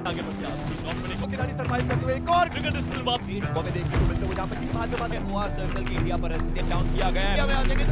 आगे बढ़ गया खिलाड़ी सरवाइव करते हुए एक और क्रिकेट स्किल वापसी मौके देखने को मिलते हुए जहां पर टीम हैदराबाद में हुआ सर्कल की इंडिया पर डाउन किया गया है। आ जाएंगे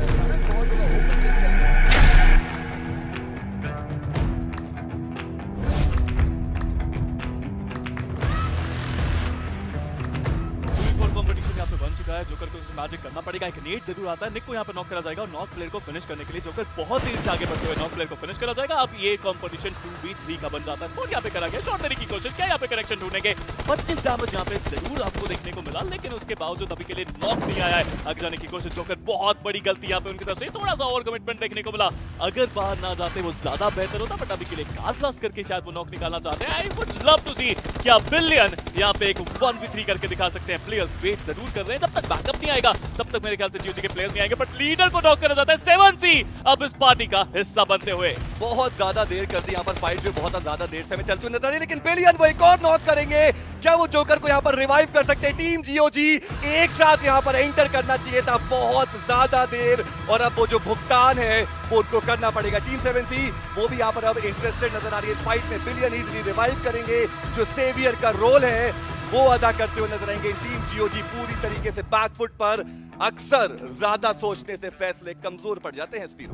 है। जोकर को मैजिक करना पड़ेगा, एक नेट जरूर आता है। निक को यहाँ पर नॉक करा जाएगा और नॉक प्लेयर को फिनिश करने के लिए जोकर बहुत तेज से आगे बढ़ते हुए नॉक प्लेयर को फिनिश करा जाएगा। अब ये कंपटीशन 2v3 का बन जाता है। स्पॉट यहाँ पे करा गया, शॉट लेने की कोशिश क्या यहाँ पे करेक्शन ढूंढेंगे। 25 डैमेज यहाँ पे जरूर आपको देखने को मिला, लेकिन उसके बावजूद अभी के लिए नॉक नहीं आया है। आगे जाने की कोशिश जोकर, बहुत बड़ी गलती यहाँ पे उनकी तरफ से, थोड़ा सा ओवर कमिटमेंट देखने को मिला। अगर बाहर ना जाते वो ज्यादा बेहतर होता, बट अभी के लिए कार ब्लास्ट करके शायद वो नॉक निकालना चाहते हैं। आई वुड लव टू सी क्या बिलियन यहाँ पे एक 1v3 करके दिखा सकते हैं। प्लेयर्स वेट जरूर कर रहे हैं, जब तक बैकअप नहीं आएगा तब तक मेरे ख्याल से जीओजी के प्लेयर्स नहीं आएंगे। बट लीडर को नॉक करा जाता है 7C अब इस पार्टी का हिस्सा बनते हुए। बहुत ज्यादा देर कर दी यहाँ पर, फाइट भी बहुत ज्यादा देर से हमें चलती हुई नजर आ रही है, लेकिन बिलियन वो एक और नॉक करेंगे। क्या वो जोकर को यहाँ पर रिवाइव कर सकते हैं? टीम जीओजी एक साथ यहाँ पर एंटर करना चाहिए था, बहुत ज्यादा देर, और अब वो जो भुगतान है वो उनको करना पड़ेगा। टीम 7C वो भी यहाँ पर अब इंटरेस्टेड नजर आ रही है इस फाइट में। बिलियन इजीली रिवाइव करेंगे, जो सेवियर का रोल है वो अदा करते हुए नजर आएंगे। टीम जीओजी पूरी तरीके से बैकफुट पर, अक्सर ज्यादा सोचने से फैसले कमजोर पड़ जाते हैं। स्पीरो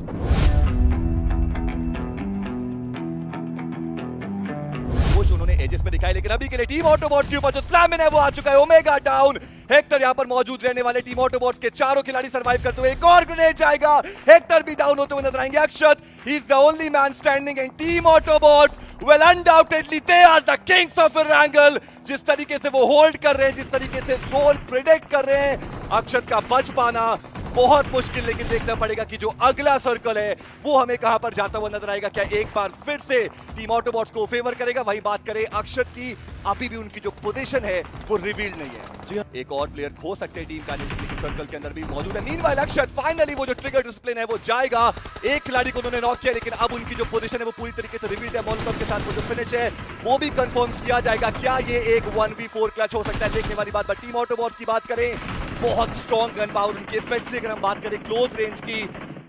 कुछ उन्होंने एजेस में दिखाई, लेकिन अभी के लिए टीम ऑटोबॉट्स के ऊपर जो स्लैम है वो आ चुका है। ओमेगा डाउन, हेक्टर यहां पर मौजूद रहने वाले टीम ऑटोबॉट्स के चारों खिलाड़ी सरवाइव करते हुए। एक और ग्रेनेड जाएगा, हेक्टर भी डाउन होते हुए नजर आएंगे। Akshat, he is the only man standing in team Autobots. Well undoubtedly they are the kings of Erangel. जिस तरीके से वो होल्ड कर रहे हैं, जिस तरीके से जोन प्रेडिक्ट कर रहे हैं, अक्षत का बच पाना बहुत मुश्किल, लेकिन देखना पड़ेगा कि जो अगला सर्कल है वो हमें कहां पर जाता हुआ नजर आएगा। क्या एक बार फिर से टीम ऑटोबॉट्स को फेवर करेगा? वही बात करें अक्षत की, अभी भी उनकी जो पोजीशन है वो रिवील नहीं है। जी एक और प्लेयर खो सकते हैं टीम का, लेकिन सर्कल के अंदर भी मौजूद है। मीनवाइल अक्षत फाइनली वो जो ट्रिगर डिसिप्लिन है वो जाएगा। एक खिलाड़ी को उन्होंने नॉक किया, लेकिन अब उनकी जो पोजीशन है वो पूरी तरीके से रिवील है। मॉलकम के साथ वो जो फिनिश है वो भी कंफर्म किया जाएगा। क्या ये एक 1v4 क्लच हो सकता है? देखने वाली बात। टीम ऑटोबॉट्स की बात करें, बहुत स्ट्रॉन्ग गन पावर उनकी, स्पेशली अगर हम बात करें क्लोज रेंज की।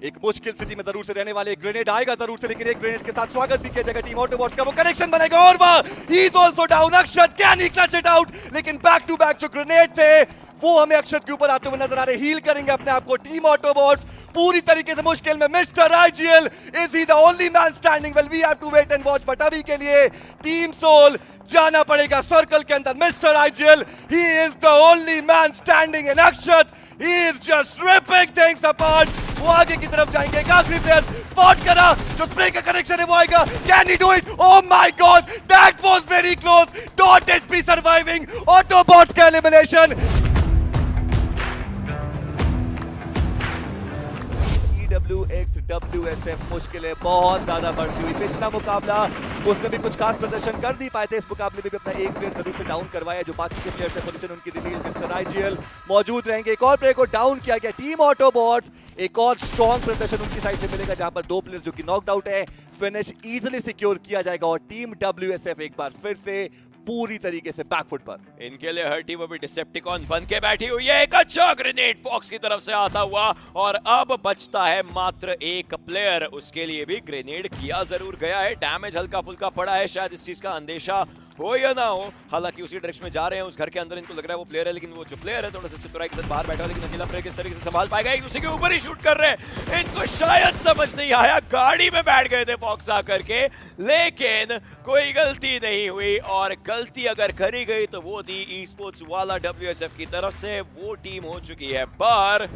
एक मुश्किल स्थिति में जरूर से रहने वाले, एक ग्रेनेड आएगा जरूर से, लेकिन एक ग्रेनेड के साथ स्वागत भी किया जाएगा टीम ऑटोबॉट्स का। वो कनेक्शन बनेगा और वह he is also down. Akshat can he clutch it out, लेकिन बैक टू बैक जो ग्रेनेड थे वो हमें अक्षत के ऊपर आते हुए नजर आ रहे, हील करेंगे अपने आप को टीम ऑटोबॉट्स पूरी तरीके से मुश्किल में। Mister IGL, is he the only man standing? Well we have to wait and watch, but अभी के लिए टीम सोल जाना पड़ेगा सर्कल के अंदर। Mister IGL, he is the only man standing in Akshat, he is just ripping things apart. वो आगे की तरफ जाएंगे, एक आखिरी प्लेयर स्पॉट करा, जो स्प्रे का कनेक्शन है वो आएगा। Can he do it? Oh my God, that was very close. Dot HP surviving, Autobots का एलिमिनेशन। WXWSF मुश्किल है, बहुत ज्यादा बढ़ती हुई। पिछला मुकाबला उसने भी कुछ खास प्रदर्शन कर नहीं पाए थे, इस मुकाबले में भी अपना एक प्लेयर जरूर से डाउन करवाया। जो बाकी के प्लेयर थे पोजीशन उनकी रिवील, मिस्टर आईजीएल मौजूद रहेंगे। एक और प्लेयर को डाउन किया गया। टीम ऑटोबॉट्स, एक और स्ट्रॉन्ग प्रदर्शन उनकी साइड से मिलेगा, जहां पर 2 प्लेयर जो कि नॉकड आउट है, फिनिश इजीली सिक्योर किया जाएगा। और टीम WSF एक बार फिर से पूरी तरीके से बैकफुट पर। इनके लिए हर टीम अभी डिसेप्टिकॉन बन के बैठी हुई है। एक अच्छा ग्रेनेड फॉक्स की तरफ से आता हुआ, और अब बचता है मात्र एक प्लेयर। उसके लिए भी ग्रेनेड किया जरूर गया है, डैमेज हल्का फुल्का पड़ा है, शायद इस चीज का अंदेशा हो या ना हो। हालांकि उसी डायरेक्शन में जा रहे हैं, उस घर के अंदर इनको लग रहा है वो प्लेयर है, लेकिन वो जो प्लेयर है थोड़ा सा चतुराई के साथ बाहर बैठा है, लेकिन अकेला प्लेयर किस तरीके से संभाल पाएगा? एक दूसरे के ऊपर ही शूट कर रहे हैं। इनको शायद समझ नहीं आया, गाड़ी में बैठ गए थे फॉक्स आकर के, लेकिन कोई गलती नहीं हुई। और गलती अगर करी गई तो वो थी ई-स्पोर्ट्स वाला WSF की तरफ से। वो टीम हो चुकी है पर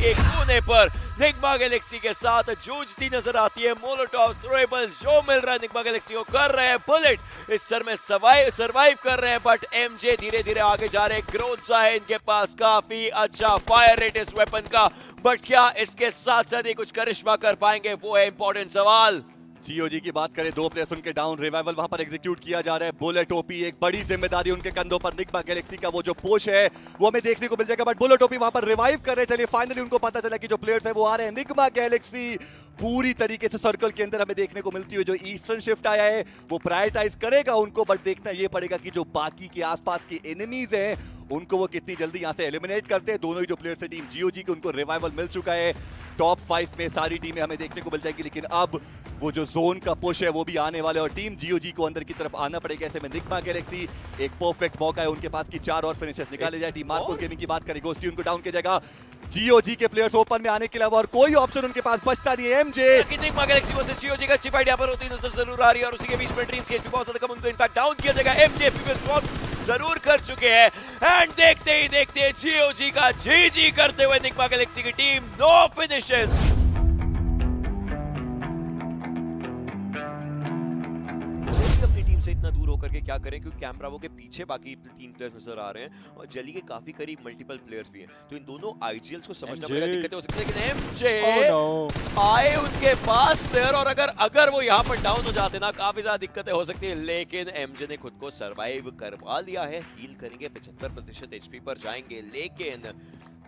एक कोने पर निग्मा गैलेक्सी के साथ जूझती नजर आती है। मोलोटॉव थ्रोएबल्स जो मिल रहा है निग्मा गैलेक्सी को, कर रहे हैं बुलेट इस सर में सर्वाइव कर रहे हैं, बट एमजे धीरे धीरे आगे जा रहे हैं। ग्रोजा है इनके पास, काफी अच्छा फायर रेट इस वेपन का, बट क्या इसके साथ साथ ही कुछ करिश्मा कर पाएंगे? वो है इंपॉर्टेंट सवाल। जीओजी की बात करें, 2 प्लेयर्स उनके डाउन, रिवाइवल वहां पर एग्जीक्यूट किया जा रहा है। बुलेट ओपी, एक बड़ी जिम्मेदारी उनके कंधों पर। निग्मा गैलेक्सी का वो जो पुश है वो हमें देखने को मिल जाएगा, बट बुलेट ओपी वहां पर रिवाइव कर रहे हैं। चलिए फाइनली उनको पता चला कि जो प्लेयर्स है वो आ रहे हैं। निग्मा गैलेक्सी पूरी तरीके से सर्कल के अंदर हमें देखने को मिलती हुई। जो ईस्टर्न शिफ्ट आया है वो प्रायोरिटाइज करेगा उनको, बट देखना ये पड़ेगा कि जो बाकी के आसपास के एनिमीज हैं उनको वो कितनी जल्दी यहां से एलिमिनेट करते हैं। दोनों ही जो प्लेयर्स है टीम जीओजी के, उनको रिवाइवल मिल चुका है। टॉप 5 में सारी टीमें हमें देखने को मिल जाएगी, लेकिन अब वो जो जोन का पुश है वो भी आने वाले, और टीम जीओजी को अंदर की तरफ आना पड़ेगा। ऐसे में निग्मा गैलेक्सी एक परफेक्ट मौका है उनके पास कि 4 और फिनिशेस निकाले जाए। टीम मार्कोस गेमिंग की बात करें, गोस्टी उनको डाउन किया जाएगा। जीओजी के प्लेयर्स ओपन में आने के अलावा और कोई ऑप्शन उनके पास बचता नहीं है। MJ Nyingma Galaxy versus GOG का अच्छी फाइट यहां पर होती नजर जरूर आ रही है, और उसी के बीच में ड्रीम्स के बहुत ज्यादा कम, उनको इनफैक्ट डाउन किया जाएगा। एमजे जरूर कर चुके हैं, एंड देखते ही देखते जीओजी का जीजी करते हुए निग्मा गैलेक्सी की टीम 9 फिनिशेस। अपनी टीम से इतना दूर होकर के क्या करें, क्योंकि कैमरावो के पीछे बाकी टीम प्लेयर्स नजर आ रहे हैं, और जली के काफी करीब मल्टीपल प्लेयर्स भी हैं, तो इन दोनों आईजीएल्स को समझना पड़ेगा। दिक्कतें हो सकती है, लेकिन एमजे आए उनके पास प्लेयर, और अगर वो यहाँ पर डाउन हो जाते ना, काफी ज्यादा दिक्कतें हो सकती है। लेकिन एमजे ने खुद को सर्वाइव करवा लिया है, हील करेंगे, 75% एचपी पर जाएंगे, लेकिन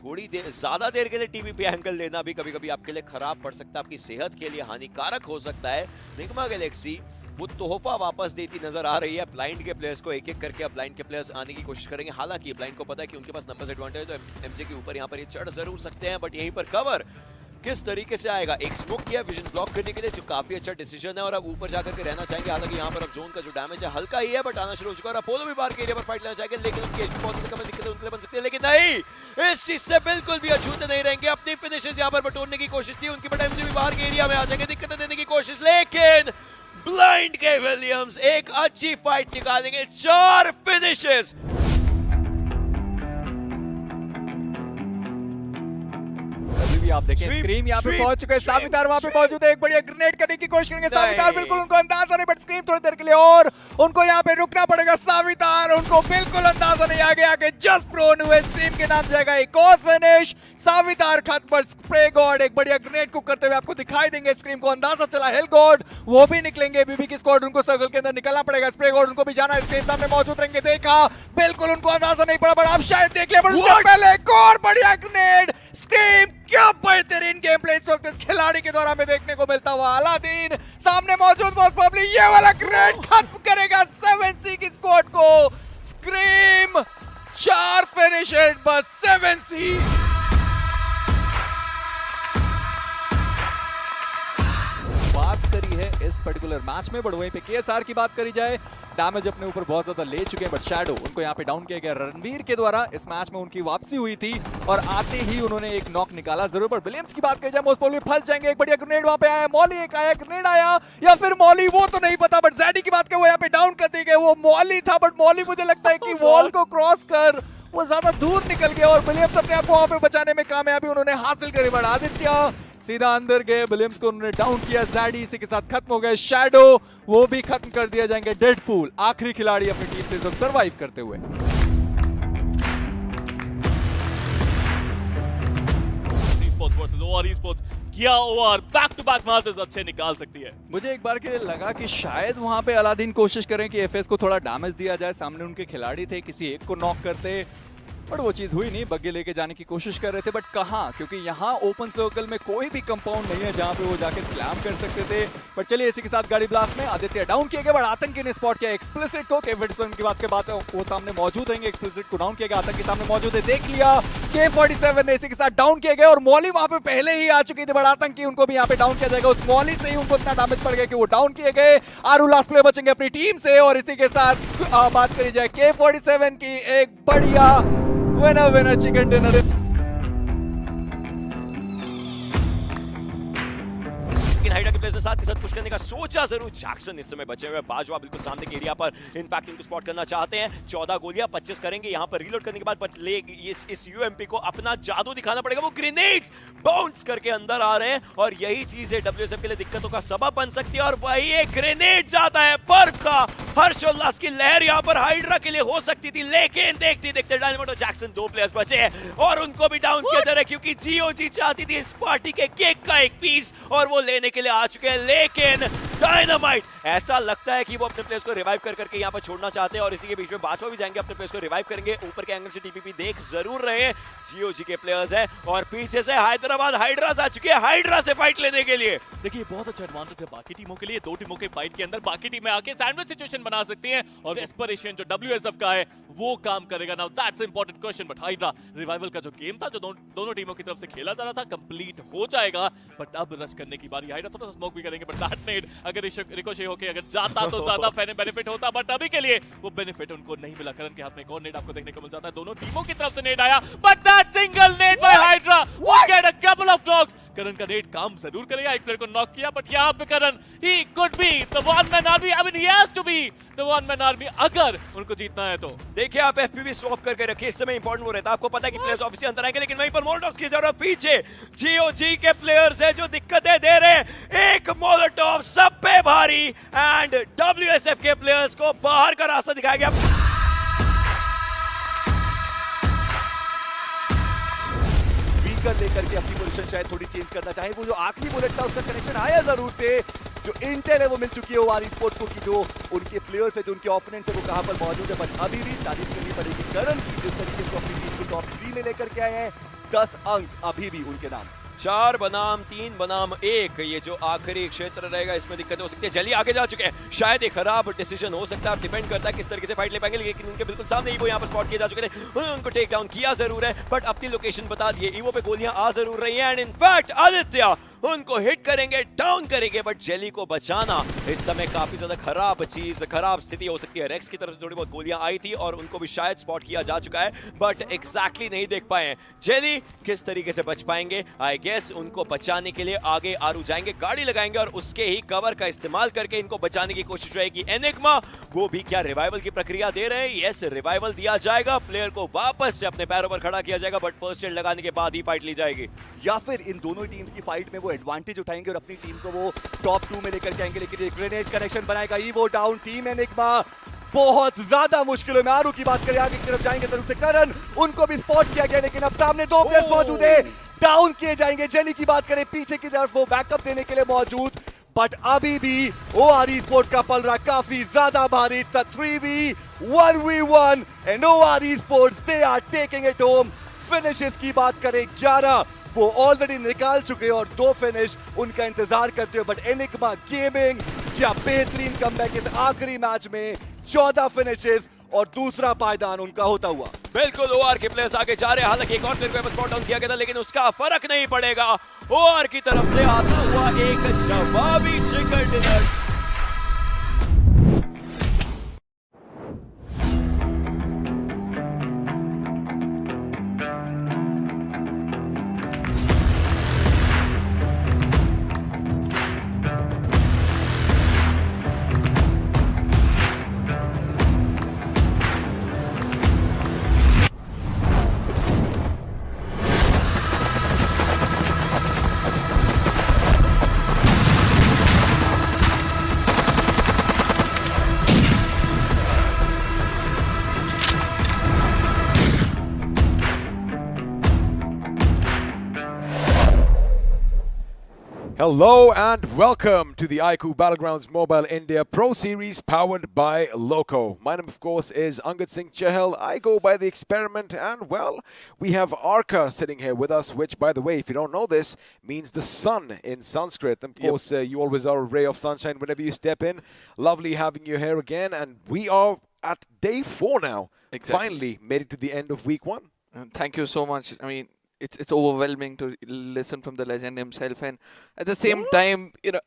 थोड़ी देर, ज्यादा देर के लिए टीवी पे एंगल लेना भी कभी कभी आपके लिए खराब पड़ सकता है, आपकी सेहत के लिए हानिकारक हो सकता है। निग्मा गैलेक्सी वो तोहफा वापस देती नजर आ रही है। ब्लाइंड के प्लेयर्स को एक एक करके अब ब्लाइंड के प्लेयर्स आने की कोशिश करेंगे। हालांकि ब्लाइंड को पता है कि उनके पास नंबर्स एडवांटेज, तो एमजे के ऊपर यहाँ पर ये चढ़ जरूर सकते हैं, बट यहीं पर कवर किस तरीके से आएगा? एक स्मोक किया विजन ब्लॉक करने के लिए, जो काफी अच्छा डिसीजन है, और अब ऊपर जाकर के रहना चाहेंगे। हालांकि यहाँ पर अब जोन का जो डैमेज है हल्का ही है, बट आना शुरू हो चुका है। अपोलो भी बाहर के एरिया पर फाइट लेना चाहेंगे, लेकिन उनकी एचपी बहुत कम दिक्कतें उनके लिए बन सकती है, लेकिन नहीं, इस चीज से बिल्कुल भी अछूते नहीं रहेंगे। अपनी फिनिशेस यहाँ पर बटोरने की कोशिश थी उनकी, बट एमजे भी बाहर के एरिया में आ जाएंगे, दिक्कतें देने की कोशिश, लेकिन ब्लाइंड के विलियम्स एक अच्छी फाइट निकालेंगे। 4 फिनिशेस। भी आप देखें स्क्रीम यहाँ पे पहुंच चुके हैं, सावितार वहाँ पे मौजूद है, एक बढ़िया ग्रेनेड करने की कोशिश करेंगे सावितार, बिल्कुल उनको अंदाजा नहीं, बट स्क्रीम थोड़ी देर के लिए और उनको यहाँ पे रुकना पड़ेगा। सावितार उनको बिल्कुल अंदाजा नहीं, आगे आगे जस्ट प्रोन हुए, स्क्रीम के नाम जाएगा एक और फिनिश। सावितार खत पर स्प्रे गॉड एक बढ़िया ग्रेनेड कुक करते हुए आपको दिखाई देंगे। स्क्रीम को अंदाजा चला, हेल गॉड वो भी निकलेंगे, बीबी की स्क्वाड उनको सर्कल के अंदर निकलना पड़ेगा। स्प्रे गॉड उनको भी जाना है, स्क्रीन सामने मौजूद रहेंगे, देखा बिल्कुल उनको अंदाजा नहीं पड़ा, बट आप शायद देख लिया, बट पहले एक और बढ़िया ग्रेनेड। स्क्रीम क्या बेहतरीन गेम प्ले इस वक्त इस खिलाड़ी के द्वारा हमें देखने को मिलता हुआ। अलादीन सामने मौजूद, मोस्ट प्रोबब्ली ये वाला ग्रेनेड खत्म करेगा 7C की स्क्वाड को। स्क्रीम 4 फिनिशेस बस 7C। बात करी है इस पर्टिकुलर मैच में, बट वहीं पे केएसआर की बात करी जाए, डैमेज अपने ऊपर बहुत ज्यादा ले चुके हैं, बट शैडो उनको यहाँ पे डाउन किया गया रणवीर के द्वारा। इस मैच में उनकी वापसी हुई थी और आते ही उन्होंने एक नॉक निकाला जरूर, पर विलियम्स की बात करी जाए मोस्ट में फंस जाएंगे। एक बढ़िया ग्रेनेड वहां पे आया, मॉली एक आया, ग्रेनेड आया या फिर मॉली, वो तो नहीं पता, बट जैडी की बात करें वो यहाँ पे डाउन कर दी गए। वो मॉली था, बट मॉली मुझे लगता है कि वॉल को क्रॉस कर वो ज्यादा दूर निकल गया और विलियम्स अपने आप को वहां पे बचाने में कामयाबी उन्होंने हासिल करी। बट आदित्य सीधा अंदर गए, विलियम्स को उन्होंने डाउन किया। जैडी इसी के साथ खत्म हो गए। शैडो वो भी खत्म कर दिया जाएंगे। डेडपूल आखिरी खिलाड़ी अपनी टीम से जो सर्वाइव करते हुए। Esports versus OR Esports, क्या OR back to back matches अच्छे निकाल सकती है? मुझे एक बार के लिए लगा कि शायद वहां पे अलादीन कोशिश करें कि एफएस को थोड़ा डैमेज दिया जाए, सामने उनके खिलाड़ी थे, किसी एक को नॉक करते, बट वो चीज हुई नहीं। बग्गे लेके जाने की कोशिश कर रहे थे, बट कहां, क्योंकि यहाँ ओपन सर्कल में कोई भी कंपाउंड नहीं है जहां पे वो जाके स्लैम कर सकते थे। बट चलिए इसी के साथ गाड़ी ब्लास्ट में आदित्य डाउन किए गए, बट आतंकी ने स्पॉट किया एक्सप्लिसिट को। केविडसन की बात के बाद वो सामने मौजूद रहेंगे। एक्सप्लिसिट को डाउन किया गया, आतंकी सामने मौजूद है, देख लिया। K47 ने इसी के साथ डाउन किए गए और मौली वहां पे पहले ही आ चुकी थी, बट आतंकी उनको भी यहाँ पे डाउन किया जाएगा। उस मौली से ही उनको इतना डैमेज पड़ गया कि वो डाउन किए गए। आरू लास्ट प्लेयर बचेंगे अपनी टीम से और इसी के साथ बात करी जाए K47 की एक बढ़िया विनर चिकन डिनर। लेकिन हाइड्रा के प्लेयर्स ने साथ के साथ पुश करने का सोचा जरूर। जैक्सन इस समय बचे हुए हैं, बाजवा बिल्कुल सामने के एरिया पर इनफैक्ट इनको स्पॉट करना चाहते हैं। 14 गोलियां 25 करेंगे यहाँ पर रीलोड करने के बाद, बट इस यूएमपी को अपना जादू दिखाना पड़ेगा। वो ग्रेनेड्स बाउंस करके अंदर आ रहे हैं और यही चीज है डब्ल्यूएसएफ के लिए दिक्कतों का सबब बन सकती है। और वही एक ग्रेनेड जाता है, बर्फ का हर्षोल्लास की लहर यहाँ पर हाइड्रा के लिए हो सकती थी, लेकिन देखते देखते डायनामाइट और जैक्सन 2 प्लेयर्स बचे हैं और उनको भी डाउन किया जा रहा है क्योंकि जीओजी चाहती थी इस पार्टी के केक का एक पीस और वो लेने के लिए आ चुके हैं। लेकिन डायनामाइट ऐसा लगता है कि वो अपने प्लेयर्स को रिवाइव कर करके यहाँ पर छोड़ना चाहते हैं और इसी के बीच में बाजवा भी जाएंगे, अपने प्लेयर्स को रिवाइव करेंगे। ऊपर के एंगल से टीपीपी देख जरूर रहे हैं, जीओजी के प्लेयर्स हैं और पीछे से हैदराबाद हाइड्रास आ चुके हैं हाइड्रा से फाइट लेने के लिए। देखिए बहुत अच्छा एडवांटेज है बाकी टीमों के लिए। 2 टीमों के फाइट के अंदर बाकी टीमें आके सैंडविच सिचुएशन बना सकती हैं और डेस्परेशन जो डब्ल्यूएसएफ का है वो काम करेगा। Now that's important question, but hydra revival का जो गेम था जो दोनों टीमों की तरफ से खेला जा रहा था कंप्लीट हो जाएगा। बट अब रश करने की बारी, हाइड्रा थोड़ा सा स्मोक भी करेंगे, बट दैट नेड अगर रिकोशे होके अगर जाता तो ज्यादा बेनिफिट होता, बट अभी के लिए वो बेनिफिट उनको नहीं मिला। करण के हाथ में एक और नेड आपको देखने को मिल जाता है, दोनों टीमों की तरफ से नेड आया, but that single nade by Hydra वो get a couple of knocks. Karan का नेड काम जरूर करेगा, एक प्लेयर को नॉक किया, बट यहाँ पे Karan he could be the one man army, I mean he has to be the one man army अगर उनको जीतना है तो। देखिए आप एफपीवी स्वैप करके रखिए, इस समय इंपॉर्टेंट वो रहता है। आपको पता है कि प्लेयर्स ऑफिस अंदर आएंगे, लेकिन वहीं पर मोलोटॉव्स की जरूरत। पीछे जीओजी के प्लेयर्स है जो दिक्कतें दे रहे हैं, एक मोलोटॉव सब पे भारी एंड डब्ल्यूएसएफ के प्लेयर्स को बाहर का रास्ता दिखाया गया। लेकर के अपनी पोजीशन शायद थोड़ी चेंज करना चाहे। वो जो आखिरी बुलेट था उसका कनेक्शन आया जरूर थे, जो इंटेल है वो मिल चुकी है ओआर स्पोर्ट्स को कि जो उनके प्लेयर्स है जो उनके ओपोनेंट है वो कहां पर मौजूद है। बट अभी भी तारीफ करनी पड़ेगी करण की, जिस तरीके से अपनी टीम को टॉप 3 में लेकर के आए हैं। 10 अंक अभी भी उनके नाम। 4 बनाम 3 बनाम 1 ये जो आखिरी क्षेत्र रहेगा इसमें दिक्कतें हो सकती है। जल्दी आगे जा चुके हैं, शायद एक खराब डिसीजन हो सकता है, डिपेंड करता है किस तरीके से फाइट ले पाएंगे। लेकिन उनके बिल्कुल सामने ईवो यहाँ पर स्पॉट किए जा चुके थे, उन्होंने उनको टेक डाउन किया जरूर है, बट अपनी लोकेशन बता दिए। ईवो पे गोलियां आ जरूर रही हैं एंड इनफैक्ट आदित्य उनको हिट करेंगे, डाउन करेंगे, बट जेली को बचाना इस समय काफी ज्यादा खराब चीज, खराब स्थिति हो सकती है। रेक्स की तरफ से थोड़ी बहुत गोलियां आई थी और उनको भी शायद स्पॉट किया जा चुका है, बट एग्जैक्टली नहीं देख पाए। जेली किस तरीके से बच पाएंगे, आई गेस उनको बचाने के लिए आगे आरू जाएंगे, गाड़ी लगाएंगे और उसके ही कवर का इस्तेमाल करके इनको बचाने की कोशिश रहेगी। एनिग्मा वो भी क्या रिवाइवल की प्रक्रिया दे रहे हैं? यस, रिवाइवल दिया जाएगा, प्लेयर को वापस से अपने पैरों पर खड़ा किया जाएगा, बट फर्स्ट एड लगाने के बाद ही फाइट ली जाएगी। या फिर इन दोनों टीम्स की फाइट में वो एडवांटेज उठाएंगे और अपनी टीम को वो टॉप 2 में लेकर के आएंगे। लेकिन एक ग्रेनेड कनेक्शन बनाएगा ईवो डाउन, टीम एनिग्मा बहुत ज्यादा मुश्किलों में। आरू की बात करें आगे की तरफ जाएंगे तरफ से करण, उनको भी स्पॉट किया गया, लेकिन अब सामने 2 प्लेयर्स मौजूद है, डाउन किए जाएंगे। जेली की बात करें पीछे की तरफ वो बैकअप देने के लिए मौजूद, बट अभी भी ओआर स्पोर्ट्स का पलड़ा काफी ज्यादा भारी। 3v1v1 and OR sports they are taking it home. Finishes की बात करें 11 वो ऑलरेडी निकाल चुके और 2 फिनिश उनका इंतजार करते हो। बट एनिग्मा गेमिंग क्या बेहतरीन कमबैक इस आखिरी मैच में, 14 फिनिशेस और दूसरा पायदान उनका होता हुआ। बिल्कुल ओआर के प्लेयर्स आगे जा रहे हैं, हालांकि एक और प्लेयर को स्पॉट डाउन किया गया था, लेकिन उसका फर्क नहीं पड़ेगा। ओआर की तरफ से आता हुआ एक जवाबी chicken dinner Hello and welcome to the iQOO Battlegrounds Mobile India Pro Series powered by Loco. My name, of course, is Angad Singh Chahal. I go by the Experiment, and well, we have Arka sitting here with us, which, by the way, if you don't know this, means the sun in Sanskrit. And of course, you always are a ray of sunshine whenever you step in. Lovely having you here again, and we are at day 4 now. Exactly. Finally made it to the end of week 1. Thank you so much. I mean, it's overwhelming to listen from the legend himself, and at the same time, you know,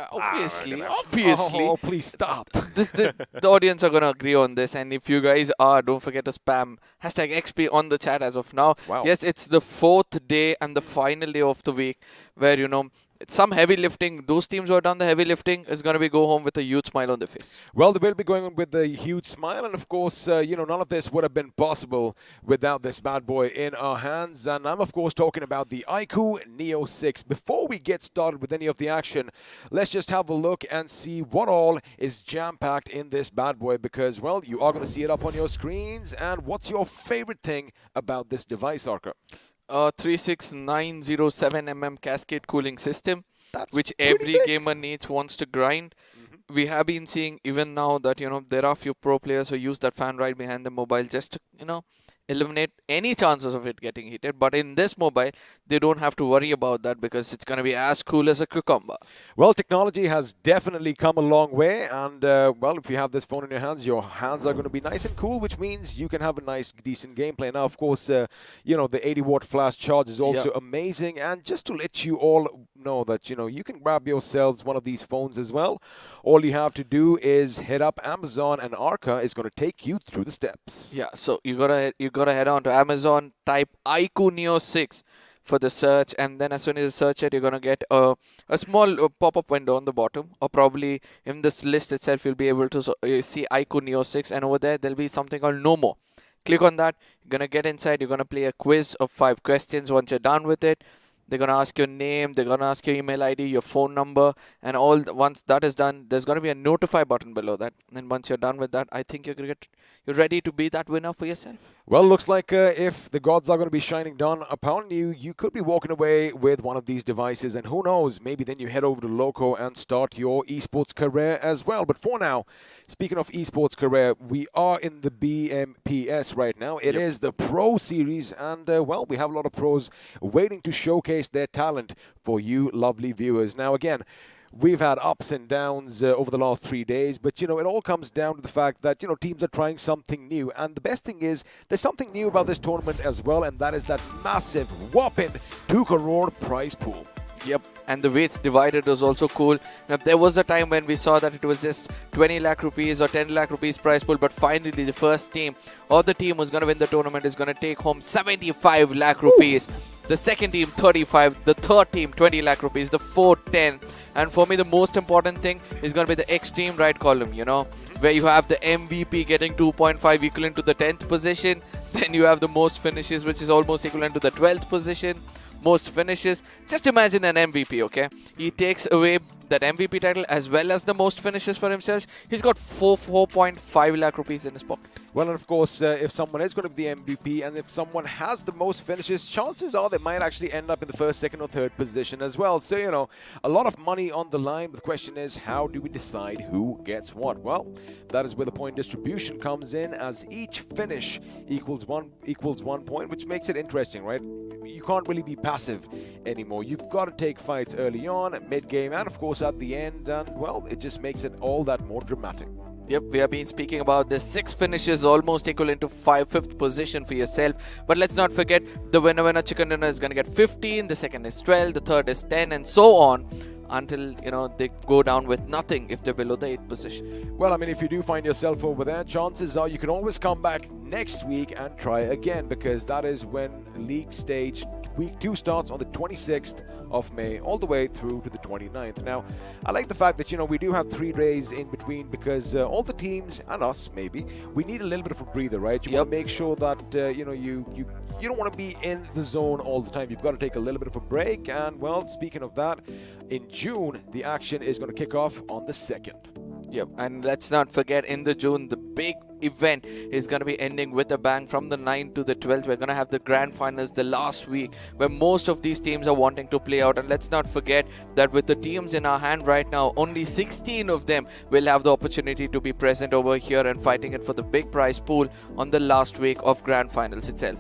obviously, Oh, please stop. the audience are gonna agree on this, and if you guys are, don't forget to spam hashtag XP on the chat as of now. Wow. Yes, it's the 4th day and the final day of the week where, you know, it's some heavy lifting. Those teams who have done the heavy lifting is going to be go home with a huge smile on their face. Well, they will be going on with a huge smile, and of course, you know, none of this would have been possible without this bad boy in our hands. And I'm, of course, talking about the iQOO Neo 6. Before we get started with any of the action, let's just have a look and see what all is jam-packed in this bad boy, because, well, you are going to see it up on your screens. And what's your favorite thing about this device, Arka? 36907 cascade cooling system, That's which pretty every big. gamer wants to grind. We have been seeing even now that, you know, there are few pro players who use that fan right behind the mobile just to, you know, eliminate any chances of it getting heated. But in this mobile, they don't have to worry about that because it's going to be as cool as a cucumber. Well, technology has definitely come a long way, and well, if you have this phone in your hands are going to be nice and cool, which means you can have a nice, decent gameplay. Now, of course, you know, the 80-watt flash charge is also amazing, and just to let you all know that, you know, you can grab yourselves one of these phones as well. All you have to do is hit up Amazon, and Arka is going to take you through the steps. Yeah, so you gotta head on to Amazon, type iQOO Neo 6 for the search, and then as soon as you search it, you're gonna get a small pop-up window on the bottom, or probably in this list itself, you'll be able to see iQOO Neo 6, and over there, there'll be something called No More. Click on that. You're gonna get inside. You're gonna play a quiz of 5 questions. Once you're done with it, they're going to ask your name, they're going to ask your email ID, your phone number, and once that is done, there's going to be a notify button below that. And once you're done with that, I think you're ready to be that winner for yourself. Well, looks like if the gods are going to be shining down upon you, you could be walking away with one of these devices. And who knows, maybe then you head over to Loco and start your esports career as well. But for now, speaking of esports career, we are in the BMPS right now. It is the Pro Series, and well, we have a lot of pros waiting to showcase their talent for you lovely viewers. Now, again, we've had ups and downs over the last 3 days, but, you know, it all comes down to the fact that, you know, teams are trying something new. And the best thing is there's something new about this tournament as well, and that is that massive, whopping 2 crore prize pool. Yep, and the way it's divided is also cool. Now, there was a time when we saw that it was just 20 lakh rupees or 10 lakh rupees prize pool, but finally the first team or the team who's going to win the tournament is going to take home 75 lakh rupees. The second team 35, the third team 20 lakh rupees, the fourth 10. And for me, the most important thing is going to be the extreme right column, you know, where you have the MVP getting 2.5 equivalent to the 10th position. Then you have the most finishes, which is almost equivalent to the 12th position. Most finishes. Just imagine an MVP, okay? He takes away that MVP title as well as the most finishes for himself. He's got 4.5 lakh rupees in his pocket. Well, and of course, if someone is going to be the MVP, and if someone has the most finishes, chances are they might actually end up in the first, second, or third position as well. So, you know, a lot of money on the line. But the question is, how do we decide who gets what? Well, that is where the point distribution comes in, as each finish equals one point, which makes it interesting, right? You can't really be passive anymore. You've got to take fights early on, mid-game, and of course at the end. And, well, it just makes it all that more dramatic. Yep, we have been speaking about the 6 finishes almost equivalent to 5th position for yourself. But let's not forget, the winner chicken dinner is going to get 15, the second is 12, the third is 10, and so on until, you know, they go down with nothing if they're below the 8th position. Well, I mean, if you do find yourself over there, chances are you can always come back next week and try again, because that is when League Stage Week 2 starts on the 26th of May all the way through to the 29th. Now, I like the fact that, you know, we do have 3 days in between, because all the teams and us, maybe, we need a little bit of a breather, right? You want to make sure that, you know, you don't want to be in the zone all the time. You've got to take a little bit of a break. And, well, speaking of that, in June, the action is going to kick off on the 2nd. Yep, and let's not forget in the June, the big event is going to be ending with a bang from the 9th to the 12th. We're going to have the grand finals the last week where most of these teams are wanting to play out. And let's not forget that with the teams in our hand right now, only 16 of them will have the opportunity to be present over here and fighting it for the big prize pool on the last week of grand finals itself.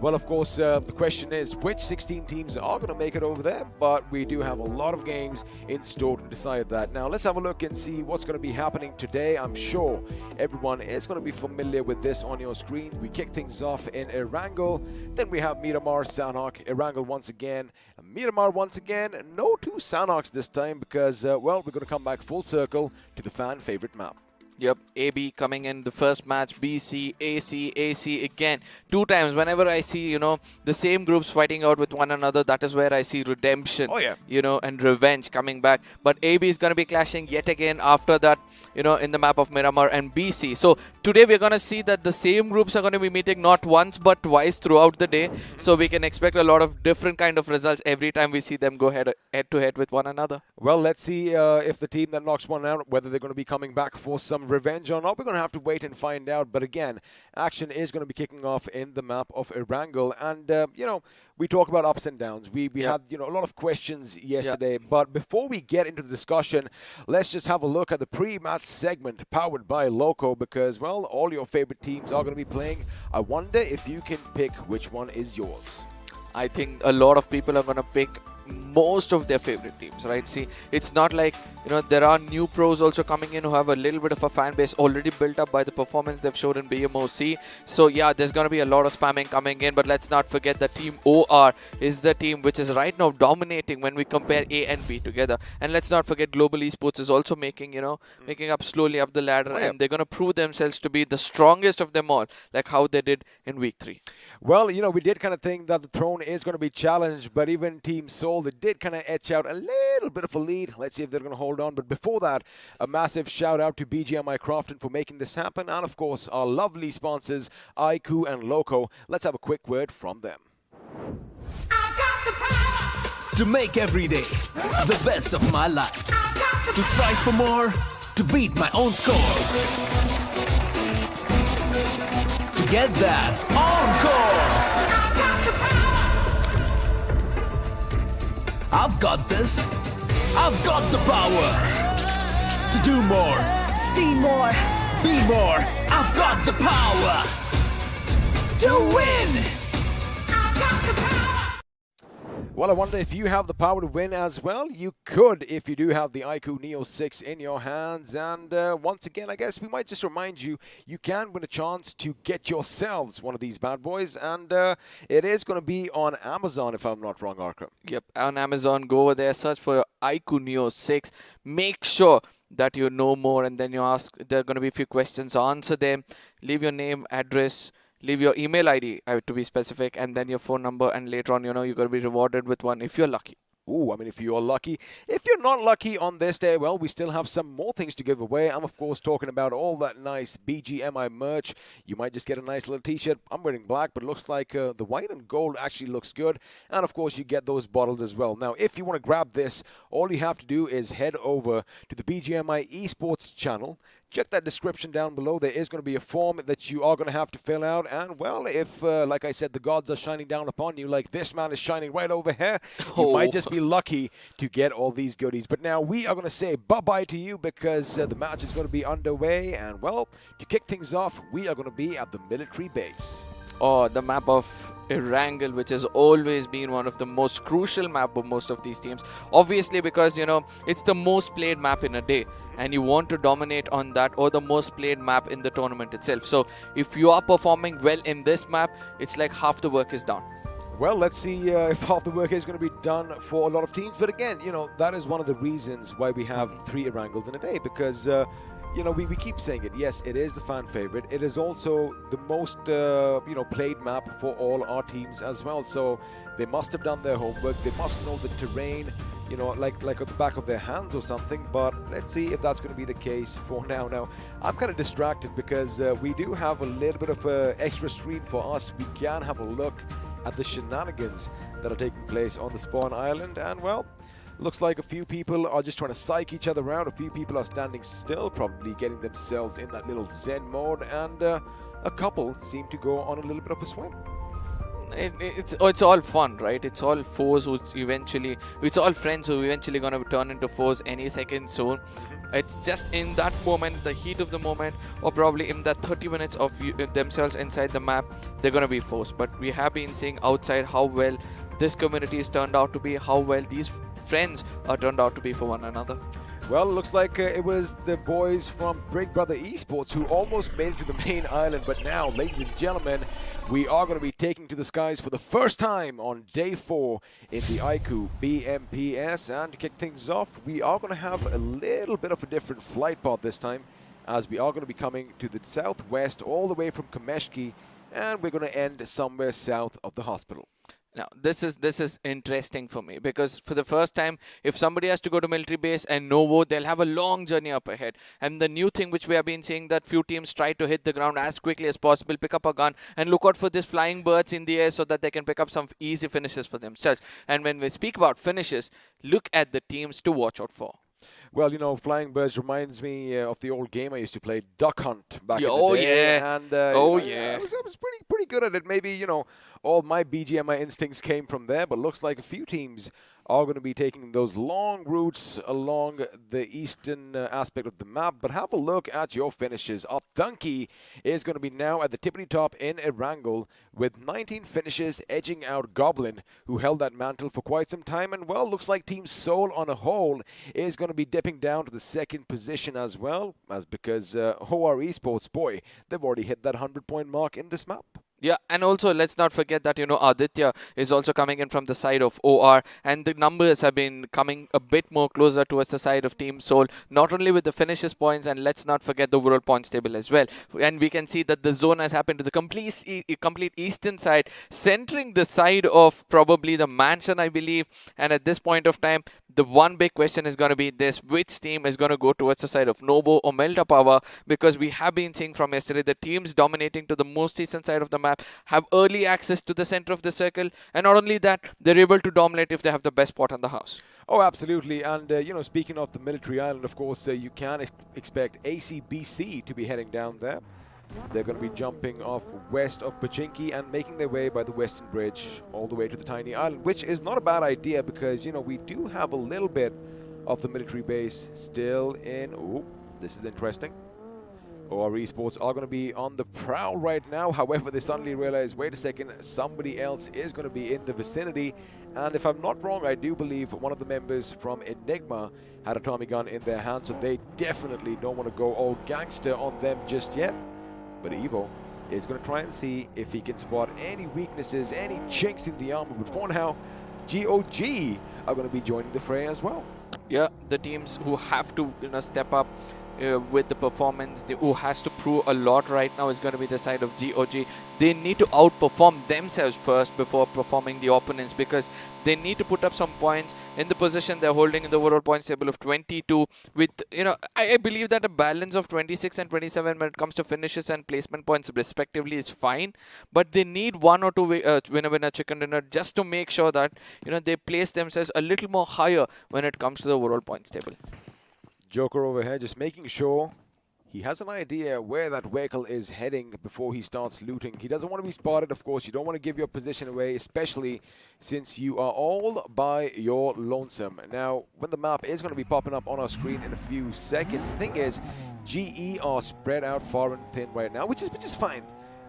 Well, of course, the question is which 16 teams are going to make it over there, but we do have a lot of games in store to decide that. Now, let's have a look and see what's going to be happening today. I'm sure everyone is going to be familiar with this on your screen. We kick things off in Erangel, then we have Miramar, Sanhok, Erangel once again, Miramar once again. No two Sanhoks this time because, well, we're going to come back full circle to the fan favorite map. Yep, AB coming in the first match, BC, AC again. 2 times. Whenever I see, you know, the same groups fighting out with one another, that is where I see redemption, you know, and revenge coming back. But AB is going to be clashing yet again after that, you know, in the map of Miramar and BC. So today we're going to see that the same groups are going to be meeting not once but twice throughout the day. So we can expect a lot of different kind of results every time we see them go head to head with one another. Well, let's see if the team that knocks one out, whether they're going to be coming back for some revenge or not. We're going to have to wait and find out. But again, action is going to be kicking off in the map of Erangel. And, you know, we talk about ups and downs. We had, you know, a lot of questions yesterday. But before we get into the discussion, let's just have a look at the pre-match segment powered by Loco because, well, all your favorite teams are going to be playing. I wonder if you can pick which one is yours. I think a lot of people are going to pick most of their favorite teams, right? See, it's not like, you know, there are new pros also coming in who have a little bit of a fan base already built up by the performance they've showed in BMOC. So yeah, there's going to be a lot of spamming coming in, but let's not forget that Team OR is the team which is right now dominating when we compare A and B together. And let's not forget Global Esports is also making, you know, making up slowly up the ladder, and they're going to prove themselves to be the strongest of them all, like how they did in week 3. Well, you know, we did kind of think that the throne is going to be challenged, but even Team Seoul, they did kind of etch out a little bit of a lead. Let's see if they're going to hold on. But before that, a massive shout out to BGMI Crofton for making this happen. And of course, our lovely sponsors, iQOO and Loco. Let's have a quick word from them. To make every day the best of my life. To strive for more. To beat my own score. To get that encore. I've got this. I've got the power to do more, see more, be more. I've got the power to win. I've got the power. Well, I wonder if you have the power to win as well. You could if you do have the iQOO Neo 6 in your hands. And once again, I guess we might just remind you, you can win a chance to get yourselves one of these bad boys. And it is going to be on Amazon, if I'm not wrong, Arkram. Yep, on Amazon, go over there, search for iQOO Neo 6. Make sure that you know more, and then you ask, there are going to be a few questions, answer them, leave your name, address, leave your email ID, to be specific, and then your phone number, and later on, you know, you're going to be rewarded with one if you're lucky. Ooh, I mean, if you're lucky. If you're not lucky on this day, well, we still have some more things to give away. I'm, of course, talking about all that nice BGMI merch. You might just get a nice little t-shirt. I'm wearing black, but it looks like the white and gold actually looks good. And, of course, you get those bottles as well. Now, if you want to grab this, all you have to do is head over to the BGMI Esports channel. Check that description down below. There is going to be a form that you are going to have to fill out. And, well, if, like I said, the gods are shining down upon you, like this man is shining right over here, you might just be lucky to get all these goodies. But now we are going to say bye-bye to you because the match is going to be underway. And, well, to kick things off, we are going to be at the military base. Oh, the map of Erangel, which has always been one of the most crucial map of most of these teams. Obviously, because, you know, it's the most played map in a day, and you want to dominate on that, or the most played map in the tournament itself. So, if you are performing well in this map, it's like half the work is done. Well, let's see if half the work is going to be done for a lot of teams. But again, you know, that is one of the reasons why we have 3 Erangels in a day, because you know, we keep saying it. Yes, it is the fan favorite. It is also the most, you know, played map for all our teams as well. So they must have done their homework. They must know the terrain, you know, like at the back of their hands or something. But let's see if that's going to be the case for now. Now, I'm kind of distracted because we do have a little bit of an extra screen for us. We can have a look at the shenanigans that are taking place on the spawn island. And, well, Looks like a few people are just trying to psych each other out. A few people are standing still, probably getting themselves in that little zen mode, and a couple seem to go on a little bit of a swim. It's all fun, right? It's all foes it's all friends who eventually gonna turn into foes any second soon. It's just in that moment, the heat of the moment, or probably in that 30 minutes of themselves inside the map, they're gonna be foes. But we have been seeing outside how well this community has turned out to be, how well these friends are turned out to be for one another. Well, looks like it was the boys from Big Brother Esports who almost made it to the main island, but now, ladies and gentlemen, we are going to be taking to the skies for the first time on day 4 in the iQOO BMPS. And to kick things off, we are going to have a little bit of a different flight path this time, as we are going to be coming to the southwest all the way from Kameshki, and we're going to end somewhere south of the hospital. Now, this is interesting for me, because for the first time, if somebody has to go to military base and Novo, they'll have a long journey up ahead. And the new thing which we have been seeing, that few teams try to hit the ground as quickly as possible, pick up a gun, and look out for these flying birds in the air so that they can pick up some easy finishes for themselves. And when we speak about finishes, look at the teams to watch out for. Well, you know, Flying Birds reminds me of the old game I used to play, Duck Hunt, back in the Oh, day. yeah. And, Yeah. I was pretty good at it. Maybe, you know, all my BGMI instincts came from there, but looks like a few teams are going to be taking those long routes along the eastern aspect of the map. But have a look at your finishes. Authenki is going to be now at the tippity top in Erangel with 19 finishes, edging out Goblin, who held that mantle for quite some time. And, well, looks like Team Seoul on a whole is going to be dipping down to the second position as well, as because OR Esports, boy, they've already hit that 100-point mark in this map. Yeah, and also let's not forget that, you know, Aditya is also coming in from the side of OR, and the numbers have been coming a bit more closer towards the side of Team Seoul, not only with the finishes points, and let's not forget the overall points table as well. And we can see that the zone has happened to the complete eastern side, centering the side of probably the mansion, I believe. And at this point of time, the one big question is going to be this: which team is going to go towards the side of Novo or Melta Power? Because we have been seeing from yesterday the teams dominating to the most eastern side of the map have early access to the center of the circle, and not only that, they're able to dominate if they have the best spot on the house. Oh, absolutely. And, you know, speaking of the military island, of course, you can expect ACBC to be heading down there. They're going to be jumping off west of Pachinki and making their way by the Western Bridge all the way to the tiny island, which is not a bad idea because, you know, we do have a little bit of the military base still in... Oh, this is interesting. OR Esports are going to be on the prowl right now. However, they suddenly realize, wait a second, somebody else is going to be in the vicinity. And if I'm not wrong, I do believe one of the members from Enigma had a Tommy gun in their hand, so they definitely don't want to go all gangster on them just yet. But Evo is going to try and see if he can spot any weaknesses, any chinks in the armor. But for now, GOG are going to be joining the fray as well. Yeah, the teams who have to, you know, step up with the performance, who has to prove a lot right now, is going to be the side of GOG. They need to outperform themselves first before performing the opponents, because they need to put up some points in the position they're holding in the overall points table of 22 with, you know, I believe that a balance of 26 and 27 when it comes to finishes and placement points respectively is fine, but they need one or two winner chicken dinner just to make sure that, you know, they place themselves a little more higher when it comes to the overall points table. Joker over here just making sure he has an idea where that vehicle is heading before he starts looting. He doesn't want to be spotted, of course. You don't want to give your position away, especially since you are all by your lonesome. Now, when the map is going to be popping up on our screen in a few seconds, the thing is, GE are spread out far and thin right now, which is fine.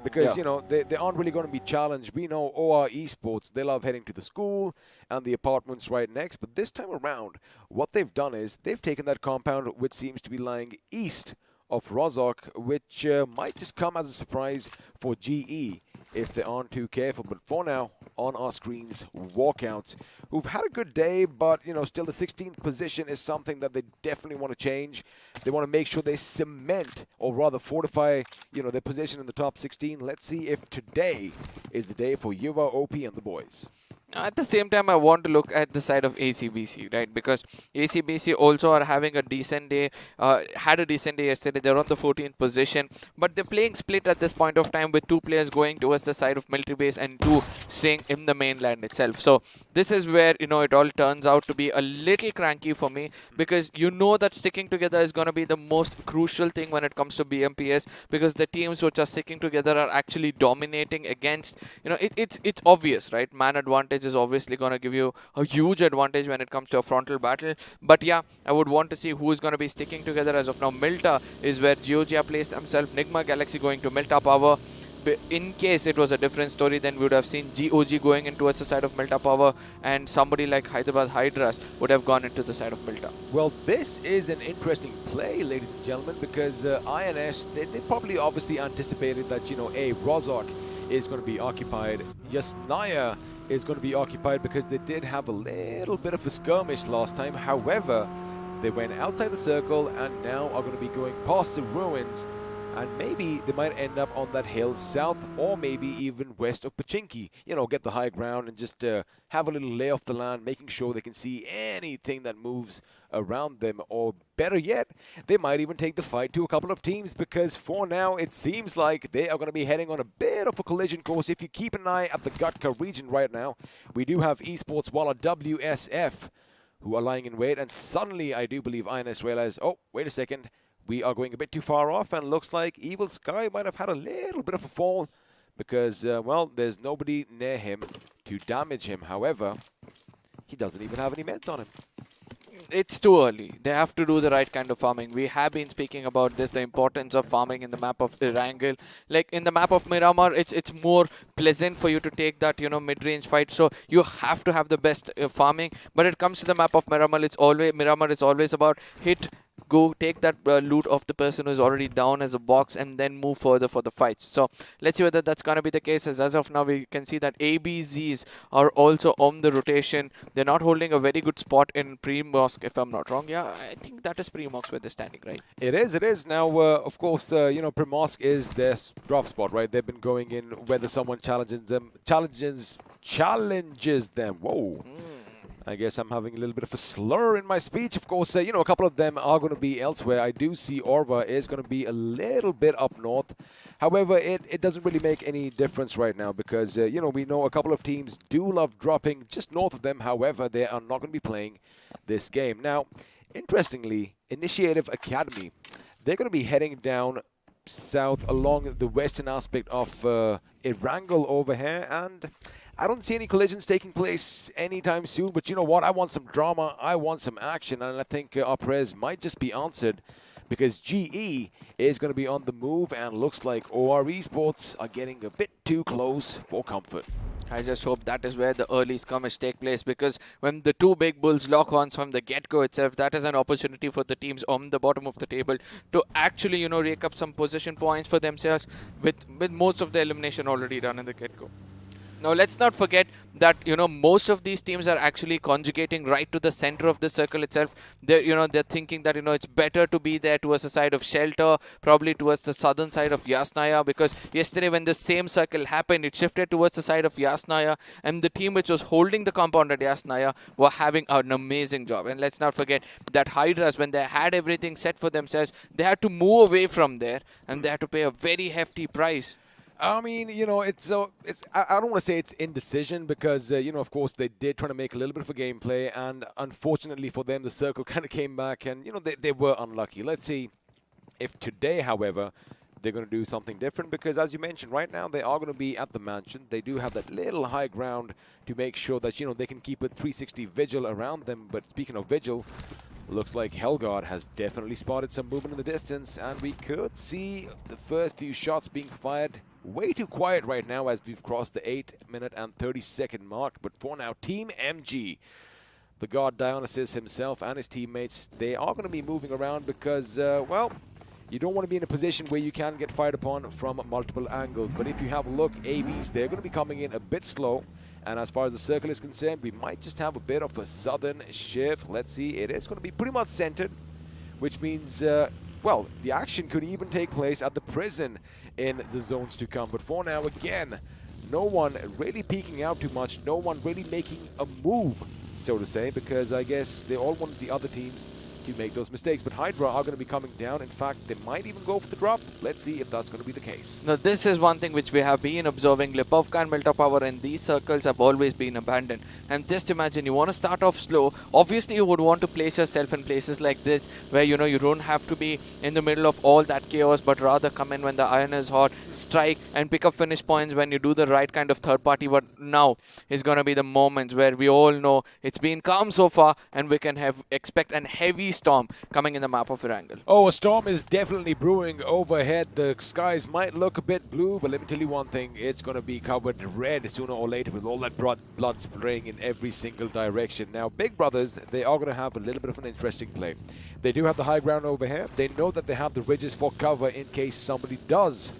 Because, you know, they aren't really going to be challenged. We know OR Esports, they love heading to the school and the apartments right next. But this time around, what they've done is they've taken that compound which seems to be lying east of Rozok, which might just come as a surprise for GE if they aren't too careful. But for now, on our screens, Walkouts, who've had a good day, but, you know, still the 16th position is something that they definitely want to change. They want to make sure they cement, or rather fortify, you know, their position in the top 16. Let's see if today is the day for Yuva, OP, and the boys. At the same time, I want to look at the side of ACBC, right? Because ACBC also are having a decent day, had a decent day yesterday. They're on the 14th position, but they're playing split at this point of time with 2 players going towards the side of military base and 2 staying in the mainland itself. So this is where, you know, it all turns out to be a little cranky for me, because you know that sticking together is going to be the most crucial thing when it comes to BMPS, because the teams which are sticking together are actually dominating against, you know, it's obvious, right? Man advantage is obviously going to give you a huge advantage when it comes to a frontal battle. But yeah, I would want to see who is going to be sticking together. As of now, Milta is where Georgia placed themselves. Nigma Galaxy going to Milta Power. In case it was a different story, then we would have seen GOG going into the side of Milta Power, and somebody like Hyderabad Hydras would have gone into the side of Milta. Well, this is an interesting play, ladies and gentlemen, because INS, they probably obviously anticipated that, you know, Rozok is going to be occupied. Yasnaya is going to be occupied because they did have a little bit of a skirmish last time. However, they went outside the circle and now are going to be going past the ruins, and maybe they might end up on that hill south or maybe even west of Pachinki. You know, get the high ground and just have a little lay of the land, making sure they can see anything that moves around them. Or better yet, they might even take the fight to a couple of teams, because for now it seems like they are going to be heading on a bit of a collision course. If you keep an eye at the Gatka region right now, we do have Esports Walla WSF who are lying in wait, and suddenly I do believe INS realized, oh, wait a second, we are going a bit too far off, and looks like Evil Sky might have had a little bit of a fall because, well, there's nobody near him to damage him. However, he doesn't even have any meds on him. It's too early. They have to do the right kind of farming. We have been speaking about this, the importance of farming in the map of Erangel. Like in the map of Miramar, it's more pleasant for you to take that, you know, mid-range fight. So you have to have the best farming. But it comes to the map of Miramar, Miramar is always about hit, go take that loot of the person who is already down as a box, and then move further for the fights. So let's see whether that's going to be the case. As of now, we can see that ABZs are also on the rotation. They're not holding a very good spot in pre-mosque, if I'm not wrong. Yeah, I think that is pre-mosque where they're standing, right? It is. Now, of course, you know, pre-mosque is their drop spot, right? They've been going in whether someone challenges them. Whoa. I guess I'm having a little bit of a slur in my speech. Of course, you know, a couple of them are going to be elsewhere. I do see Orva is going to be a little bit up north. However, it doesn't really make any difference right now because, you know, we know a couple of teams do love dropping just north of them. However, they are not going to be playing this game. Now, interestingly, Initiative Academy, they're going to be heading down south along the western aspect of Erangel over here, and I don't see any collisions taking place anytime soon. But you know what? I want some drama. I want some action. And I think our prayers might just be answered, because GE is going to be on the move, and looks like OR Esports are getting a bit too close for comfort. I just hope that is where the early skirmish take place, because when the 2 big bulls lock horns from the get-go itself, that is an opportunity for the teams on the bottom of the table to actually, you know, rake up some position points for themselves with most of the elimination already done in the get-go. Now, let's not forget that, you know, most of these teams are actually conjugating right to the center of the circle itself. They're thinking that, you know, it's better to be there towards the side of Shelter, probably towards the southern side of Yasnaya, because yesterday when the same circle happened, it shifted towards the side of Yasnaya, and the team which was holding the compound at Yasnaya were having an amazing job. And let's not forget that Hydras, when they had everything set for themselves, they had to move away from there, and they had to pay a very hefty price. I mean, you know, I don't want to say it's indecision, because, you know, of course, they did try to make a little bit of a gameplay, and unfortunately for them, the circle kind of came back, and, you know, they were unlucky. Let's see if today, however, they're going to do something different, because, as you mentioned, right now, they are going to be at the mansion. They do have that little high ground to make sure that, you know, they can keep a 360 vigil around them. But speaking of vigil, looks like Hellguard has definitely spotted some movement in the distance, and we could see the first few shots being fired. Way too quiet right now as we've crossed the 8-minute and 30-second mark. But for now, Team MG, the god Dionysus himself and his teammates, they are going to be moving around because, well, you don't want to be in a position where you can get fired upon from multiple angles. But if you have a look, ABs, they're going to be coming in a bit slow. And as far as the circle is concerned, we might just have a bit of a southern shift. Let's see, it is going to be pretty much centered, which means, well, the action could even take place at the prison in the zones to come. But for now, again, no one really peeking out too much, no one really making a move, so to say, because I guess they all wanted the other teams to make those mistakes. But Hydra are going to be coming down. In fact, they might even go for the drop. Let's see if that's going to be the case. Now, this is one thing which we have been observing. Lipovka and Melta Power in these circles have always been abandoned. And just imagine, you want to start off slow. Obviously, you would want to place yourself in places like this where, you know, you don't have to be in the middle of all that chaos, but rather come in when the iron is hot, strike and pick up finish points when you do the right kind of third party. But now is going to be the moments where we all know it's been calm so far and we can expect a heavy storm coming in the map of Erangel. Oh, a storm is definitely brewing overhead. The skies might look a bit blue, but let me tell you one thing. It's going to be covered red sooner or later with all that blood spraying in every single direction. Now, Big Brothers, they are going to have a little bit of an interesting play. They do have the high ground over here. They know that they have the ridges for cover in case somebody does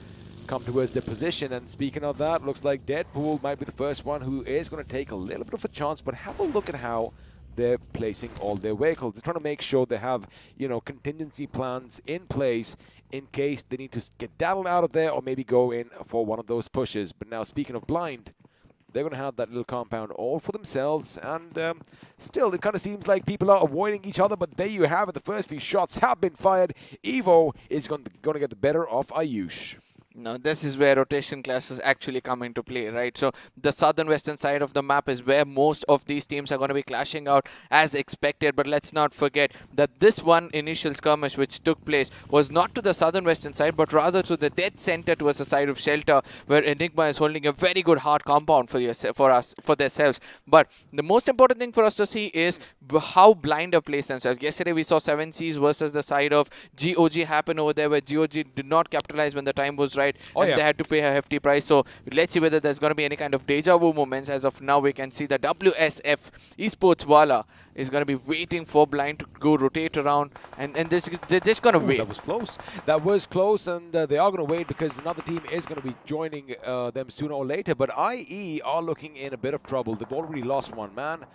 come towards their position. And speaking of that, looks like Deadpool might be the first one who is going to take a little bit of a chance, but have a look at how they're placing all their vehicles. They're trying to make sure they have, you know, contingency plans in place in case they need to skedaddle out of there or maybe go in for one of those pushes. But now, speaking of blind, they're going to have that little compound all for themselves. And still, it kind of seems like people are avoiding each other. But there you have it. The first few shots have been fired. Evo is going to get the better of iQOO. Now, this is where rotation classes actually come into play, right? So the southern western side of the map is where most of these teams are going to be clashing out as expected. But let's not forget that this one initial skirmish which took place was not to the southern western side, but rather to the dead center towards the side of Shelter, where Enigma is holding a very good hard compound for themselves. But the most important thing for us to see is how blind have placed themselves. Yesterday we saw 7Cs versus the side of GOG happen over there, where GOG did not capitalize when the time was right. They had to pay a hefty price. So let's see whether there's going to be any kind of deja vu moments. As of now, we can see the WSF Esports Wala is going to be waiting for blind to go rotate around, and they're just going to wait. That was close. That was close, and they are going to wait because another team is going to be joining them sooner or later. But IE are looking in a bit of trouble. They've already lost one man.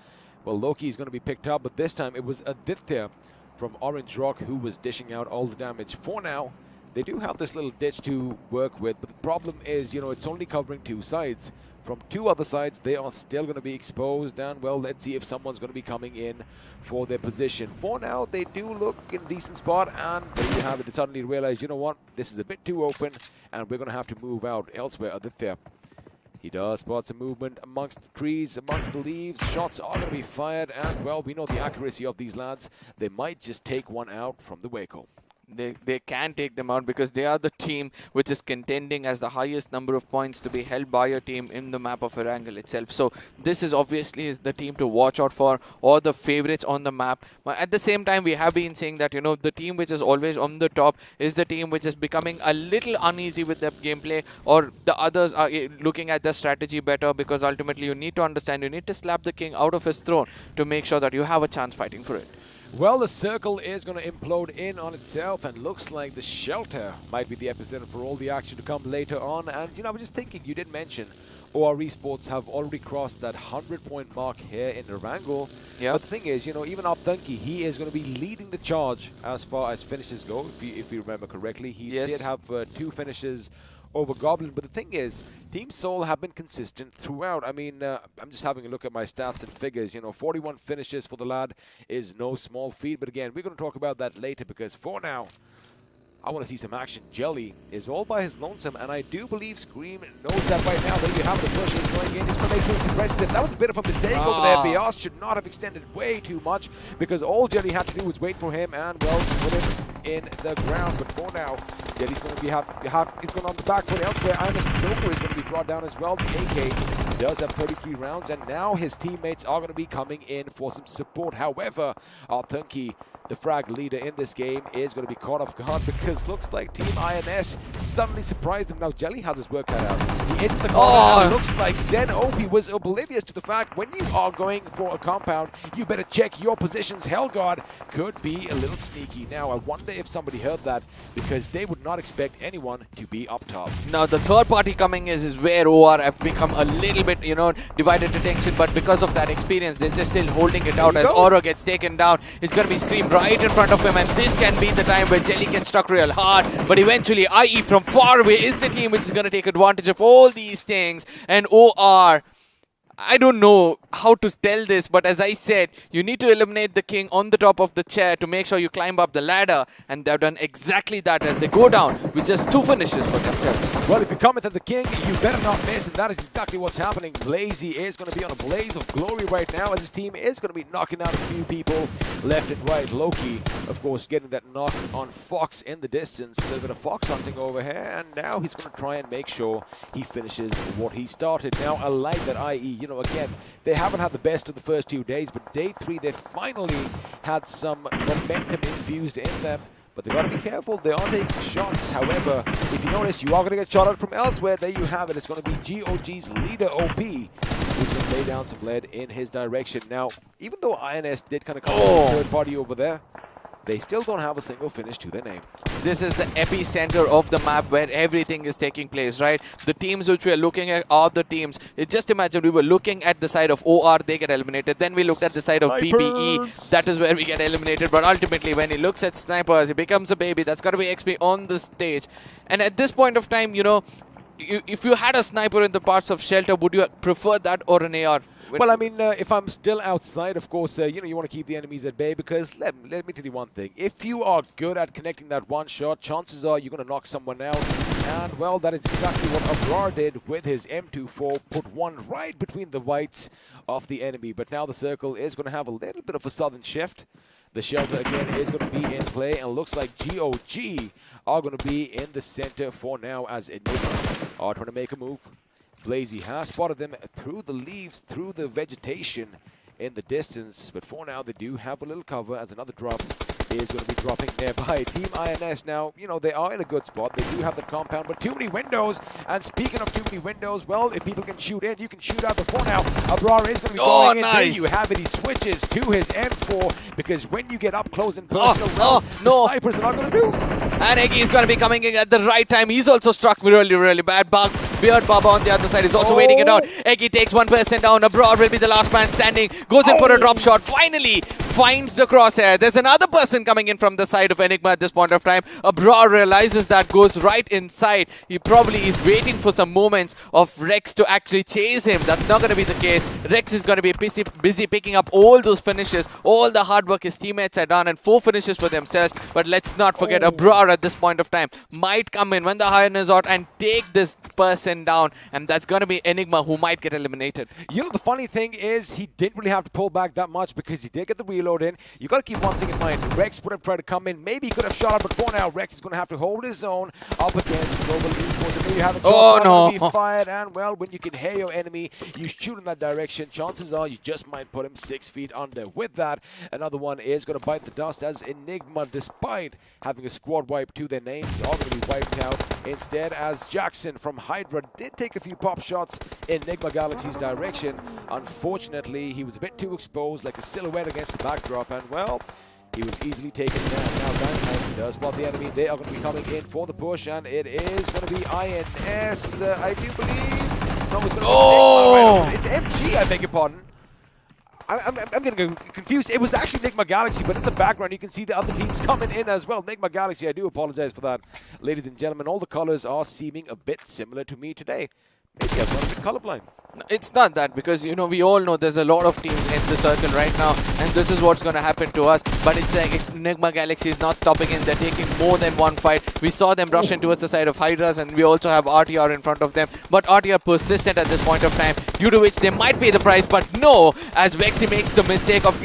Well, Loki is going to be picked up, but this time it was Aditya from Orange Rock who was dishing out all the damage. For now, they do have this little ditch to work with, but the problem is, you know, it's only covering two sides. From two other sides, they are still going to be exposed, and, well, let's see if someone's going to be coming in for their position. For now, they do look in a decent spot, and there you have it. They suddenly realize, you know what, this is a bit too open, and we're going to have to move out elsewhere. Aditya, he does spot some movement amongst the trees, amongst the leaves. Shots are going to be fired, and, well, we know the accuracy of these lads. They might just take one out from the vehicle. They can take them out because they are the team which is contending as the highest number of points to be held by a team in the map of Erangel itself. So this is obviously the team to watch out for, or the favorites on the map. But at the same time, we have been saying that, you know, the team which is always on the top is the team which is becoming a little uneasy with their gameplay, or the others are looking at the strategy better, because ultimately you need to understand, you need to slap the king out of his throne to make sure that you have a chance fighting for it. Well, the circle is going to implode in on itself, and looks like the Shelter might be the epicenter for all the action to come later on. And, you know, I was just thinking, you did mention OR Esports have already crossed that 100-point mark here in Erangel. Yeah. But the thing is, you know, even Upthunky, he is going to be leading the charge as far as finishes go, if you remember correctly. He did have 2 finishes over Goblin, but the thing is, Team Soul have been consistent throughout. I mean, I'm just having a look at my stats and figures. You know, 41 finishes for the lad is no small feat, but again, we're going to talk about that later, because for now, I want to see some action. Jelly is all by his lonesome, and I do believe Scream knows that right now. There you have the pushes going in. He's going to make things aggressive. That was a bit of a mistake over there. Bios should not have extended way too much, because all Jelly had to do was wait for him and, well, put him in the ground. But for now, Jelly's going to be he's going on the back foot elsewhere. Imus Joker is going to be brought down as well. The AK does have 33 rounds, and now his teammates are going to be coming in for some support. However, Arthunky, the frag leader in this game, is going to be caught off guard, because looks like Team INS suddenly surprised him. Now Jelly has his work cut out. He hits the corner. Looks like Zen OP was oblivious to the fact when you are going for a compound, you better check your positions. Hellguard could be a little sneaky. Now I wonder if somebody heard that, because they would not expect anyone to be up top. Now the third party coming is where OR have become a little bit, you know, divided attention, but because of that experience, they're just still holding it out as Oro gets taken down. It's going to be Scream right in front of him, and this can be the time where Jelly can struck real hard. But eventually, IE from far away is the team which is going to take advantage of all these things. And OR, I don't know how to tell this, but as I said, you need to eliminate the king on the top of the chair to make sure you climb up the ladder, and they've done exactly that as they go down with just 2 finishes for themselves. Well, if you come at the king, you better not miss, and that is exactly what's happening. Blazy is going to be on a blaze of glory right now, as his team is going to be knocking out a few people left and right. Loki, of course, getting that knock on Fox in the distance. A little bit of Fox hunting over here, and now he's going to try and make sure he finishes what he started. Now, I like that IE, again, they haven't had the best of the first 2 days, but day 3, they finally had some momentum infused in them. But they've got to be careful. They are taking shots. However, if you notice, you are going to get shot at from elsewhere. There you have it. It's going to be GOG's leader, OP, who's going to lay down some lead in his direction. Now, even though INS did kind of come to the third party over there, they still don't have a single finish to their name. This is the epicenter of the map where everything is taking place, right? The teams which we are looking at are the teams. Just imagine we were looking at the side of OR, they get eliminated. Then we looked at the side of BPE, that is where we get eliminated. But ultimately, when he looks at snipers, he becomes a baby. That's got to be XP on the stage. And at this point of time, if you had a sniper in the parts of shelter, would you prefer that or an AR? Well, I mean, if I'm still outside, of course, you want to keep the enemies at bay, because let me tell you one thing. If you are good at connecting that one shot, chances are you're going to knock someone out. And, well, that is exactly what Abrar did with his M24, put one right between the whites of the enemy. But now the circle is going to have a little bit of a southern shift. The shelter, again, is going to be in play, and looks like GOG are going to be in the center for now, as Enigma are trying to make a move. Blazy has spotted them through the leaves, through the vegetation in the distance. But for now, they do have a little cover, as another drop is going to be dropping nearby. Team INS now, they are in a good spot. They do have the compound, but too many windows. And speaking of too many windows, well, if people can shoot in, you can shoot out. Before now, Abrar is going to be going in. There you have it. He switches to his M4, because when you get up close and personal, the snipers are not going to do. And Eggy is going to be coming in at the right time. He's also struck really, really bad. Beard Baba on the other side is also waiting it out. Eggy takes one person down. Abrar will be the last man standing. Goes in for a drop shot. Finally finds the crosshair. There's another person coming in from the side of Enigma at this point of time. Abrar realizes that, goes right inside. He probably is waiting for some moments of Rex to actually chase him. That's not going to be the case. Rex is going to be busy picking up all those finishes. All the hard work his teammates had done, and 4 finishes for themselves. But let's not forget, Abrar at this point of time might come in when the iron is out and take this person down, and that's going to be Enigma who might get eliminated. The funny thing is, he didn't really have to pull back that much, because he did get the reload in. You got to keep one thing in mind. Rex would have tried to come in. Maybe he could have shot out, but for now, Rex is going to have to hold his own up against Global Esports. And maybe you have a shot be fired, and well, when you can hear your enemy, you shoot in that direction. Chances are you just might put him 6 feet under. With that, another one is going to bite the dust, as Enigma, despite having a squad wipe to their names, are going to be wiped out instead, as Jackson from Hydra did take a few pop shots in Enigma Galaxy's direction. Unfortunately, he was a bit too exposed, like a silhouette against the backdrop, and well, he was easily taken down. Now Dynamite does spot the enemy. They are going to be coming in for the push, and it is going to be INS, I do believe. No, it's going to be it's MG, I beg your pardon. I'm getting confused. It was actually Nigma Galaxy, but in the background you can see the other teams coming in as well. Nigma Galaxy, I do apologize for that. Ladies and gentlemen, all the colors are seeming a bit similar to me today. Maybe I'm not a bit colorblind. It's not that, because we all know there's a lot of teams in the circle right now, and this is what's going to happen to us. But it's like Enigma Galaxy is not stopping in. They're taking more than one fight. We saw them rush in towards the side of Hydras, and we also have RTR in front of them. But RTR persistent at this point of time, due to which they might pay the price. But no, as Vexy makes the mistake of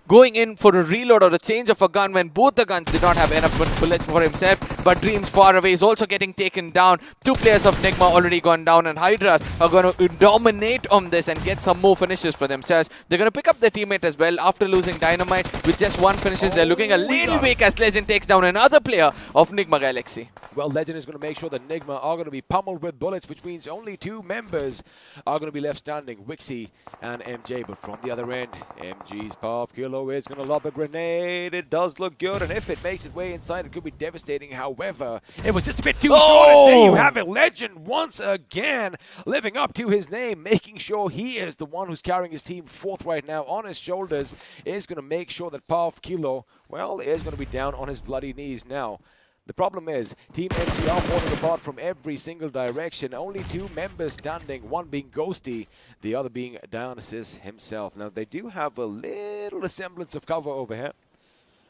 going in for a reload or a change of a gun when both the guns did not have enough bullets for himself. But Dreams far away is also getting taken down. 2 players of Nigma already gone down, and Hydras are going to dominate on this and get some more finishes for themselves. They're going to pick up their teammate as well after losing Dynamite with just 1 finishes. They're looking a little weak as Legend takes down another player of Nigma Galaxy. Well, Legend is going to make sure that Nigma are going to be pummeled with bullets, which means only 2 members are going to be left standing, Wixie and MJ. But from the other end, MG's Pop Kilo is going to lob a grenade. It does look good, and if it makes its way inside, it could be devastating. However, it was just a bit too short, and there you have it. Legend once again living up to his name, making sure he is the one who's carrying his team forth right now on his shoulders, is going to make sure that Powerful Kilo, well, is going to be down on his bloody knees now. The problem is, Team MG are falling apart from every single direction. Only 2 members standing, one being Ghosty, the other being Dionysus himself. Now, they do have a little semblance of cover over here,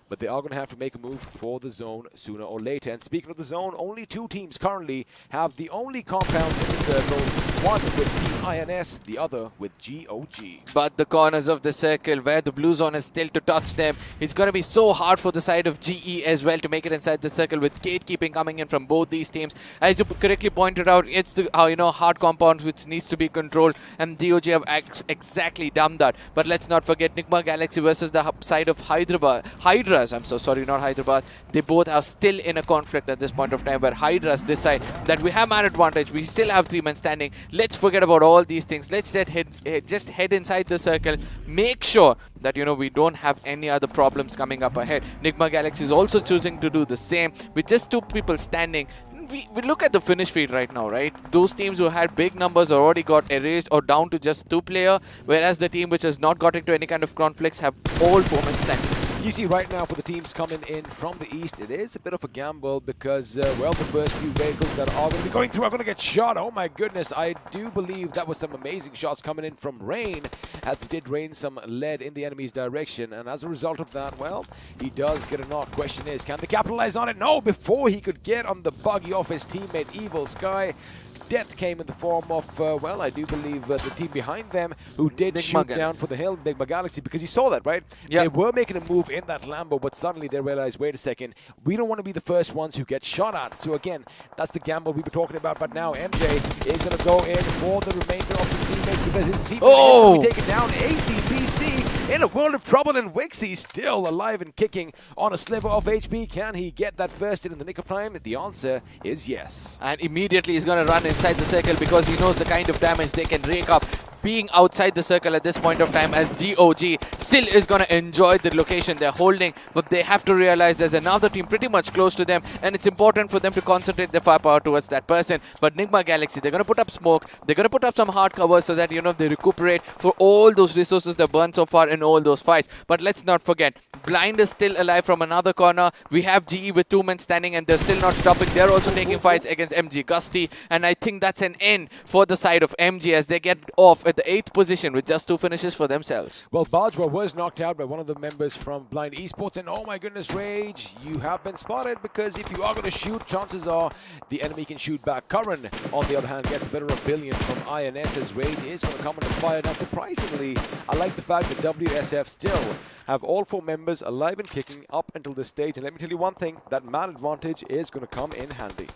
but they are going to have to make a move for the zone sooner or later. And speaking of the zone, only 2 teams currently have the only compound in the circle, one with Team INS, the other with GOG. But the corners of the circle where the blue zone is still to touch them, it's going to be so hard for the side of GE as well to make it inside the circle, with gatekeeping coming in from both these teams. As you correctly pointed out, it's the hard compounds which needs to be controlled, and GOG have exactly done that. But let's not forget Nigma Galaxy versus the side of Hydras. I'm so sorry, not Hyderabad. They both are still in a conflict at this point of time, where Hydras decide that we have man advantage, we still have 3 men standing. Let's forget about all these things. Let's just head inside the circle. Make sure that we don't have any other problems coming up ahead. Nigma Galaxy is also choosing to do the same with just 2 people standing. We look at the finish feed right now, right? Those teams who had big numbers already got erased or down to just 2 players, whereas the team which has not got into any kind of conflicts have all 4 men standing. You see right now for the teams coming in from the east, it is a bit of a gamble because, well, the first few vehicles that are going to be going through are going to get shot. Oh my goodness, I do believe that was some amazing shots coming in from Rain, as he did rain some lead in the enemy's direction. And as a result of that, well, he does get a knock. Question is, can they capitalize on it? No, before he could get on the buggy off his teammate Evil Sky, death came in the form of, well, I do believe the team behind them who did shoot down for the hill, Nigma Galaxy, because you saw that, right? Yep. They were making a move in that Lambo, but suddenly they realized, wait a second, we don't want to be the first ones who get shot at. So again, that's the gamble we were talking about. But now MJ is going to go in for the remainder of his teammates, because his teammate is going to be taken down. ACBC in a world of trouble, and Wixie still alive and kicking on a sliver of HP. Can he get that first in the nick of time? The answer is yes. And immediately he's going to run inside the circle, because he knows the kind of damage they can rake up being outside the circle at this point of time, as GOG still is going to enjoy the location they're holding. But they have to realize there's another team pretty much close to them, and it's important for them to concentrate their firepower towards that person. But Nigma Galaxy, they're going to put up smoke, they're going to put up some hard covers so that they recuperate for all those resources they've burned so far in all those fights. But let's not forget, Blind is still alive from another corner. We have GE with 2 men standing, and they're still not stopping. They're also taking fights against MG Gusty, and I think that's an end for the side of MG as they get off at the 8th position with just 2 finishes for themselves. Well, Bajwa was knocked out by one of the members from Blind Esports, and oh my goodness, Rage, you have been spotted, because if you are going to shoot, chances are the enemy can shoot back. Curran, on the other hand, gets the better of Billion from INS's. Rage is going to come under fire. Now, surprisingly, I like the fact that WSF still have all 4 members alive and kicking up until this stage. And let me tell you one thing, that man advantage is going to come in handy.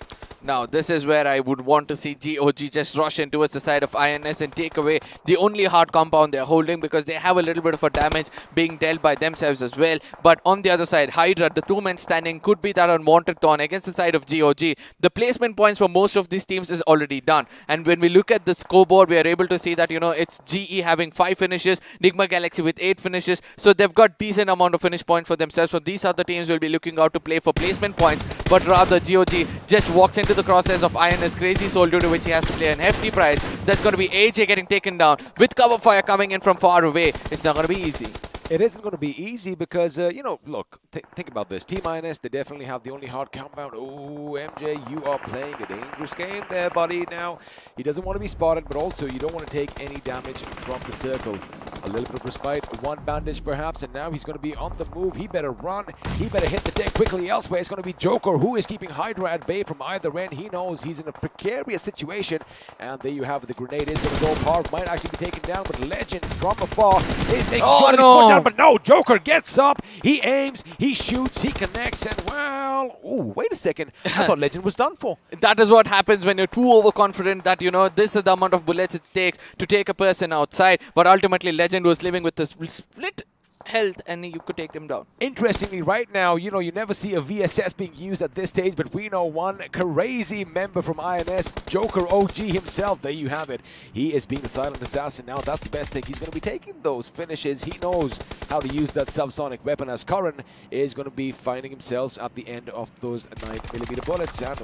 Now, this is where I would want to see GOG just rush in towards the side of INS and take away the only hard compound they're holding, because they have a little bit of a damage being dealt by themselves as well. But on the other side, Hydra, the 2 men standing, could be that unwanted thorn against the side of GOG. The placement points for most of these teams is already done. And when we look at the scoreboard, we are able to see that, it's GE having 5 finishes, Nigma Galaxy with 8 finishes. So they've got decent amount of finish points for themselves. So these other teams will be looking out to play for placement points. But rather, GOG just walks into the crosshairs of INS Crazy Soul, due to which he has to play an hefty price. That's going to be AJ getting taken down with cover fire coming in from far away. It's not going to be easy. It isn't going to be easy because, look, think about this. Team INS, they definitely have the only hard compound. Oh, MJ, you are playing a dangerous game there, buddy. Now, he doesn't want to be spotted, but also you don't want to take any damage from the circle. A little bit of respite, 1 bandage perhaps, and now he's going to be on the move. He better run. He better hit the deck quickly. Elsewhere, it's going to be Joker, who is keeping Hydra at bay from either end. He knows he's in a precarious situation, and there you have it. The grenade is going to go. Power might actually be taken down, but Legend from afar is making sure that he's put down. But no, Joker gets up, he aims, he shoots, he connects, and well, ooh, wait a second. I thought Legend was done for. That is what happens when you're too overconfident that, this is the amount of bullets it takes to take a person outside. But ultimately, Legend was living with a split health, and you could take them down. Interestingly, right now, you never see a VSS being used at this stage, but we know one crazy member from INS, Joker OG himself. There you have it. He is being the silent assassin now. That's the best thing. He's going to be taking those finishes. He knows how to use that subsonic weapon, as Curran is going to be finding himself at the end of those 9mm bullets. And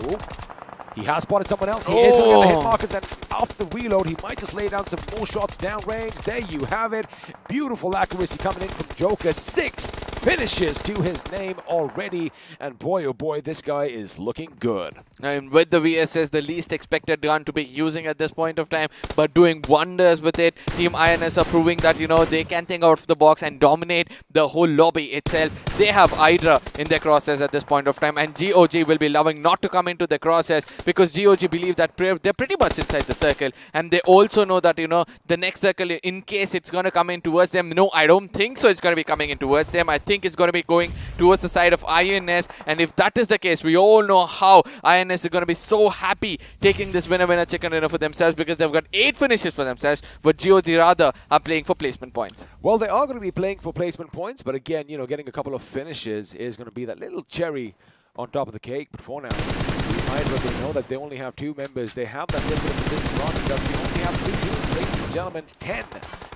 He has spotted someone else. He is going to get the hit Oh. markers, and after the reload, he might just lay down some more shots downrange. There you have it. Beautiful accuracy coming in from Joker. 6 finishes to his name already. And boy, oh boy, this guy is looking good. And with the VSS, the least expected gun to be using at this point of time, but doing wonders with it. Team INS are proving that, you know, they can think out of the box and dominate the whole lobby itself. They have Hydra in their crosshairs at this point of time, and GOG will be loving not to come into the crosshairs because GOG believe that they're pretty much inside the circle, and they also know that, you know, the next circle, in case it's going to come in towards them, no, I don't think so it's going to be coming in towards them. I think it's going to be going towards the side of INS, and if that is the case, we all know how INS is going to be so happy taking this winner chicken dinner for themselves because they've got 8 finishes for themselves, but GOG rather are playing for placement points. Well, they are going to be playing for placement points, but again, you know, getting a couple of finishes is going to be that little cherry on top of the cake. But for now, Hydra, they know that they only have 2 members. They have that little bit of a disadvantage that we only have 3 teams. Ladies and gentlemen, 10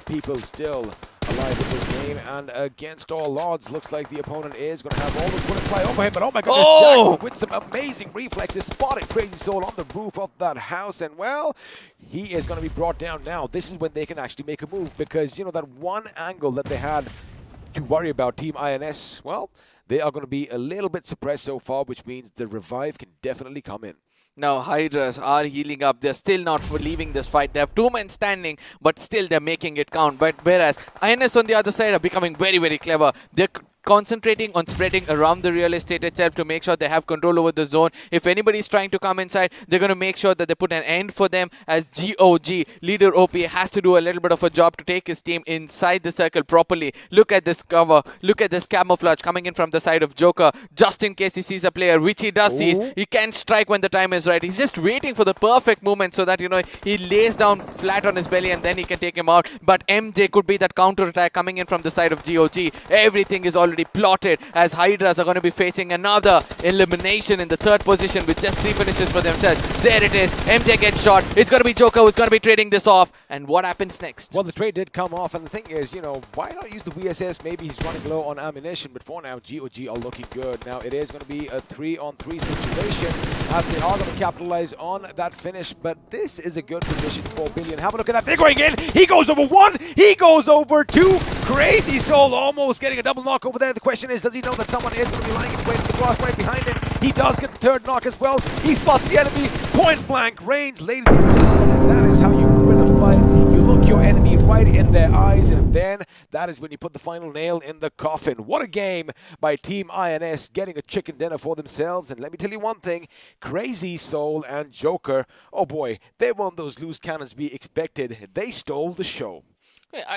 people still alive in this game, and against all odds, looks like the opponent is going to have all those bullets fly over him. But oh my goodness, Jackson with some amazing reflexes spotted Crazy Soul on the roof of that house, and well, he is going to be brought down now. This is when they can actually make a move, because you know that one angle that they had to worry about, Team INS, well, they are going to be a little bit suppressed so far, which means the revive can definitely come in. Now, Hydras are healing up. They're still not for leaving this fight. They have 2 men standing, but still they're making it count. But whereas INS on the other side are becoming very, very clever. They're concentrating on spreading around the real estate itself to make sure they have control over the zone. If anybody's trying to come inside, they're going to make sure that they put an end for them, as GOG, leader OP, has to do a little bit of a job to take his team inside the circle properly. Look at this cover. Look at this camouflage coming in from the side of Joker, just in case he sees a player, which he does see. He can strike when the time is right. He's just waiting for the perfect moment so that, you know, he lays down flat on his belly and then he can take him out. But MJ could be that counter attack coming in from the side of GOG. Everything is already plotted, as Hydras are going to be facing another elimination in the 3rd position with just 3 finishes for themselves. There it is. MJ gets shot. It's going to be Joker who's going to be trading this off. And what happens next? Well, the trade did come off, and the thing is, you know, why not use the VSS? Maybe he's running low on ammunition, but for now, GOG are looking good. Now, it is going to be a 3-on-3 situation, as they are going to capitalize on that finish, but this is a good position for Billion. Have a look at that. They're going in. He goes over 1. He goes over 2. Crazy Soul almost getting a double knock over there. The question is, does he know that someone is going to be lying in wait for the glass right behind him? He does get the 3rd knock as well. He spots the enemy. Point blank range, ladies and gentlemen. That is how you win a fight. You look your enemy right in their eyes, and then that is when you put the final nail in the coffin. What a game by Team INS, getting a chicken dinner for themselves. And let me tell you one thing, Crazy Soul and Joker, oh boy, they weren't those loose cannons we expected. They stole the show.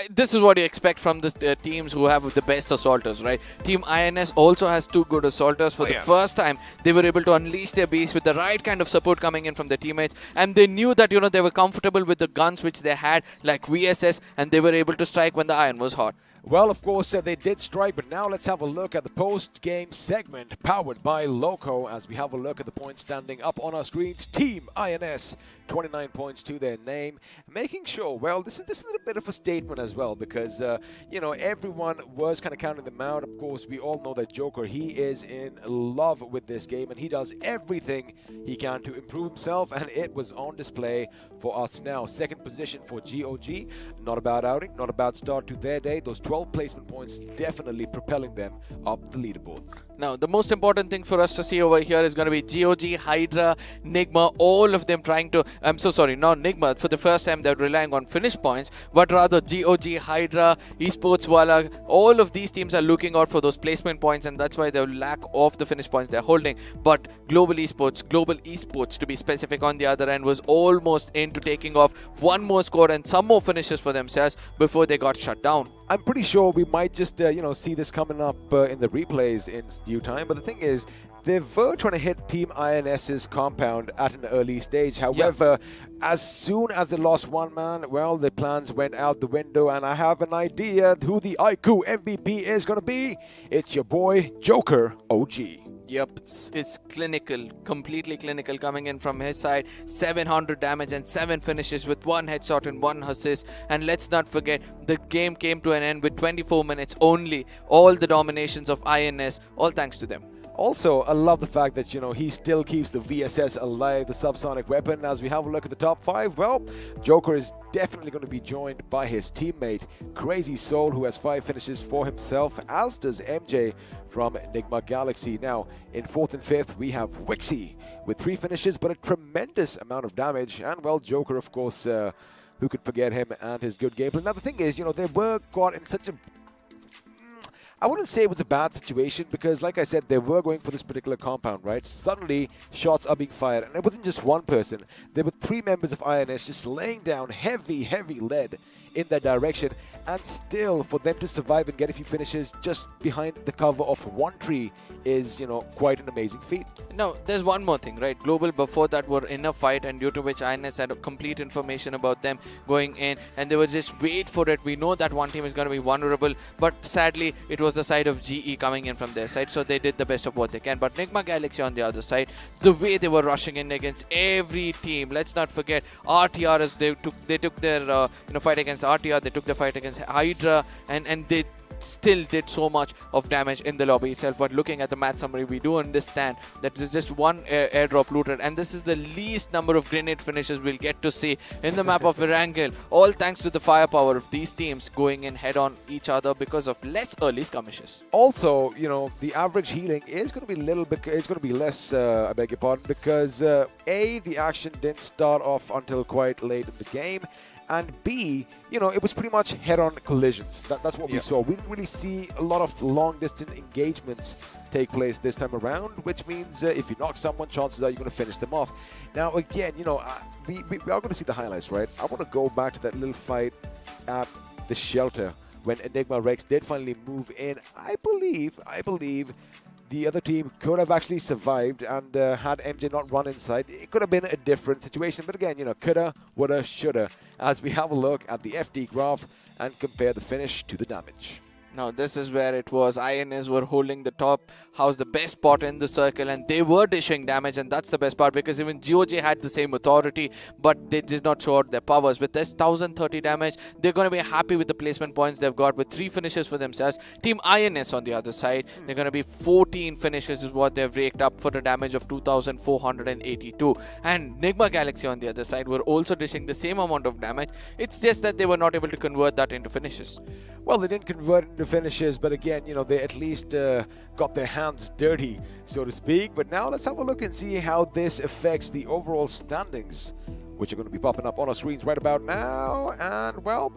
This is what you expect from the teams who have the best assaulters, right? Team INS also has 2 good assaulters. For the first time, they were able to unleash their beast with the right kind of support coming in from their teammates, and they knew that, you know, they were comfortable with the guns which they had, like VSS, and they were able to strike when the iron was hot. Well, of course, they did strike, but now let's have a look at the post-game segment powered by Loco, as we have a look at the points standing up on our screens. Team INS, 29 points to their name, making sure, well, this is a bit of a statement as well, because, you know, everyone was kind of counting them out. Of course, we all know that Joker, he is in love with this game, and he does everything he can to improve himself, and it was on display for us now. 2nd position for GOG, not a bad outing, not a bad start to their day. Those 12 placement points definitely propelling them up the leaderboards. Now, the most important thing for us to see over here is going to be GOG, Hydra, Nigma, all of them trying to... I'm so sorry, not Nigma. For the first time, they're relying on finish points, but rather GOG, Hydra, Esports, Wala, all of these teams are looking out for those placement points, and that's why they lack of the finish points they're holding. But Global Esports, to be specific, on the other end, was almost into taking off one more score and some more finishes for themselves before they got shut down. I'm pretty sure we might just, you know, see this coming up in the replays in due time. But the thing is, they were trying to hit Team INS's compound at an early stage. However, as soon as they lost one man, well, the plans went out the window. And I have an idea who the iQOO MVP is going to be. It's your boy, Joker OG. Yep, it's clinical, completely clinical coming in from his side. 700 damage and 7 finishes with 1 headshot and 1 assist. And let's not forget, the game came to an end with 24 minutes only. All the dominations of INS, all thanks to them. Also, I love the fact that, he still keeps the VSS alive, the subsonic weapon. As we have a look at the top 5, well, Joker is definitely going to be joined by his teammate, Crazy Soul, who has 5 finishes for himself, as does MJ from Enigma Galaxy. Now, in 4th and 5th, we have Wixie with 3 finishes, but a tremendous amount of damage. And, well, Joker, of course, who could forget him and his good gameplay. Now, the thing is, they were caught in such a... I wouldn't say it was a bad situation because, like I said, they were going for this particular compound, right? Suddenly, shots are being fired. And it wasn't just one person. There were 3 members of INS just laying down heavy, heavy lead in that direction. And still, for them to survive and get a few finishes just behind the cover of one tree is, quite an amazing feat. No, there's one more thing, right? Global before that were in a fight, and due to which INS had a complete information about them going in, and they were just wait for it. We know that one team is going to be vulnerable, but sadly, it was the side of GE coming in from their side, so they did the best of what they can. But Nigma Galaxy on the other side, the way they were rushing in against every team. Let's not forget RTR, as they took their fight against RTR, they took the fight against Hydra, and they still did so much of damage in the lobby itself. But looking at the match summary, we do understand that there's just one airdrop looted, and this is the least number of grenade finishes we'll get to see in the map of Erangel, all thanks to the firepower of these teams going in head on each other because of less early skirmishes. Also, the average healing is going to be less, I beg your pardon, because A, the action didn't start off until quite late in the game, and B, it was pretty much head-on collisions. That's what we saw. We didn't really see a lot of long-distance engagements take place this time around, which means if you knock someone, chances are you're going to finish them off. Now, again, we are going to see the highlights, right? I want to go back to that little fight at the shelter when Enigma Rex did finally move in. I believe the other team could have actually survived, and had MJ not run inside, it could have been a different situation. But again, coulda, woulda, shoulda, as we have a look at the FD graph and compare the finish to the damage. Now, this is where it was. INS were holding the top house, the best spot in the circle, and they were dishing damage, and that's the best part, because even GOJ had the same authority, but they did not show out their powers. With this 1030 damage, they're going to be happy with the placement points they've got with 3 finishes for themselves. Team INS on the other side, they're going to be 14 finishes is what they've raked up for the damage of 2482. And Nigma Galaxy on the other side were also dishing the same amount of damage. It's just that they were not able to convert that into finishes. Well, they didn't convert into finishes, but again, they at least got their hands dirty, so to speak. But now let's have a look and see how this affects the overall standings, which are going to be popping up on our screens right about now. And, well,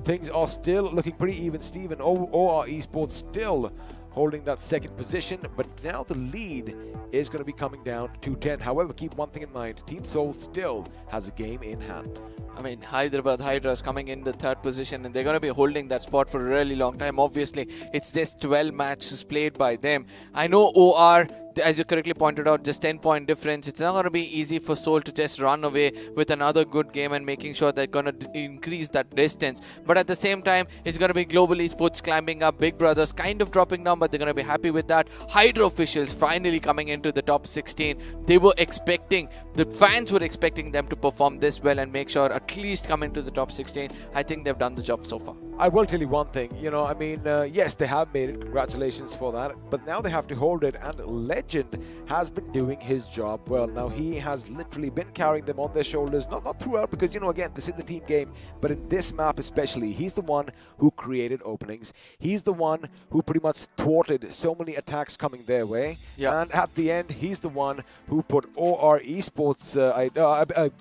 things are still looking pretty even. Steven, OR Esports still holding that 2nd position, but now the lead is going to be coming down to 10. However, keep one thing in mind, Team Soul still has a game in hand. I mean, Hyderabad Hydras coming in the 3rd position, and they're going to be holding that spot for a really long time. Obviously, it's just 12 matches played by them. I know OR, as you correctly pointed out, just 10-point difference. It's not going to be easy for Soul to just run away with another good game and making sure they're going to increase that distance. But at the same time, it's going to be Global Esports climbing up, Big Brothers kind of dropping down, but they're going to be happy with that. Hydra officials finally coming into the top 16. They were expecting, the fans were expecting them to perform this well and make sure at least come into the top 16. I think they've done the job so far. I will tell you one thing, yes, they have made it. Congratulations for that. But now they have to hold it, and Legend has been doing his job well. Now, he has literally been carrying them on their shoulders, not throughout, because, again, this is the team game, but in this map especially, he's the one who created openings. He's the one who pretty much thwarted so many attacks coming their way. Yeah. And at the end, he's the one who put OR Esports,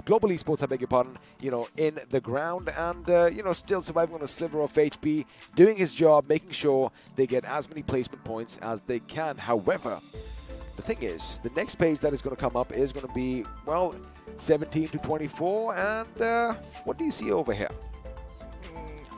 Global Esports, I beg your pardon, in the ground, and, still surviving on a sliver of HP, doing his job, making sure they get as many placement points as they can. However, the thing is, the next page that is going to come up is going to be, well, 17 to 24, and what do you see over here?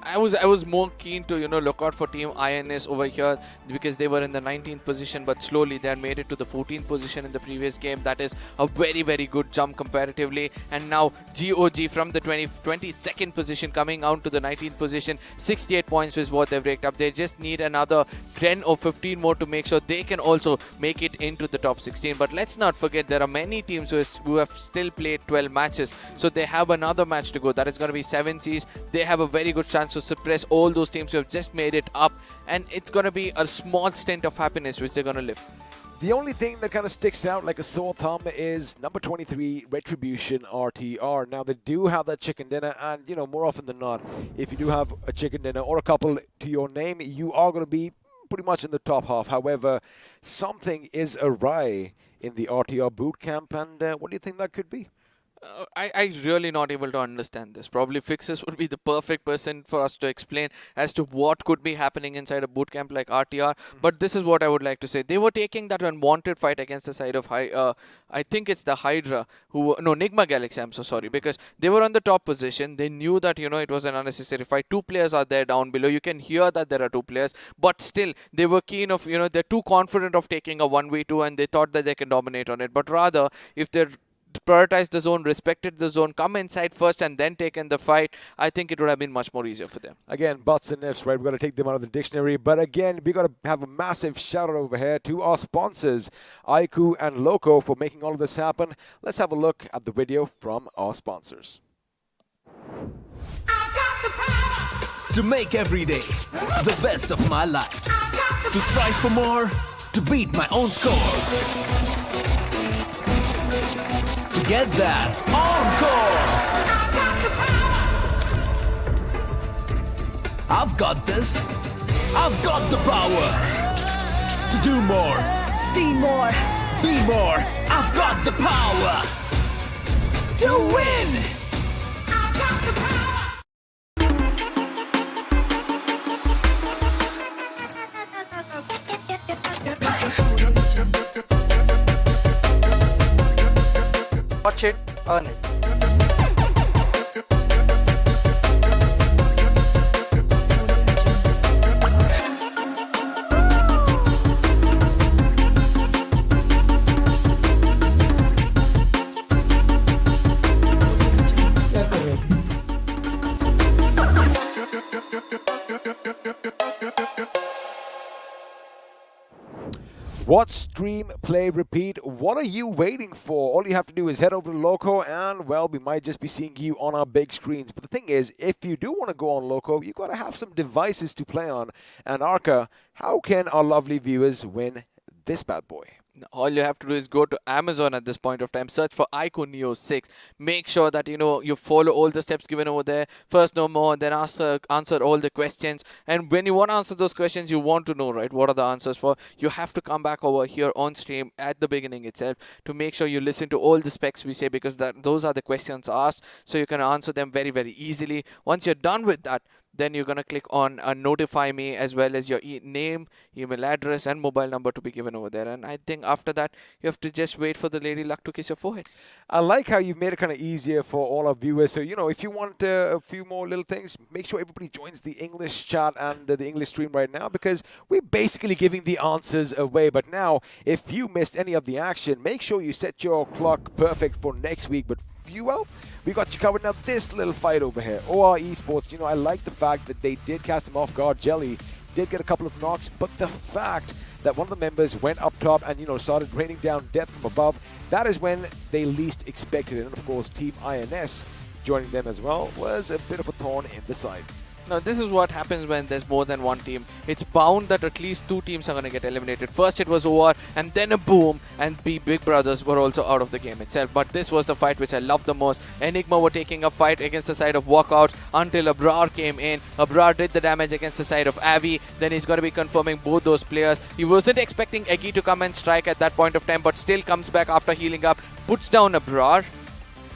I was more keen to look out for Team INS over here, because they were in the 19th position, but slowly they had made it to the 14th position in the previous game. That is a very, very good jump comparatively. And now GOG from the 22nd position coming out to the 19th position. 68 points is what they've raked up. They just need another 10 or 15 more to make sure they can also make it into the top 16. But let's not forget, there are many teams who have still played 12 matches, so they have another match to go. That is going to be 7 Cs. They have a very good chance to suppress all those teams who have just made it up, and it's going to be a small stint of happiness which they're going to live. The only thing that kind of sticks out like a sore thumb is number 23, Retribution RTR. Now, they do have that chicken dinner, and, you know, more often than not, if you do have a chicken dinner or a couple to your name, you are going to be pretty much in the top half. However, something is awry in the RTR boot camp, and what do you think that could be? I really not able to understand this. Probably Fixes would be the perfect person for us to explain as to what could be happening inside a boot camp like RTR. But this is what I would like to say. They were taking that unwanted fight against the side of I think it's the Hydra, Nigma Galaxy, I'm so sorry, because they were on the top position. They knew that, you know, it was an unnecessary fight. Two players are there down below. You can hear that there are two players, but still they were keen of, you know, they're too confident of taking a 1v2, and they thought that they can dominate on it. But rather, if they're prioritized the zone, respected the zone, come inside first and then taken the fight, I think it would have been much more easier for them. Again, buts and ifs, right? We've got to take them out of the dictionary. But again, we got to have a massive shout out over here to our sponsors, iQOO and Loco, for making all of this happen. Let's have a look at the video from our sponsors. To make every day the best of my life. To strive for more. To beat my own score. To get that encore. I've got this. I've got the power. To do more. See more. Be more. I've got the power. To win. I've got the power. Watch it, earn it. Watch, stream, play, repeat. What are you waiting for? All you have to do is head over to Loco, and, well, we might just be seeing you on our big screens. But the thing is, if you do want to go on Loco, you've got to have some devices to play on. And Arca, how can our lovely viewers win this bad boy? All you have to do is go to Amazon at this point of time, search for iQOO Neo 6. Make sure that, you know, you follow all the steps given over there. First know more, then answer all the questions. And when you want to answer those questions, you want to know, right, what are the answers for. You have to come back over here on stream at the beginning itself to make sure you listen to all the specs we say, because those are the questions asked, so you can answer them very, very easily. Once you're done with that, then you're going to click on notify me, as well as your name, email address and mobile number to be given over there. And I think after that, you have to just wait for the lady luck to kiss your forehead. I like how you've made it kind of easier for all our viewers. So, you know, if you want a few more little things, make sure everybody joins the English chat and the English stream right now, because we're basically giving the answers away. But now, if you missed any of the action, make sure you set your clock perfect for next week. But well, we got you covered. Now, this little fight over here, OR Esports, you know, I like the fact that they did cast him off guard. Jelly did get a couple of knocks, but the fact that one of the members went up top and, you know, started raining down death from above, that is when they least expected it. And, of course, Team INS joining them as well was a bit of a thorn in the side. Now, this is what happens when there's more than one team. It's bound that at least two teams are going to get eliminated. First it was OR, and then a boom, and the Big Brothers were also out of the game itself. But this was the fight which I loved the most. Enigma were taking a fight against the side of Walkouts until Abrar came in. Abrar did the damage against the side of Avi. Then he's going to be confirming both those players. He wasn't expecting Egi to come and strike at that point of time, but still comes back after healing up, puts down Abrar.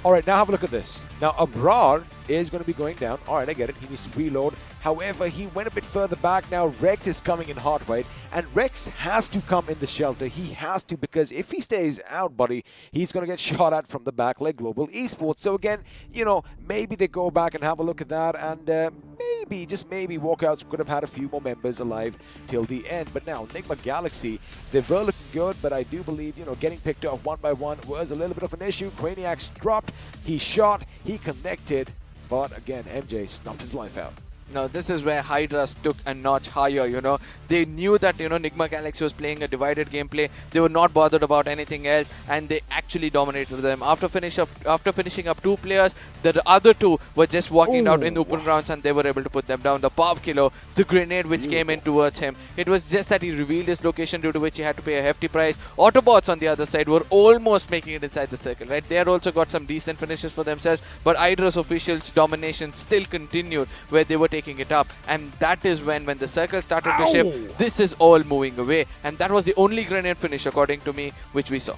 All right, now have a look at this. Now, Abrar is going to be going down. All right, I get it. He needs to reload. However, he went a bit further back. Now, Rex is coming in hot, right? And Rex has to come in the shelter. He has to, because if he stays out, buddy, he's going to get shot at from the back like Global Esports. So, again, you know, maybe they go back and have a look at that. And maybe, just maybe, Walkouts could have had a few more members alive till the end. But now, Enigma Galaxy, they were looking good. But I do believe, you know, getting picked off one by one was a little bit of an issue. Craniacs dropped. He shot. He connected. But again, MJ snuffed his life out. Now, this is where Hydras took a notch higher, you know. They knew that, you know, Nigma Galaxy was playing a divided gameplay. They were not bothered about anything else, and they actually dominated them. After finishing up 2 players, the other 2 were just walking out in open grounds, and they were able to put them down. The power killer, the grenade which came in towards him. It was just that he revealed his location, due to which he had to pay a hefty price. Autobotz on the other side were almost making it inside the circle, right? They had also got some decent finishes for themselves, but Hydra's officials' domination still continued, where they were taking it up, and that is when the circle started to shift, this is all moving away, and that was the only grenade finish, according to me, which we saw.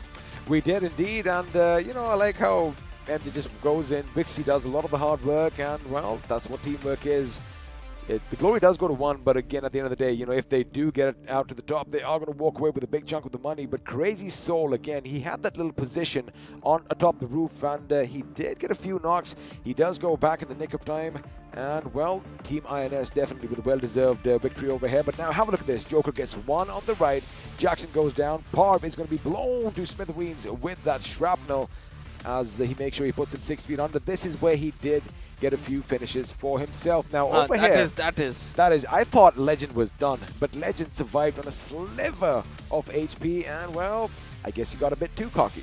We did indeed, and you know, I like how MJ just goes in. Vixie does a lot of the hard work, and well, that's what teamwork is. The glory does go to one, but again, at the end of the day, you know, if they do get it out to the top, they are going to walk away with a big chunk of the money. But Crazy Soul, again, he had that little position on atop the roof, and he did get a few knocks. He does go back in the nick of time, and well, Team INS definitely with a well-deserved victory over here. But now have a look at this. Joker gets one on the right. Jackson goes down. Parv is going to be blown to smithereens with that shrapnel as he makes sure he puts him 6 feet under. This is where he did get a few finishes for himself. Now over here, that is. I thought Legend was done, but Legend survived on a sliver of HP, and well, I guess he got a bit too cocky.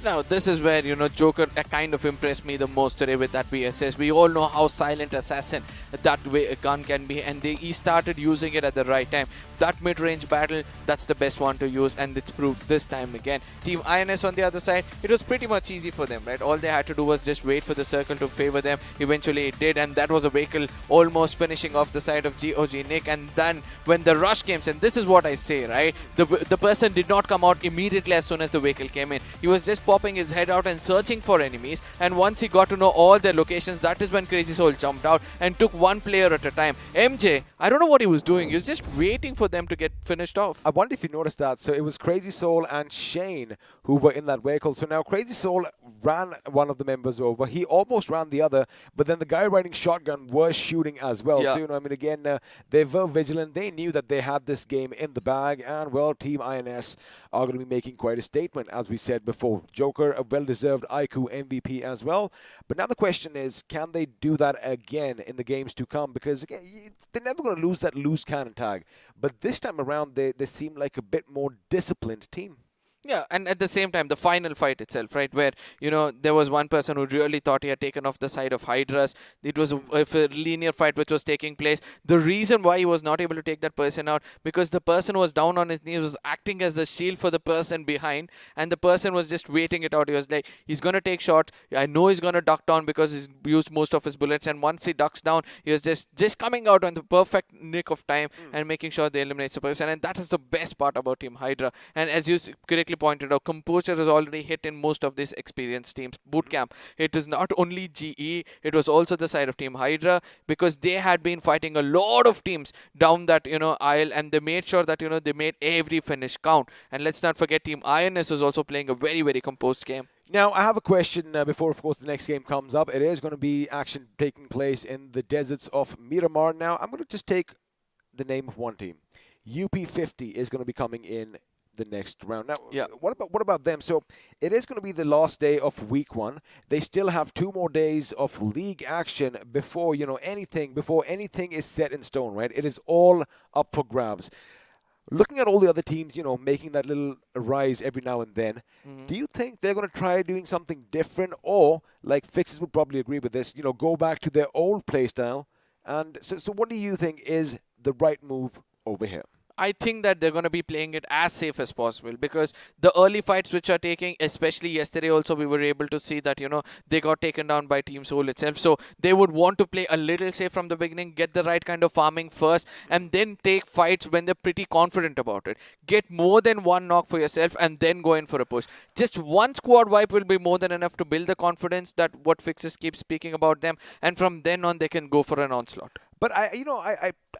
Now, this is where, you know, Joker kind of impressed me the most today with that VSS. We all know how silent assassin that gun can be, and he started using it at the right time. That mid-range battle, that's the best one to use, and it's proved this time again. Team INS on the other side, it was pretty much easy for them, right? All they had to do was just wait for the circle to favor them. Eventually it did, and that was a vehicle almost finishing off the side of GOG Nick. And then when the rush came in, this is what I say, right? The person did not come out immediately as soon as the vehicle came in. He was just popping his head out and searching for enemies, and once he got to know all their locations, that is when Crazy Soul jumped out and took one player at a time. MJ, I don't know what he was doing. He was just waiting for them to get finished off. I wonder if you noticed that. So it was Crazy Soul and Shane who were in that vehicle. So now Crazy Soul ran one of the members over. He almost ran the other, but then the guy riding shotgun was shooting as well. Yeah. So, you know, I mean, again, they were vigilant. They knew that they had this game in the bag, and well, Team INS are going to be making quite a statement, as we said before. Joker, a well-deserved iQOO MVP as well. But now the question is, can they do that again in the games to come? Because, again, they're never going to lose that loose cannon tag. But this time around, they seem like a bit more disciplined team. Yeah, and at the same time, the final fight itself, right, where, you know, there was one person who really thought he had taken off the side of Hydras. It was a linear fight which was taking place. The reason why he was not able to take that person out, because the person was down on his knees, was acting as a shield for the person behind, and the person was just waiting it out. He was like, he's going to take shots. I know he's going to duck down because he's used most of his bullets, and once he ducks down, he was just coming out on the perfect nick of time and making sure they eliminate the person, and that is the best part about Team Hydra. And as you correctly pointed out, composure is already hit in most of these experienced teams. Bootcamp, it is not only GE, it was also the side of Team Hydra, because they had been fighting a lot of teams down that, you know, aisle, and they made sure that, you know, they made every finish count. And let's not forget, Team INS is also playing a very, very composed game. Now, I have a question before, of course, the next game comes up. It is going to be action taking place in the deserts of Miramar. Now, I'm going to just take the name of one team. UP50 is going to be coming in the next round. Now, yeah. What about them? So it is going to be the last day of week 1. They still have 2 more days of league action before, you know, anything is set in stone, right? It is all up for grabs. Looking at all the other teams, you know, making that little rise every now and then, do you think they're going to try doing something different, or, like Fixes would probably agree with this, you know, go back to their old playstyle? And so what do you think is the right move over here? I think that they're going to be playing it as safe as possible, because the early fights which are taking, especially yesterday also, we were able to see that, you know, they got taken down by Team Soul itself. So they would want to play a little safe from the beginning, get the right kind of farming first, and then take fights when they're pretty confident about it. Get more than one knock for yourself and then go in for a push. Just one squad wipe will be more than enough to build the confidence that what Fixes keep speaking about them, and from then on they can go for an onslaught. But I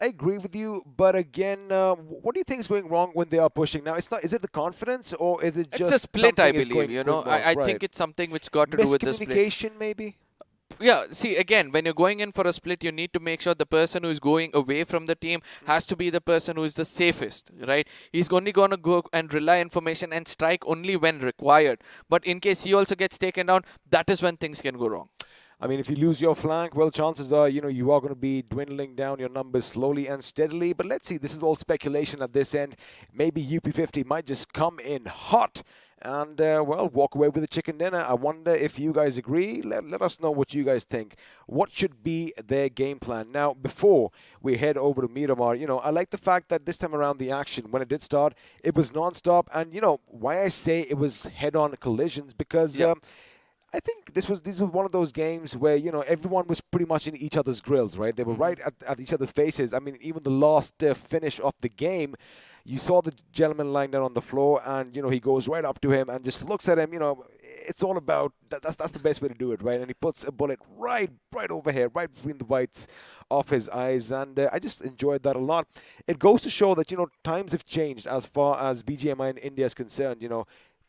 agree with you. But again, what do you think is going wrong when they are pushing? Now, it's not. Is it the confidence, or is it just it's a split? I something believe. You know, I right. think it's something which got to do with the split. Miscommunication, maybe. Yeah, see, again, when you're going in for a split, you need to make sure the person who's going away from the team has to be the person who is the safest, right? He's only going to go and rely information and strike only when required. But in case he also gets taken down, that is when things can go wrong. I mean, if you lose your flank, well, chances are, you are going to be dwindling down your numbers slowly and steadily. But let's see, this is all speculation at this end. Maybe UP50 might just come in hot and, well, walk away with a chicken dinner. I wonder if you guys agree. Let us know what you guys think. What should be their game plan? Now, before we head over to Miramar, I like the fact that this time around the action, when it did start, it was non-stop. And, why I say it was head-on collisions, because... I think this was one of those games where, everyone was pretty much in each other's grills, right? They were right at each other's faces. I mean, even the last finish of the game, you saw the gentleman lying down on the floor, and, he goes right up to him and just looks at him. It's all about, that's the best way to do it, right? And he puts a bullet right over here, right between the whites of his eyes, and I just enjoyed that a lot. It goes to show that, times have changed as far as BGMI in India is concerned.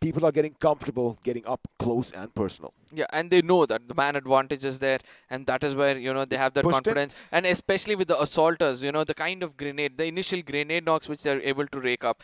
People are getting comfortable getting up close and personal. Yeah, and they know that the man advantage is there, and that is where, they have that confidence. And especially with the assaulters, the kind of grenade, the initial grenade knocks which they're able to rake up.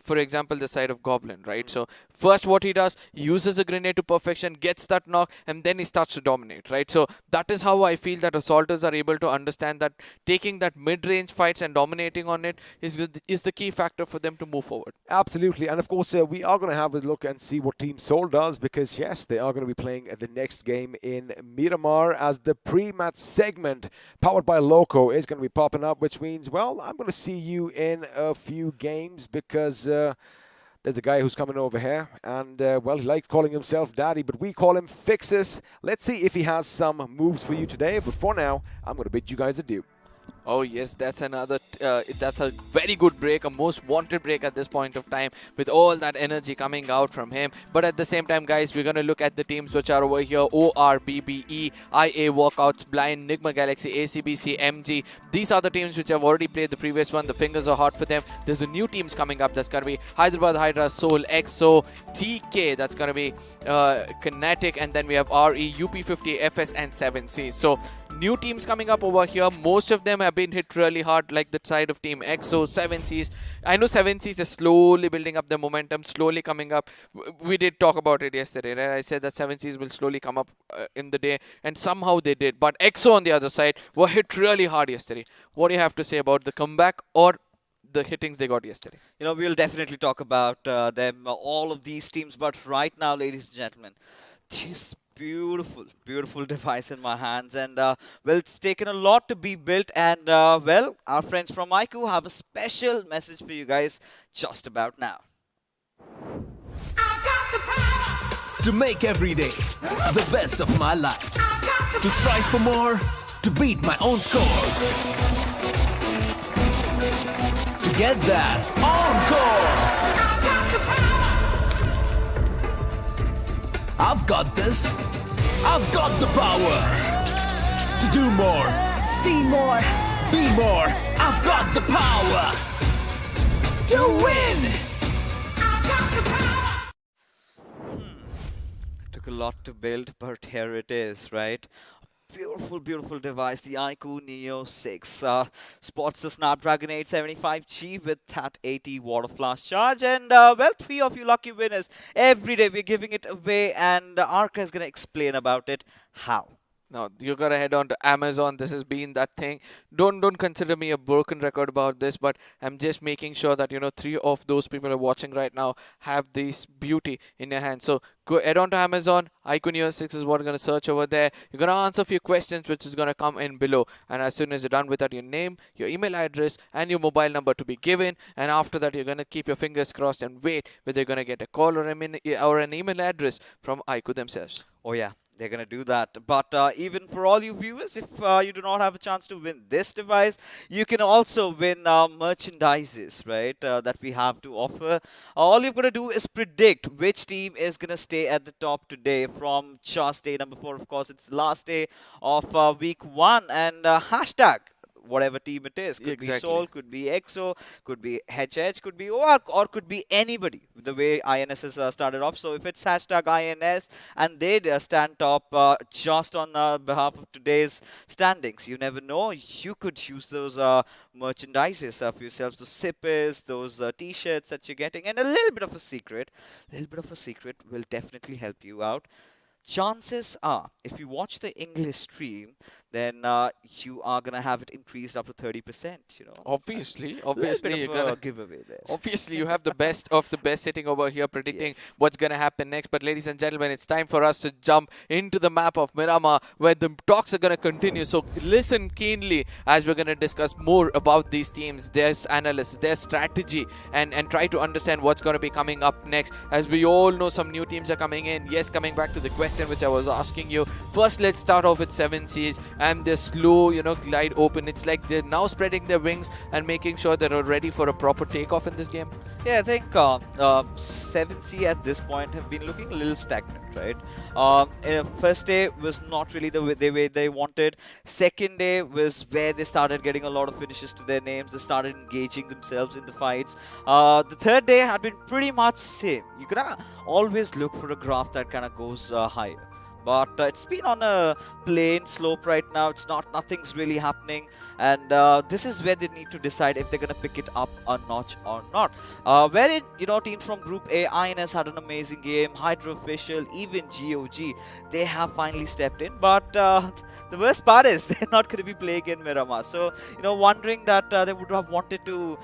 For example, the side of Goblin, right? So first what he does, he uses a grenade to perfection, gets that knock, and then he starts to dominate, right? So that is how I feel that assaulters are able to understand that taking that mid-range fights and dominating on it is the key factor for them to move forward. Absolutely. And of course, we are going to have a look and see what Team Soul does, because yes, they are going to be playing the next game in Miramar, as the pre-match segment powered by Loco is going to be popping up, which means, well, I'm going to see you in a few games, because there's a guy who's coming over here, and well, he likes calling himself Daddy, but we call him Fixes. Let's see if he has some moves for you today, but for now, I'm going to bid you guys adieu. Oh yes, that's another, that's a very good break, a most wanted break at this point of time, with all that energy coming out from him. But at the same time, guys, we're going to look at the teams which are over here: ORBBE, IA, Walkouts, Blind, Nigma Galaxy, ACBC, MG. These are the teams which have already played the previous one. The fingers are hot for them. There's a new teams coming up. That's going to be Hyderabad, Hydras, Soul, EXO, TK. That's going to be Kinetic, and then we have RE, UP50, FS, and 7C. So new teams coming up over here. Most of them have been hit really hard, like the side of Team EXO, 7Cs. I know 7Cs is slowly building up the momentum, slowly coming up. We did talk about it yesterday, right? I said that 7Cs will slowly come up in the day, and somehow they did. But EXO on the other side were hit really hard yesterday. What do you have to say about the comeback or the hittings they got yesterday? We'll definitely talk about them, all of these teams. But right now, ladies and gentlemen, this beautiful device in my hands, and well, it's taken a lot to be built, and well, our friends from iQOO have a special message for you guys just about now. To make every day the best of my life. To strive for more. To beat my own score. To get that encore. I've got this. I've got the power to do more, see more, be more. I've got the power to win. I've got the power. Took a lot to build, but here it is, right? Beautiful device, the iQOO Neo 6 sports the Snapdragon 875G with that 80 watt of flash charge, and well, 3 of you lucky winners. Every day we're giving it away, and Arka is gonna explain about it how. Now, you gotta head on to Amazon. This has been that thing. Don't consider me a broken record about this, but I'm just making sure that, 3 of those people who are watching right now have this beauty in your hands. So go head on to Amazon. iQOO Neo 6 is what you're gonna search over there. You're gonna answer a few questions, which is gonna come in below. And as soon as you're done with that, your name, your email address, and your mobile number to be given. And after that, you're gonna keep your fingers crossed and wait whether you're gonna get a call or an email address from iQOO themselves. Oh yeah, they're going to do that. But even for all you viewers, if you do not have a chance to win this device, you can also win merchandises, right, that we have to offer. All you've got to do is predict which team is going to stay at the top today from just day number 4. Of course, it's the last day of week 1, and hashtag whatever team it is. Could be Soul, could be EXO, could be HH, could be OR, or could be anybody, the way INS has started off. So if it's hashtag INS and they stand top just on behalf of today's standings, you never know, you could use those merchandises for yourselves, those sippers, those t-shirts that you're getting, and a little bit of a secret will definitely help you out. chances are, if you watch the English stream, then you are gonna have it increased up to 30%. You know, Obviously, little bit obviously, you're of gonna a giveaway there. obviously, you have the best of the best sitting over here predicting Yes. what's going to happen next. But ladies and gentlemen, it's time for us to jump into the map of Miramar, where the talks are going to continue. So listen keenly as we're going to discuss more about these teams, their analysis, their strategy, and try to understand what's going to be coming up next. As we all know, some new teams are coming in. Yes, coming back to the question which I was asking you. First, let's start off with 7 Seas and their slow, glide open. It's like they're now spreading their wings and making sure they're ready for a proper takeoff in this game. Yeah, I think 7C at this point have been looking a little stagnant, right? First day was not really the way they wanted. Second day was where they started getting a lot of finishes to their names. They started engaging themselves in the fights. The third day had been pretty much same. You could always look for a graph that kind of goes higher. But it's been on a plain slope right now. Nothing's really happening, and this is where they need to decide if they're gonna pick it up a notch or not. Wherein teams from Group A, INS had an amazing game. Hydra official, even GOG, they have finally stepped in. But the worst part is they're not going to be playing in Miramar. So wondering that they would have wanted to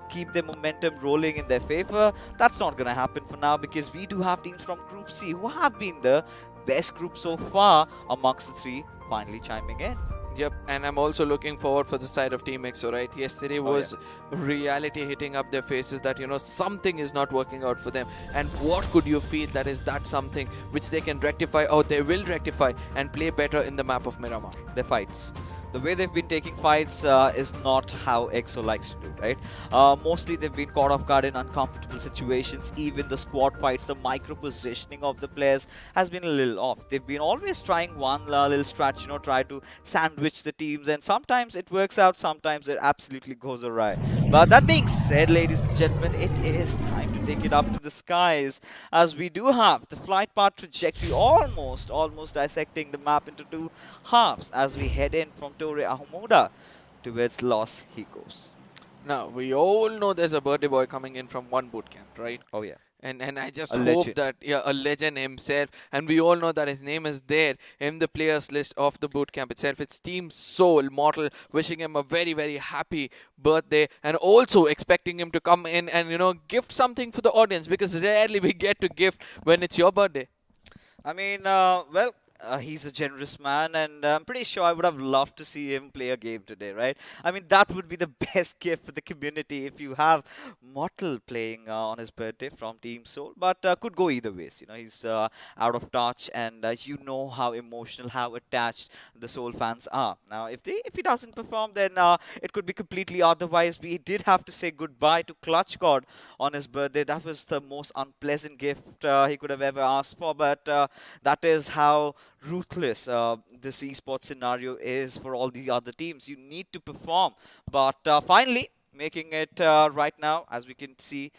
keep their momentum rolling in their favor. That's not going to happen for now, because we do have teams from Group C who have been the best group so far amongst the three, finally chiming in. Yep, and I'm also looking forward for the side of Team EXO, right? Yesterday was reality hitting up their faces that, something is not working out for them. And what could you feel that is that something which they can rectify, or they will rectify and play better in the map of Miramar? Their fights. The way they've been taking fights is not how EXO likes to do, right? Mostly they've been caught off guard in uncomfortable situations. Even the squad fights, the micro positioning of the players has been a little off. They've been always trying one little stretch, try to sandwich the teams, and sometimes it works out, sometimes it absolutely goes awry. But that being said, ladies and gentlemen, it is time to take it up to the skies, as we do have the flight path trajectory almost dissecting the map into two halves as we head in from Torre Ahumada towards Los Hicos. Now, we all know there's a birthday boy coming in from one bootcamp, right? Oh yeah. And I just A hope legend. that, a legend himself, and we all know that his name is there in the players list of the bootcamp itself. It's Team Soul Mortal, wishing him a very, very happy birthday, and also expecting him to come in and, gift something for the audience, because rarely we get to gift when it's your birthday. I mean, he's a generous man, and I'm pretty sure I would have loved to see him play a game today, right? I mean, that would be the best gift for the community if you have Mortal playing on his birthday from Team Soul. But could go either ways. He's out of touch, and you know how emotional, how attached the Soul fans are. Now, if he doesn't perform, then it could be completely otherwise. We did have to say goodbye to Clutch God on his birthday. That was the most unpleasant gift he could have ever asked for, but that is how ruthless this esports scenario is for all the other teams. You need to perform, but finally making it right now, as we can see,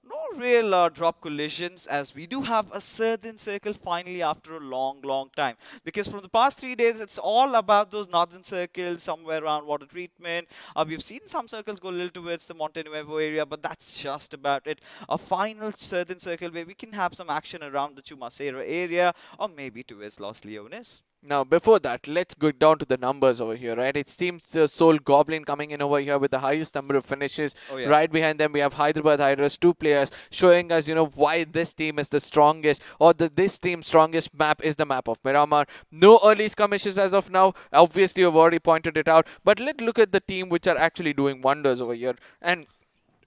no real drop collisions, as we do have a southern circle finally after a long time, because from the past 3 days it's all about those northern circles somewhere around water treatment. We've seen some circles go a little towards the Monte Nuevo area, but that's just about it. A final southern circle where we can have some action around the Chumacero area, or maybe towards Los Leones. Now, before that, let's go down to the numbers over here, right? It's Team Soul Goblin coming in over here with the highest number of finishes. Oh, yeah. Right behind them, we have Hyderabad Hydras, 2 players, showing us, why this team is the strongest, or this team's strongest map is the map of Miramar. No early skirmishes as of now. Obviously, you've already pointed it out. But let's look at the team which are actually doing wonders over here. And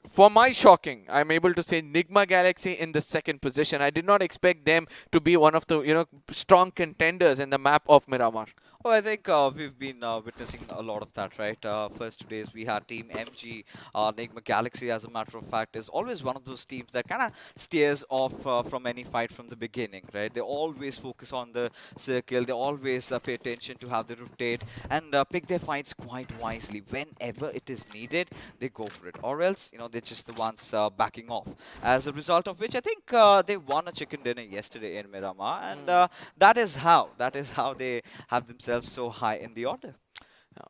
for my shocking, I'm able to say Nigma Galaxy in the 2nd position. I did not expect them to be one of the, strong contenders in the map of Miramar. Oh, I think we've been witnessing a lot of that, right? First 2 days we had Team MG, Enigma Galaxy, as a matter of fact, is always one of those teams that kind of steers off from any fight from the beginning, right? They always focus on the circle, they always pay attention to how they rotate, and pick their fights quite wisely. Whenever it is needed, they go for it, or else, they're just the ones backing off. As a result of which, I think they won a chicken dinner yesterday in Miramar, and that is how they have themselves so high in the order.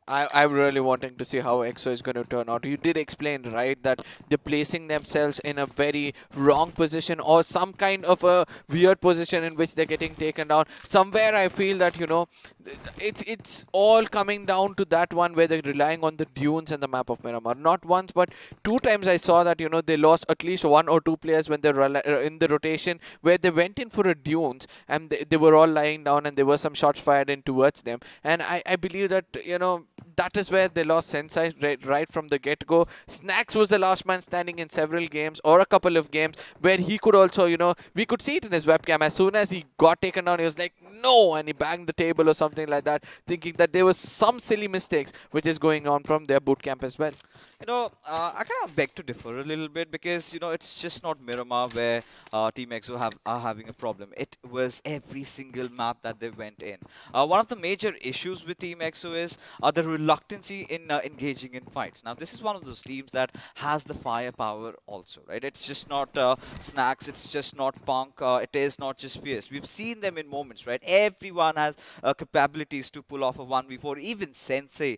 I'm really wanting to see how EXO is going to turn out. You did explain, right, that they're placing themselves in a very wrong position or some kind of a weird position in which they're getting taken down. Somewhere I feel that, it's all coming down to that one where they're relying on the dunes and the map of Miramar. Not once, but 2 times I saw that, they lost at least 1 or 2 players when they're in the rotation where they went in for a dunes and they were all lying down and there were some shots fired in towards them. And I believe that, that is where they lost Sensei right from the get-go. Snacks was the last man standing in several games or a couple of games where he could also, we could see it in his webcam. As soon as he got taken down, he was like, no, and he banged the table or something like that, thinking that there was some silly mistakes which is going on from their bootcamp as well. I kind of beg to differ a little bit because, it's just not Miramar where Team EXO are having a problem. It was every single map that they went in. One of the major issues with Team EXO is the reluctancy in engaging in fights. Now, this is one of those teams that has the firepower also, right? It's just not Snacks, it's just not Punk, it is not just Fierce. We've seen them in moments, right? Everyone has capabilities to pull off a 1v4, even Sensei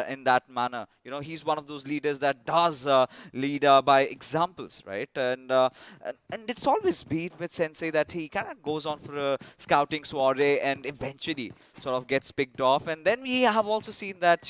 in that manner. He's one of those leaders that does lead by examples, right? And it's always been with Sensei that he kind of goes on for a scouting soiree and eventually sort of gets picked off. And then we have also seen that,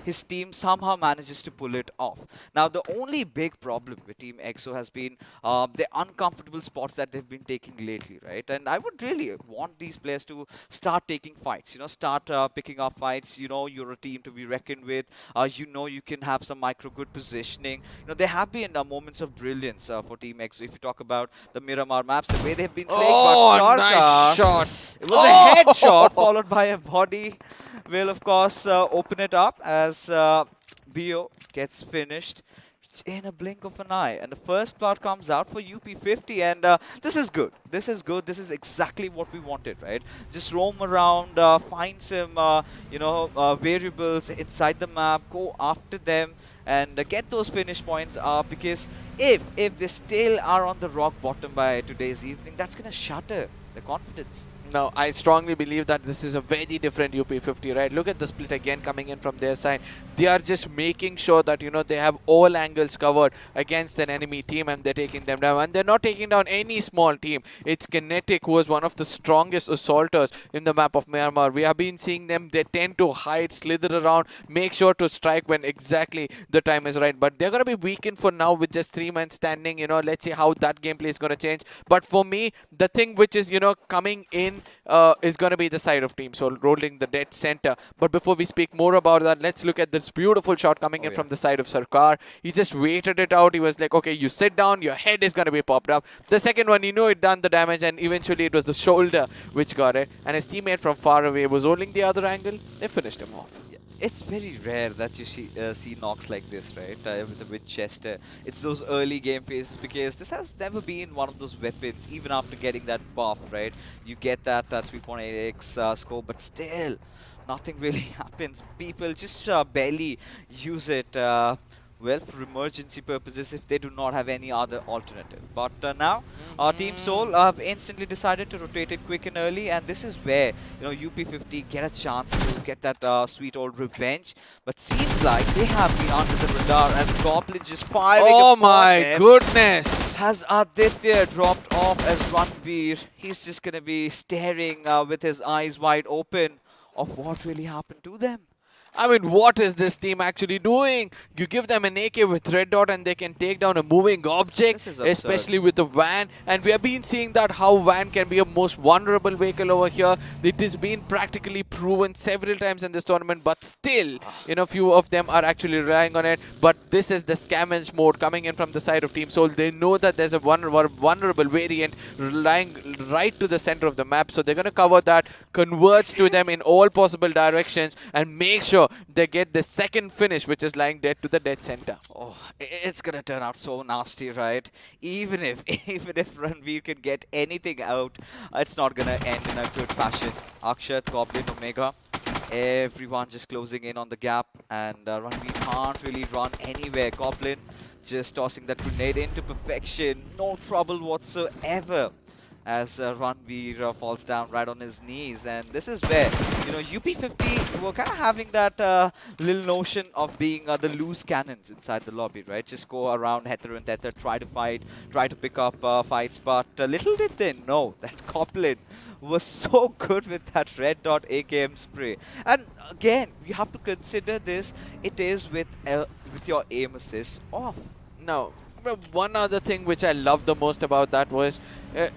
his team somehow manages to pull it off. Now, the only big problem with Team EXO has been the uncomfortable spots that they've been taking lately, right? And I would really want these players to start taking fights, start picking up fights. You're a team to be reckoned with. You can have some good positioning. There have been moments of brilliance for Team EXO. If you talk about the Miramar maps, the way they've been playing. Oh, nice shot. It was a headshot followed by a body. Will, of course, open it up as BO gets finished in a blink of an eye. And the first blood comes out for UP50. And this is good. This is good. This is exactly what we wanted, right? Just roam around, find some, variables inside the map, go after them, and get those finish points because if they still are on the rock bottom by today's evening, that's going to shatter the confidence. Now, I strongly believe that this is a very different UP50, right? Look at the split again coming in from their side. They are just making sure that, they have all angles covered against an enemy team and they're taking them down. And they're not taking down any small team. It's Kinetic, who is one of the strongest assaulters in the map of Miramar. We have been seeing them. They tend to hide, slither around, make sure to strike when exactly the time is right. But they're going to be weakened for now with just 3 men standing. Let's see how that gameplay is going to change. But for me, the thing which is, coming in is going to be the side of Team Soul, rolling the dead center. But before we speak more about that, let's look at this beautiful shot coming in from the side of Sarkar. He just waited it out. He was like, okay, you sit down, your head is going to be popped up. The second one, it done the damage, and eventually it was the shoulder which got it. And his teammate from far away was rolling the other angle. They finished him off. It's very rare that you see knocks like this, right? With a Winchester. It's those early game phases because this has never been one of those weapons, even after getting that buff, right? You get that 3.8x scope, but still, nothing really happens. People just barely use it. Well, for emergency purposes if they do not have any other alternative. But now, Team Soul have instantly decided to rotate it quick and early, and this is where, UP50 get a chance to get that sweet old revenge. But seems like they have been under the radar as Goblin just firing. Oh my goodness! Has Aditya dropped off as Ranveer. He's just going to be staring with his eyes wide open of what really happened to them. I mean, what is this team actually doing? You give them an AK with red dot and they can take down a moving object, especially with a van. And we have been seeing that how van can be a most vulnerable vehicle over here. It has been practically proven several times in this tournament, but still, few of them are actually relying on it. But this is the scavenge mode coming in from the side of Team Soul. They know that there's a vulnerable variant lying right to the center of the map. So they're going to cover that, converge to them in all possible directions, and make sure they get the second finish, which is lying dead to the dead center. Oh, it's gonna turn out so nasty, right? Even if Ranveer can get anything out, it's not gonna end in a good fashion. Akshat, Goblin, Omega, everyone just closing in on the gap, and Ranveer can't really run anywhere. Goblin just tossing that grenade into perfection, no trouble whatsoever. as Ranveer falls down right on his knees. And this is where, you know, UP50 were kind of having that little notion of being the loose cannons inside the lobby, right? Just go around Heather and Tether, try to fight, try to pick up fights. But little did they know that Coplin was so good with that red dot AKM spray. And again, you have to consider this. It is with your aim assist off. Now, one other thing which I love the most about that was,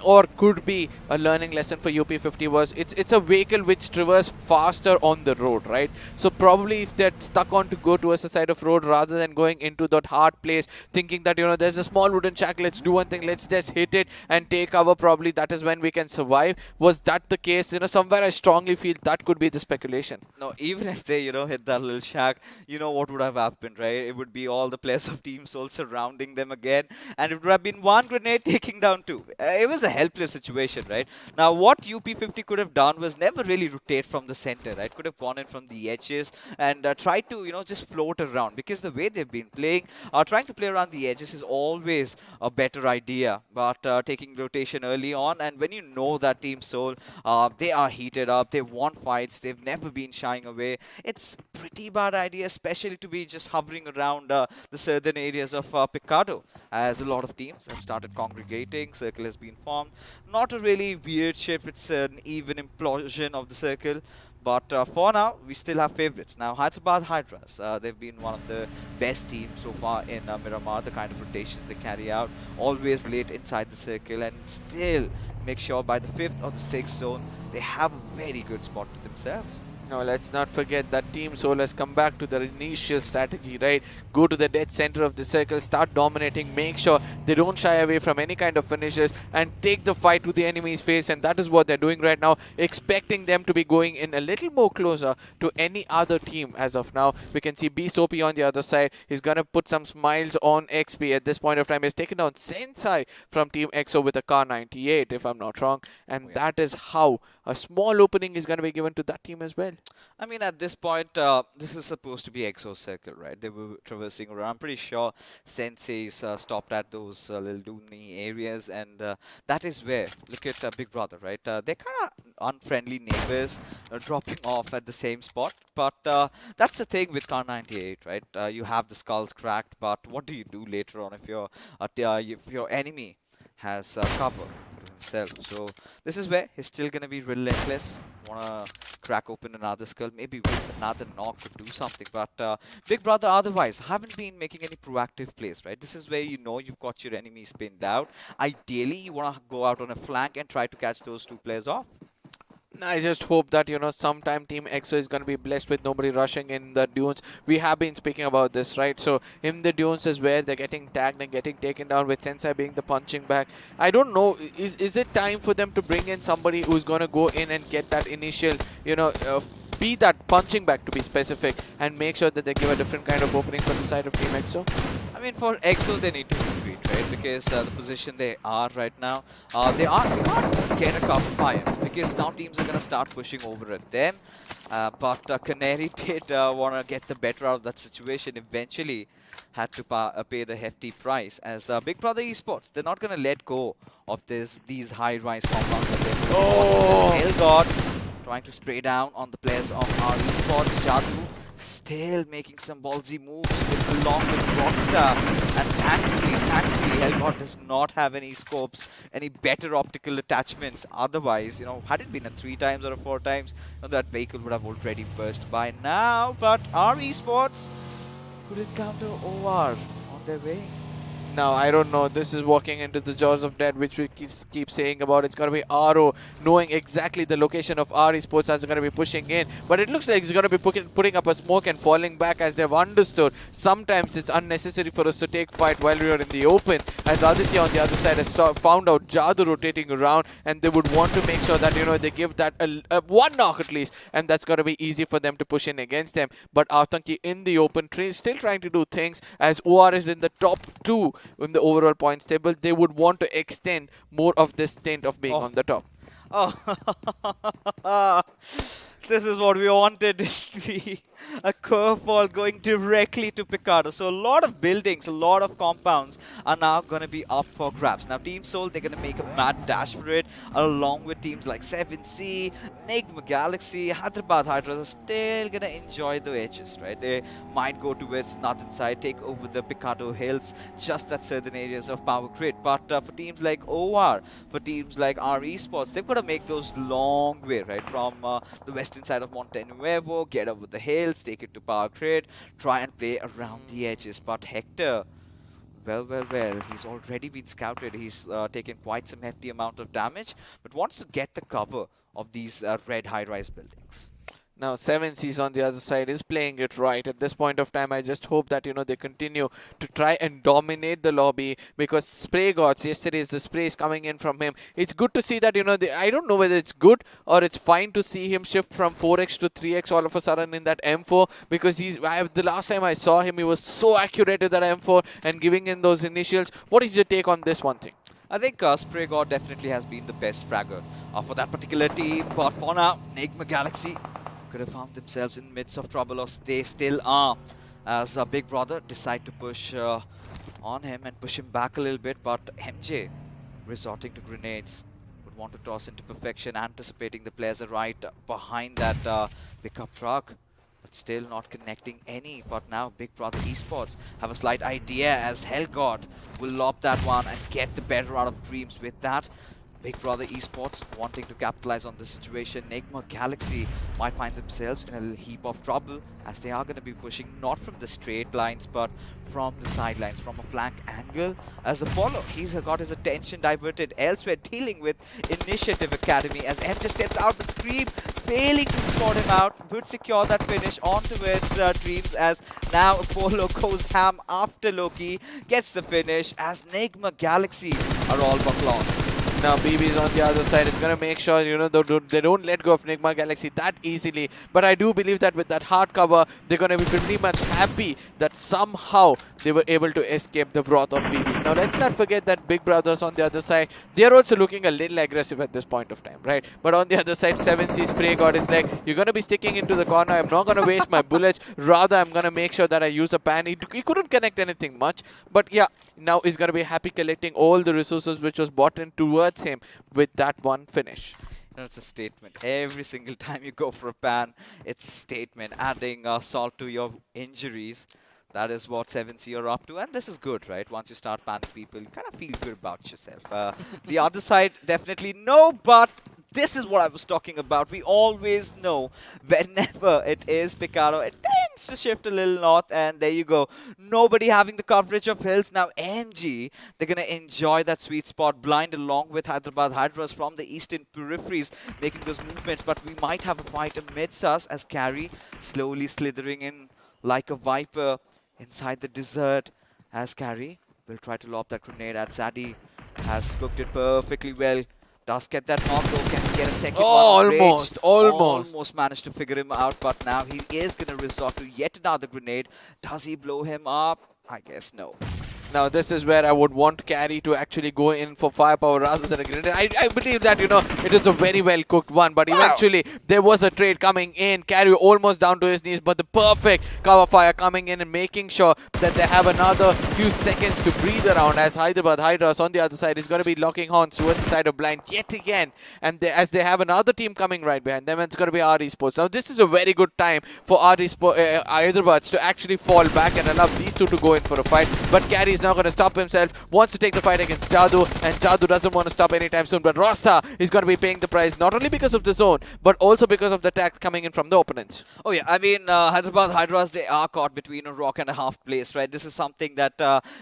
or could be a learning lesson for UP50 was, it's a vehicle which traverses faster on the road, right? So probably if they're stuck on to go towards the side of road rather than going into that hard place, thinking that, you know, there's a small wooden shack, let's do one thing, let's just hit it and take cover, probably that is when we can survive. Was that the case? You know, somewhere I strongly feel that could be the speculation. No, even if they, you know, hit that little shack, you know what would have happened, right? It would be all the players of Team Soul surrounding them again, and it would have been one grenade taking down two. It was a helpless situation, right? Now, what UP50 could have done was never really rotate from the center, right? Could have gone in from the edges and tried to, you know, just float around, because the way they've been playing, trying to play around the edges is always a better idea. But taking rotation early on, and when you know that Team Soul, they are heated up, they want fights, they've never been shying away. It's pretty bad idea, especially to be just hovering around the southern areas of Picado, as a lot of teams have started congregating. Circle has been formed. Not a really weird shift, it's an even implosion of the circle. But for now, we still have favorites. Now, Hyderabad Hydras, they've been one of the best teams so far in Miramar. The kind of rotations they carry out, always late inside the circle, and still make sure by the 5th or the 6th zone, they have a very good spot to themselves. Now, let's not forget that Team Soul has come back to their initial strategy, right? Go to the dead center of the circle, start dominating, make sure they don't shy away from any kind of finishes and take the fight to the enemy's face, and that is what they're doing right now, expecting them to be going in a little more closer to any other team as of now. We can see B Soapy on the other side. He's gonna put some smiles on XP at this point of time. He's taken down Sensei from Team EXO with a Car 98, if I'm not wrong, and that is how a small opening is gonna be given to that team as well. I mean, at this point, this is supposed to be EXO circle, right? They were traversing around. I'm pretty sure Sensei's stopped at those little Dooney areas, and that is where, look at Big Brother, right? They're kind of unfriendly neighbors dropping off at the same spot. But that's the thing with Car 98, right? You have the skulls cracked, but what do you do later on if your enemy has cover to himself? So this is where he's still going to be relentless. Want to crack open another skull, maybe with another knock could do something. But Big Brother otherwise haven't been making any proactive plays, right? This is where you know you've got your enemies pinned out. Ideally, you want to go out on a flank and try to catch those two players off. I just hope that, you know, sometime Team EXO is going to be blessed with nobody rushing in the dunes. We have been speaking about this, right? So in the dunes is where they're getting tagged and getting taken down, with Sensei being the punching bag. I don't know, is it time for them to bring in somebody who's going to go in and get that initial, you know, be that punching bag, to be specific, and make sure that they give a different kind of opening for the side of Team EXO? I mean, for EXO, they need to retreat, right? Because the position they are right now, they can't get a cover fire, because now teams are going to start pushing over at them. But Canary did want to get the better out of that situation. Eventually, had to pay the hefty price. As Big Brother Esports, they're not going to let go of these high-rise compounds that they've Hellgod trying to spray down on the players of our Esports. Jadu still making some ballsy moves along with Rockstar, and thankfully Hellgod does not have any scopes, any better optical attachments. Otherwise, you know, had it been a 3 times or a 4 times, you know, that vehicle would have already burst by now. But our Esports could encounter OR on their way. Now, I don't know. This is walking into the jaws of death, which we keep saying about. It's going to be RO knowing exactly the location of our Esports as they're going to be pushing in. But it looks like he's going to be putting up a smoke and falling back, as they've understood. Sometimes it's unnecessary for us to take fight while we are in the open. As Aditya on the other side has found out Jadu rotating around, and they would want to make sure that, you know, they give that one knock at least, and that's going to be easy for them to push in against them. But Atanki in the open, still trying to do things, as OR is in the top 2 in the overall points table. They would want to extend more of this stint of being on the top. Oh, this is what we wanted. We a curveball going directly to Picado. So a lot of buildings, a lot of compounds are now going to be up for grabs. Now Team Soul, they're going to make a mad dash for it, along with teams like 7C, Enigma Galaxy, Hyderabad Hydras are still going to enjoy the edges, right? They might go towards northern side, take over the Picado Hills, just at certain areas of power grid. But for teams like OR, for teams like our Esports, they've got to make those long way, right? From the western side of Monte Nuevo, get over the hills, take it to power grid, try and play around the edges. But Hector, well, he's already been scouted. He's taken quite some hefty amount of damage, but wants to get the cover of these red high-rise buildings. Now 7C's on the other side is playing it right. At this point of time, I just hope that, you know, they continue to try and dominate the lobby, because Spray Gods, yesterday's the sprays coming in from him. It's good to see that, you know, I don't know whether it's good or it's fine to see him shift from 4x to 3x all of a sudden in that M4, because the last time I saw him, he was so accurate with that M4 and giving in those initials. What is your take on this one thing? I think Spray God definitely has been the best fragger for that particular team. But for now, Enigma Galaxy could have found themselves in the midst of trouble, or they still are, as Big Brother decide to push on him and push him back a little bit. But MJ resorting to grenades, would want to toss into perfection, anticipating the players are right behind that pickup truck, but still not connecting any. But now Big Brother Esports have a slight idea, as Hellgod will lob that one and get the better out of Dreams with that. Big Brother Esports wanting to capitalize on the situation. Enigma Galaxy might find themselves in a heap of trouble, as they are going to be pushing not from the straight lines but from the sidelines, from a flank angle. As Apollo, he's got his attention diverted elsewhere, dealing with Initiative Academy, as M just steps out with Scream, failing to spot him out, would secure that finish on towards Dreams, as now Apollo goes ham after Loki, gets the finish, as Enigma Galaxy are all but lost. Now BB's on the other side is going to make sure, you know, they don't let go of Enigma Galaxy that easily. But I do believe that with that hard cover, they're going to be pretty much happy that somehow they were able to escape the wrath of BB. Now let's not forget that Big Brothers on the other side, they're also looking a little aggressive at this point of time, right? But on the other side, 7C Spray God is like, you're going to be sticking into the corner. I'm not going to waste my bullets. Rather, I'm going to make sure that I use a pan. He couldn't connect anything much. But yeah, now he's going to be happy collecting all the resources which was bought in towards him with that one finish. It's a statement. Every single time you go for a pan, it's a statement. Adding salt to your injuries. That is what 7C are up to, and this is good, right? Once you start panning people, you kind of feel good about yourself. The other side, definitely no, but this is what I was talking about. We always know whenever it is Picado, it tends to shift a little north, and there you go. Nobody having the coverage of hills. Now MG, they're going to enjoy that sweet spot, blind along with Hyderabad Hydras from the eastern peripheries, making those movements, but we might have a fight amidst us, as Carry slowly slithering in like a viper inside the desert, as Carry will try to lob that grenade at Zaddy. Has cooked it perfectly well. Does get that knock though. Can he get a second one? Almost managed to figure him out, but now he is going to resort to yet another grenade. Does he blow him up? I guess no. Now this is where I would want Carry to actually go in for firepower rather than a grenade. I believe that, you know, it is a very well cooked one, but eventually there was a trade coming in. Carry almost down to his knees, but the perfect cover fire coming in and making sure that they have another few seconds to breathe around, as Hyderabad Hydras on the other side is going to be locking horns towards the side of blind yet again. And as they have another team coming right behind them, it's going to be our Esports. Now this is a very good time for our Hyderabad to actually fall back and allow these two to go in for a fight. But Carry is not going to stop himself, wants to take the fight against Jadu, and Jadu doesn't want to stop anytime soon. But Rossa is going to be paying the price, not only because of the zone, but also because of the attacks coming in from the opponents. Oh yeah, I mean, Hyderabad Hydras, they are caught between a rock and a half place, right? This is something that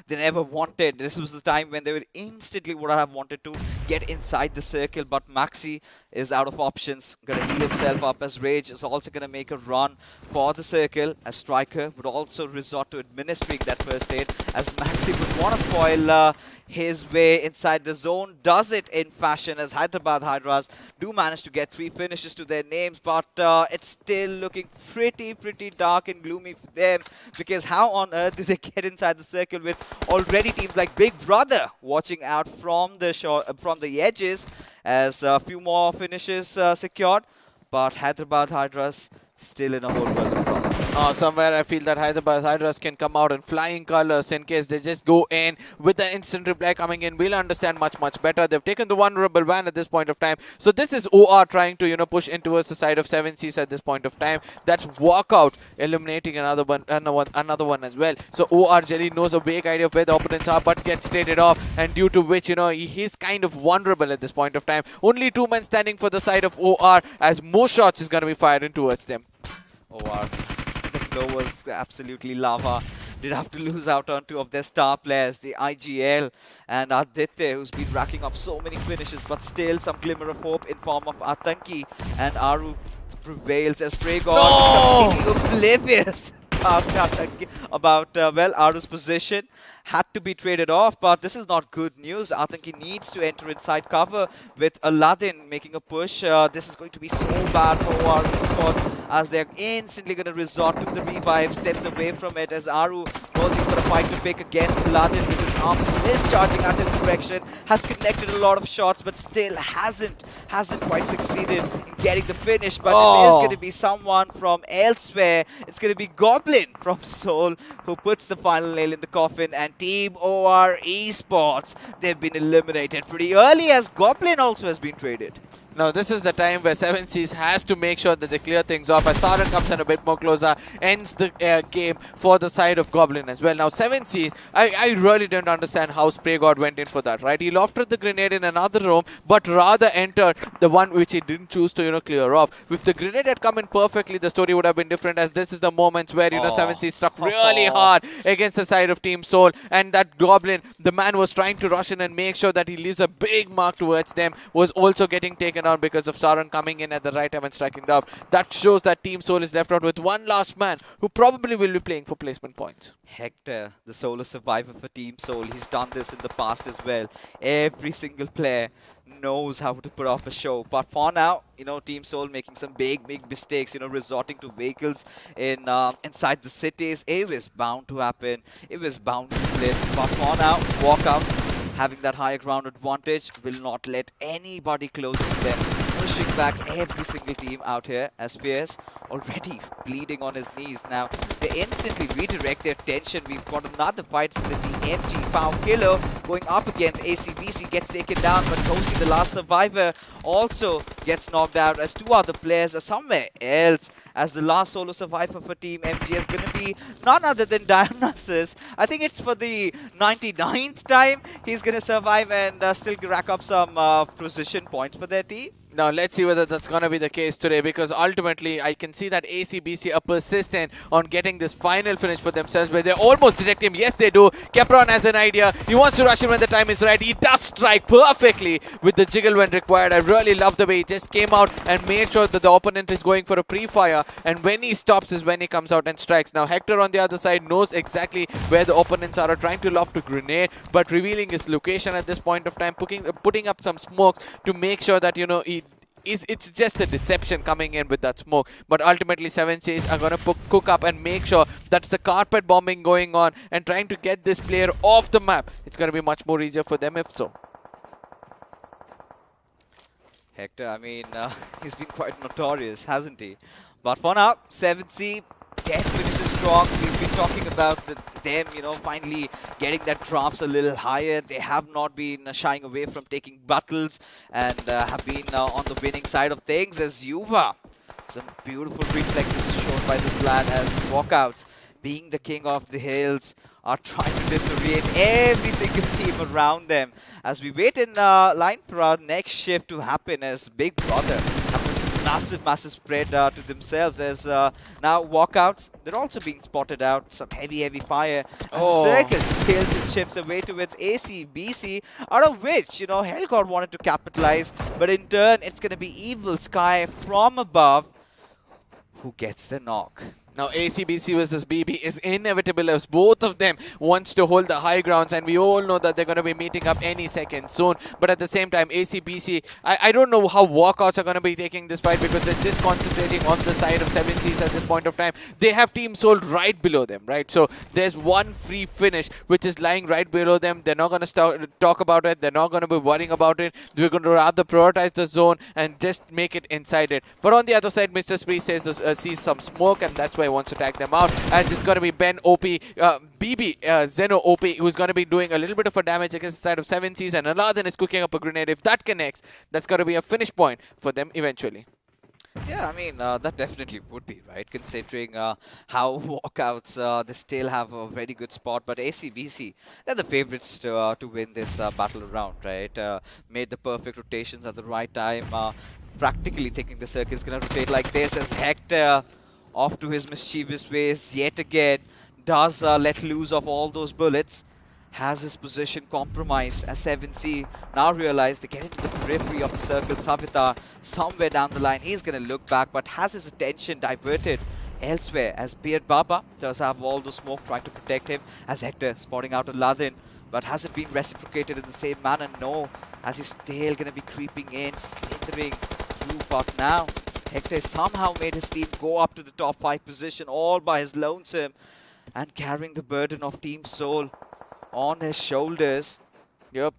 they never wanted. This was the time when they would instantly would have wanted to get inside the circle, but Maxi is out of options, gonna heal himself up, as Rage is also gonna make a run for the circle, as Striker would also resort to administering that first aid, as Maxi would want to spoil his way inside the zone. Does it in fashion, as Hyderabad Hydras do manage to get 3 finishes to their names, but it's still looking pretty dark and gloomy for them, because how on earth do they get inside the circle with already teams like Big Brother watching out from the edges, as a few more finishes secured, but Hyderabad Hydras still in a whole world of problems. Somewhere I feel that Hyderabad Hydras can come out in flying colors in case they just go in with the instant reply coming in. We'll understand much better. They've taken the vulnerable van at this point of time. So this is OR trying to, push in towards the side of 7Cs at this point of time. That's Walkout eliminating another one as well. So OR Jelly knows a vague idea of where the opponents are, but gets traded off, and due to which, he's kind of vulnerable at this point of time. Only 2 men standing for the side of OR as more shots is going to be fired in towards them. OR, the flow was absolutely lava. Did have to lose out on 2 of their star players, the IGL and Aditya, who's been racking up so many finishes, but still some glimmer of hope in form of Atanki, and Aru prevails as Pragon completely oblivious about Aru's position. Had to be traded off, but this is not good news. Atanki needs to enter inside cover with Aladdin making a push. This is going to be so bad for OR Esports as they're instantly going to resort to the revive, steps away from it as Aru knows he's got a fight to pick against Aladdin with his arms discharging at his direction. Has connected a lot of shots, but still hasn't quite succeeded in getting the finish. But it is going to be someone from elsewhere. It's going to be Goblin from Seoul who puts the final nail in the coffin, and Team OR Esports, they've been eliminated pretty early as Goblin also has been traded. Now this is the time where 7Cs has to make sure that they clear things off as Saran comes in a bit more closer, ends the game for the side of Goblin as well. Now 7Cs, I really don't understand how Spray God went in for that, right? He lofted the grenade in another room, but rather entered the one which he didn't choose to, clear off. If the grenade had come in perfectly, the story would have been different, as this is the moments where, 7Cs struck really hard against the side of Team Soul, and that Goblin, the man was trying to rush in and make sure that he leaves a big mark towards them, was also getting taken out because of Saran coming in at the right time and striking the up. That shows that Team Soul is left out with one last man who probably will be playing for placement points. Hector, the solo survivor for Team Soul, he's done this in the past as well. Every single player knows how to put off a show, but for now, Team Soul making some big mistakes, resorting to vehicles in inside the cities. It was bound to happen. It was bound to flip, but for now, Walkouts having that higher ground advantage will not let anybody close to them. Pushing back every single team out here. SPS already bleeding on his knees. Now, they instantly redirect their attention. We've got another fight with the MG Found Killer going up against ACBC, gets taken down, but Toasty, the last survivor, also gets knocked out as 2 other players are somewhere else. As the last solo survivor for Team MG is going to be none other than Dionysus. I think it's for the 99th time he's going to survive and still rack up some precision points for their team. Now let's see whether that's going to be the case today, because ultimately I can see that ACBC are persistent on getting this final finish for themselves, where they almost detect him. Yes, they do. Capron has an idea. He wants to rush in when the time is right. He does strike perfectly with the jiggle when required. I really love the way he just came out and made sure that the opponent is going for a pre-fire, and when he stops is when he comes out and strikes. Now Hector on the other side knows exactly where the opponents are trying to loft a grenade, but revealing his location at this point of time, putting up some smokes to make sure that, it's just a deception coming in with that smoke. But ultimately 7Cs are going to cook up and make sure that's the carpet bombing going on and trying to get this player off the map. It's going to be much more easier for them if so. Hector, I mean, he's been quite notorious, hasn't he? But for now, 7C, death finishes strong. We've been talking about them, finally getting that drafts a little higher. They have not been shying away from taking battles and have been on the winning side of things as Yuva. Some beautiful reflexes shown by this lad as Walkouts, being the king of the hills, are trying to disorient every single team around them. As we wait in line for our next shift to happen, as Big Brother have put some massive spread to themselves, as now Walkouts, they're also being spotted out. Some heavy fire as the circle kills and chips away towards ACBC, out of which, Hellgod wanted to capitalize, but in turn, it's going to be Evil Sky from above who gets the knock. Now ACBC versus BB is inevitable as both of them wants to hold the high grounds, and we all know that they're going to be meeting up any second soon. But at the same time, ACBC, I don't know how Walkouts are going to be taking this fight, because they're just concentrating on the side of 7Cs at this point of time. They have Team Soul right below them, right? So there's one free finish which is lying right below them. They're not going to talk about it. They're not going to be worrying about it. They're going to rather prioritize the zone and just make it inside it. But on the other side, Mr. Spree sees some smoke, and that's why wants to tag them out, as it's going to be Ben OP, Zeno OP, who's going to be doing a little bit of a damage against the side of 7Cs, and Aladdin is cooking up a grenade. If that connects, that's going to be a finish point for them eventually. Yeah, I mean, that definitely would be, right? Considering how Walkouts, they still have a very good spot. But ACBC, they're the favorites to win this battle round, right? Made the perfect rotations at the right time. Practically thinking the circle is going to rotate like this as Hector, off to his mischievous ways yet again, does let loose of all those bullets. Has his position compromised as 7C now realize they get into the periphery of the circle. Savitar somewhere down the line, he's going to look back, but has his attention diverted elsewhere as Beard Baba does have all the smoke trying to protect him, as Hector spotting out Aladdin, but has it been reciprocated in the same manner? No, as he's still going to be creeping in, slithering through, but now Hector somehow made his team go up to the top 5 position all by his lonesome and carrying the burden of Team Soul on his shoulders. Yep.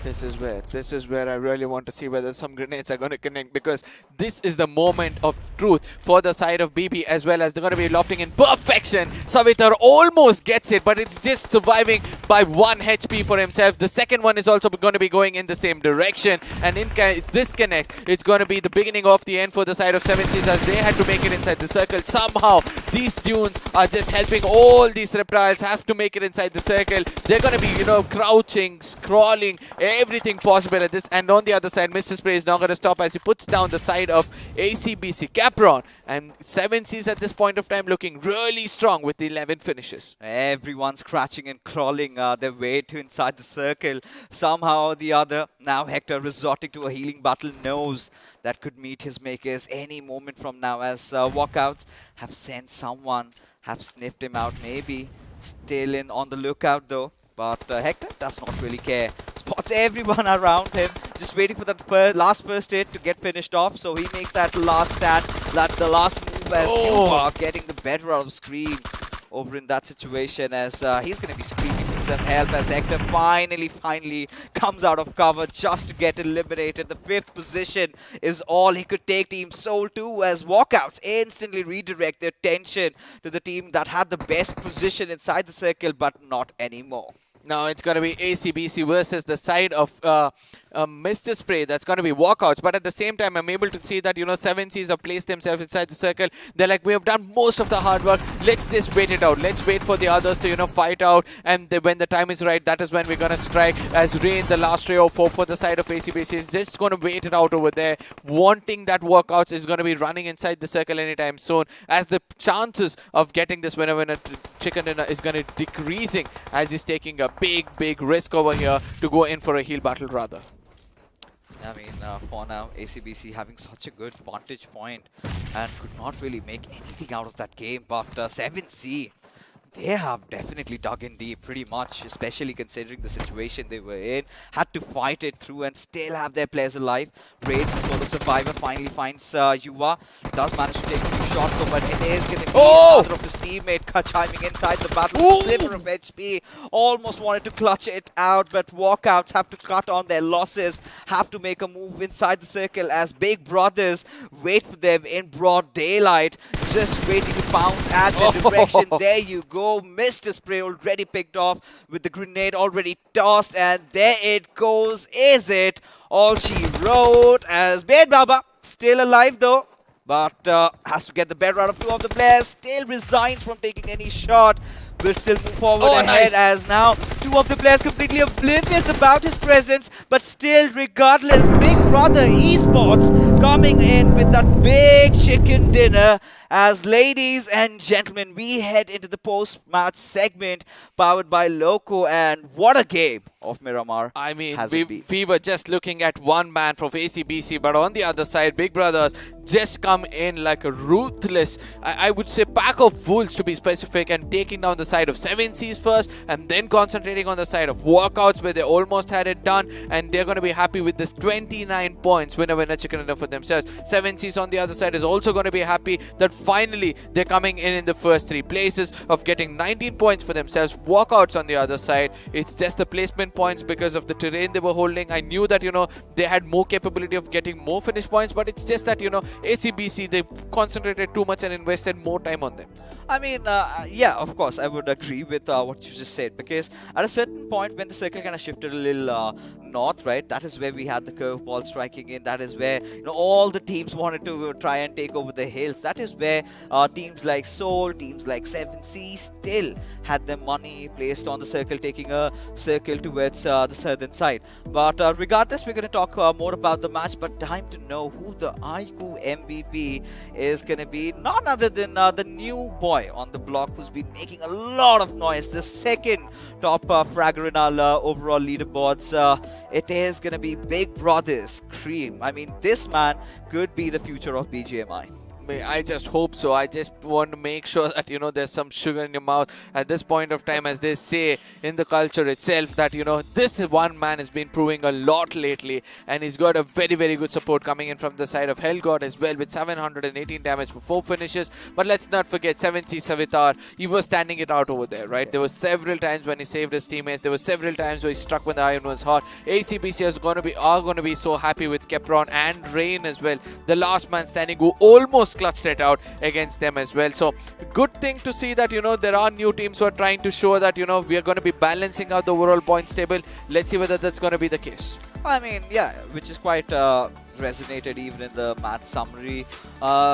This is where I really want to see whether some grenades are going to connect, because this is the moment of truth for the side of BB, as well as they're going to be lofting in perfection. Savitar almost gets it, but it's just surviving by 1 HP for himself. The second one is also going to be going in the same direction, and in case this connects, it's going to be the beginning of the end for the side of 7Cs, as they had to make it inside the circle. Somehow these dunes are just helping all these reptiles have to make it inside the circle. They're going to be, you know, crouching, crawling, everything possible at this. And on the other side, Mr. Spray is not going to stop as he puts down the side of ACBC Capron, and 7Cs at this point of time looking really strong with the 11 finishes. Everyone's scratching and crawling their way to inside the circle somehow or the other. Now Hector resorting to a healing battle, knows that could meet his makers any moment from now, as Walkouts have sent someone, have sniffed him out, maybe still in on the lookout though. But Hector does not really care. Spots everyone around him, just waiting for that last first hit to get finished off. So he makes that last stand, that's the last move, as you are getting the better out of Scream over in that situation, as he's going to be screaming for some help, as Hector finally comes out of cover just to get eliminated. The 5th position is all he could take Team Soul to, as Walkouts instantly redirect their attention to the team that had the best position inside the circle, but not anymore. Now it's going to be ACBC versus the side of Mr. Spray. That's going to be Walkouts. But at the same time, I'm able to see that, you know, 7Cs have placed themselves inside the circle. They're like, we have done most of the hard work. Let's just wait it out. Let's wait for the others to, you know, fight out. And when the time is right, that is when we're going to strike. As Rain, the last ray of hope for the side of ACBC, is just going to wait it out over there. Wanting that Walkouts is going to be running inside the circle anytime soon, as the chances of getting this winner chicken dinner is going to decreasing, as he's taking a big risk over here to go in for a heal battle rather. I mean, for now, ACBC having such a good vantage point and could not really make anything out of that game. But 7C, they have definitely dug in deep pretty much, especially considering the situation they were in. Had to fight it through and still have their players alive. Raid, the solo survivor, finally finds Yuva. Does manage to take a few shots though, but it is going to be another of his teammate chiming inside the battle. Sliver of HP, almost wanted to clutch it out, but Walkouts have to cut on their losses, have to make a move inside the circle, as Big Brothers wait for them in broad daylight, just waiting to bounce at their direction. There you go. Mr. Spray already picked off with the grenade already tossed, and there it goes. Is it all she wrote? As Beard Baba still alive though, but has to get the better out of 2 of the players. Still resigns from taking any shot. Will still move forward ahead, as now 2 of the players completely oblivious about his presence, but still regardless, Big Brother Esports coming in with that big chicken dinner. As ladies and gentlemen, we head into the post-match segment powered by Loco, and what a game of Miramar. I mean, we were just looking at one man from ACBC, but on the other side, Big Brothers just come in like a ruthless, I would say, pack of wolves to be specific, and taking down the side of 7Cs first, and then concentrating on the side of Walkouts, where they almost had it done, and they're going to be happy with this 29 points winner chicken dinner for themselves. 7Cs on the other side is also going to be happy that finally they're coming in the first 3 places of getting 19 points for themselves. Walkouts on the other side, it's just the placement points because of the terrain they were holding. I knew that, they had more capability of getting more finish points, but it's just that, ACBC, they concentrated too much and invested more time on them. I mean, yeah, of course, I would agree with what you just said, because at a certain point when the circle kind of shifted a little north, right, that is where we had the curveball striking in. That is where all the teams wanted to try and take over the hills. That is where teams like Seoul, teams like 7C still had their money placed on the circle, taking a circle towards the southern side. But regardless, we're going to talk more about the match, but time to know who the iQOO MVP is going to be. None other than the new boy on the block who's been making a lot of noise, the second top fragger in our overall leaderboards. It is going to be Big Brother's Cream. I mean, this man could be the future of BGMI. I just hope so. I just want to make sure that, there's some sugar in your mouth at this point of time, as they say in the culture itself, that, this one man has been proving a lot lately, and he's got a very, very good support coming in from the side of Hellgod as well, with 718 damage for 4 finishes. But let's not forget 7C Savitar. He was standing it out over there, right? There were several times when he saved his teammates. There were several times where he struck when the iron was hot. ACBC are going to be so happy with Kepron and Rain as well. The last man standing, who almost clutched it out against them as well. So good thing to see that there are new teams who are trying to show that we are going to be balancing out the overall points table. Let's see whether that's going to be the case. I mean, yeah, which is quite resonated even in the match summary.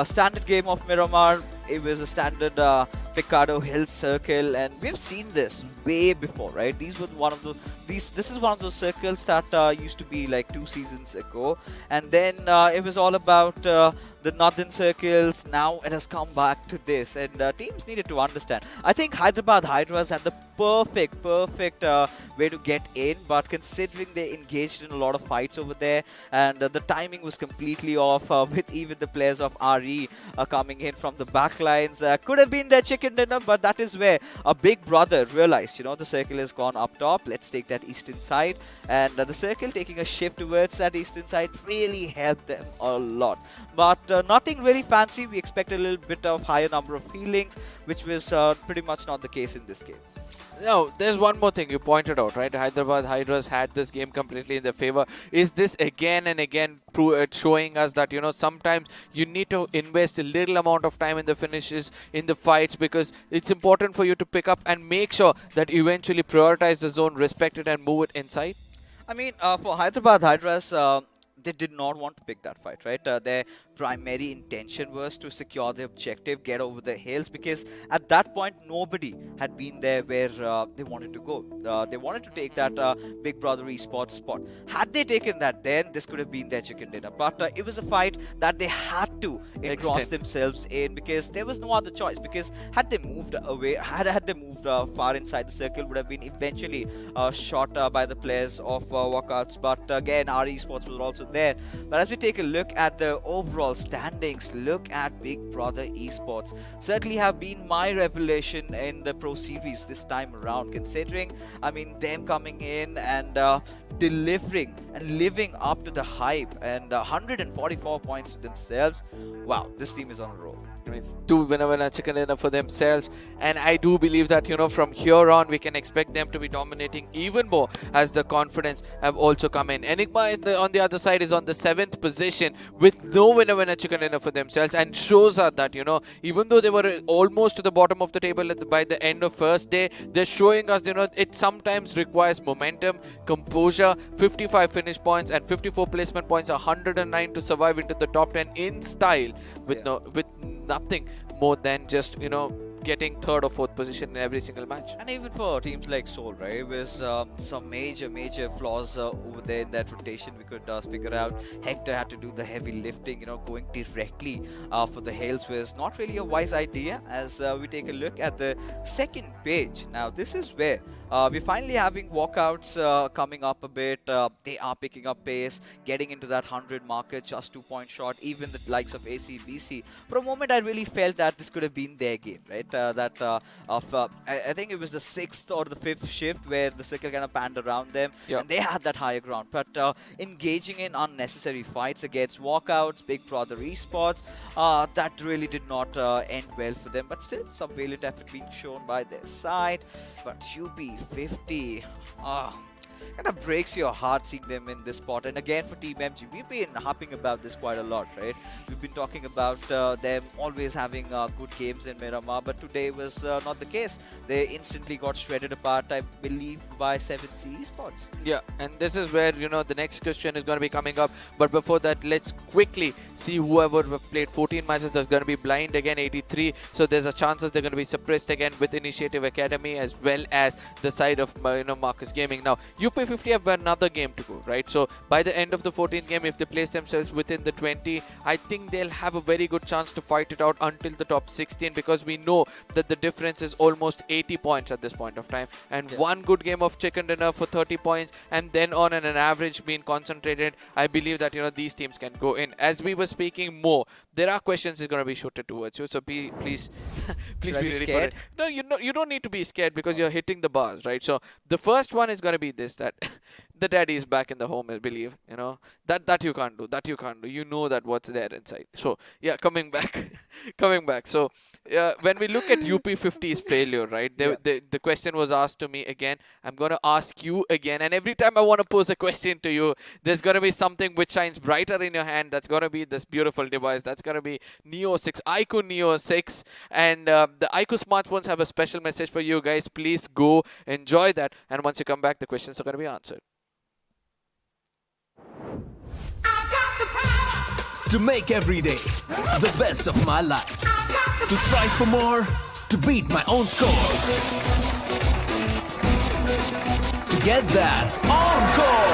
Standard game of Miramar. It was a standard Picado Hill circle, and we've seen this way before, right? This is one of those circles that used to be like 2 seasons ago, and then it was all about the northern circles. Now it has come back to this, and teams needed to understand. I think Hyderabad Hydras had the perfect way to get in, but considering they engaged in a lot of fights over there, and the timing was completely off with even the players of RE coming in from the back lines. Could have been their chicken dinner, but that is where a Big Brother realized, the circle has gone up top. Let's take that eastern side, and the circle taking a shift towards that eastern side really helped them a lot. But nothing really fancy. We expect a little bit of higher number of healings, which was pretty much not the case in this game. No, there's one more thing you pointed out, right? Hyderabad Hydras had this game completely in their favor. Is this again and again showing us that, sometimes you need to invest a little amount of time in the finishes, in the fights, because it's important for you to pick up and make sure that you eventually prioritize the zone, respect it, and move it inside? I mean, for Hyderabad Hydras, they did not want to pick that fight, right? Their primary intention was to secure the objective, get over the hills, because at that point nobody had been there where they wanted to go. They wanted to take that Big Brother Esports spot. Had they taken that, then this could have been their chicken dinner. But it was a fight that they had to engross themselves in, because there was no other choice. Because had they moved away, had they moved far inside the circle, would have been eventually shot by the players of Walkouts. But again, our Esports was also there. But as we take a look at the overall standings, look at Big Brother Esports. Certainly have been my revelation in the Pro Series this time around, considering, I mean, them coming in and delivering and living up to the hype, and 144 points to themselves. Wow, this team is on a roll. It's 2 winner chicken dinner for themselves, and I do believe that from here on we can expect them to be dominating even more, as the confidence have also come in. Enigma on the other side is on the 7th position with no winner chicken dinner for themselves, and shows us that even though they were almost to the bottom of the table by the end of first day, they're showing us it sometimes requires momentum, composure. 55 finish points and 54 placement points, 109 to survive into the top 10 in style, with nothing more than just getting 3rd or 4th position in every single match. And even for teams like Seoul, right, it was some major flaws over there in that rotation we could figure out. Hector had to do the heavy lifting, going directly for the hills was not really a wise idea. As we take a look at the second page, now this is where We're finally having walkouts coming up a bit. They are picking up pace, getting into that 100 marker, just 2 point short. Even the likes of ACBC. For a moment, I really felt that this could have been their game, right? I think it was the 6th or the 5th shift where the circle kind of panned around them, and they had that higher ground. But engaging in unnecessary fights against walkouts, Big Brother Esports, that really did not end well for them. But still, some valiant effort being shown by their side. But UP50, kind of breaks your heart seeing them in this spot. And again, for Team MG, we've been harping about this quite a lot, right? We've been talking about them always having good games in Miramar, but today was not the case. They instantly got shredded apart, I believe, by 7C Esports. Yeah, and this is where, you know, the next question is going to be coming up. But before that, let's quickly see whoever played 14 matches. There's going to be blind again, 83. So there's a chances they're going to be suppressed again with Initiative Academy as well as the side of, Marcus Gaming. Now, UP50 have another game to go, right? So by the end of the 14th game, if they place themselves within the 20, I think they'll have a very good chance to fight it out until the top 16, because we know that the difference is almost 80 points at this point of time. And one good game of chicken dinner for 30 points and then on an average being concentrated, I believe that, these teams can go in. As we were speaking more, there are questions that are going to be shooted towards you, so please be ready for it. No, you don't need to be scared because you're hitting the bars, right? So the first one is going to be this, that the daddy is back in the home, I believe, that you can't do, you know that what's there inside. So yeah, coming back. So when we look at UP50's failure, right, the question was asked to me again. I'm going to ask you again, and every time I want to pose a question to you, there's going to be something which shines brighter in your hand. That's going to be this beautiful device. That's going to be Neo 6, iQOO Neo 6, and the iQOO smartphones have a special message for you guys. Please go enjoy that, and once you come back, the questions are going to be answered. To make every day the best of my life. To strive for more, to beat my own score. To get that encore.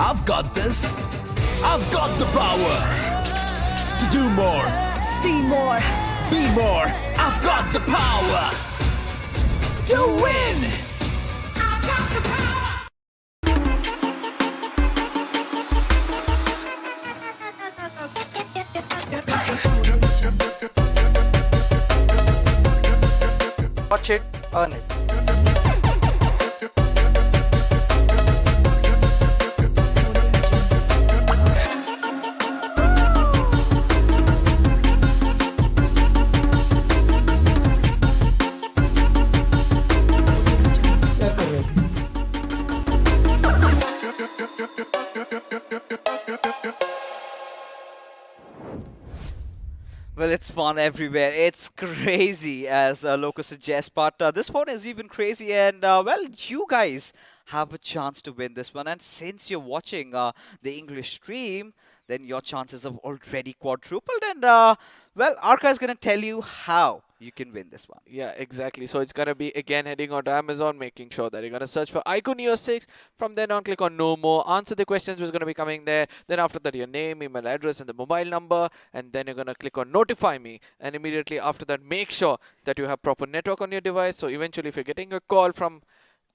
I've got this. I've got the power. To do more. See more. Be more. I've got the power. To win. I've got the power. Watch it, earn it. Well, it's fun everywhere. It's crazy, as Loco suggests, but this one is even crazy, and well, you guys have a chance to win this one. And since you're watching the English stream, then your chances have already quadrupled. And well, Arka is going to tell you how you can win this one. Yeah, exactly. So it's going to be, again, heading on to Amazon, making sure that you're going to search for iQOO Neo 6. From then on, click on No More. Answer the questions which are going to be coming there. Then after that, your name, email address, and the mobile number. And then you're going to click on Notify Me. And immediately after that, make sure that you have proper network on your device. So eventually, if you're getting a call from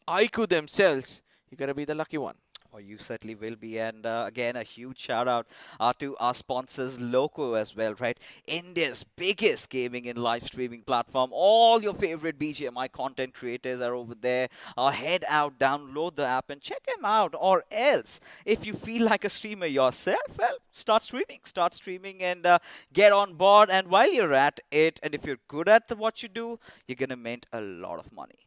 iQOO themselves, you're going to be the lucky one. Or you certainly will be. And again, a huge shout out to our sponsors, Loco, as well, right? India's biggest gaming and live streaming platform. All your favorite BGMI content creators are over there. Head out, download the app, and check them out. Or else, if you feel like a streamer yourself, well, start streaming and get on board. And while you're at it, and if you're good at what you do, you're gonna mint a lot of money.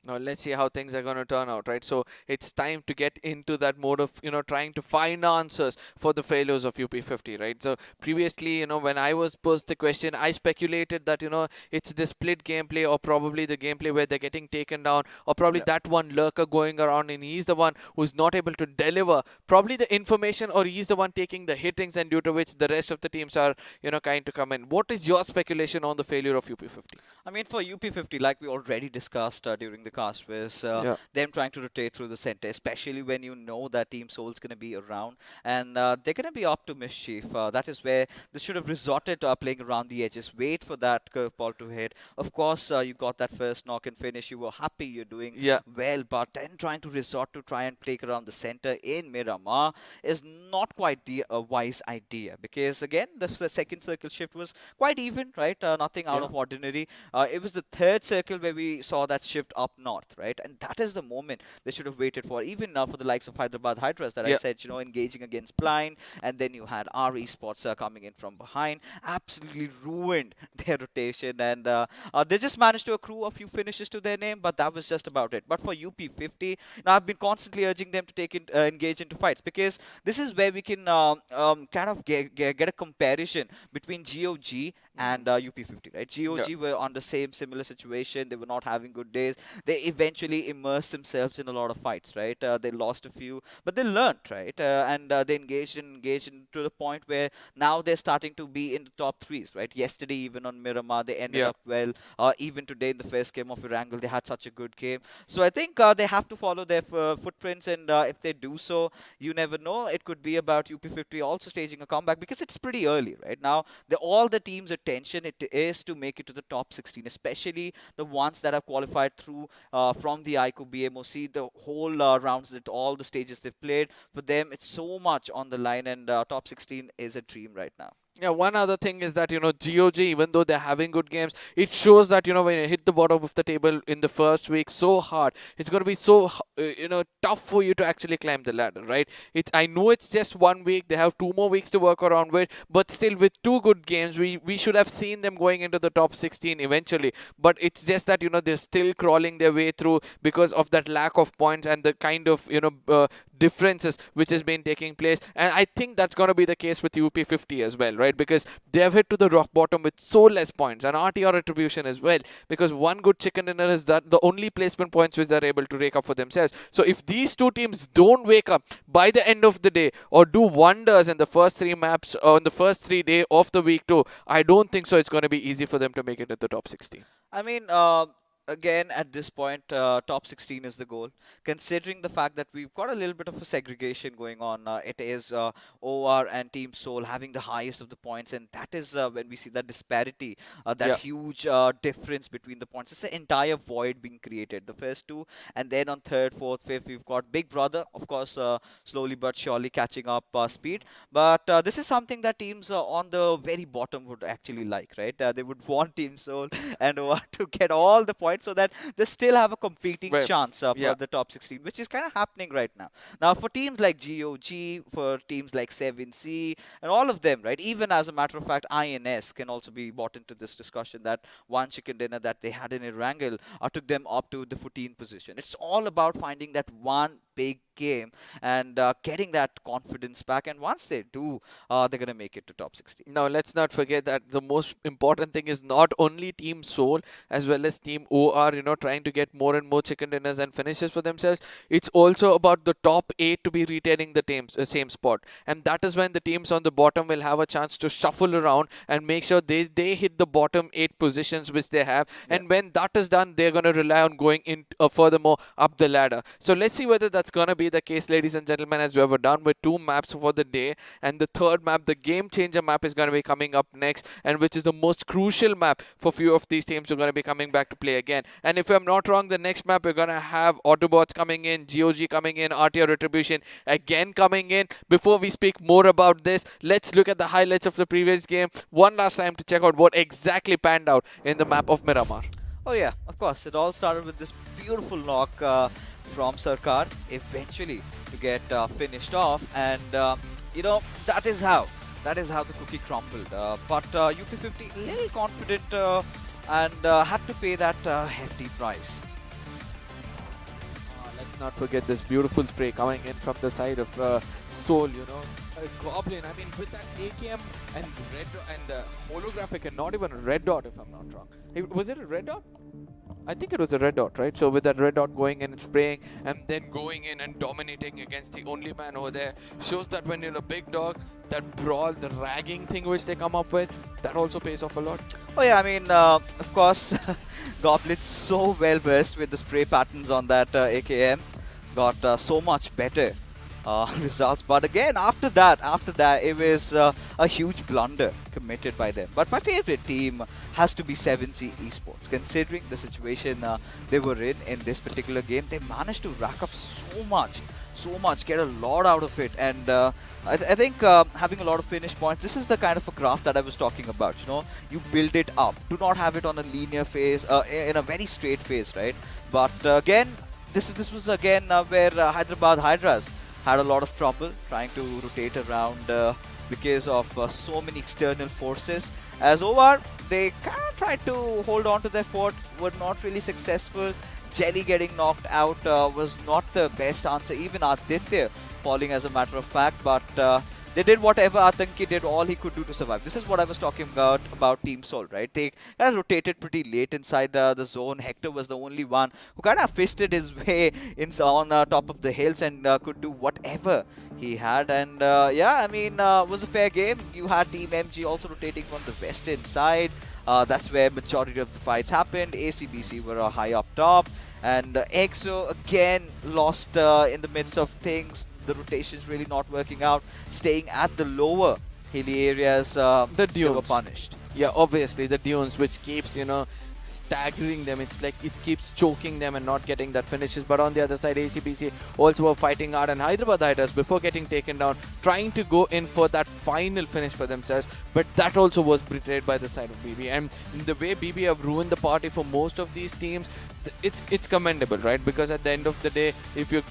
Now let's see how things are going to turn out, right? So it's time to get into that mode of, trying to find answers for the failures of UP50, right? So previously, when I was posed the question, I speculated that, it's the split gameplay, or probably the gameplay where they're getting taken down, or probably that one lurker going around and he's the one who's not able to deliver probably the information, or he's the one taking the hittings, and due to which the rest of the teams are, kind to come in. What is your speculation on the failure of UP50? I mean, for UP50, like we already discussed during the forecast was them trying to rotate through the center, especially when you know that Team Soul's going to be around and they're going to be up to mischief. That is where they should have resorted to playing around the edges, wait for that curveball to hit. Of course, you got that first knock and finish. You were happy, you're doing well, but then trying to resort to try and play around the center in Miramar is not quite the wise idea, because again, the second circle shift was quite even, right? Nothing out of ordinary. It was the third circle where we saw that shift up north, right? And that is the moment they should have waited for, even for the likes of Hyderabad Hydras that I said, you know, engaging against blind, and then you had our Esports coming in from behind, absolutely ruined their rotation, and they just managed to accrue a few finishes to their name, but that was just about it. But for UP50, now I've been constantly urging them to take engage into fights, because this is where we can kind of get a comparison between GOG and UP50, right? GOG were on the similar situation. They were not having good days. They eventually immersed themselves in a lot of fights, right? They lost a few, but they learned, right? And they engaged to the point where now they're starting to be in the top threes, right? Yesterday, even on Miramar, they ended up well. Even today, in the first game of Erangel, they had such a good game. So I think they have to follow their footprints, and if they do so, you never know. It could be about UP50 also staging a comeback, because it's pretty early, right? Now, all the teams' attention it is to make it to the top 16, especially the ones that have qualified through from the iQOO BMOC, the whole rounds, that all the stages they've played. For them, it's so much on the line, and top 16 is a dream right now. Yeah, one other thing is that, you know, GOG, even though they're having good games, it shows that, you know, when you hit the bottom of the table in the first week so hard, it's going to be so, you know, tough for you to actually climb the ladder, right? I know it's just 1 week. They have 2 more weeks to work around with, but still with 2 good games, we should have seen them going into the top 16 eventually. But it's just that, you know, they're still crawling their way through because of that lack of points and the kind of, you know, differences which has been taking place. And I think that's going to be the case with UP50 as well, right? Because they have hit to the rock bottom with so less points, and RTR Retribution as well, because one good chicken dinner is that the only placement points which they're able to rake up for themselves. So if these 2 teams don't wake up by the end of the day or do wonders in the first 3 maps or in the first 3 days of the week 2, I don't think so it's going to be easy for them to make it to the top 16. I mean, again, at this point, top 16 is the goal. Considering the fact that we've got a little bit of a segregation going on, it is OR and Team Soul having the highest of the points, and that is when we see that disparity, that huge difference between the points. It's an entire void being created. The first 2, and then on 3rd, 4th, 5th, we've got Big Brother, of course, slowly but surely catching up speed. But this is something that teams on the very bottom would actually like, right? They would want Team Soul and OR to get all the points, so that they still have a competing chance for the top 16, which is kind of happening right now. Now, for teams like GOG, for teams like 7C, and all of them, right, even as a matter of fact, INS can also be brought into this discussion, that one chicken dinner that they had in Erangel took them up to the 14th position. It's all about finding that one big game and getting that confidence back, and once they do, they're going to make it to top 16. Now, let's not forget that the most important thing is not only Team Soul as well as Team OR, you know, trying to get more and more chicken dinners and finishes for themselves. It's also about the top 8 to be retaining the same spot, and that is when the teams on the bottom will have a chance to shuffle around and make sure they hit the bottom 8 positions which they have, and when that is done, they're going to rely on going in furthermore up the ladder. So let's see whether that's going to be the case, ladies and gentlemen, as we have done with 2 maps for the day, and the 3rd map, the game changer map, is going to be coming up next, and which is the most crucial map for few of these teams who are going to be coming back to play again. And if I'm not wrong, the next map we're going to have Autobotz coming in, GOG coming in, RTR Retribution again coming in. Before we speak more about this, let's look at the highlights of the previous game one last time to check out what exactly panned out in the map of Miramar. Oh yeah, of course. It all started with this beautiful knock from Sarkar, eventually to get finished off, and you know, that is how the cookie crumbled. But UP50 a little confident and had to pay that hefty price. Let's not forget this beautiful spray coming in from the side of Soul, you know. Goblin, I mean, with that AKM and red and holographic, and not even a red dot, if I'm not wrong. Was it a red dot? I think it was a red dot, right? So with that red dot going in and spraying and then going in and dominating against the only man over there shows that when you're a big dog, that brawl, the ragging thing which they come up with, that also pays off a lot. Oh yeah, I mean, of course, Goblet's so well versed with the spray patterns on that AKM. Got so much better results. But again, after that, it was a huge blunder committed by them. But my favorite team has to be 7C Esports. Considering the situation they were in this particular game, they managed to rack up so much, get a lot out of it. And I think having a lot of finish points, this is the kind of a graph that I was talking about. You know, you build it up. Do not have it on a linear phase, in a very straight phase, right? But again, this was again where Hyderabad Hydras had a lot of trouble trying to rotate around because of so many external forces. As OR, they kind of tried to hold on to their fort, were not really successful. Jelly getting knocked out was not the best answer. Even Aditya falling as a matter of fact, but they did whatever Atanki did, all he could do to survive. This is what I was talking about Team Soul, right? They kind of rotated pretty late inside the zone. Hector was the only one who kind of fisted his way on top of the hills and could do whatever he had. And yeah, I mean, it was a fair game. You had Team MG also rotating from the western side. That's where majority of the fights happened. ACBC were high up top. And EXO again lost in the midst of things. The rotations really not working out, staying at the lower hilly areas. The they dunes were punished. Yeah, obviously the dunes, which keeps, you know, staggering them. It's like it keeps choking them and not getting that finishes. But on the other side, ACBC also were fighting hard, and Hyderabad Hydras, before getting taken down, trying to go in for that final finish for themselves. But that also was betrayed by the side of BB. And the way BB have ruined the party for most of these teams, it's commendable, right? Because at the end of the day, if you're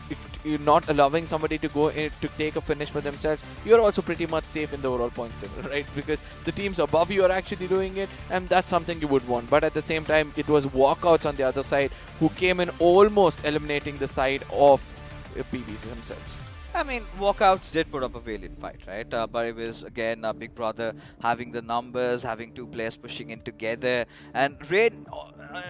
not allowing somebody to go in to take a finish for themselves, you're also pretty much safe in the overall point table, right? Because the teams above you are actually doing it, and that's something you would want. But at the same time, it was Walkouts on the other side who came in almost eliminating the side of PBC themselves. I mean, Walkouts did put up a valiant fight, right? But it was, again, Big Brother having the numbers, having two players pushing in together. And Rain,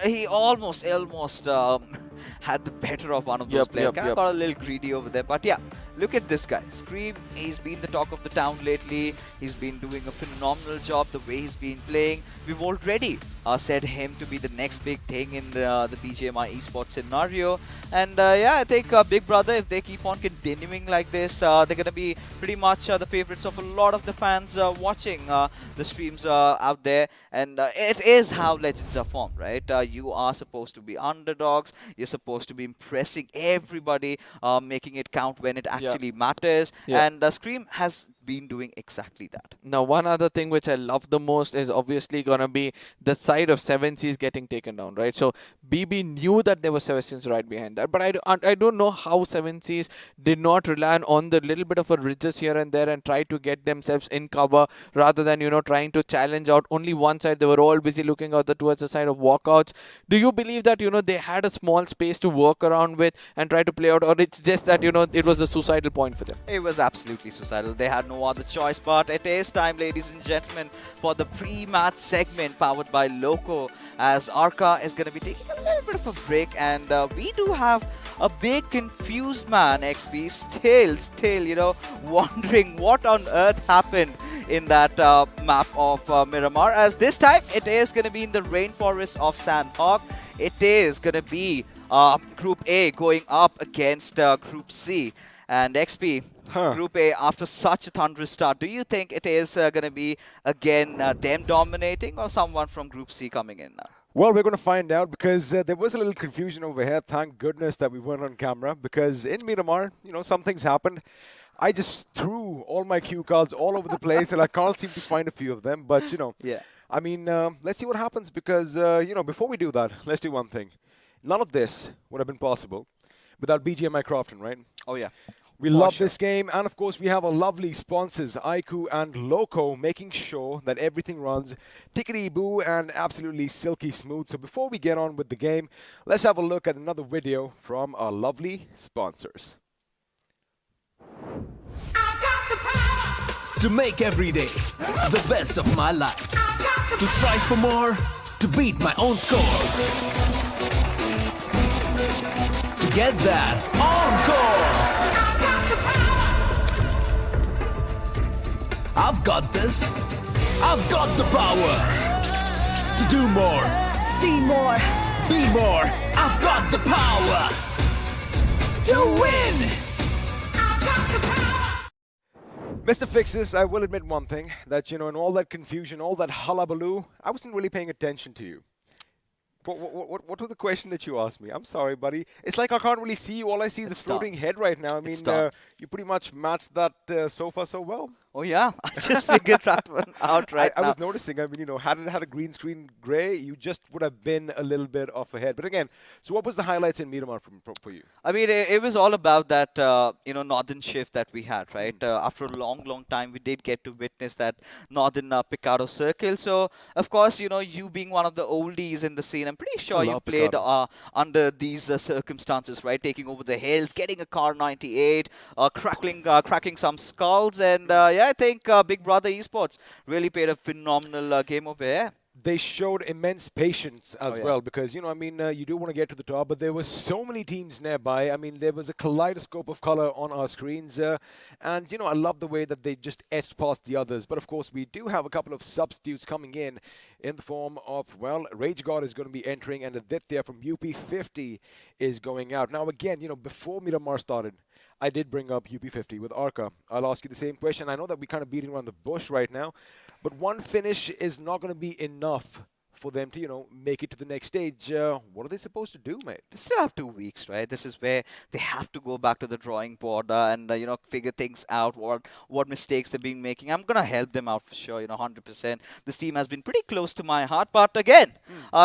he almost had the better of one of those players. Kind of got a little greedy over there. But yeah, look at this guy. Scream, he's been the talk of the town lately. He's been doing a phenomenal job the way he's been playing. We've already said him to be the next big thing in the BGMI Esports scenario. And yeah, I think Big Brother, if they keep on continuing like this, they're going to be pretty much the favorites of a lot of the fans watching the streams out there. And it is how legends are formed, right? You are supposed to be underdogs. You're supposed to be impressing everybody, making it count when it actually matters. And Scream has been doing exactly that. Now, one other thing which I love the most is obviously gonna be the side of 7Cs getting taken down, right? So BB knew that there were 7Cs right behind that, but I don't know how 7Cs did not rely on the little bit of a ridges here and there and try to get themselves in cover rather than, you know, trying to challenge out only one side. They were all busy looking out towards the side of Walkouts. Do you believe that, you know, they had a small space to work around with and try to play out, or it's just that, you know, it was the suicidal point for them? It was absolutely suicidal. They had no other choice, but it is time, ladies and gentlemen, for the pre-match segment powered by Loco, as Arca is going to be taking a little bit of a break, and we do have a big confused man, XP, still, you know, wondering what on earth happened in that map of Miramar, as this time it is going to be in the rainforest of Sanhok. It is going to be Group A going up against Group C. And XP, Group A, after such a thunderous start, do you think it is going to be, again, them dominating or someone from Group C coming in now? Well, we're going to find out, because there was a little confusion over here. Thank goodness that we weren't on camera, because in Miramar, you know, some things happened. I just threw all my cue cards all over the place, and I can't seem to find a few of them. But, you know, I mean, let's see what happens, because, you know, before we do that, let's do one thing. None of this would have been possible without BGMI Crofton, right? Oh, yeah. We love this game, and of course we have our lovely sponsors, iQOO and Loco, making sure that everything runs tickety-boo and absolutely silky smooth. So before we get on with the game, let's have a look at another video from our lovely sponsors. To make every day the best of my life. To strive for more, to beat my own score. to get that encore. I've got this. I've got the power to do more, see more, be more. I've got the power to win. Mr. Fixes, I will admit one thing, that, you know, in all that confusion, all that hullabaloo, I wasn't really paying attention to you. What was the question that you asked me? I'm sorry, buddy. It's like I can't really see you. All I see is a floating head right now. I mean, you pretty much matched that so far so well. Oh yeah, I just figured that one out right I now. was noticing, I mean, you know, had it had a green screen gray, you just would have been a little bit off ahead. But again, so what was the highlights in Miramar for you? I mean, it was all about that, you know, northern shift that we had, right? After a long time, we did get to witness that northern Picado circle. So, of course, you know, you being one of the oldies in the scene, I'm pretty sure you played under these circumstances, right? Taking over the hills, getting a car 98, cracking some skulls, and yeah, I think Big Brother Esports really played a phenomenal game over here. They showed immense patience as well, because, you know, I mean, you do want to get to the top, but there were so many teams nearby. I mean, there was a kaleidoscope of color on our screens, and, you know, I love the way that they just etched past the others. But, of course, we do have a couple of substitutes coming in the form of, well, Rage God is going to be entering, and Aditya from UP50 is going out. Now, again, you know, before Miramar started, I did bring up UP50 with Arca. I'll ask you the same question. I know that we're kind of beating around the bush right now, but one finish is not going to be enough for them to, you know, make it to the next stage. What are they supposed to do, mate? They still have 2 weeks, right? This is where they have to go back to the drawing board and, you know, figure things out, what mistakes they've been making. I'm going to help them out for sure, you know, 100%. This team has been pretty close to my heart. But again,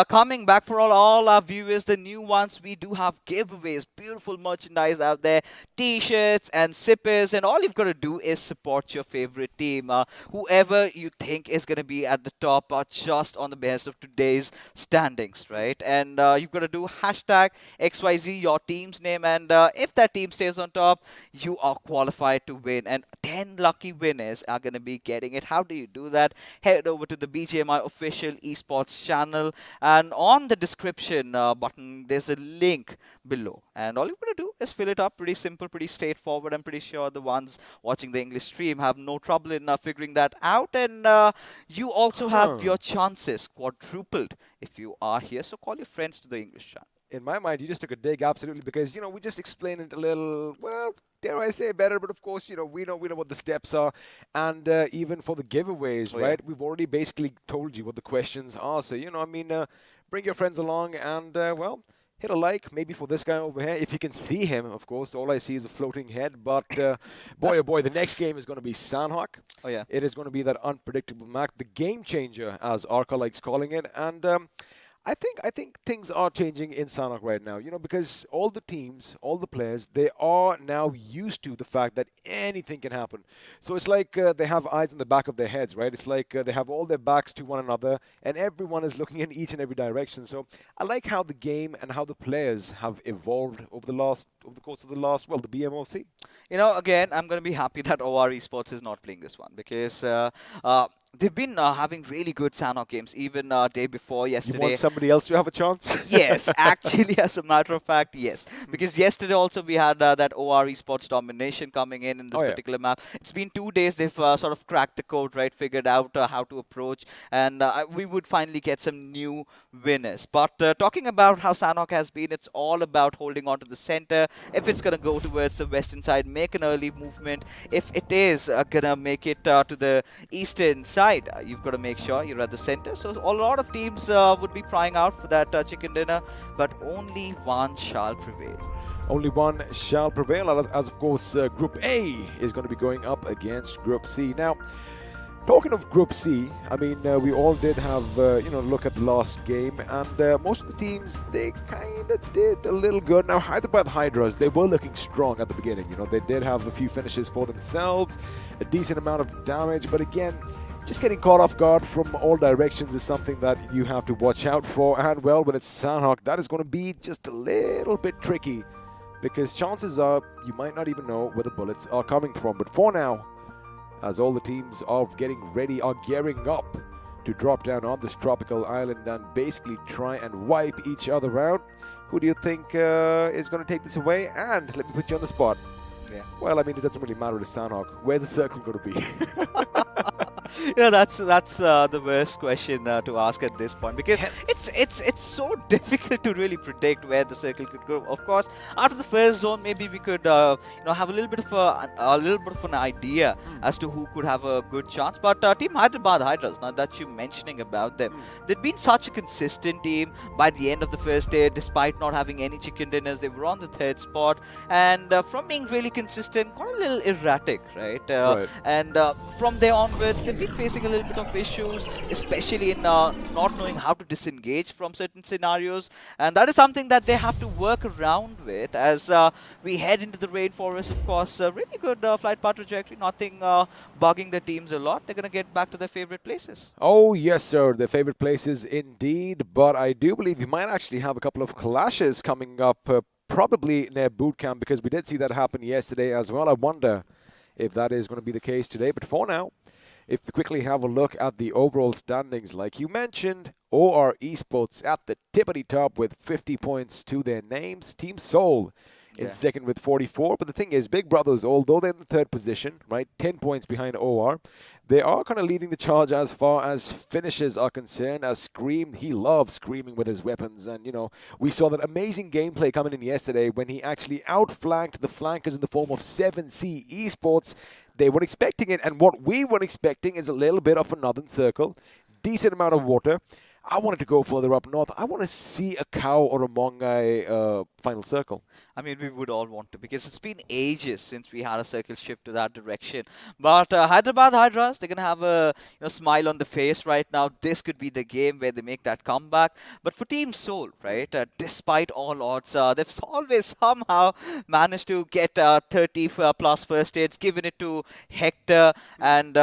coming back for all our viewers, the new ones, we do have giveaways, beautiful merchandise out there, T-shirts and sippers. And all you've got to do is support your favorite team. Whoever you think is going to be at the top just on the behest of today's standings, right? And you've got to do hashtag XYZ, your team's name, and if that team stays on top, you are qualified to win, and 10 lucky winners are going to be getting it. How do you do that? Head over to the BGMI official esports channel, and on the description button there's a link below, and all you've got to do is fill it up. Pretty simple, pretty straightforward. I'm pretty sure the ones watching the English stream have no trouble in figuring that out, and you also have your chances quadrupled if you are here, so call your friends to the English channel. In my mind, you just took a dig, absolutely, because, you know, we just explained it a little, well, dare I say better, but of course, you know, we know what the steps are, and even for the giveaways, right? We've already basically told you what the questions are, so, you know, I mean, bring your friends along and, well, hit a like, maybe for this guy over here. If you can see him, of course, all I see is a floating head. But boy, oh boy, the next game is going to be Sanhok. Oh, yeah. It is going to be that unpredictable map, the game changer, as Arca likes calling it. And I think things are changing in Sanhok right now, you know, because all the teams, all the players, they are now used to the fact that anything can happen. So it's like they have eyes in the back of their heads, right? It's like they have all their backs to one another, and everyone is looking in each and every direction. So I like how the game and how the players have evolved over the course of the last, well, the BMOC. You know, again, I'm going to be happy that OR Esports is not playing this one, because they've been having really good Sanhok games, even day before yesterday. You want somebody else to have a chance? Yes, actually, as a matter of fact, yes. Because yesterday also we had that OR Esports domination coming in this particular map. It's been 2 days. They've sort of cracked the code, right? Figured out how to approach, and we would finally get some new winners. But talking about how Sanhok has been, it's all about holding on to the center. If it's going to go towards the western side, make an early movement. If it is going to make it to the eastern side, you've got to make sure you're at the center. So a lot of teams would be prying out for that chicken dinner, but only one shall prevail. Only one shall prevail, as of course Group A is going to be going up against Group C. Now, talking of Group C, I mean, we all did have, you know, look at the last game, and most of the teams, they kind of did a little good. Now, Hyderabad Hydras, they were looking strong at the beginning. You know, they did have a few finishes for themselves, a decent amount of damage, but again, just getting caught off guard from all directions is something that you have to watch out for. And, well, when it's Sanhok, that is going to be just a little bit tricky, because chances are you might not even know where the bullets are coming from. But for now, as all the teams are getting ready, are gearing up to drop down on this tropical island and basically try and wipe each other out. Who do you think is going to take this away? And let me put you on the spot. Yeah. Well, I mean, it doesn't really matter to Sanhok. Where's the circle going to be? That's the worst question to ask at this point, because it's so difficult to really predict where the circle could go. Of course, after the first zone, maybe we could have a little bit of an idea as to who could have a good chance. But Team Hyderabad Hydras, now that you're mentioning about them, they've been such a consistent team by the end of the first day, despite not having any chicken dinners. They were on the third spot, and from being really consistent, got a little erratic, right? And from there onwards, they've been facing a little bit of issues, especially in not knowing how to disengage from certain scenarios, and that is something that they have to work around with as we head into the rainforest. Of course, really good flight path trajectory, nothing bugging the teams a lot. They're going to get back to their favorite places. Oh, yes, sir. Their favorite places indeed. But I do believe we might actually have a couple of clashes coming up, probably near boot camp, because we did see that happen yesterday as well. I wonder if that is going to be the case today. But for now, if we quickly have a look at the overall standings, like you mentioned, OR Esports at the tippity top with 50 points to their names. Team Seoul in second with 44. But the thing is, Big Brothers, although they're in the third position, right, 10 points behind OR, they are kind of leading the charge as far as finishes are concerned. As Scream, he loves screaming with his weapons. And, you know, we saw that amazing gameplay coming in yesterday when he actually outflanked the flankers in the form of 7C Esports. They were expecting it, and what we were expecting is a little bit of a northern circle, decent amount of water. I wanted to go further up north. I want to see a cow or a Mongai final circle. I mean, we would all want to, because it's been ages since we had a circle shift to that direction. But Hyderabad Hydras, they're going to have a smile on the face right now. This could be the game where they make that comeback. But for Team Seoul, right, despite all odds, they've always somehow managed to get 30 plus first aids, given it to Hector. And,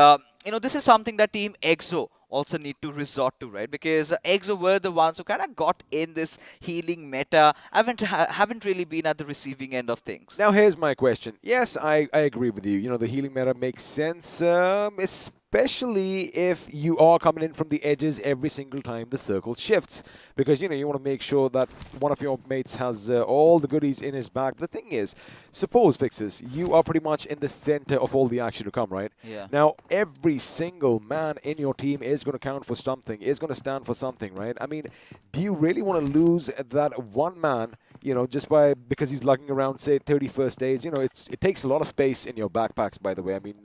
this is something that Team EXO also need to resort to, right? Because EXO were the ones who kind of got in this healing meta, haven't really been at the receiving end of things. Now here's my question. Yes, I agree with you. You know, the healing meta makes sense, especially if you are coming in from the edges every single time the circle shifts. Because, you know, you want to make sure that one of your mates has all the goodies in his bag. The thing is, suppose, Fixes, you are pretty much in the center of all the action to come, right? Yeah. Now, every single man in your team is going to count for something, is going to stand for something, right? I mean, do you really want to lose that one man, you know, just because he's lugging around, say, 31st days? You know, it takes a lot of space in your backpacks, by the way. I mean,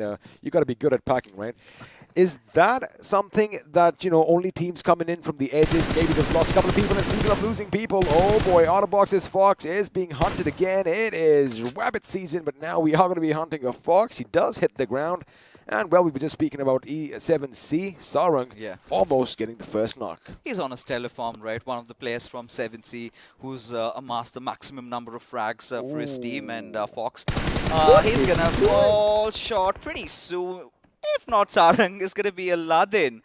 you got to be good at packing, right? Is that something that, you know, only teams coming in from the edges, maybe they've lost a couple of people, and speaking of losing people, oh boy, Autobotz's Fox is being hunted again. It is rabbit season, but now we are going to be hunting a Fox. He does hit the ground. And, well, we were just speaking about E7C, Sarang, almost getting the first knock. He's on a stellar form, right? One of the players from 7C who's amassed the maximum number of frags for his team. And Fox, he's going to fall short pretty soon. If not, Sarang is going to be Aladdin,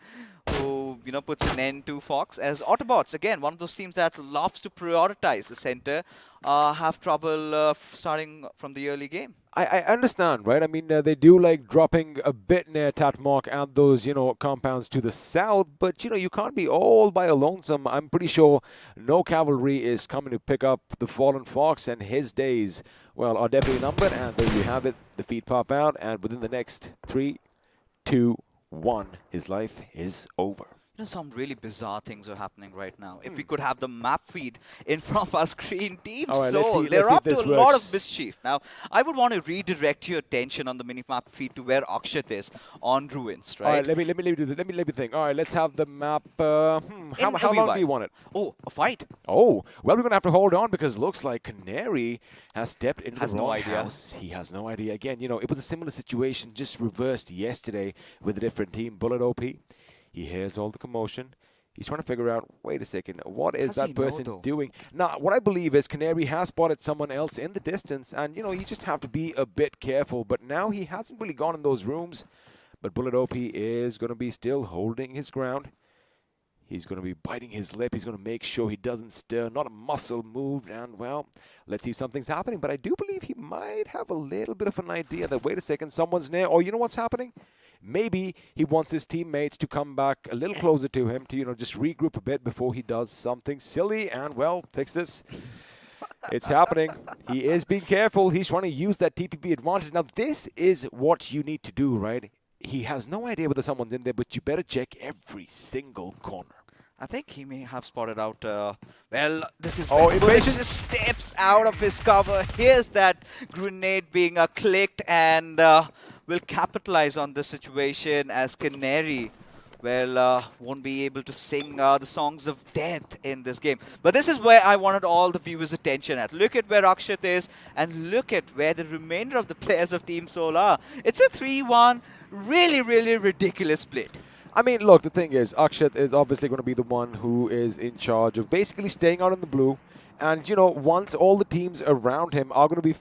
who, you know, puts an end to Fox. As Autobotz, again, one of those teams that loves to prioritize the center, have trouble starting from the early game. I understand, right? I mean, they do like dropping a bit near Tatmok and those, you know, compounds to the south, but, you know, you can't be all by a lonesome. I'm pretty sure no cavalry is coming to pick up the fallen Fox, and his days, well, are definitely numbered. And there you have it. The feet pop out, and within the next 3, 2, 1, his life is over. You know, some really bizarre things are happening right now. If we could have the map feed in front of our screen, Team Seoul, they're up to a lot of mischief. Now, I would want to redirect your attention on the mini-map feed to where Akshat is on Ruins, right? All right, let me do this. Let me think. All right, let's have the map. How long do you want it? Oh, a fight. Oh, well, we're going to have to hold on, because looks like Canary has stepped into the wrong house. He has no idea. Again, you know, it was a similar situation, just reversed yesterday with a different team, Bullet OP. He hears all the commotion. He's trying to figure out, wait a second, what is that person doing? Now, what I believe is Canary has spotted someone else in the distance, and, you know, you just have to be a bit careful. But now he hasn't really gone in those rooms. But Bullet OP is going to be still holding his ground. He's going to be biting his lip. He's going to make sure he doesn't stir. Not a muscle moved. And, well, let's see if something's happening. But I do believe he might have a little bit of an idea that, wait a second, someone's near. Or you know what's happening? maybe he wants his teammates to come back a little closer to him to, just regroup a bit before he does something silly. And, well, fix this. It's happening. He is being careful. He's trying to use that TPP advantage. Now, this is what you need to do, right? He has no idea whether someone's in there, but you better check every single corner. I think he may have spotted out. Well, this is Oh, when impatient. Bullet just steps out of his cover. Here's that grenade being clicked, and will capitalize on the situation as Canary, well, won't be able to sing the songs of death in this game. But this is where I wanted all the viewers' attention at. Look at where Akshat is, and look at where the remainder of the players of Team Soul are. It's a 3-1, really, really ridiculous split. I mean, look, the thing is, Akshat is obviously going to be the one who is in charge of basically staying out in the blue. And, once all the teams around him are going to be,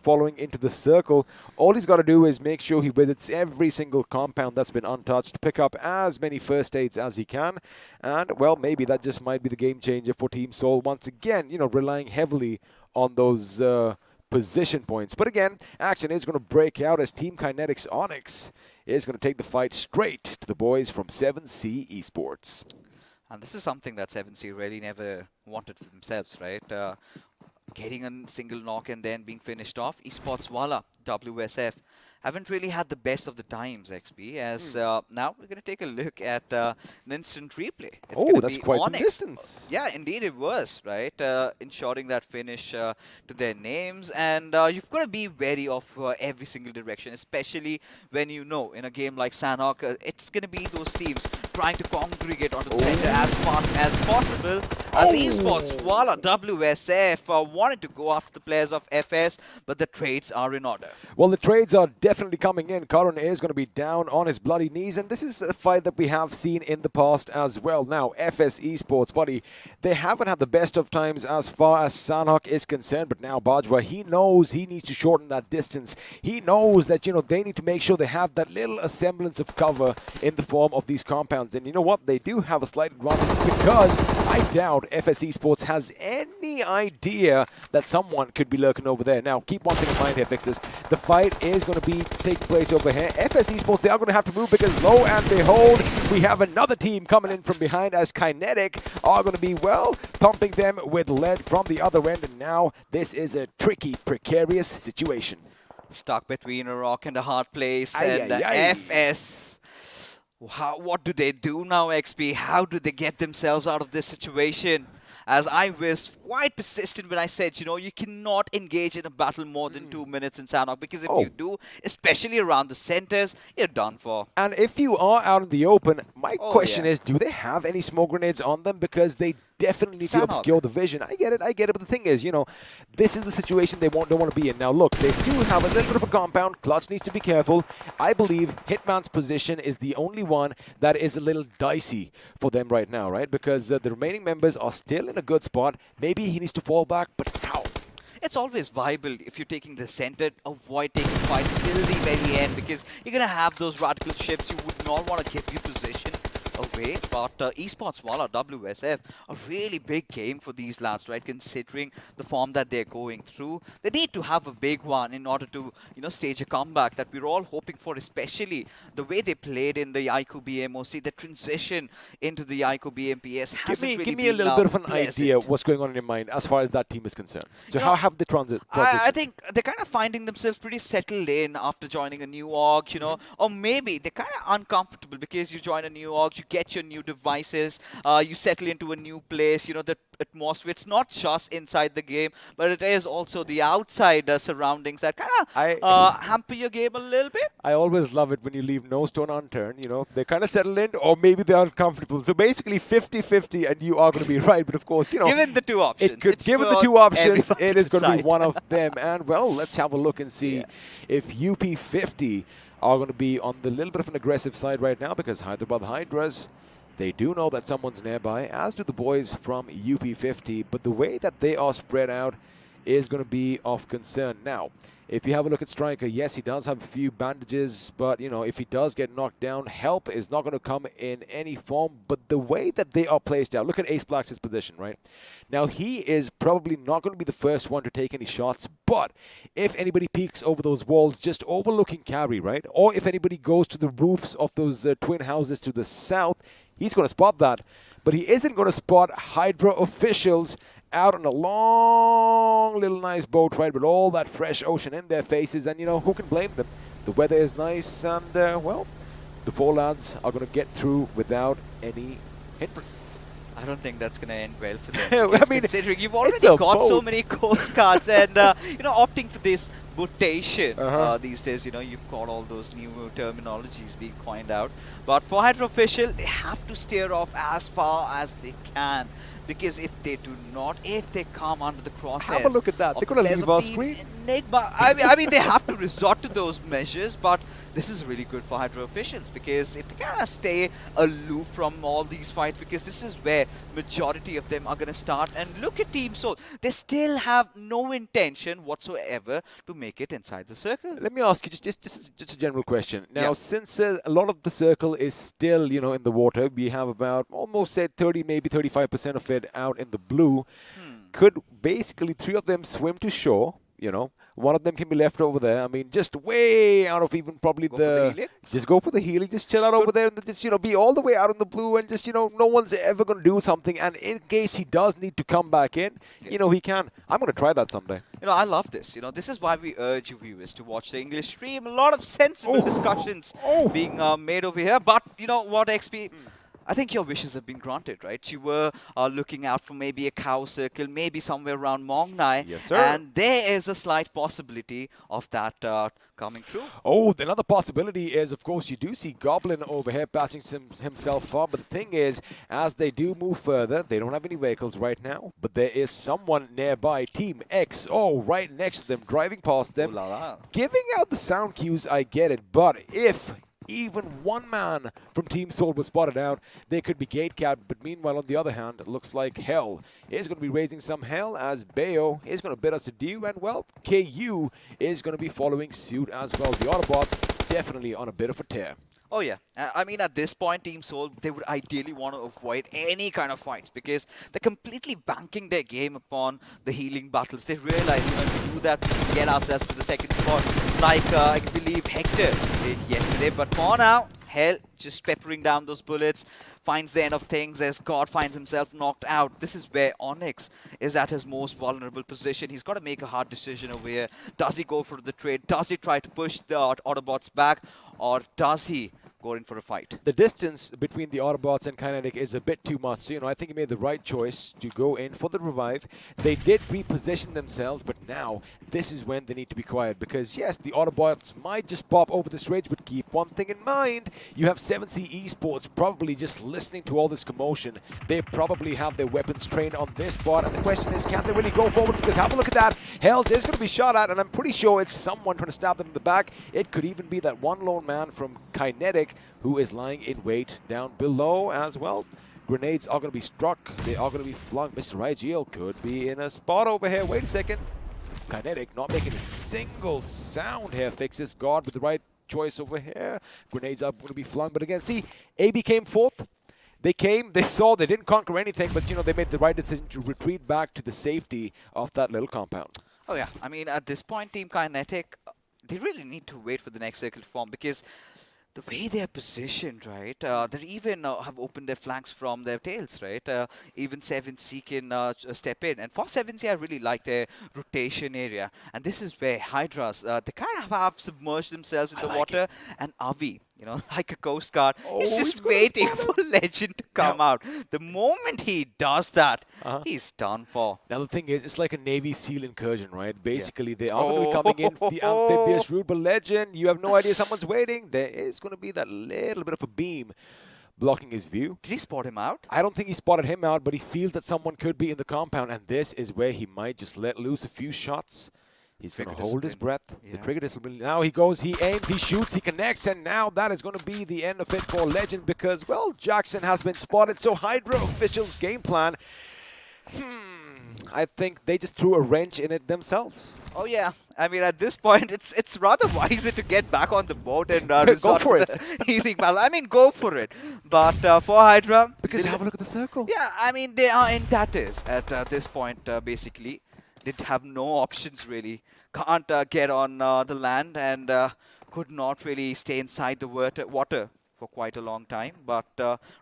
following into the circle, all he's got to do is make sure he visits every single compound that's been untouched, pick up as many first aids as he can. And, well, maybe that just might be the game changer for Team Soul once again, relying heavily on those position points. But again, action is going to break out as Team Kinetic's Onyx is going to take the fight straight to the boys from 7C Esports. And this is something that 7C really never wanted for themselves, right? Getting a single knock and then being finished off. Esports Wala, WSF, haven't really had the best of the times, XP, as now we're going to take a look at an instant replay. Oh, that's quite some distance. Yeah, indeed it was, right? Ensuring that finish to their names. And you've got to be wary of every single direction, especially when in a game like Sanhok, it's going to be those teams trying to congregate onto the center as fast as possible. As Esports, Wala, WSF wanted to go after the players of FS, but the trades are in order. Well, the trades are definitely coming in. Karan is going to be down on his bloody knees, and this is a fight that we have seen in the past as well. Now, FS Esports, buddy, they haven't had the best of times as far as Sanhok is concerned, but now Bajwa, he knows he needs to shorten that distance. He knows that, they need to make sure they have that little semblance of cover in the form of these compounds. And you know what? They do have a slight advantage because I doubt FS Esports has any idea that someone could be lurking over there. Now, keep one thing in mind here, Fixers. The fight is going to take place over here. FS Esports, they are going to have to move because lo and behold, we have another team coming in from behind as Kinetic are going to be, well, pumping them with lead from the other end. And now this is a tricky, precarious situation. Stuck between a rock and a hard place. And FS... what do they do now, XP? How do they get themselves out of this situation? As I was quite persistent when I said, you cannot engage in a battle more than 2 minutes in Sanhok, because if you do, especially around the centers, you're done for. And if you are out in the open, my question is, do they have any smoke grenades on them? Because they definitely need to obscure the vision. I get it, but the thing is, this is the situation they don't want to be in. Now, look, they do have a little bit of a compound. Clutch needs to be careful. I believe Hitman's position is the only one that is a little dicey for them right now, right? Because the remaining members are still in a good spot. Maybe he needs to fall back, but how? It's always viable if you're taking the center, avoid taking fights till the very end, because you're going to have those radical ships. You would not want to give your position away. But Esports Wala, WSF, a really big game for these lads, right? Considering the form that they're going through, they need to have a big one in order to, stage a comeback that we're all hoping for, especially the way they played in the iQOO BMOC, the transition into the iQOO BMPS hasn't really Give me a little bit of an idea what's going on in your mind as far as that team is concerned. So how have they transitioned? I think they're kind of finding themselves pretty settled in after joining a new org, or maybe they're kind of uncomfortable because you join a new org, you get your new devices, you settle into a new place, the atmosphere. It's not just inside the game, but it is also the outside surroundings that kind of hamper your game a little bit. I always love it when you leave no stone unturned. They kind of settle in, or maybe they're uncomfortable. So basically 50-50, and you are going to be right. But of course, given the two options, given the two options, it is going to be one of them. And well, let's have a look and see if UP50 are going to be on the little bit of an aggressive side right now, because Hyderabad Hydras, they do know that someone's nearby, as do the boys from UP50. But the way that they are spread out is going to be of concern. Now, if you have a look at Striker, yes, he does have a few bandages, but, you know, if he does get knocked down, help is not going to come in any form. But the way that they are placed out, look at Ace Black's position, right? Now, he is probably not going to be the first one to take any shots, but if anybody peeks over those walls, just overlooking Carry, right? Or if anybody goes to the roofs of those twin houses to the south, he's going to spot that. But he isn't going to spot Hydra officials out on a long little nice boat ride with all that fresh ocean in their faces, and you know, who can blame them? The weather is nice, and well, the four lads are going to get through without any hindrance. I don't think that's going to end well for them. I mean, considering you've already got so many coast guards, and you know, opting for this botation these days, you know, you've got all those new terminologies being coined out. But for Hydra official, they have to steer off as far as they can. Because if they do not, if they come under the crosshairs, have a look at that. They're going to leave our screen. Enigma, I mean, they have to resort to those measures, but this is really good for Hydra officials, because if they kind of stay aloof from all these fights, because this is where majority of them are going to start. And look at Team Soul. They still have no intention whatsoever to make it inside the circle. Let me ask you just a general question. Now, since a lot of the circle is still, you know, in the water, we have about almost, say, 30, maybe 35% of it out in the blue. Could basically 3 of them swim to shore? You know, one of them can be left over there. I mean, just way out of even probably just go for the healing, just chill out over there, and just, you know, be all the way out in the blue, and just, you know, no one's ever going to do something. And in case he does need to come back in, you know, he can. I'm going to try that someday. You know, I love this. You know, this is why we urge you viewers to watch the English stream. A lot of sensible discussions being made over here. But you know what, XP? I think your wishes have been granted, right? You were looking out for maybe a cow circle, maybe somewhere around Mong Nai. Yes, sir. And there is a slight possibility of that coming true. Oh, another possibility is, of course, you do see Goblin over here patching himself far. But the thing is, as they do move further, they don't have any vehicles right now. But there is someone nearby, Team XO, right next to them, driving past them. Giving out the sound cues, I get it. But if even one man from Team Soul was spotted out, they could be gate capped. But meanwhile, on the other hand, it looks like Hell is going to be raising some hell, as Bayo is going to bid us adieu, and well, KU is going to be following suit as well. The Autobotz definitely on a bit of a tear. Oh yeah, I mean, at this point, Team Soul, they would ideally want to avoid any kind of fights, because they're completely banking their game upon the healing battles. They realize, you know, if we do that, we can get ourselves to the second spot, like I believe Hector did yesterday. But for now, Hell just peppering down those bullets, finds the end of things as God finds himself knocked out. This is where Onyx is at his most vulnerable position. He's got to make a hard decision over here. Does he go for the trade? Does he try to push the Autobots back? Or does he go in for a fight? The distance between the Autobots and Kinetic is a bit too much. So, you know, I think he made the right choice to go in for the revive. They did reposition themselves, but now this is when they need to be quiet. Because, yes, the Autobots might just pop over this ridge, but keep one thing in mind. You have 7C Esports probably just listening to all this commotion. They probably have their weapons trained on this spot. And the question is, can they really go forward? Because have a look at that. Hells is going to be shot at, and I'm pretty sure it's someone trying to stab them in the back. It could even be that one lone man from Kinetic who is lying in wait down below as well. Grenades are going to be struck. They are going to be flung. Mr. Erangel could be in a spot over here. Wait a second. Kinetic not making a single sound here. Fixes God with the right choice over here. Grenades are going to be flung. But again, see, AB came fourth. They came, they saw, they didn't conquer anything, but, you know, they made the right decision to retreat back to the safety of that little compound. Oh, yeah. I mean, at this point, Team Kinetic, they really need to wait for the next circle to form, because the way they are positioned, right? They even have opened their flanks from their tails, right? Even 7C can step in. And for 7C, I really like their rotation area. And this is where Hydras, they kind of have submerged themselves in the water. And Avi, you know, like a Coast Guard, is just waiting for Legend to come out. The moment he does that, he's done for. Now, the thing is, it's like a Navy SEAL incursion, right? Basically, they are going to be coming in the amphibious route, but Legend, you have no idea someone's waiting. There is going to be that little bit of a beam blocking his view. Did he spot him out? I don't think he spotted him out, but he feels that someone could be in the compound, and this is where he might just let loose a few shots. He's going to hold his breath. The trigger discipline. Now he goes, he aims, he shoots, he connects, and now that is going to be the end of it for Legend, because, well, Jackson has been spotted. So Hydra officials' game plan. I think they just threw a wrench in it themselves. Oh yeah, I mean at this point it's rather wiser to get back on the boat and Go resort for to it. the healing battle. I mean go for it. But for Hydra, Because they- have a look at the circle. yeah, I mean they are in tatters at this point basically. They have no options really. Can't get on the land and could not really stay inside the water for quite a long time. But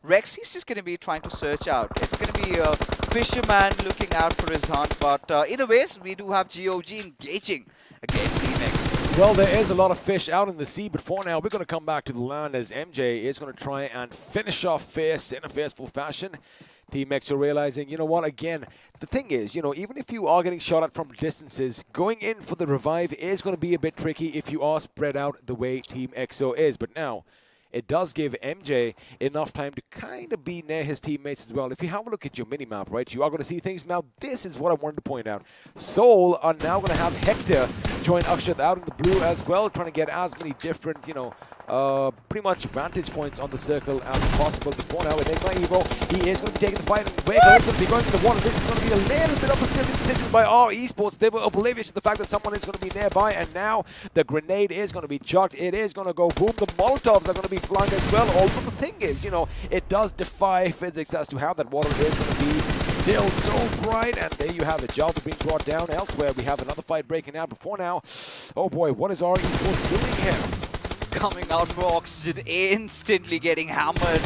Rex, he's just going to be trying to search out. It's going to be a fisherman looking out for his hunt. But either ways, we do have GOG engaging against Team X. Well, there is a lot of fish out in the sea, but for now, we're going to come back to the land as MJ is going to try and finish off Fierce in a fierceful fashion. Team X are realizing, you know what, again, the thing is, you know, even if you are getting shot at from distances, going in for the revive is going to be a bit tricky if you are spread out the way Team XO is. But now, it does give MJ enough time to kind of be near his teammates as well. If you have a look at your mini-map, right, you are going to see things. Now, this is what I wanted to point out. Soul are now going to have Hector join Akshat out in the blue as well, trying to get as many different, you know, pretty much vantage points on the circle as possible. Before now, Enigma Evo, he is going to be taking the fight, and Waco is going to be going to the water. This is going to be a little bit of a silly decision by our Esports. They were oblivious to the fact that someone is going to be nearby, and now the grenade is going to be chucked. It is going to go boom. The Molotovs are going to be flung as well. Although the thing is, you know, it does defy physics as to how that water is going to be still so bright. And there you have it. Jalta being brought down. Elsewhere, we have another fight breaking out. Before now, oh boy, what is our Esports doing here? Coming out for oxygen, instantly getting hammered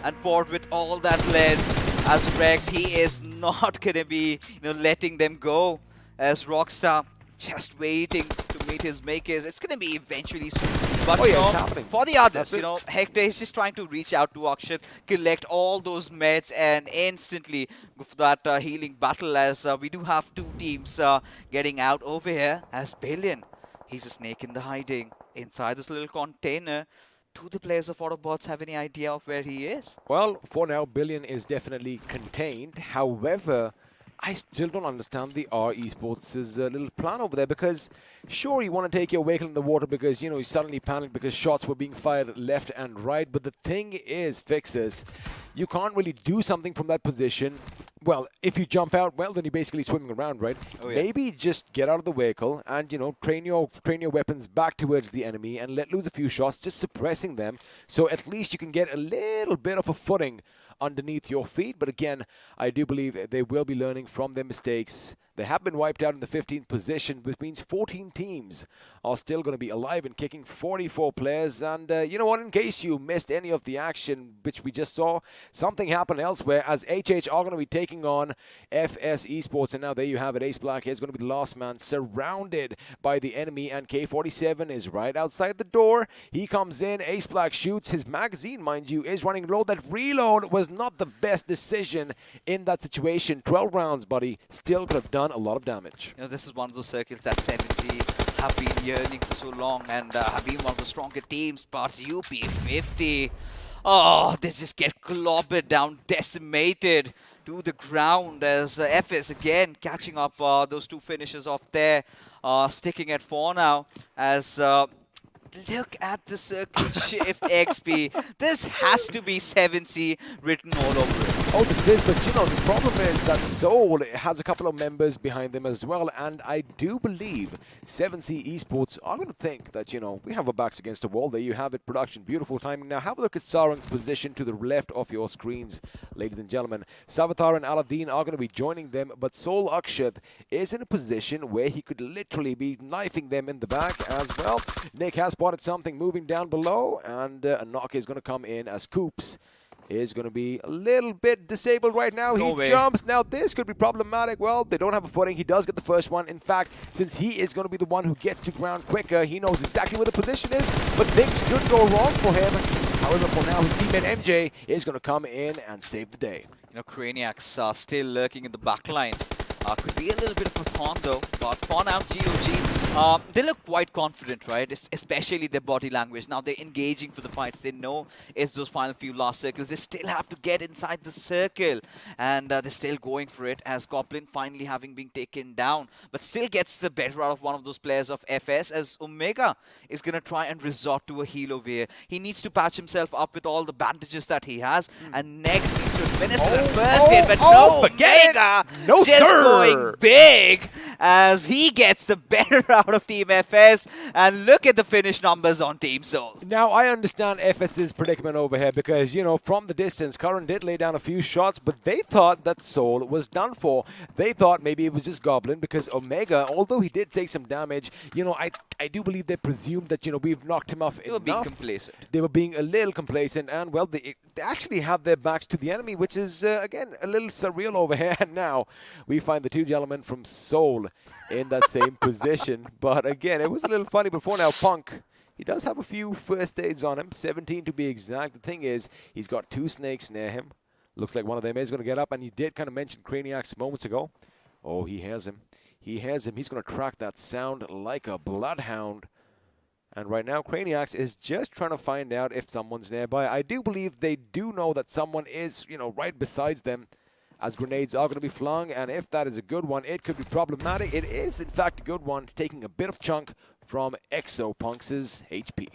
and poured with all that lead. As Rex, he is not going to be, letting them go. As Rockstar just waiting to meet his makers. It's going to be eventually soon. But Oh, yeah, it's happening. for the others, That's it. Hector is just trying to reach out to Akshat, collect all those meds, and instantly go for that healing battle. As we do have two teams getting out over here. As Billion, he's a snake in the hiding inside this little container. Do the players of Autobotz have any idea of where he is? Well, for now, Billion is definitely contained. However, I still don't understand the R Esports' little plan over there, because sure, you want to take your vehicle in the water because, you suddenly panicked because shots were being fired left and right. But the thing is, Fixers, you can't really do something from that position. Well, if you jump out, well, then you're basically swimming around, right? Oh, yeah. Maybe just get out of the vehicle and, train your weapons back towards the enemy and let loose a few shots, just suppressing them. So at least you can get a little bit of a footing underneath your feet. But again, I do believe they will be learning from their mistakes. They have been wiped out in the 15th position, which means 14 teams are still going to be alive and kicking, 44 players. And you know what, in case you missed any of the action which we just saw, something happened elsewhere as HH are going to be taking on FS Esports. And now there you have it. Ace Black is going to be the last man, surrounded by the enemy, and K47 is right outside the door. He comes in, Ace Black shoots. His magazine, mind you, is running low. That reload was not the best decision in that situation. 12 rounds, buddy. Still could have done a lot of damage. This is one of those circles that 7C have been yearning for so long and have been one of the stronger teams. But UP50, oh, they just get clobbered down, decimated to the ground as FS again catching up those two finishes off there, sticking at 4 now as... look at the circle shift XP. This has to be 7C written all over it. Oh, this is, but the problem is that Soul has a couple of members behind them as well, and I do believe 7C Esports are going to think that, we have our backs against the wall. There you have it, production, beautiful timing. Now have a look at Sarang's position to the left of your screens, ladies and gentlemen. Savatar and Aladdin are going to be joining them, but Soul Akshat is in a position where he could literally be knifing them in the back as well. Nick has spotted something moving down below, and a knock is going to come in as Coops is going to be a little bit disabled right now. No he way. jumps. Now this could be problematic. Well, they don't have a footing. He does get the first one. In fact, since he is going to be the one who gets to ground quicker, he knows exactly where the position is, but things could go wrong for him. However, for now, his teammate MJ is going to come in and save the day. Craniacs are still lurking in the back lines. Could be a little bit of a thorn though, but for now, GOG, they look quite confident, right? Especially their body language. Now they're engaging for the fights. They know it's those final few last circles. They still have to get inside the circle, and they're still going for it as Goblin finally having been taken down, but still gets the better out of one of those players of FS as Omega is going to try and resort to a heal over here. He needs to patch himself up with all the bandages that he has, and next needs should finish with the first hit, but no, forget Mega it. No, just sir. going big as he gets the better out of Team FS. And look at the finish numbers on Team Soul. Now, I understand FS's predicament over here because, you know, from the distance, Curran did lay down a few shots, but they thought that Soul was done for. They thought maybe it was just Goblin because Omega, although he did take some damage, you know, I do believe they presumed that, you know, we've knocked him off They were being complacent. They were being a little complacent, and, well, they actually have their backs to the enemy, which is, again, a little surreal over here. And now we find the two gentlemen from Seoul in that same position. But, again, it was a little funny before now. Punk, he does have a few first aids on him, 17 to be exact. The thing is, he's got two snakes near him. Looks like one of them is going to get up, and he did kind of mention Craniacs moments ago. Oh, he has him. He has him. He's going to track that sound like a bloodhound. And right now, Craniacs is just trying to find out if someone's nearby. I do believe they do know that someone is, you know, right besides them, as grenades are going to be flung. And if that is a good one, it could be problematic. It is, in fact, a good one, taking a bit of chunk from Exopunks' HP.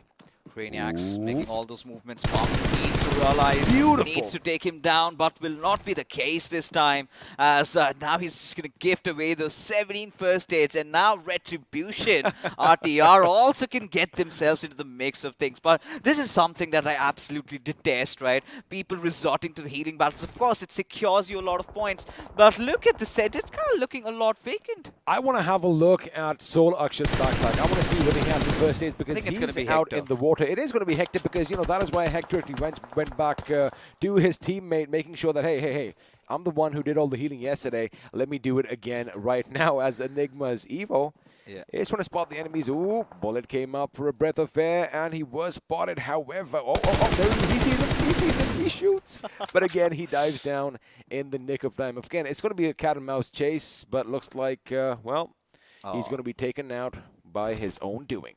Craniacs making all those movements. Punk needs to realize, needs to take him down, but will not be the case this time, as now he's just going to gift away those 17 first aids, and now Retribution, RTR also can get themselves into the mix of things. But this is something that I absolutely detest, right? People resorting to the healing battles. Of course, it secures you a lot of points, but look at the set. It's kind of looking a lot vacant. I want to have a look at Soul Akshat's backpack. I want to see whether he has the first aids because he's out in the water. It is going to be Hector because, you know, that is why Hector actually went back to his teammate, making sure that, hey, I'm the one who did all the healing yesterday. Let me do it again right now as Enigma's Evo. Yeah. He just want to spot the enemies. Ooh, bullet came up for a breath of air, and he was spotted. However, there he sees him, he shoots. But again, he dives down in the nick of time. Again, it's going to be a cat and mouse chase, but looks like, he's going to be taken out by his own doing.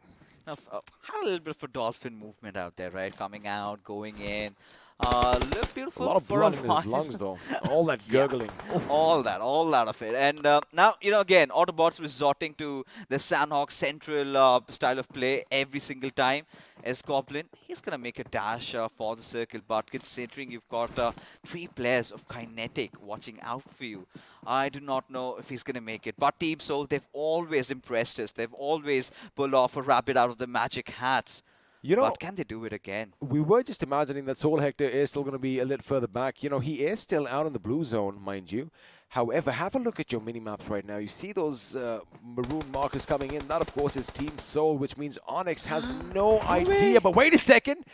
Now, had a little bit of a dolphin movement out there, right? Coming out, going in. Look beautiful. A lot of blood in his lungs, though. All that gurgling. Yeah, all that of it. And now, you know, again, Autobotz resorting to the Sanhok central style of play every single time. As Goblin, he's going to make a dash for the circle, but considering you've got 3 players of Kinetic watching out for you, I do not know if he's going to make it. But Team Soul, they've always impressed us. They've always pulled off a rabbit out of the magic hats. You know, but can they do it again? We were just imagining that Soul Hector is still going to be a little further back. You know, he is still out in the blue zone, mind you. However, have a look at your mini-maps right now. You see those maroon markers coming in. That, of course, is Team Soul, which means Onyx has no idea. But wait a second.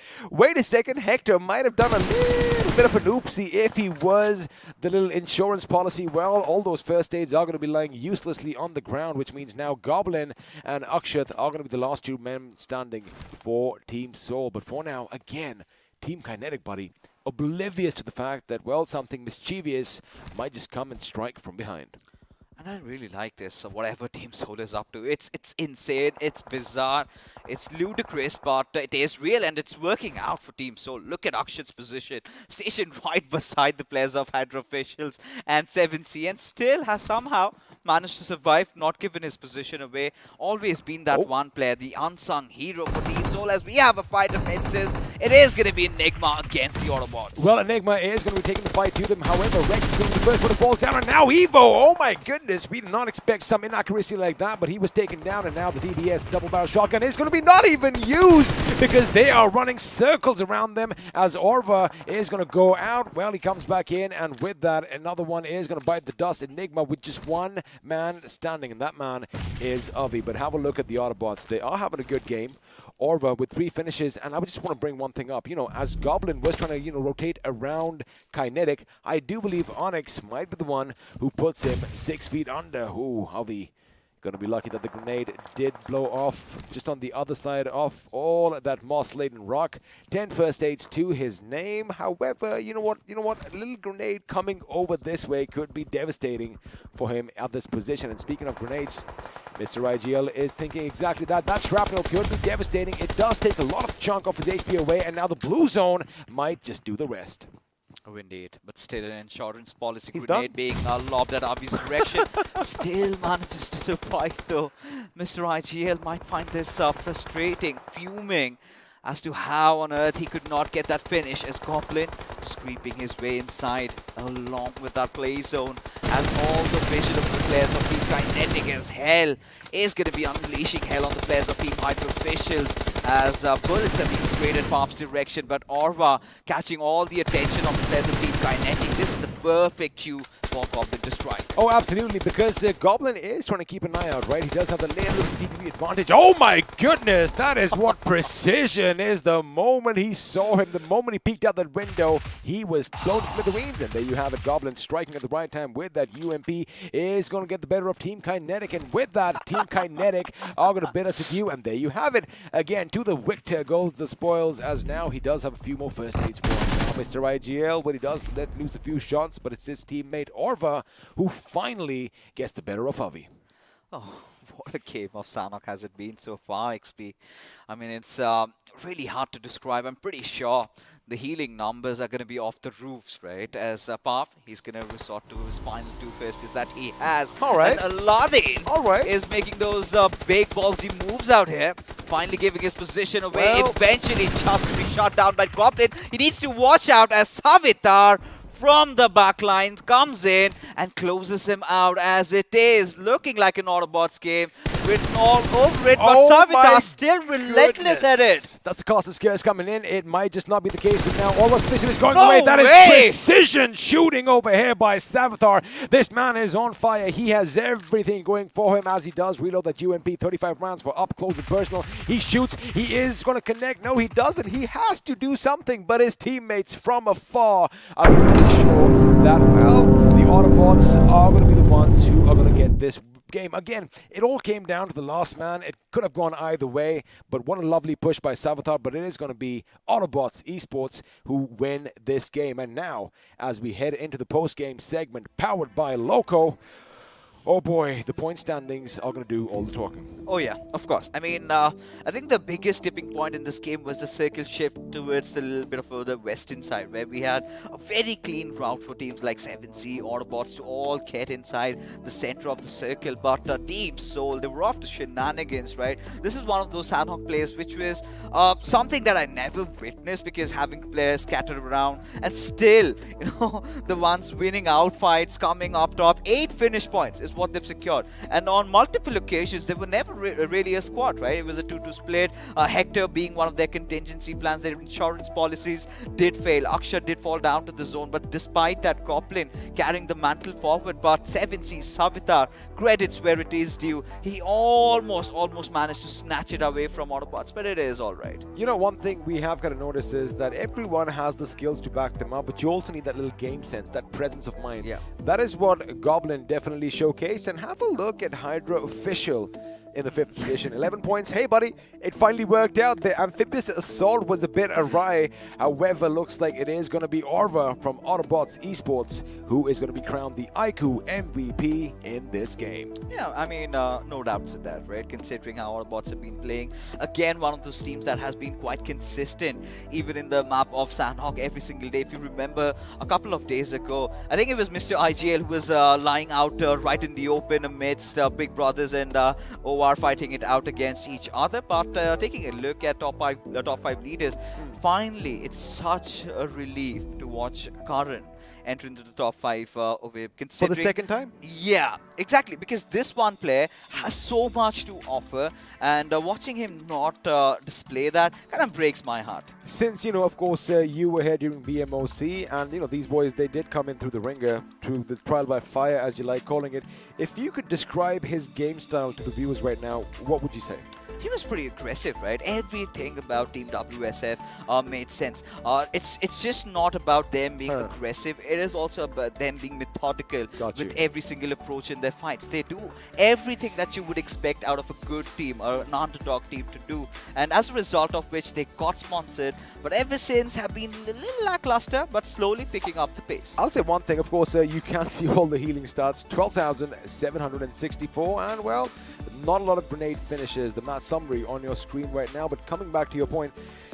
Hector might have done a little bit of an oopsie if he was the little insurance policy. Well, all those first aids are going to be lying uselessly on the ground, which means now Goblin and Akshat are going to be the last 2 men standing for Team Soul. But for now, again, Team Kinetic, buddy, oblivious to the fact that, well, something mischievous might just come and strike from behind. And I really like this, whatever Team Soul is up to. It's insane, it's bizarre, it's ludicrous, but it is real and it's working out for Team Soul. Look at Akshat's position, stationed right beside the players of Hydra officials and 7C, and still has somehow managed to survive, not given his position away. Always been that one player, the unsung hero for Team Soul. As we have a fight of fences, it is going to be Enigma against the Autobotz. Well, Enigma is going to be taking the fight to them. However, Rex is going to be the first one to fall down, and now Evo! Oh my goodness, we did not expect some inaccuracy like that, but he was taken down, and now the DBS double barrel shotgun is going to be not even used because they are running circles around them as Orva is going to go out. Well, he comes back in, and with that, another one is going to bite the dust. Enigma with just one man standing, and that man is Avi. But have a look at the Autobots. They are having a good game. Orva with 3 finishes, and I just want to bring one thing up. You know, as Goblin was trying to, you know, rotate around Kinetic, I do believe Onyx might be the one who puts him 6 feet under. Ooh, Avi going to be lucky that the grenade did blow off just on the other side of all that moss-laden rock. 10 first aids to his name. However, you know what? A little grenade coming over this way could be devastating for him at this position. And speaking of grenades, Mr. IGL is thinking exactly that. That shrapnel could be devastating. It does take a lot of chunk off his HP away, and now the blue zone might just do the rest. Oh, indeed. But still an insurance policy grenade being lobbed at Avi's direction. Still manages to survive, though. Mr. IGL might find this frustrating, fuming, as to how on earth he could not get that finish, as Goblin was creeping his way inside along with that play zone, as all the vision of the players of Team Kinetic as hell is going to be unleashing hell on the players of Team Hydra officials, as bullets are being sprayed in Pop's direction, but Orva catching all the attention of the players of Team Kinetic. This is the perfect cue for Goblin to strike. Oh, absolutely, because Goblin is trying to keep an eye out, right? He does have the little DPP advantage. Oh my goodness, that is what precision is. The moment he saw him, the moment he peeked out that window, he was blown to smithereens. And there you have it, Goblin striking at the right time with that UMP is going to get the better of Team Kinetic. And with that, Team Kinetic are going to bid us adieu. And there you have it. Again, to the victor goes the spoils, as now he does have a few more first aids for him. Mr. IGL, but he does let loose a few shots, but it's his teammate Orva who finally gets the better of Avi. Oh, what a game of Sanhok has it been so far, XP. I mean, it's really hard to describe. I'm pretty sure the healing numbers are going to be off the roofs, right? As Pav, he's going to resort to his final two firsts that he has. All right. And Aladdin All right. is making those big ballsy moves out here, finally giving his position away. Well, Eventually just to be shot down by Goblin. He needs to watch out as Savitar from the backline comes in and closes him out, as it is looking like an Autobotz game written all over it, but Savitar still relentless at it. That's the cost of scares coming in. It might just not be the case, but now all of vision is going No away. That way! is precision shooting over here by Savitar. This man is on fire. He has everything going for him as he does reload that UMP. 35 rounds for up close and personal. He shoots. He is going to connect. No, he doesn't. He has to do something, but his teammates from afar are pretty sure that, well, the Autobots are going to be the ones who are going to get this game. Again, it all came down to the last man. It could have gone either way, but what a lovely push by Savitar. But it is going to be Autobotz Esports who win this game. And now, as we head into the post-game segment powered by Loco, oh boy, the point standings are going to do all the talking. Oh yeah, of course. I mean, I think the biggest tipping point in this game was the circle shift towards the little bit of the western side, where we had a very clean route for teams like 7C, Autobots to all get inside the center of the circle. But Team Soul, they were off to shenanigans, right? This is one of those Sanhok plays which was something that I never witnessed, because having players scattered around and still, you know, the ones winning out fights, coming up top. 8 finish points is what they've secured, and on multiple occasions they were never really a squad, right? It was a 2-2 split. Hector being one of their contingency plans, their insurance policies did fail. Aksha did fall down to the zone, but despite that, Goblin carrying the mantle forward. But 7C Savitar, credits where it is due, he almost managed to snatch it away from Autobots, but it is all right. You know, one thing we have got to notice is that everyone has the skills to back them up, but you also need that little game sense, that presence of mind. Yeah. That is what Goblin definitely showcased. And have a look at Hydra official in the 5th position. 11 points. Hey, buddy, it finally worked out. The amphibious assault was a bit awry. However, looks like it is going to be Orva from Autobotz Esports who is going to be crowned the iQOO MVP in this game. Yeah, I mean, no doubts in that, right? Considering how Autobots have been playing. Again, one of those teams that has been quite consistent, even in the map of Sanhok every single day. If you remember, a couple of days ago, I think it was Mr. IGL who was lying out right in the open amidst Big Brothers and OR fighting it out against each other. But taking a look at top five leaders, finally, it's such a relief to watch Karan enter into the top 5 over For the second time? Yeah, exactly, because this one player has so much to offer, and watching him not display that kind of breaks my heart. Since, you know, of course, you were here during BMOC, and, you know, these boys, they did come in through the ringer, through the trial by fire, as you like calling it. If you could describe his game style to the viewers right now, what would you say? He was pretty aggressive, right? Everything about Team WSF made sense. It's just not about them being aggressive. It is also about them being methodical with every single approach in their fights. They do everything that you would expect out of a good team or an underdog team to do. And as a result of which, they got sponsored. But ever since have been a little lackluster, but slowly picking up the pace. I'll say one thing, of course, you can't see all the healing stats. 12,764, and, well, not a lot of grenade finishes. The match summary on your screen right now. But coming back to your point,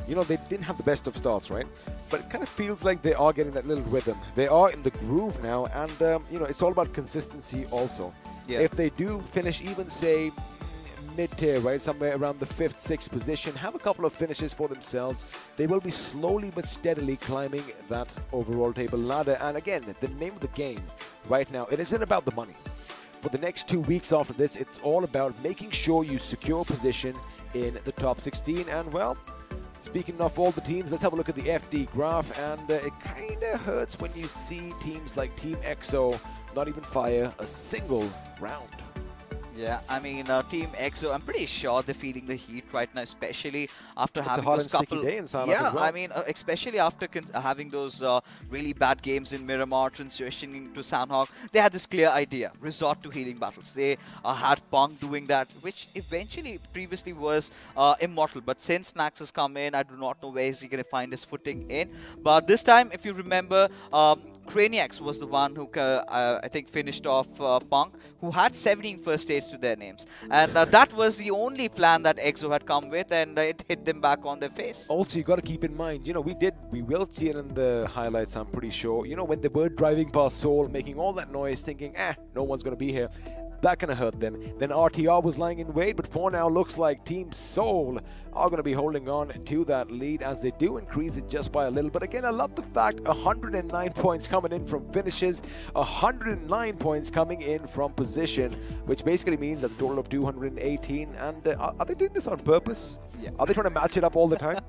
you know, they didn't have the best of starts, right? But it kind of feels like they are getting that little rhythm. They are in the groove now, and, you know, it's all about consistency also. Yeah. If they do finish even, say, mid-tier, right? Somewhere around the 5th, 6th position, have a couple of finishes for themselves. They will be slowly but steadily climbing that overall table ladder. And again, the name of the game right now, it isn't about the money. For the next 2 weeks after this, it's all about making sure you secure position in the top 16. And well, speaking of all the teams, let's have a look at the FD graph. And it kind of hurts when you see teams like Team EXO not even fire a single round. Yeah, I mean, Team EXO, I'm pretty sure they're feeling the heat right now, especially after It's having a hot those and sticky couple. day in Sanhok Yeah, as well. I mean, especially after having those really bad games in Miramar, transitioning to Sanhok, they had this clear idea: resort to healing battles. They had Punk doing that, which eventually previously was immortal. But since Snax has come in, I do not know where is he going to find his footing in. But this time, if you remember, Craniacs was the one who I think finished off Punk, who had 17 first stage to their names, and that was the only plan that EXO had come with, and it hit them back on their face. Also, you got to keep in mind, you know, we will see it in the highlights, I'm pretty sure. You know, when they were driving past Seoul, making all that noise, thinking, no one's going to be here. That kind of hurt them. Then RTR was lying in wait, but for now, looks like Team Seoul are going to be holding on to that lead as they do increase it just by a little. But again, I love the fact 109 points coming in from finishes, 109 points coming in from position, which basically means that's a total of 218. And are they doing this on purpose? Yeah. Are they trying to match it up all the time?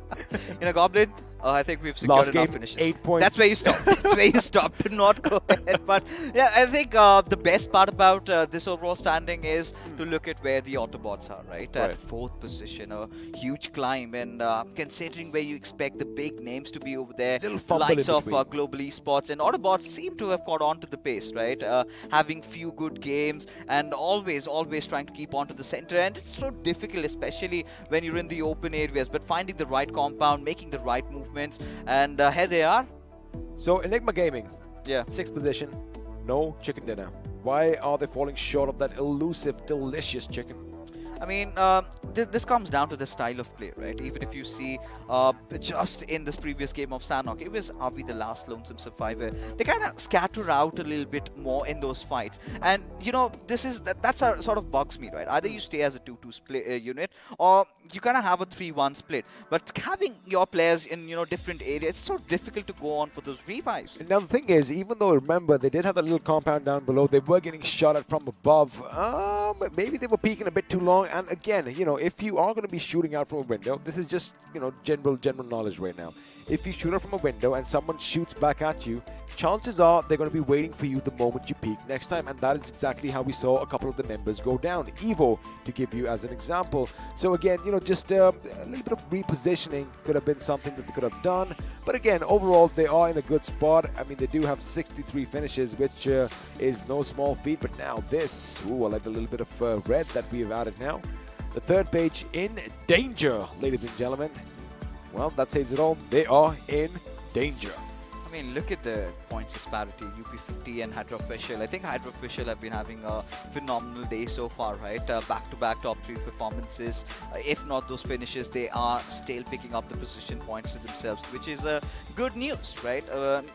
In a Goblin, I think we've secured Last enough game, finishes. 8 points. That's where you stop. That's where you stop. Do not go ahead. But yeah, I think the best part about this overall standing is to look at where the Autobotz are, right? At 4th position, a huge climb. And considering where you expect the big names to be over there, Little the fumble likes in of between. Global Esports and Autobotz seem to have caught on to the pace, right? Having few good games and always trying to keep on to the center. And it's so difficult, especially when you're in the open areas, but finding the right compound, making the right movements, and here they are. So, Enigma Gaming, Yeah. 6th position, no chicken dinner. Why are they falling short of that elusive, delicious chicken? I mean, this comes down to the style of play, right? Even if you see just in this previous game of Sanhok, it was Abi the last lonesome survivor. They kind of scatter out a little bit more in those fights. And, you know, that's a sort of bugs me, right? Either you stay as a 2-2 split unit, or you kind of have a 3-1 split. But having your players in, you know, different areas, it's so difficult to go on for those revives. Now, the thing is, even though, remember, they did have that little compound down below, they were getting shot at from above. Maybe they were peeking a bit too long. And again, you know, if you are going to be shooting out from a window, this is just, you know, general knowledge right now. If you shoot out from a window and someone shoots back at you, chances are they're going to be waiting for you the moment you peek next time. And that is exactly how we saw a couple of the members go down. Evo, to give you as an example. So again, you know, just a little bit of repositioning could have been something that they could have done. But again, overall, they are in a good spot. I mean, they do have 63 finishes, which is no small feat. But now this, I like the little bit of red that we have added now. The 3rd page in danger, ladies and gentlemen. Well, that says it all. They are in danger. I mean, look at the points disparity, UP50 and Hydra Official. I think Hydra Official have been having a phenomenal day so far, right? Back-to-back top 3 performances. If not those finishes, they are still picking up the position points to themselves, which is good news, right?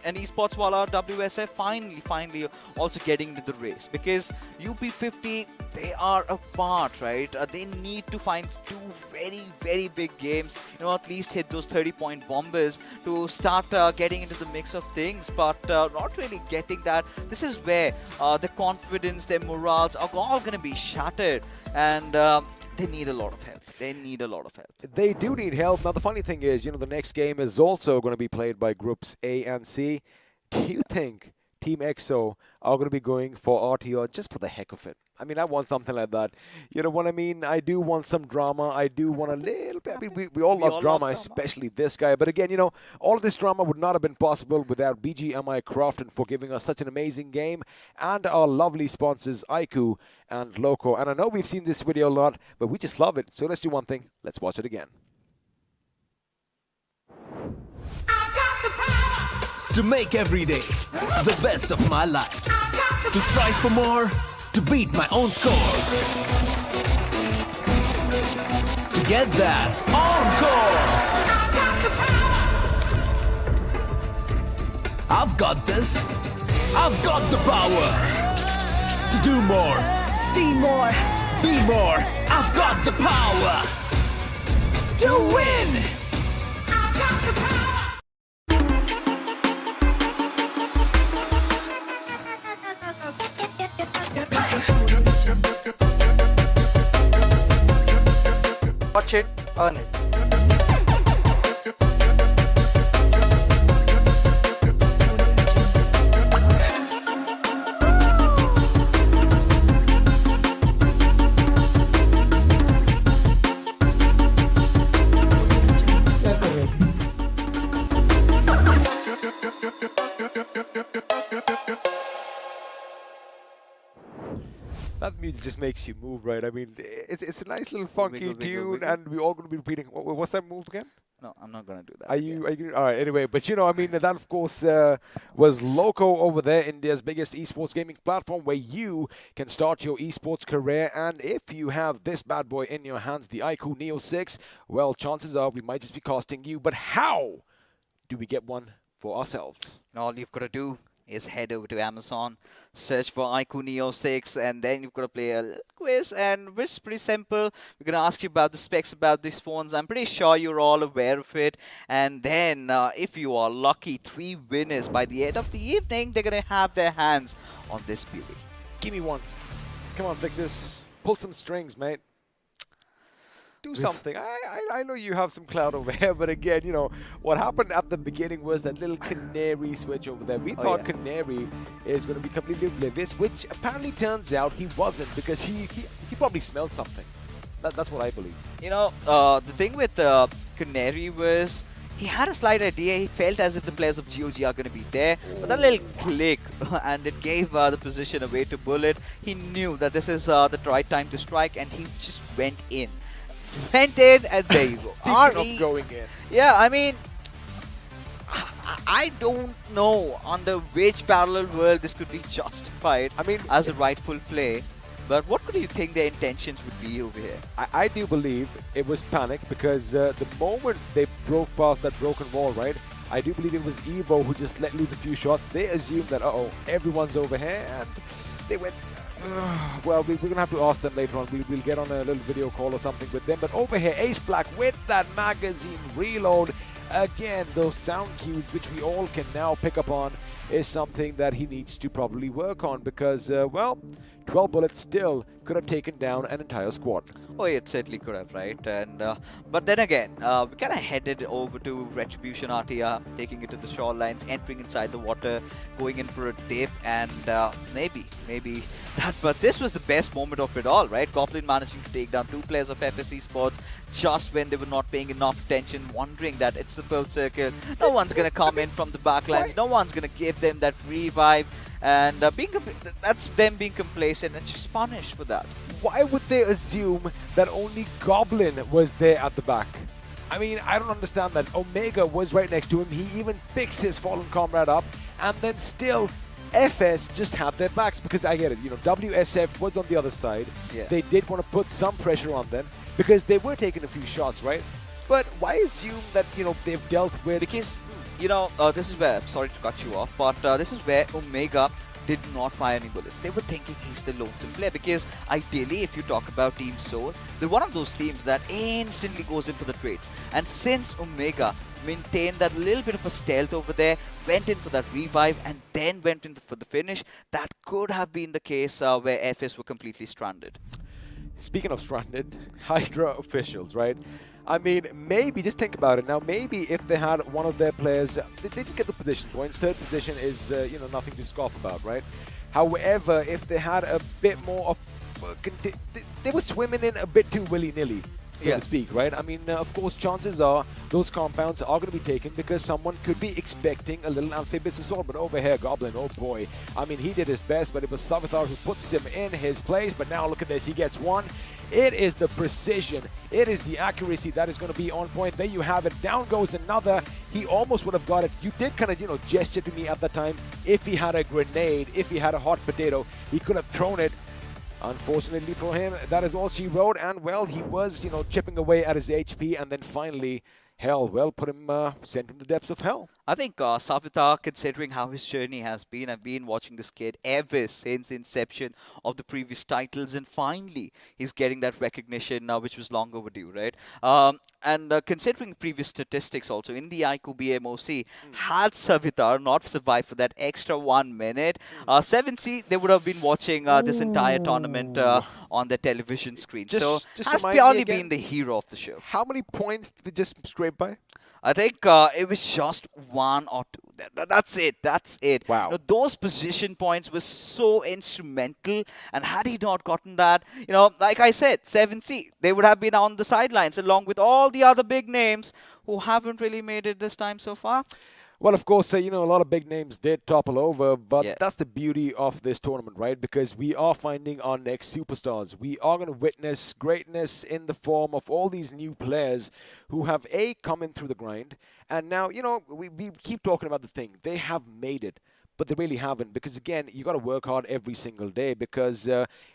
And Esports Wala WSF finally also getting into the race, because UP50, they are apart, right? They need to find 2 very big games, you know, at least hit those 30-point bombers to start getting into the mix of things, but not really getting that. This is where the confidence, their morals are all going to be shattered, and they need a lot of help. They need a lot of help. They do need help. Now, the funny thing is, you know, the next game is also going to be played by groups A and C. Do you think Team EXO are going to be going for RTR just for the heck of it? I mean, I want something like that. You know what I mean? I do want some drama. I do want a little bit. I mean, we all love drama, especially this guy. But again, you know, all of this drama would not have been possible without BGMI Crofton for giving us such an amazing game, and our lovely sponsors, iQOO and Loco. And I know we've seen this video a lot, but we just love it. So let's do one thing. Let's watch it again. To make every day the best of my life. To strive for more. To beat my own score. To get that encore. I've got this. I've got the power. To do more. See more. Be more. I've got the power to win. I've got the power. Watch it, earn it. That music just makes you move, right? I mean, it's a nice little funky Wiggle, wiggle, tune, wiggle. and we're all going to be repeating. What's that move again? No, I'm not gonna do that. Are you all right? Anyway, but you know, I mean, that of course was Loco over there, India's biggest esports gaming platform, where you can start your esports career. And if you have this bad boy in your hands, the iQOO Neo 6, well, chances are we might just be costing you. But how do we get one for ourselves? All you've got to do is head over to Amazon, search for iQOO Neo 6, and then you've got to play a little quiz, and it's pretty simple. We're going to ask you about the specs about these phones. I'm pretty sure you're all aware of it. And then, if you are lucky, 3 winners by the end of the evening, they're going to have their hands on this beauty. Give me one. Come on, Fixus. Pull some strings, mate. Do something. I know you have some clout over here, but again, you know, what happened at the beginning was that little Canary switch over there. We thought Canary is going to be completely oblivious, which apparently turns out he wasn't, because he probably smelled something. That's what I believe. You know, the thing with Canary was he had a slight idea. He felt as if the players of GOG are going to be there. But that little click, and it gave the position away to Bullet. He knew that this is the right time to strike, and he just went in. And there you go. Speaking of going in. Yeah, I mean, I don't know under which parallel world this could be justified, I mean, as a rightful play. But what could you think their intentions would be over here? I do believe it was panic, because the moment they broke past that broken wall, right, I do believe it was Evo who just let loose a few shots. They assumed that, uh-oh, everyone's over here, and they went... well, we're going to have to ask them later on. We'll get on a little video call or something with them. But over here, Ace Black with that magazine reload. Again, those sound cues, which we all can now pick up on, is something that he needs to probably work on, because, well, 12 bullets still could have taken down an entire squad. Oh, it certainly could have, right? And but then again, we kind of headed over to Retribution RTR, taking it to the shorelines, entering inside the water, going in for a dip, and maybe that. But this was the best moment of it all, right? Goblin managing to take down 2 players of FS Esports just when they were not paying enough attention, wondering that it's the third circle. No one's going to come in from the backlines. No one's going to give them that revive. And that's them being complacent and just punished for that. Why would they assume that only Goblin was there at the back? I mean, I don't understand that. Omega was right next to him. He even picks his fallen comrade up, and then still FS just had their backs, because I get it. You know, WSF was on the other side. Yeah. They did want to put some pressure on them, because they were taking a few shots, right? But why assume that, you know, they've dealt with... Because, you know, this is where, sorry to cut you off, but this is where Omega did not fire any bullets. They were thinking he's the lonesome player, because ideally, if you talk about Team Soul, they're one of those teams that instantly goes in for the trades. And since Omega maintained that little bit of a stealth over there, went in for that revive, and then went in for the finish, that could have been the case where FS were completely stranded. Speaking of stranded, Hydra officials, right? I mean, maybe, just think about it now, maybe if they had one of their players, they didn't get the position points. 3rd position is, you know, nothing to scoff about, right? However, if they had a bit more of, they were swimming in a bit too willy-nilly, so to speak, right? I mean, of course, chances are those compounds are going to be taken, because someone could be expecting a little amphibious as well. But over here, Goblin, oh boy, I mean, he did his best, but it was Savitar who puts him in his place. But now look at this, he gets one. It is the precision, it is the accuracy that is going to be on point. There you have it. Down goes another. He almost would have got it. You did kind of, you know, gesture to me at the time. If he had a grenade, if he had a hot potato, he could have thrown it. Unfortunately for him, that is all she wrote. And, well, he was, you know, chipping away at his HP. And then finally, hell, well, sent him to the depths of hell. I think Savitar, considering how his journey has been, I've been watching this kid ever since the inception of the previous titles, and finally he's getting that recognition now, which was long overdue, right? And considering previous statistics also, in the iQOO BMOC, had Savitar not survived for that extra 1 minute, 7C, they would have been watching this entire tournament on their television screen. So has remind me purely again, been the hero of the show. How many points did we just scrape by? I think it was just 1 or 2. That's it. That's it. Wow. You know, those position points were so instrumental. And had he not gotten that, you know, like I said, 7C, they would have been on the sidelines along with all the other big names who haven't really made it this time so far. Well, of course, you know, a lot of big names did topple over, but Yeah. that's the beauty of this tournament, right? Because we are finding our next superstars. We are going to witness greatness in the form of all these new players who have, come in through the grind. And now, you know, we keep talking about the thing. They have made it, but they really haven't. Because, again, you got to work hard every single day. Because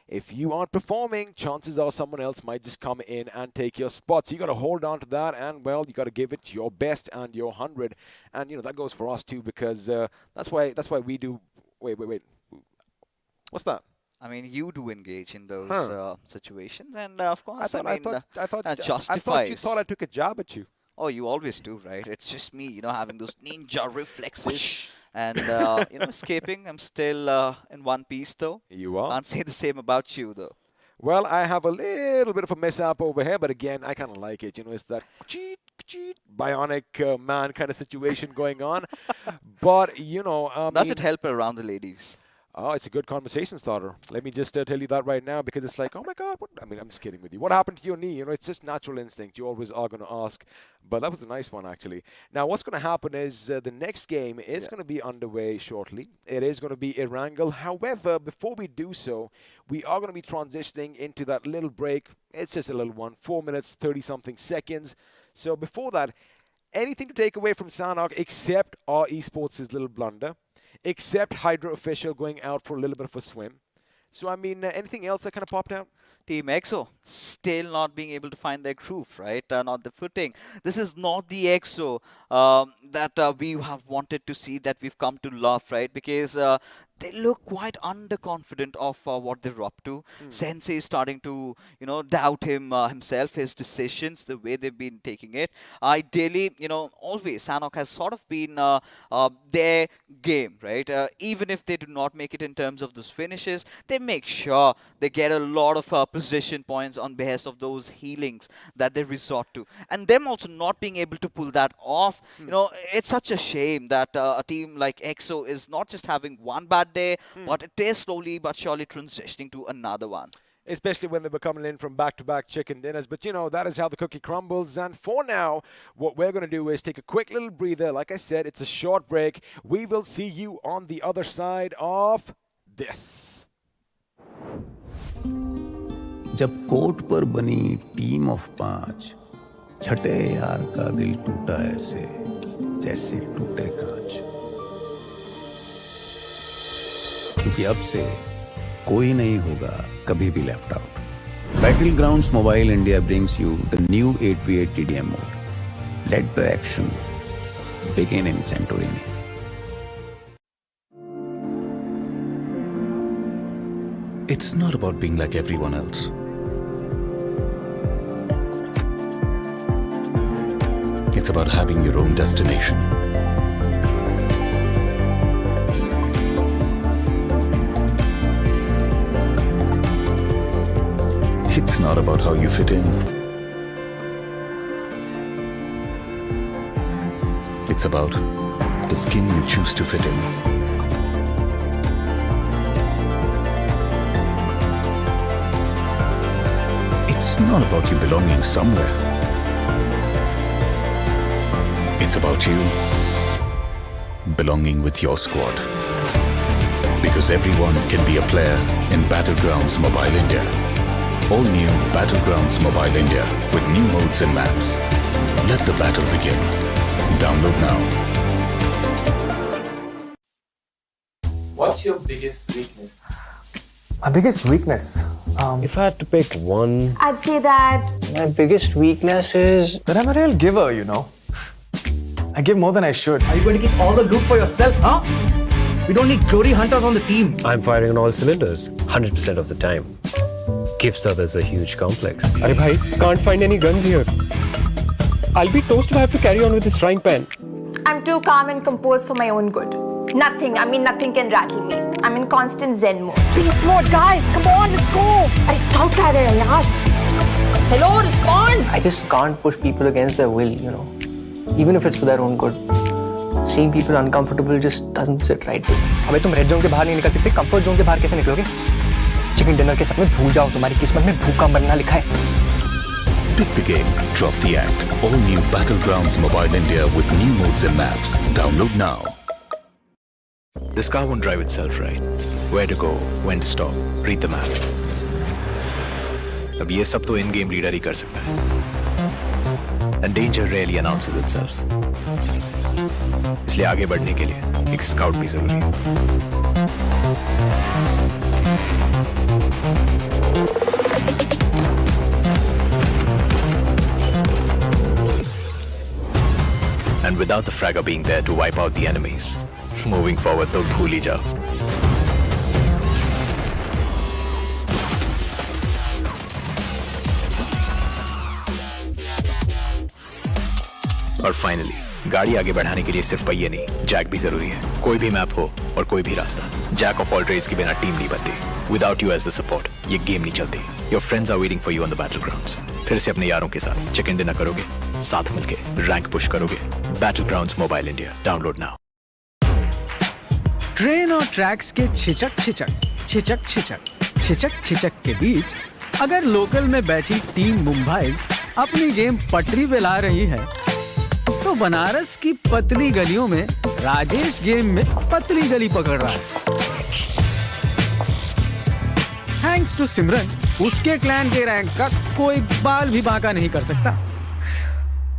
if you aren't performing, chances are someone else might just come in and take your spot. So you got to hold on to that, and, well, you got to give it your best and your 100. And, you know, that goes for us, too, because that's why we do... Wait. What's that? I mean, you do engage in those situations. And, of course, I thought you thought I took a jab at you. Oh, you always do, right? It's just me, you know, having those ninja reflexes. And, you know, escaping. I'm still in one piece, though. You are? Can't say the same about you, though. Well, I have a little bit of a mishap over here, but again, I kind of like it. You know, it's that bionic man kind of situation going on. But, you know... Does it help around the ladies? Oh, it's a good conversation starter. Let me just tell you that right now, because it's like, oh my God, what? I mean, I'm just kidding with you. What happened to your knee? You know, it's just natural instinct. You always are going to ask. But that was a nice one, actually. Now, what's going to happen is the next game is going to be underway shortly. It is going to be Erangel. However, before we do so, we are going to be transitioning into that little break. It's just a little one, 4 minutes, 30-something seconds. So before that, anything to take away from Sanhok except our esports' little blunder? Except Hydra official going out for a little bit of a swim. So, I mean, anything else that kind of popped out? Team EXO still not being able to find their groove, right? Not the footing. This is not the EXO that we have wanted to see, that we've come to love, right? Because they look quite underconfident of what they're up to. Sensei is starting to, you know, doubt himself, his decisions, the way they've been taking it. Ideally, you know, always Sanhok has sort of been their game, right? Even if they do not make it in terms of those finishes, they make sure they get a lot of position points on behest of those healings that they resort to. And them also not being able to pull that off, you know, it's such a shame that a team like EXO is not just having one bad day, but it is slowly but surely transitioning to another one. Especially when they were coming in from back-to-back chicken dinners. But, you know, that is how the cookie crumbles. And for now, what we're going to do is take a quick little breather. Like I said, it's a short break. We will see you on the other side of this. जब court पर बनी team of 5, छठे यार का दिल टूटा ऐसे जैसे टूटे कांच, क्योंकि अब से कोई नहीं होगा कभी भी left out. Battlegrounds Mobile India brings you the new 8v8 TDM mode. Let the action begin in Santorini. It's not about being like everyone else. It's about having your own destination. It's not about how you fit in. It's about the skin you choose to fit in. It's not about you belonging somewhere. It's about you belonging with your squad. Because everyone can be a player in Battlegrounds Mobile India. All new Battlegrounds Mobile India with new modes and maps. Let the battle begin. Download now. What's your biggest weakness? My biggest weakness? If I had to pick one, I'd say that my biggest weakness is That I'm a real giver, you know. I give more than I should. Are you going to keep all the loot for yourself, huh? We don't need glory hunters on the team. I'm firing on all cylinders, 100% of the time. Gives others a huge complex. Arey bhai, can't find any guns here. I'll be toast if I have to carry on with this frying pan. I'm too calm and composed for my own good. Nothing can rattle me. I'm in constant zen mode. Beast mode, guys, come on, let's go. I scout kar rahe hain yaar. Hello, respond. I just can't push people against their will, you know. Even if it's for their own good. Seeing people uncomfortable just doesn't sit right with me. अबे तुम red zone के बाहर नहीं निकल सकते, comfort zone के बाहर कैसे निकलोगे? चिकन डिनर के सपने भूल जाओ, तुम्हारी किस्मत में भूखा मरना लिखा है. Pick the game, drop the act. All new Battlegrounds Mobile India with new modes and maps. Download now. This car won't drive itself, right? Where to go, when to stop, read the map. अब ये सब तो in-game reader ही कर सकता है. And danger rarely announces itself. इसलिए आगे बढ़ने के लिए एक स्काउट भी जरूरी है. And without the fragger being there to wipe out the enemies, moving forward तो भूल ही जाओ. और फाइनली गाड़ी आगे बढ़ाने के लिए सिर्फ पहिए नहीं, जैक भी जरूरी है. कोई भी मैप हो और कोई भी रास्ता, जैक ऑफ ऑल ट्रेड्स के बिना टीम नहीं बनती. Without you as the support ये गेम नहीं चलती. Your friends are waiting for you on the Battlegrounds. फिर से अपने यारों के साथ चिकन डिनर करोगे, साथ मिलके रैंक पुश करोगे. Battlegrounds mobile India, download now. Train और ट्रैक्स के छिचक के बीच अगर लोकल में बैठी टीम मुंबईज अपनी गेम पटरी पे ला रही है, तो बनारस की पतली गलियों में राजेश गेम में पतली गली पकड़ रहा है. थैंक्स टू सिमरन, उसके क्लैन के रैंक का कोई बाल भी बांका नहीं कर सकता.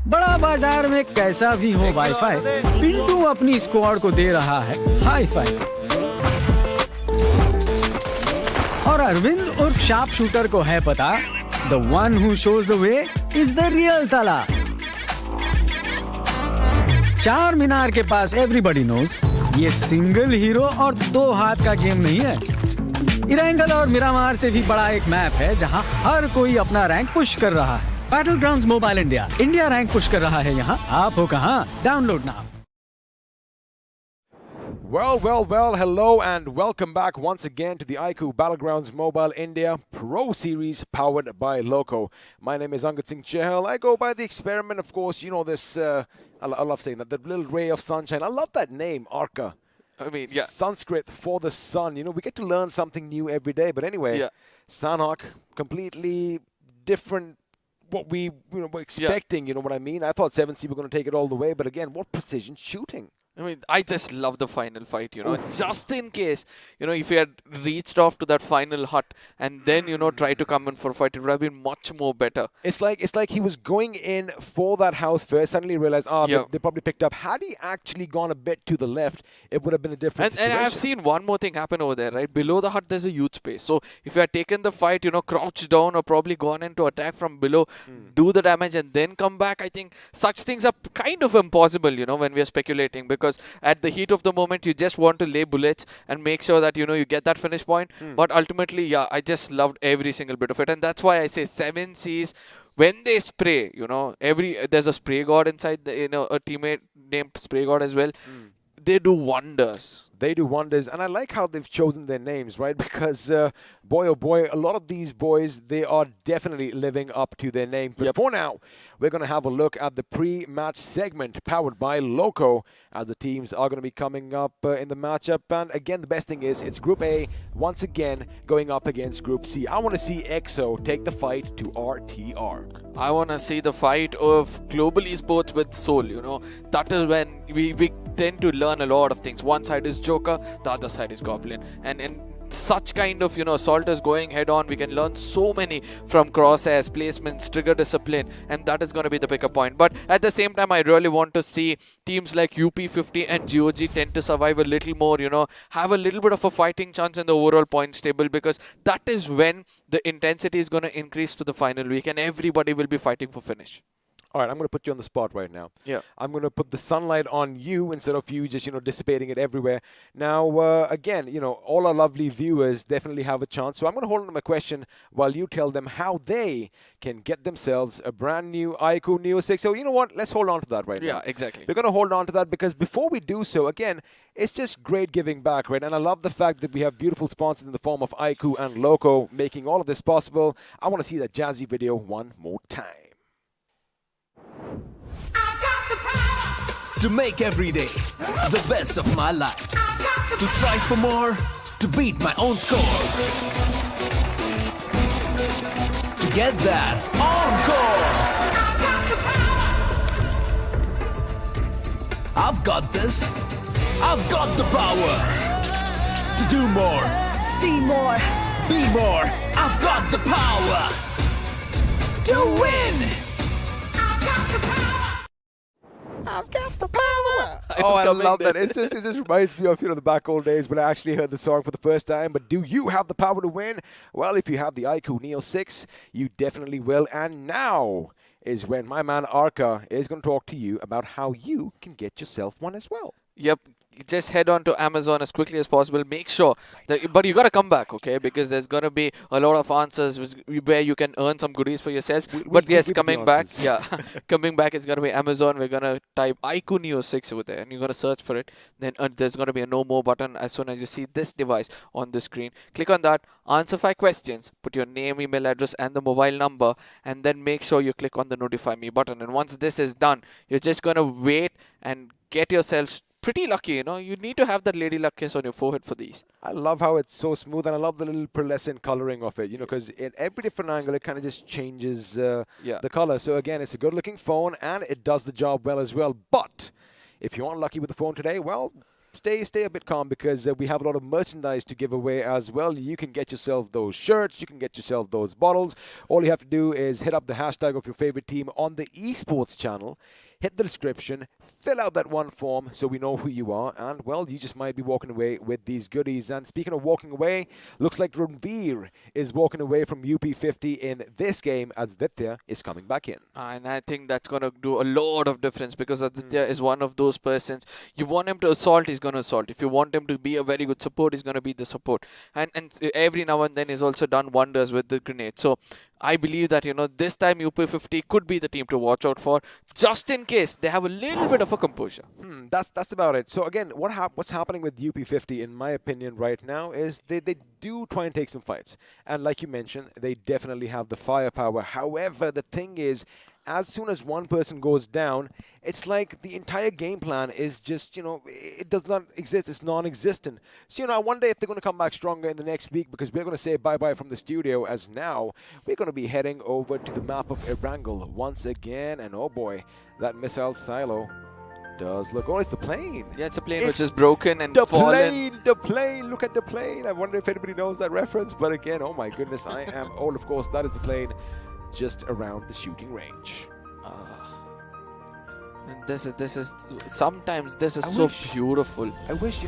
बड़ा बाजार में कैसा भी हो वाईफाई, पिंटू अपनी स्क्वाड को दे रहा है हाई फाई. और अरविंद और शार्प शूटर को है पता, the one who shows the way is the real ताला. चार मीनार के पास एवरीबॉडी नोज ये सिंगल हीरो और दो हाथ का गेम नहीं है. इरेंगल और मिरामार से भी बड़ा एक मैप है जहां हर कोई अपना रैंक पुश कर रहा है. Battlegrounds mobile India, India rank push कर रहा है यहाँ. आप हो कहाँ? Download now. Well, hello and welcome back once again to the iQOO Battlegrounds Mobile India Pro Series powered by Loco. My name is Angat Singh Chehal. I go by the experiment, of course. You know this, I love saying that, the little ray of sunshine. I love that name, Arka. I mean, yeah. Sanskrit for the sun. You know, we get to learn something new every day. But anyway, Sanhok, completely different what we were expecting, you know what I mean? I thought 7C were going to take it all the way, but again, what precision shooting. I mean, I just love the final fight, you know, just in case, you know, if he had reached off to that final hut and then, you know, tried to come in for a fight, it would have been much more better. It's like he was going in for that house first, suddenly realized, they probably picked up. Had he actually gone a bit to the left, it would have been a different situation. And I've seen one more thing happen over there, right? Below the hut, there's a huge space. So if you had taken the fight, you know, crouched down or probably gone in to attack from below, do the damage and then come back, I think such things are kind of impossible, you know, when we are speculating, because at the heat of the moment, you just want to lay bullets and make sure that, you know, you get that finish point. But ultimately, yeah, I just loved every single bit of it. And that's why I say 7Cs, when they spray, you know, there's a spray god inside, you know, a teammate named Spray God as well. They do wonders. They do wonders, and I like how they've chosen their names, right? Because, boy, oh boy, a lot of these boys, they are definitely living up to their name. But for now, we're going to have a look at the pre-match segment powered by Loco, as the teams are going to be coming up in the matchup. And again, the best thing is, it's Group A, once again, going up against Group C. I want to see EXO take the fight to RTR. I want to see the fight of global esports with Soul, you know. That is when we tend to learn a lot of things. One side is Joker, the other side is Goblin. And such kind of, you know, assaulters going head on, we can learn so many from crosshairs, placements, trigger discipline, and that is going to be the pickup point. But at the same time, I really want to see teams like UP50 and GOG tend to survive a little more, you know, have a little bit of a fighting chance in the overall points table, because that is when the intensity is going to increase to the final week and everybody will be fighting for finish. All right, I'm going to put you on the spot right now. Yeah. I'm going to put the sunlight on you instead of you just, dissipating it everywhere. Now, again, all our lovely viewers definitely have a chance. So I'm going to hold on to my question while you tell them how they can get themselves a brand new iQOO Neo 6. So you know what? Let's hold on to that right now. Yeah, exactly. We're going to hold on to that because before we do so, again, it's just great giving back, right? And I love the fact that we have beautiful sponsors in the form of iQOO and Loco making all of this possible. I want to see that jazzy video one more time. To make every day the best of my life. To strive for more, to beat my own score. To get that encore. I've got this. I've got the power to do more, see more, be more. I've got the power to win. I've got the power. Oh, I love that. It just reminds me of the back old days when I actually heard the song for the first time. But do you have the power to win? Well, if you have the iQOO Neo 6, you definitely will. And now is when my man Arka is going to talk to you about how you can get yourself one as well. Yep. Just head on to Amazon as quickly as possible. Make sure that, but you got to come back, okay? Because there's going to be a lot of answers where you can earn some goodies for yourself. But yes, coming back, coming back, it's going to be Amazon. We're going to type iQOO Neo 6 over there, and you're going to search for it. Then there's going to be a no more button as soon as you see this device on the screen. Click on that, answer 5 questions, put your name, email address, and the mobile number, and then make sure you click on the notify me button. And once this is done, you're just going to wait and get yourself pretty lucky, You need to have that lady luck kiss on your forehead for these. I love how it's so smooth, and I love the little pearlescent coloring of it, because in every different angle, it kind of just changes the color. So again, it's a good-looking phone, and it does the job well as well. But if you aren't lucky with the phone today, well, stay a bit calm because we have a lot of merchandise to give away as well. You can get yourself those shirts, you can get yourself those bottles. All you have to do is hit up the hashtag of your favorite team on the Esports channel. Hit the description, fill out that one form so we know who you are, and, well, you just might be walking away with these goodies. And speaking of walking away, looks like Ranveer is walking away from UP50 in this game as Aditya is coming back in. And I think that's going to do a lot of difference because Aditya is one of those persons. You want him to assault, he's going to assault. If you want him to be a very good support, he's going to be the support. And every now and then he's also done wonders with the grenade. So I believe that, this time UP50 could be the team to watch out for, just in case they have a little bit of a composure. That's about it. So again, what's happening with UP50, in my opinion, right now is they do try and take some fights. And like you mentioned, they definitely have the firepower. However, the thing is, as soon as one person goes down, it's like the entire game plan is just, it does not exist. It's non-existent. So, I wonder if they're going to come back stronger in the next week, because we're going to say bye-bye from the studio, as now we're going to be heading over to the map of Erangel once again. And oh boy, that missile silo does look... Oh, it's the plane. Yeah, it's a plane which is broken and fallen. The plane. Look at the plane. I wonder if anybody knows that reference. But again, oh my goodness, I am... Oh, of course, that is the plane just around the shooting range. And this is sometimes this is so beautiful. I wish,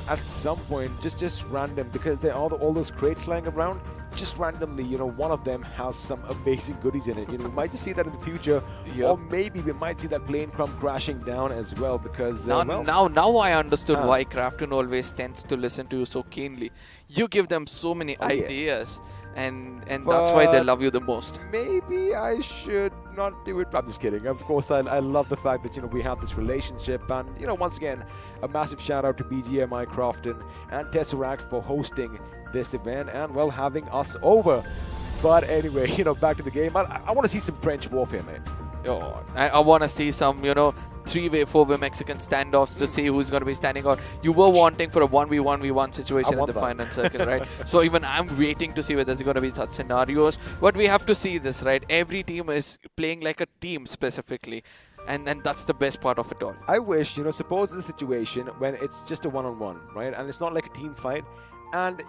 at some point, just random, because there are all those crates lying around, just randomly, one of them has some amazing goodies in it. We might just see that in the future, or maybe we might see that plane come crashing down as well, because now I understood why Crafton always tends to listen to you so keenly. You give them so many ideas. And that's why they love you the most. Maybe I should not do it. I'm just kidding. Of course, I love the fact that, we have this relationship. And, once again, a massive shout out to BGMI Crofton and Tesseract for hosting this event and, well, having us over. But anyway, back to the game. I want to see some French warfare, man. Oh, I want to see some, 3-way, 4-way Mexican standoffs to see who's going to be standing out. You were wanting for a 1v1v1 situation in the final circle, right? So even I'm waiting to see whether there's going to be such scenarios. But we have to see this, right? Every team is playing like a team specifically. And that's the best part of it all. I wish, suppose the situation when it's just a one-on-one, right? And it's not like a team fight. And,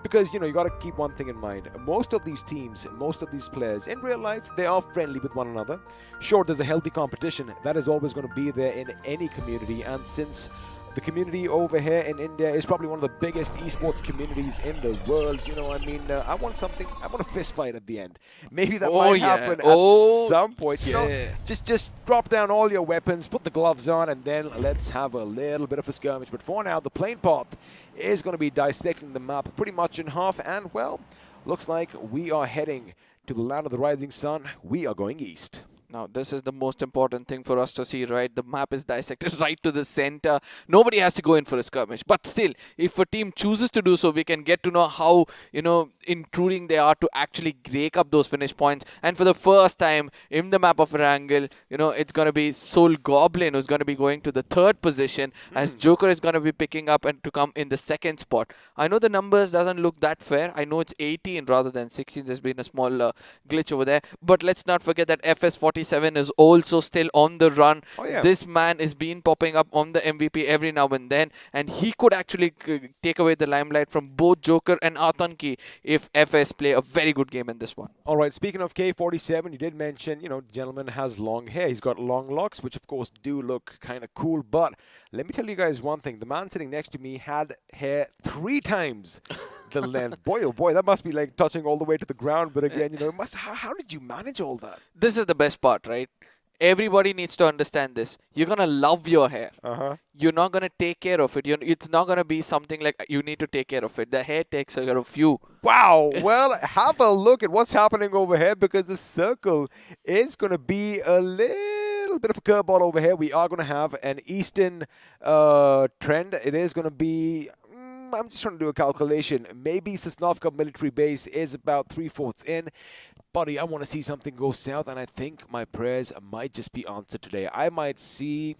because, you got to keep one thing in mind. Most of these teams, most of these players, in real life, they are friendly with one another. Sure, there's a healthy competition. That is always going to be there in any community. And since the community over here in India is probably one of the biggest esports communities in the world. You know, I mean, I want a fist fight at the end. Maybe that might happen at some point. You know, just drop down all your weapons, put the gloves on, and then let's have a little bit of a skirmish. But for now, the plane path is going to be dissecting the map pretty much in half, and well, looks like we are heading to the land of the rising sun. We are going east. Now, this is the most important thing for us to see, right? The map is dissected right to the center. Nobody has to go in for a skirmish. But still, if a team chooses to do so, we can get to know how, you know, intruding they are to actually break up those finish points. And for the first time in the map of Erangel, you know, it's going to be Soul Goblin who's going to be going to the 3rd position as Joker is going to be picking up and to come in the 2nd spot. I know the numbers doesn't look that fair. I know it's 18 rather than 16. There's been a small glitch over there. But let's not forget that FS47 is also still on the run. This man is been popping up on the MVP every now and then, and he could actually take away the limelight from both Joker and Atanki if FS play a very good game in this one. All right, speaking of K47, you did mention, you know, gentleman has long hair. He's got long locks, which of course do look kind of cool. But let me tell you guys one thing. The man sitting next to me had hair 3 times the length. Boy, oh boy, that must be like touching all the way to the ground. But again, you know, how did you manage all that? This is the best part, right? Everybody needs to understand this. You're going to love your hair. You're not going to take care of it. It's not going to be something like you need to take care of it. The hair takes care of you. Wow. Well, have a look at what's happening over here, because the circle is going to be a little bit of a curveball over here. We are going to have an eastern trend. It is going to be... I'm just trying to do a calculation. Maybe Sosnovka military base is about 3/4 in. Buddy, I want to see something go south, and I think my prayers might just be answered today. I might see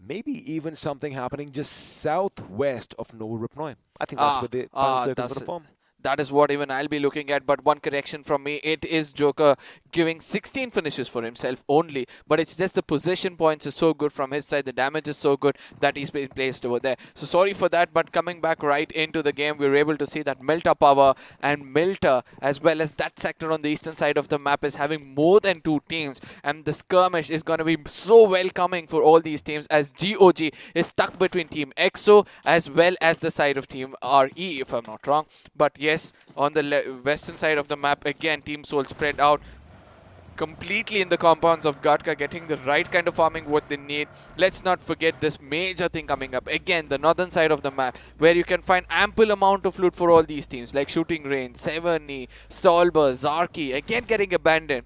maybe even something happening just southwest of Novoripnoy. I think that's where the final circle is going to form. That is what even I'll be looking at. But one correction from me, it is Joker giving 16 finishes for himself only. But it's just the position points is so good from his side. The damage is so good that he's been placed over there. So sorry for that. But coming back right into the game, we were able to see that Milta Power and Milta, as well as that sector on the eastern side of the map, is having more than 2 teams. And the skirmish is going to be so welcoming for all these teams, as GOG is stuck between Team EXO as well as the side of Team RE, if I'm not wrong. But yes, on the western side of the map, again, Team Soul spread out completely in the compounds of Gatka, getting the right kind of farming what they need. Let's not forget this major thing coming up. Again, the northern side of the map, where you can find ample amount of loot for all these teams, like Shooting Range, Severny, Stolber, Zarki, again getting abandoned.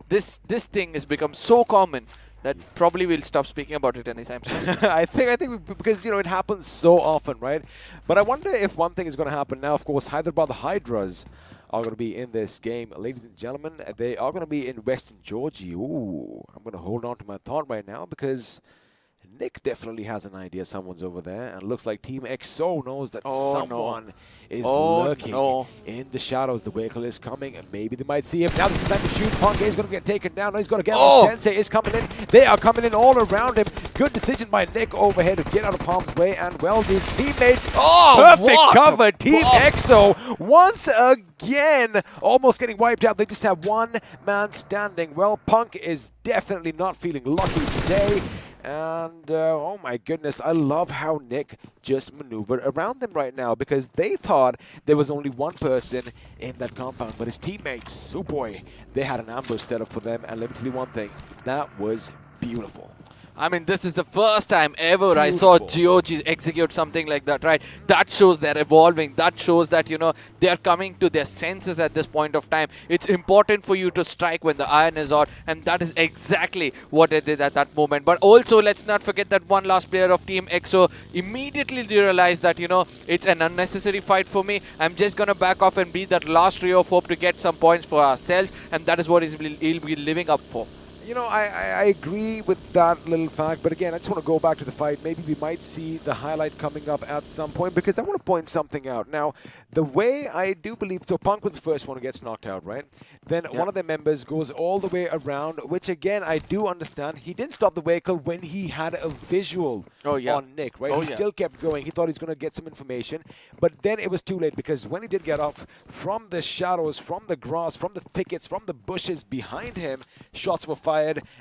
This thing has become so common that probably we'll stop speaking about it anytime soon. I think because, you know, it happens so often, right? But I wonder if one thing is going to happen now. Of course, Hyderabad Hydras are going to be in this game. Ladies and gentlemen, they are going to be in Western Georgia. Ooh, I'm going to hold on to my thought right now, because Nick definitely has an idea someone's over there, and it looks like Team EXO knows that someone is lurking in the shadows. The vehicle is coming, and maybe they might see him. Now this is time to shoot. Punk is going to get taken down. Now he's going to get on. Sensei is coming in. They are coming in all around him. Good decision by Nick over here to get out of harm's way, and well, these teammates, perfect cover. Team EXO once again almost getting wiped out. They just have one man standing. Well, Punk is definitely not feeling lucky today. And, oh my goodness, I love how Nick just maneuvered around them right now, because they thought there was only one person in that compound, but his teammates, oh boy, they had an ambush set up for them. And let me tell you one thing, that was beautiful. I mean, this is the first time ever I saw GOG execute something like that, right? That shows they're evolving. That shows that, you know, they're coming to their senses at this point of time. It's important for you to strike when the iron is out, and that is exactly what they did at that moment. But also, let's not forget that one last player of Team EXO immediately realized that, you know, it's an unnecessary fight for me. I'm just going to back off and be that last ray of hope to get some points for ourselves, and that is what he'll be living up for. You know, I agree with that little fact, but again, I just want to go back to the fight. Maybe we might see the highlight coming up at some point, because I want to point something out. Now, the way I do believe, so Punk was the first one who gets knocked out, right? Then one of their members goes all the way around, which again, I do understand. He didn't stop the vehicle when he had a visual on Nick, right? He still kept going. He thought he was going to get some information, but then it was too late, because when he did get off from the shadows, from the grass, from the thickets, from the bushes behind him, shots were fired,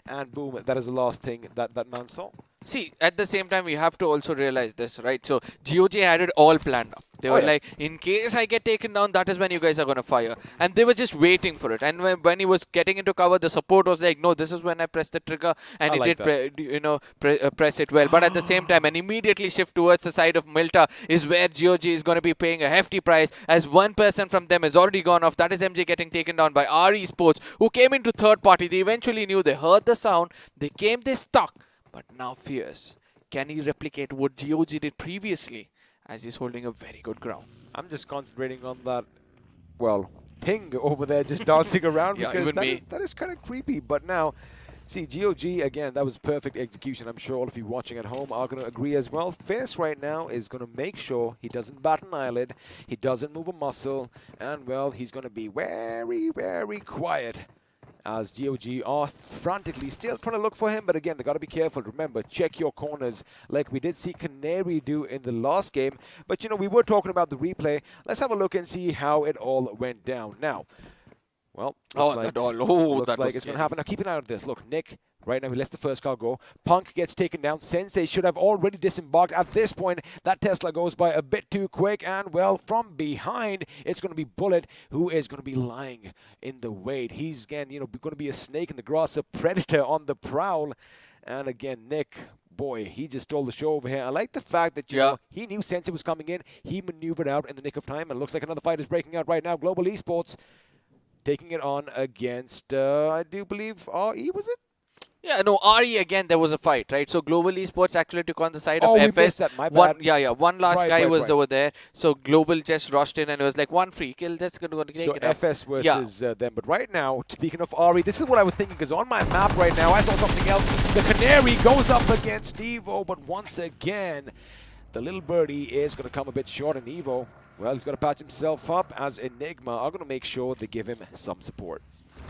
and boom, that is the last thing that man saw. See, at the same time, we have to also realize this, right? So, GOG had it all planned up. They were like, in case I get taken down, that is when you guys are going to fire. And they were just waiting for it. And when he was getting into cover, the support was like, no, this is when I press the trigger. And he did, press it well. But at the same time, and immediately shift towards the side of Milta is where GOG is going to be paying a hefty price, as one person from them has already gone off. That is MJ getting taken down by Esports, who came into third party. They eventually knew, they heard the sound, they came, they stuck. But now Fierce, can he replicate what GOG did previously, as he's holding a very good ground? I'm just concentrating on that, well, thing over there just dancing around, because that is kind of creepy. But now, see, GOG, again, that was perfect execution. I'm sure all of you watching at home are going to agree as well. Fierce right now is going to make sure he doesn't bat an eyelid, he doesn't move a muscle, and, well, he's going to be very, very quiet, as GOG are frantically still trying to look for him. But again, they got to be careful. Remember, check your corners, like we did see Canary do in the last game. But, you know, we were talking about the replay. Let's have a look and see how it all went down. Now, well, looks like it's going to happen. Now, keep an eye on this. Look, Nick, right now, he lets the first car go. Punk gets taken down. Sensei should have already disembarked. At this point, that Tesla goes by a bit too quick. And, well, from behind, it's going to be Bullet, who is going to be lying in the wait. He's, again, you know, going to be a snake in the grass, a predator on the prowl. And, again, Nick, boy, he just stole the show over here. I like the fact that, you know, he knew Sensei was coming in. He maneuvered out in the nick of time. And it looks like another fight is breaking out right now. Global Esports taking it on against, I do believe, RE, was it? Yeah, no, RE again, there was a fight, right? So Global Esports actually took on the side of FS. Missed that, my bad. One last guy was over there. So Global just rushed in and it was like one free kill. That's going to take it FS versus them. But right now, speaking of RE, this is what I was thinking, because on my map right now, I saw something else. The Canary goes up against Evo, but once again, the little birdie is going to come a bit short, and Evo, well, he's got to patch himself up, as Enigma are going to make sure they give him some support.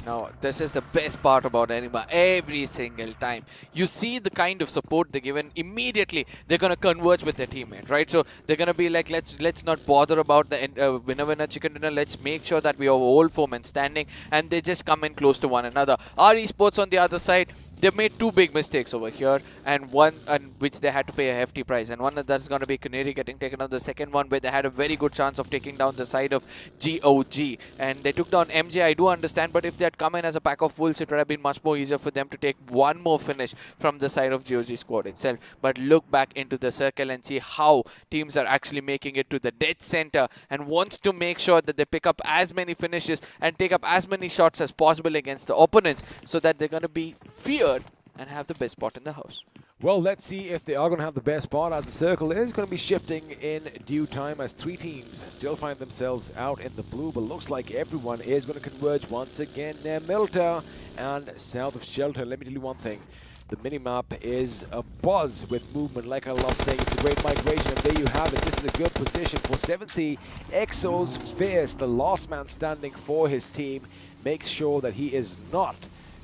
Now, this is the best part about Enigma. Every single time you see the kind of support they're given, immediately they're going to converge with their teammate, right? So they're going to be like, let's not bother about the winner chicken dinner. Let's make sure that we have all four men standing, and they just come in close to one another. Our Esports on the other side, they made two big mistakes over here, and one which they had to pay a hefty price, and one that's going to be Canary getting taken down. The second one where they had a very good chance of taking down the side of GOG, and they took down MJ. I do understand, but if they had come in as a pack of wolves, it would have been much more easier for them to take one more finish from the side of GOG squad itself. But look back into the circle and see how teams are actually making it to the dead center, and wants to make sure that they pick up as many finishes and take up as many shots as possible against the opponents, so that they're going to be feared and have the best spot in the house. Well, let's see if they are going to have the best spot, as the circle is going to be shifting in due time, as three teams still find themselves out in the blue, but looks like everyone is going to converge once again near Milta and south of Shelter. Let me tell you one thing. The minimap is a buzz with movement. Like I love saying, it's a great migration, and there you have it. This is a good position for 7C. Exo's Fierce, the last man standing for his team, makes sure that he is not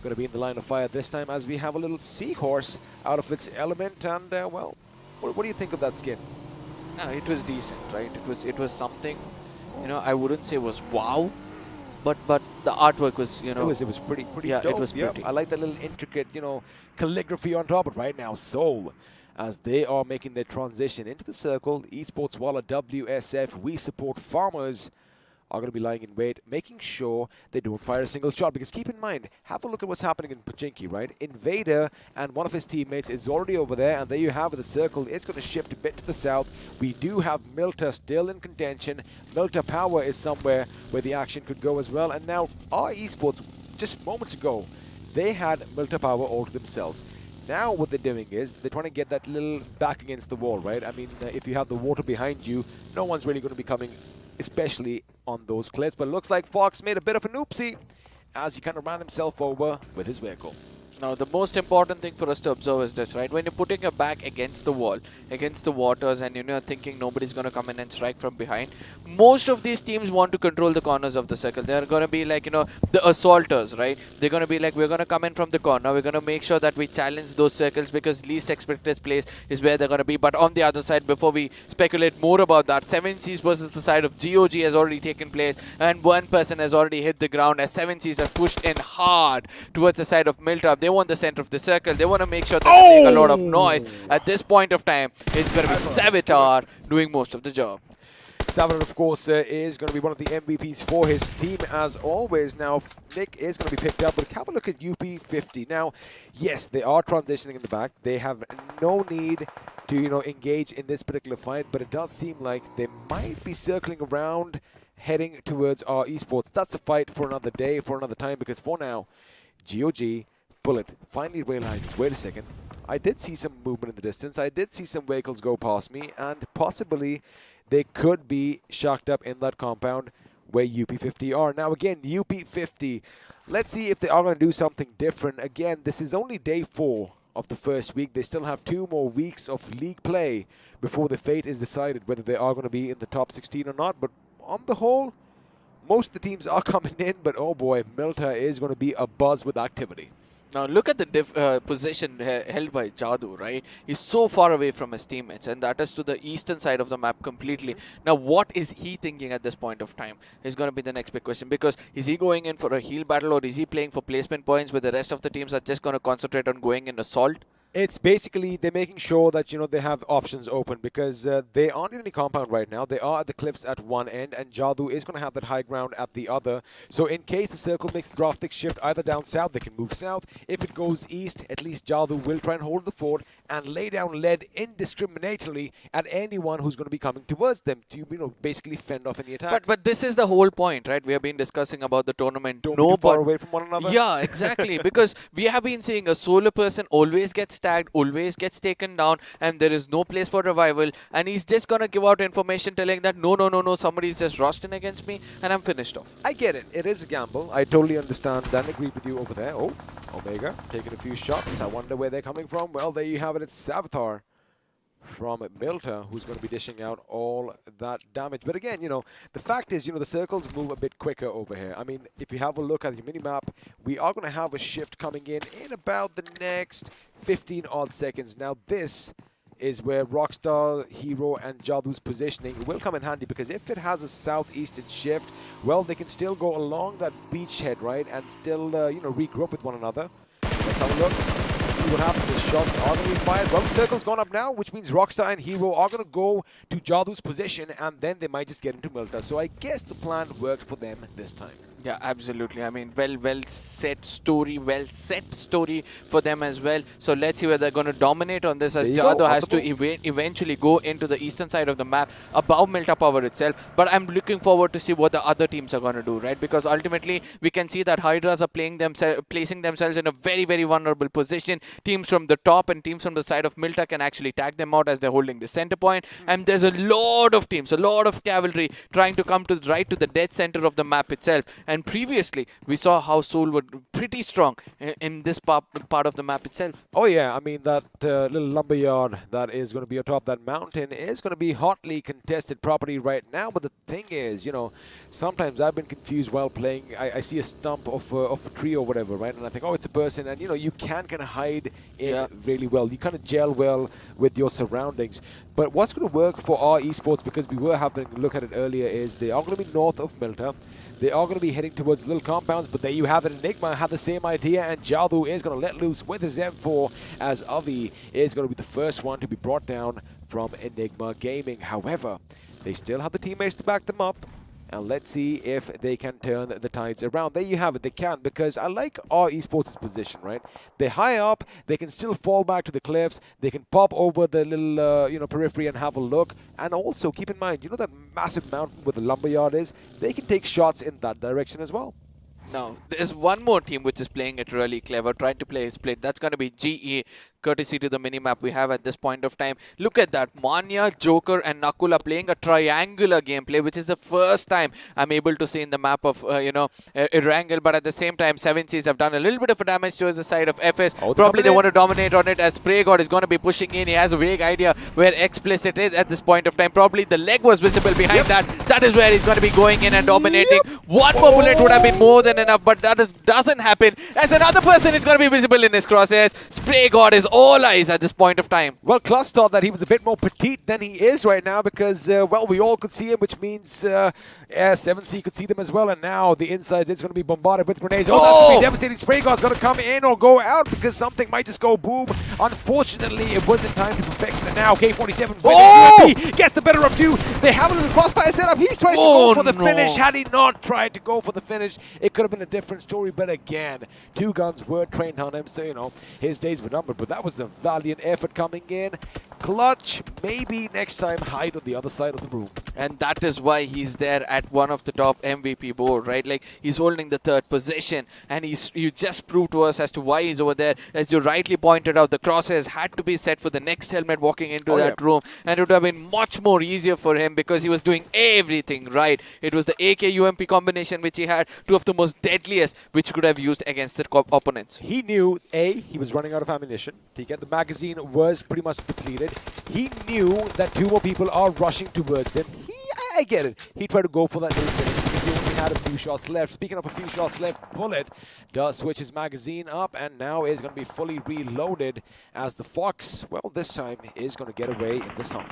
going to be in the line of fire this time, as we have a little seahorse out of its element. And well, what do you think of that skin? No, it was decent, right? It was something, you know, I wouldn't say was wow, but the artwork was, you know, it was pretty yeah, dope. It was pretty. I like that little intricate, you know, calligraphy on top. But right now, Soul, as they are making their transition into the circle, Esports Walla WSF, we support farmers, are going to be lying in wait, making sure they don't fire a single shot. Because keep in mind, have a look at what's happening in Pachinki, right? Invader and one of his teammates is already over there, and there you have it. The circle is going to shift a bit to the south. We do have Milta still in contention. Milta Power is somewhere where the action could go as well. And now our Esports, just moments ago, they had Milta Power all to themselves. Now what they're doing is they're trying to get that little back against the wall, right? I mean, if you have the water behind you, no one's really going to be coming, especially on those cliffs. But it looks like Fox made a bit of an oopsie as he kind of ran himself over with his vehicle. Now, the most important thing for us to observe is this, right? When you're putting your back against the wall, against the waters, and you're thinking nobody's going to come in and strike from behind, most of these teams want to control the corners of the circle. They're going to be like, you know, the assaulters, right? They're going to be like, we're going to come in from the corner. We're going to make sure that we challenge those circles, because least expected place is where they're going to be. But on the other side, before we speculate more about that, 7Cs versus the side of GOG has already taken place, and one person has already hit the ground as 7Cs have pushed in hard towards the side of Milta. They want the center of the circle. They want to make sure that they make a lot of noise. At this point of time, it's going to be Savitar doing most of the job. Savitar, of course, is going to be one of the MVPs for his team as always. Now, Nick is going to be picked up, but have a look at UP50. Now, yes, they are transitioning in the back. They have no need to, engage in this particular fight, but it does seem like they might be circling around, heading towards our esports. That's a fight for another day, for another time, because for now, GOG, Bullet, finally realizes, wait a second, I did see some movement in the distance. I did see some vehicles go past me, and possibly they could be shocked up in that compound where UP50 are. Now again, UP50, let's see if they are going to do something different. Again, this is only day 4 of the first week. They still have 2 more weeks of league play before the fate is decided whether they are going to be in the top 16 or not. But on the whole, most of the teams are coming in, but oh boy, Milta is going to be abuzz with activity. Now look at the position held by Jadoo, right? He's so far away from his teammates, and that is to the eastern side of the map completely. Now what is he thinking at this point of time is going to be the next big question, because is he going in for a heal battle, or is he playing for placement points where the rest of the teams are just going to concentrate on going in assault? It's basically they're making sure that, they have options open, because they aren't in any compound right now. They are at the cliffs at one end, and Jadoo is going to have that high ground at the other. So in case the circle makes a drastic shift either down south, they can move south. If it goes east, at least Jadoo will try and hold the fort and lay down lead indiscriminately at anyone who's going to be coming towards them to, basically fend off any attack. But this is the whole point, right? We have been discussing about the tournament. Don't be too far away from one another. Yeah, exactly. Because we have been seeing a solo person always gets tagged, always gets taken down, and there is no place for revival, and he's just gonna give out information telling that no, somebody's just rushed in against me and I'm finished off. I get it. It is a gamble. I totally understand and agree with you over there. Oh, Omega taking a few shots. I wonder where they're coming from. Well, there you have it. It's Savitar from Milta who's going to be dishing out all that damage. But again, the fact is, the circles move a bit quicker over here. I mean, if you have a look at the mini-map, we are going to have a shift coming in about the next 15 odd seconds. Now, this is where Rockstar, Hero, and Jadoo's positioning will come in handy, because if it has a southeastern shift, well, they can still go along that beachhead, right, and still, regroup with one another. Let's have a look. See what happens. The shots are going to be fired. Well, the circle's gone up now, which means Rockstar and Hero are going to go to Jadoo's position, and then they might just get into Milta. So I guess the plan worked for them this time. Yeah, absolutely. I mean, well set story for them as well. So let's see whether they're going to dominate on this, as Jadoo has to eventually go into the eastern side of the map above Milta Power itself. But I'm looking forward to see what the other teams are going to do, right? Because ultimately, we can see that Hydras are placing themselves in a very, very vulnerable position. Teams from the top and teams from the side of Milta can actually tag them out as they're holding the center point. And there's a lot of teams, a lot of cavalry trying to come to right to the dead center of the map itself. And previously, we saw how Seoul were pretty strong in this part of the map itself. Oh yeah, I mean, that little lumberyard that is going to be atop that mountain is going to be hotly contested property right now. But the thing is, sometimes I've been confused while playing. I see a stump of a tree or whatever, right? And I think, oh, it's a person. And, you can kind of hide in really well. You kind of gel well with your surroundings. But what's going to work for our esports, because we were having a look at it earlier, is they are going to be north of Milta. They are going to be heading towards little compounds, but there you have it. Enigma had the same idea, and Jadoo is going to let loose with his M4, as Avi is going to be the first one to be brought down from Enigma Gaming. However, they still have the teammates to back them up, and let's see if they can turn the tides around. There you have it. They can, because I like our esports' position, right? They're high up. They can still fall back to the cliffs. They can pop over the little, periphery and have a look. And also, keep in mind, that massive mountain where the lumberyard is? They can take shots in that direction as well. Now, there's one more team which is playing it really clever, trying to play his split. That's going to be GE, courtesy to the minimap we have at this point of time. Look at that. Manya, Joker, and Nakula playing a triangular gameplay, which is the first time I'm able to see in the map of, Erangel. But at the same time, 7Cs have done a little bit of damage towards the side of FS. Probably they want to dominate on it, as Spray God is going to be pushing in. He has a vague idea where Explicit is at this point of time. Probably the leg was visible behind that. That is where he's going to be going in and dominating. One more bullet would have been more than enough, but that doesn't happen, as another person is going to be visible in his crosshairs. Spray God is all eyes at this point of time. Well, Klutz thought that he was a bit more petite than he is right now, because, well, we all could see him, which means 7C could see them as well, and now the inside is going to be bombarded with grenades. Oh, that's going to be devastating. Spray God's going to come in or go out because something might just go boom. Unfortunately, it wasn't time to perfection, and now K47 gets the better of you. They have a little crossfire setup. He tries to go for the finish. Had he not tried to go for the finish, it could have been a different story, but again, 2 guns were trained on him, so, you know, his days were numbered, but that was a valiant effort coming in. Clutch, maybe next time hide on the other side of the room. And that is why he's there at one of the top MVP board, right? Like, he's holding the 3rd position, and you just proved to us as to why he's over there. As you rightly pointed out, the crosshairs had to be set for the next helmet walking into that room, and it would have been much more easier for him because he was doing everything right. It was the AK UMP combination which he had, 2 of the most deadliest which he could have used against the opponents. He knew, he was running out of ammunition. The magazine was pretty much depleted. He knew that 2 more people are rushing towards him. I get it. He tried to go for that little finish because he only had a few shots left. Speaking of a few shots left, Bullet does switch his magazine up and now is going to be fully reloaded as the Fox, well, this time is going to get away in this hunt.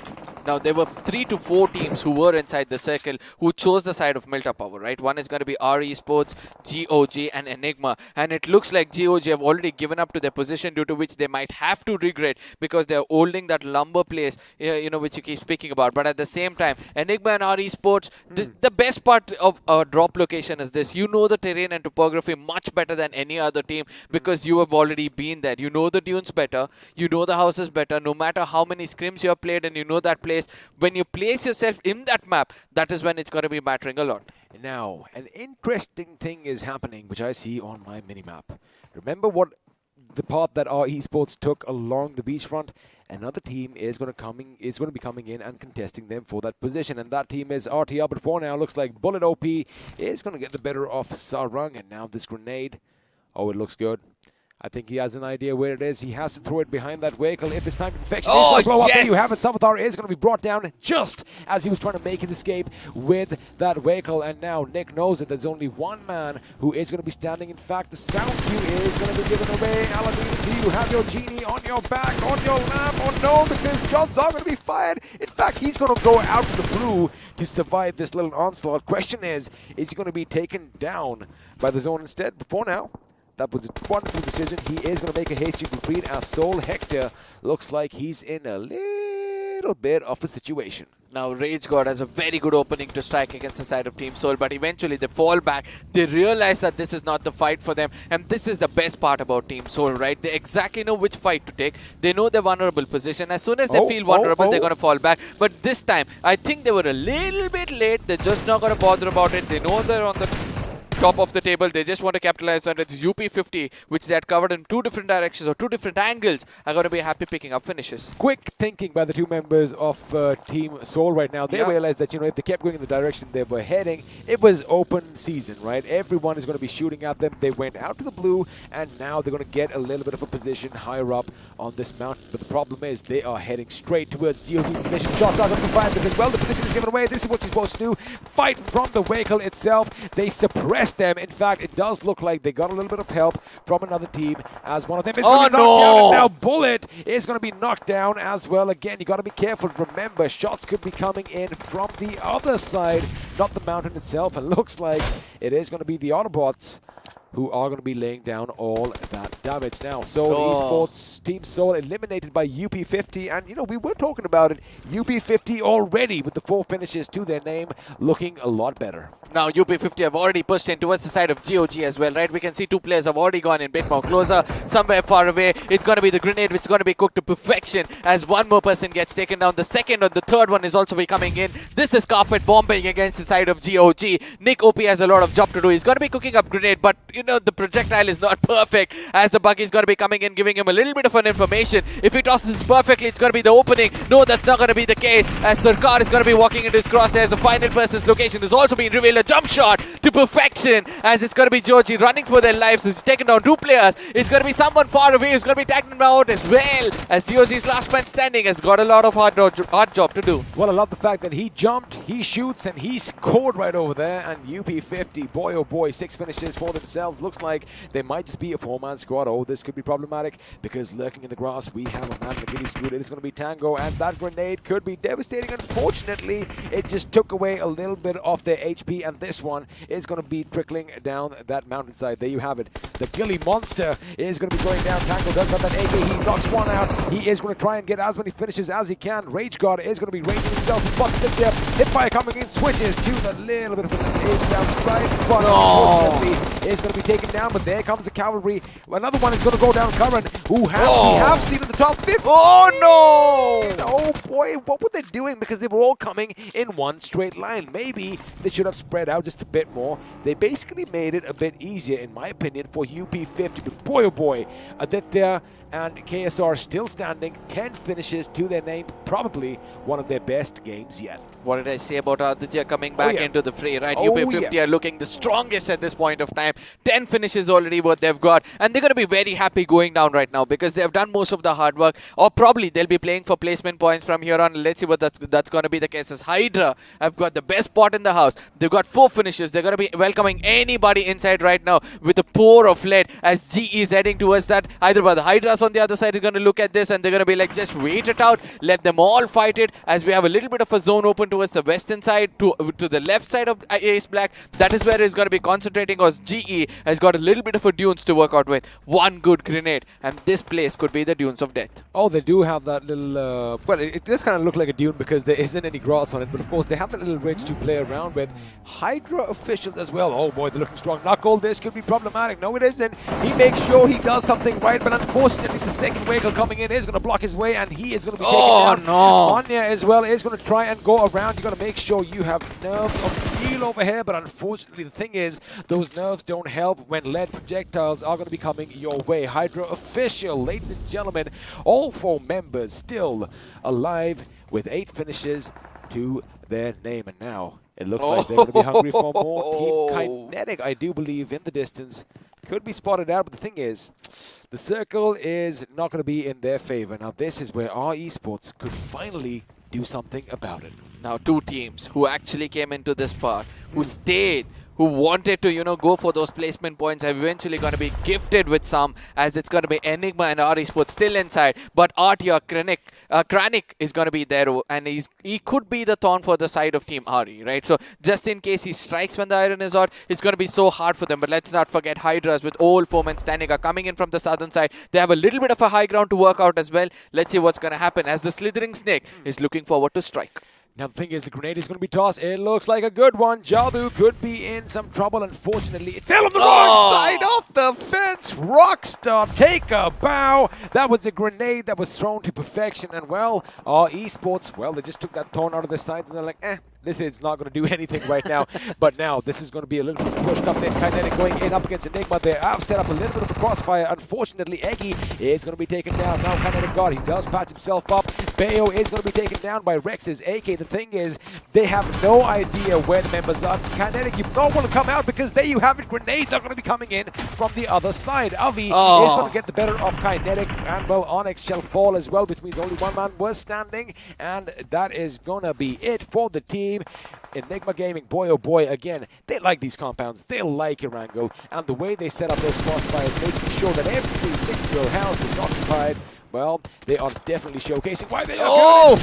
Now, there were 3 to 4 teams who were inside the circle who chose the side of Milta Power, right? One is going to be Esports, GOG, and Enigma. And it looks like GOG have already given up to their position, due to which they might have to regret because they're holding that lumber place, you know, which you keep speaking about. But at the same time, Enigma and Esports, the best part of a drop location is this. You know the terrain and topography much better than any other team because you have already been there. You know the dunes better. You know the houses better. No matter how many scrims you have played and you know that place, when you place yourself in that map, that is when it's going to be mattering a lot. Now, an interesting thing is happening, which I see on my minimap. Remember what the path that our esports took along the beachfront? Another team is going to be coming in and contesting them for that position, and that team is RTR. But for now, looks like Bullet OP is going to get the better of Sarang, and now this grenade. Oh, it looks good. I think he has an idea where it is. He has to throw it behind that vehicle. If it's time to infection, it's going to blow up. There you have it. Savitar is going to be brought down just as he was trying to make his escape with that vehicle. And now Nick knows that there's only one man who is going to be standing. In fact, the sound cue is going to be given away. Aladdin, do you have your genie on your back, on your lap, or no? Because shots are going to be fired. In fact, he's going to go out to the blue to survive this little onslaught. Question is he going to be taken down by the zone instead? But for now, that was a wonderful decision. He is going to make a hasty retreat as Soul Hector looks like he's in a little bit of a situation. Now, Rage God has a very good opening to strike against the side of Team Soul, but eventually they fall back. They realize that this is not the fight for them, and this is the best part about Team Soul, right? They exactly know which fight to take. They know their vulnerable position. As soon as they feel vulnerable, they're going to fall back. But this time, I think they were a little bit late. They're just not going to bother about it. They know they're on the top of the table. They just want to capitalize on it. UP50, which they had covered in 2 different directions or 2 different angles, are going to be happy picking up finishes. Quick thinking by the 2 members of Team Soul right now. They realized that, you know, if they kept going in the direction they were heading, it was open season, right? Everyone is going to be shooting at them. They went out to the blue, and now they're going to get a little bit of a position higher up on this mountain. But the problem is they are heading straight towards GOG's position. Shots are going to be fired because, well, the position is given away. This is what you're supposed to do. Fight from the vehicle itself. They suppress them. In fact, it does look like they got a little bit of help from another team, as one of them is going to be knocked down, and now Bullet is going to be knocked down as well. Again, you got to be careful. Remember, shots could be coming in from the other side, not the mountain itself, and looks like it is going to be the Autobotz who are going to be laying down all that damage. Now, Soul Esports, Team Soul eliminated by UP50, and, you know, we were talking about it. UP50 already with the 4 finishes to their name, looking a lot better. Now, UP50 have already pushed in towards the side of GOG as well, right? We can see 2 players have already gone in a bit more closer, somewhere far away. It's going to be the grenade which is going to be cooked to perfection as one more person gets taken down. The second and the third one is also be coming in. This is carpet bombing against the side of GOG. Nick OP has a lot of job to do. He's going to be cooking up grenade, but, you know, the projectile is not perfect as the buggy is going to be coming in, giving him a little bit of an information. If he tosses perfectly, it's going to be the opening. No, that's not going to be the case as Sarkar is going to be walking into his crosshairs. The final person's location is also being revealed. A jump shot to perfection as it's going to be Georgie running for their lives. He's taken down 2 players. It's going to be someone far away who's going to be tagging him out as well, as Georgie's last man standing has got a lot of hard job to do. Well, I love the fact that he jumped, he shoots, and he scored right over there. And UP50, boy oh boy, 6 finishes for themselves. themselves. Looks like they might just be a 4-man squad. Oh, this could be problematic because lurking in the grass, we have a man in the Guinea's good. It is going to be Tango, and that grenade could be devastating. Unfortunately, it just took away a little bit of their HP, and this one is going to be trickling down that mountainside. There you have it. The Gilly monster is going to be going down. Tango does have that AK. He knocks one out. He is going to try and get as many finishes as he can. Rage God is going to be ranging himself. But the dip. Hipfire coming in. Switches to the little bit of an ace downside. But unfortunately, is going to be taken down. But there comes the cavalry. Another one is going to go down. Curran, who we have seen in the top 50. Oh no! Oh boy, what were they doing? Because they were all coming in one straight line. Maybe they should have spread out just a bit more. They basically made it a bit easier, in my opinion, for UP50. But boy, oh boy, Aditya and KSR still standing. 10 finishes to their name. Probably one of their best games yet. What did I say about Aditya coming back into the fray, right? Oh, UP50 are looking the strongest at this point of time. 10 finishes already what they've got. And they're going to be very happy going down right now because they've done most of the hard work. Or probably they'll be playing for placement points from here on. Let's see what that's going to be the case. As Hydra have got the best spot in the house. They've got 4 finishes. They're going to be welcoming anybody inside right now with a pour of lead as GE is heading towards that. Hyderabad. The Hydras on the other side are going to look at this and they're going to be like, just wait it out. Let them all fight it as we have a little bit of a zone open towards the western side, to the left side of Ace Black. That is where he's going to be concentrating, because GE has got a little bit of a dunes to work out with. One good grenade, and this place could be the dunes of death. Oh, they do have that little... well, it does kind of look like a dune because there isn't any grass on it, but of course they have that little ridge to play around with. Hydra officials as well. Oh boy, they're looking strong. Knuckle, this could be problematic. No, it isn't. He makes sure he does something right, but unfortunately the second vehicle coming in is going to block his way, and he is going to be taken down. No. Anya as well is going to try and go around. You're going to make sure you have nerves of steel over here, but unfortunately the thing is, those nerves don't help when lead projectiles are going to be coming your way. Hydra official, ladies and gentlemen, all 4 members still alive with 8 finishes to their name, and now it looks like they're going to be hungry for more. Team Kinetic, I do believe, in the distance, could be spotted out, but the thing is, the circle is not going to be in their favor. Now this is where our esports could finally do something about it. Now 2 teams who actually came into this part, who stayed, who wanted to, go for those placement points, are eventually going to be gifted with some, as it's going to be Enigma and our esports still inside. But Artia Kranik is going to be there, and he could be the thorn for the side of Team Ari, right? So just in case he strikes when the iron is out, it's going to be so hard for them. But let's not forget Hydras with all 4 men standing are coming in from the southern side. They have a little bit of a high ground to work out as well. Let's see what's going to happen as the slithering snake is looking forward to strike. Now the thing is, the grenade is going to be tossed. It looks like a good one. Jadu could be in some trouble. Unfortunately, it fell on the wrong side of the fence. Rockstar, take a bow. That was a grenade that was thrown to perfection. And well, our esports, well, they just took that thorn out of their sides and they're like, this is not going to do anything right now. But now this is going to be a little bit pushed up there. Kinetic going in up against Enigma. They have set up a little bit of a crossfire. Unfortunately, Eggy is going to be taken down. Now Kinetic God, he does patch himself up. Bayo is going to be taken down by Rex's AK. The thing is, they have no idea where the members are. Kinetic, you don't want to come out because there you have it. Grenades are going to be coming in from the other side. Avi is going to get the better of Kinetic. And well, Onyx shall fall as well, which means only 1 man was standing. And that is going to be it for the team. Enigma Gaming, boy oh boy, again, they like these compounds, they like Erangel, and the way they set up those crossfires, making sure that every single house is occupied, well, they are definitely showcasing why they are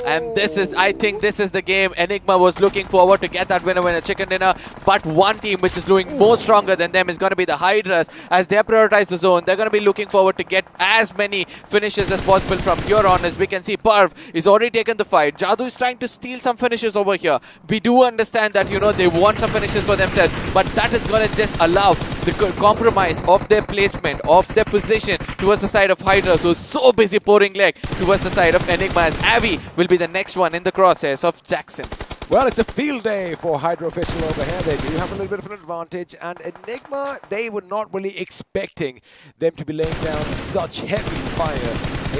And this is, I think this is the game Enigma was looking forward to get that winner chicken dinner. But one team which is doing more stronger than them is going to be the Hydras. As they prioritize the zone, they're going to be looking forward to get as many finishes as possible from here on. As we can see, Parv is already taken the fight. Jadu is trying to steal some finishes over here. We do understand that, they want some finishes for themselves. But that is going to just allow the compromise of their placement, of their position towards the side of Hydras, who's so busy pouring leg towards the side of Enigma, as Avi will be the next one in the crosshairs of Jackson. Well, it's a field day for Hydra official over here. They do have a little bit of an advantage, and Enigma, they were not really expecting them to be laying down such heavy fire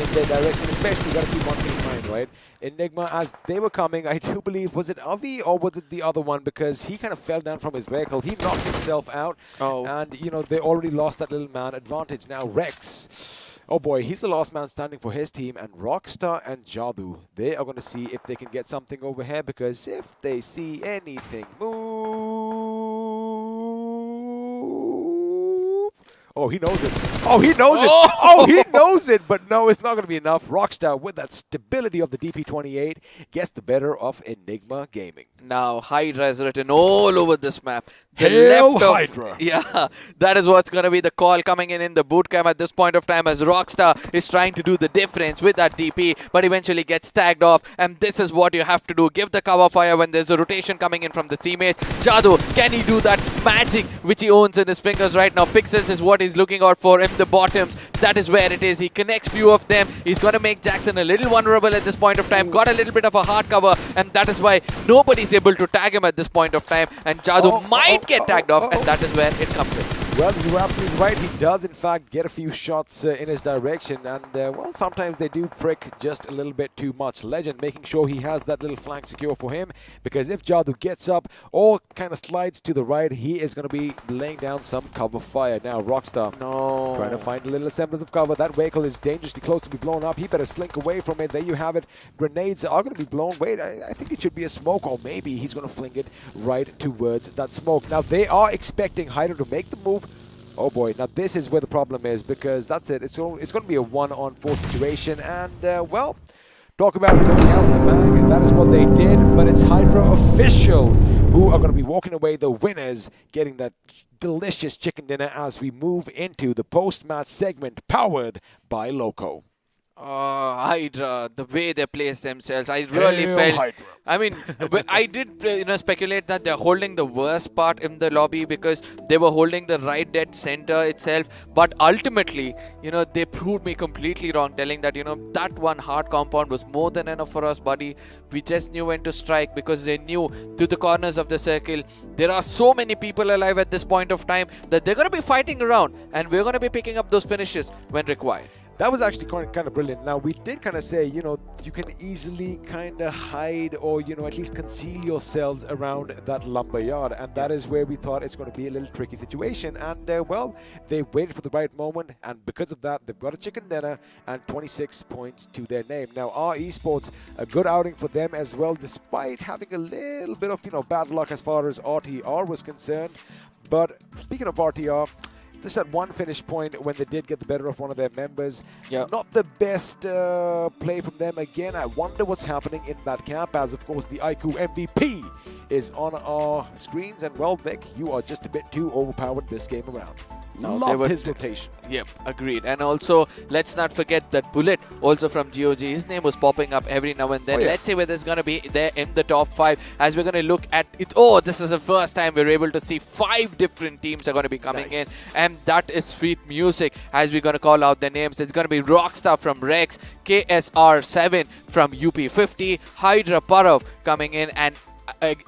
in their direction, especially you got to keep one thing in mind, right? Enigma, as they were coming, I do believe, was it Avi or was it the other one? Because he kind of fell down from his vehicle. He knocked himself out, and, they already lost that little man advantage. Now, Rex, oh boy, he's the last man standing for his team, and Rockstar and Jadu, they are going to see if they can get something over here, because if they see anything move, Oh, he knows it. Oh, he knows it. Oh, he knows it. But no, it's not going to be enough. Rockstar, with that stability of the DP28, gets the better of Enigma Gaming. Now, Hydra is written all over this map. The Hail left of- Hydra. Yeah, that is what's going to be the call coming in the boot camp at this point of time, as Rockstar is trying to do the difference with that DP, but eventually gets tagged off. And this is what you have to do. Give the cover fire when there's a rotation coming in from the teammates. Jadoo, can he do that magic which he owns in his fingers right now? Pixels is what he's looking out for in the bottoms. That is where it is. He connects few of them. He's going to make Jackson a little vulnerable at this point of time. Got a little bit of a hard cover, and that is why nobody's able to tag him at this point of time. And Jadoo might get tagged off, and that is where it comes in. Well, you're absolutely right. He does, in fact, get a few shots in his direction. And, well, sometimes they do prick just a little bit too much. Legend making sure he has that little flank secure for him. Because if Jadoo gets up or kind of slides to the right, he is going to be laying down some cover fire. Now, Rockstar trying to find a little semblance of cover. That vehicle is dangerously close to be blown up. He better slink away from it. There you have it. Grenades are going to be blown. Wait, I think it should be a smoke, or maybe he's going to fling it right towards that smoke. Now, they are expecting Hydra to make the move. Oh boy, now this is where the problem is, because that's it. It's going to be a 1-on-4 situation, and well, talk about going out of the bag, and that is what they did. But it's Hydra official who are going to be walking away the winners, getting that delicious chicken dinner as we move into the post-match segment powered by Loco. Hydra, the way they place themselves, I really felt. Hydra. I mean, I did speculate that they're holding the worst part in the lobby because they were holding the right dead center itself. But ultimately, they proved me completely wrong, telling that that one hard compound was more than enough for us, buddy. We just knew when to strike because they knew to the corners of the circle there are so many people alive at this point of time that they're going to be fighting around, and we're going to be picking up those finishes when required. That was actually kind of brilliant. Now, we did kind of say, you can easily kind of hide or, at least conceal yourselves around that lumber yard. And that is where we thought it's going to be a little tricky situation. And, well, they waited for the right moment. And because of that, they've got a chicken dinner and 26 points to their name. Now, our Esports, a good outing for them as well, despite having a little bit of, bad luck as far as RTR was concerned. But speaking of RTR, this at one finish point when they did get the better of one of their members. Not the best play from them again. I wonder what's happening in that camp, as of course the iQOO MVP is on our screens. And well, Nick, you are just a bit too overpowered this game around. Loved his rotation. Yep, agreed. And also, let's not forget that Bullet, also from GOG, his name was popping up every now and then. Let's see whether it's going to be there in the top 5 as we're going to look at it. Oh, this is the first time we're able to see 5 different teams are going to be coming in. And that is sweet music as we're going to call out their names. It's going to be Rockstar from Rex, KSR7 from UP50, Hydra Parav coming in, and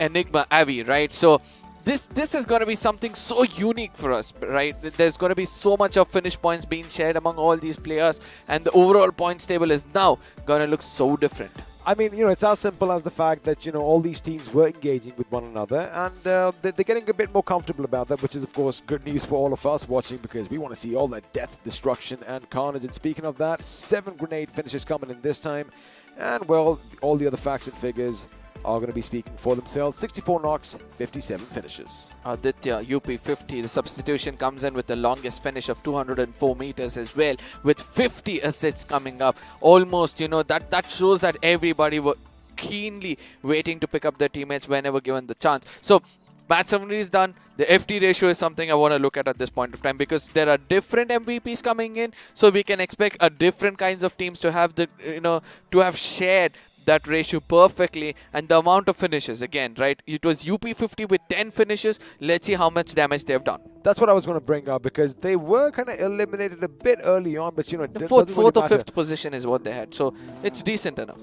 Enigma Avi, right? So this is going to be something so unique for us, right? There's going to be so much of finish points being shared among all these players, and the overall points table is now going to look so different. I mean, it's as simple as the fact that, all these teams were engaging with one another, and they're getting a bit more comfortable about that, which is, of course, good news for all of us watching, because we want to see all that death, destruction, and carnage. And speaking of that, 7 grenade finishes coming in this time, and, well, all the other facts and figures are going to be speaking for themselves. 64 knocks, 57 finishes. Aditya, UP50, the substitution comes in with the longest finish of 204 meters as well, with 50 assists coming up. Almost, that shows that everybody were keenly waiting to pick up their teammates whenever given the chance. So, match summary is done. The FT ratio is something I want to look at this point of time, because there are different MVPs coming in, so we can expect a different kinds of teams to have to have shared that ratio perfectly. And the amount of finishes, again, right? It was UP50 with 10 finishes. Let's see how much damage they've done. That's what I was going to bring up, because they were kind of eliminated a bit early on, but the fourth or 5th position is what they had, so it's decent enough.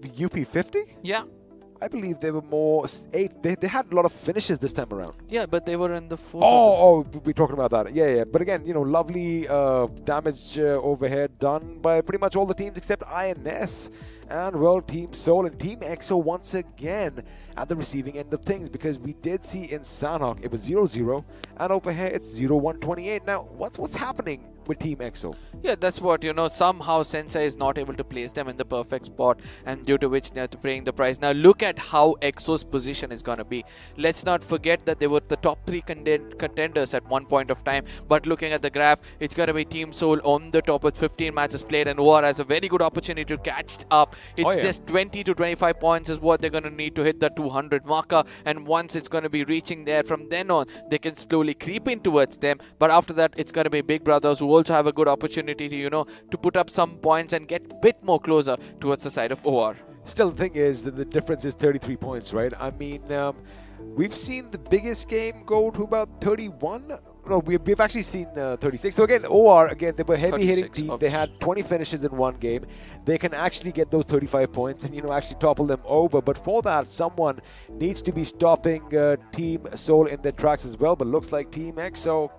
UP50? Yeah. I believe they were more 8. They had a lot of finishes this time around. Yeah, but they were in the 4th. Oh, we're talking about that. Yeah. But again, lovely damage overhead done by pretty much all the teams except INS. And, well, Team Soul and Team EXO once again at the receiving end of things, because we did see in Sanhok it was 0-0, and over here it's 0-128. Now, what's happening with Team EXO? Yeah, that's what, somehow Sensei is not able to place them in the perfect spot, and due to which they're paying the price. Now look at how EXO's position is going to be. Let's not forget that they were the top 3 contenders at one point of time, but looking at the graph, it's going to be Team Seoul on the top with 15 matches played, and OR has a very good opportunity to catch up. It's just 20 to 25 points is what they're going to need to hit the 200 marker, and once it's going to be reaching there, from then on they can slowly creep in towards them. But after that, it's going to be Big Brothers who also have a good opportunity to to put up some points and get a bit more closer towards the side of OR. Still, the thing is that the difference is 33 points, right? I mean, we've seen the biggest game go to about 31. No, we've actually seen 36. So again, OR, again, they were heavy-hitting team. They had 20 finishes in one game. They can actually get those 35 points and, actually topple them over. But for that, someone needs to be stopping Team Seoul in their tracks as well. But looks like Team EXO,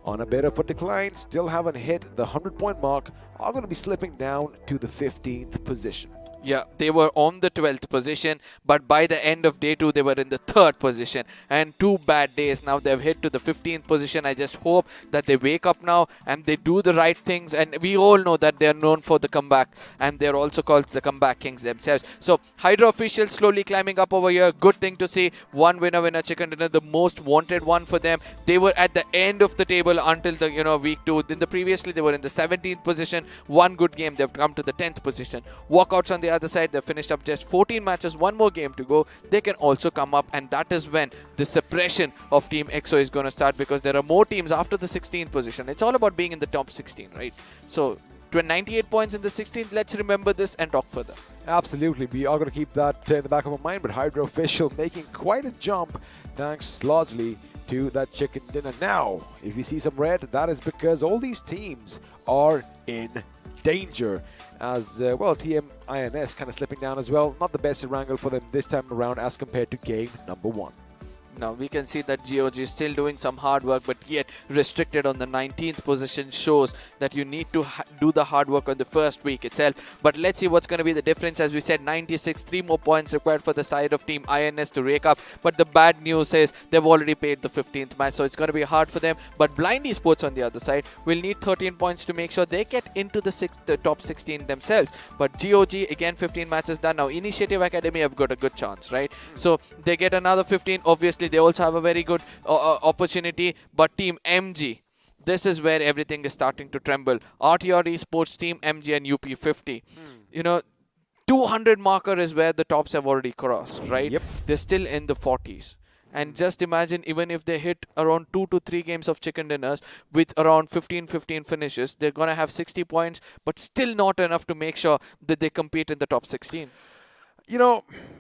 on a bit of a decline, still haven't hit the 100-point mark, are going to be slipping down to the 15th position. Yeah, they were on the 12th position, but by the end of day 2, they were in the 3rd position. And 2 bad days. Now they've hit to the 15th position. I just hope that they wake up now and they do the right things. And we all know that they're known for the comeback, and they're also called the comeback kings themselves. So Hydra officials slowly climbing up over here. Good thing to see. One winner chicken dinner, the most wanted one for them. They were at the end of the table until the week 2. Previously they were in the 17th position. One good game, they've come to the 10th position. Walkouts on the other side, they finished up just 14 matches, one more game to go. They can also come up, and that is when the suppression of Team EXO is going to start, because there are more teams after the 16th position. It's all about being in the top 16, right? So 98 points in the 16th. Let's remember this and talk further. Absolutely, we are going to keep that in the back of our mind. But Hydra official making quite a jump, thanks largely to that chicken dinner. Now, if you see some red, that is because all these teams are in danger. As Team INS kind of slipping down as well. Not the best Erangel for them this time around as compared to game number 1. Now we can see that GOG is still doing some hard work, but yet restricted on the 19th position shows that you need to do the hard work on the first week itself. But let's see what's going to be the difference. As we said, 96, 3 more points required for the side of Team INS to rake up. But the bad news is they've already paid the 15th match, so it's going to be hard for them. But Blind Esports on the other side will need 13 points to make sure they get into the top 16 themselves. But GOG, again, 15 matches done. Now Initiative Academy have got a good chance, right? So they get another 15. Obviously, they also have a very good opportunity. But Team MG, this is where everything is starting to tremble. RTR Esports, Team MG and UP50. 200 marker is where the tops have already crossed, right? Yep. They're still in the 40s. And just imagine, even if they hit around 2 to 3 games of chicken dinners with around 15 finishes, they're going to have 60 points, but still not enough to make sure that they compete in the top 16.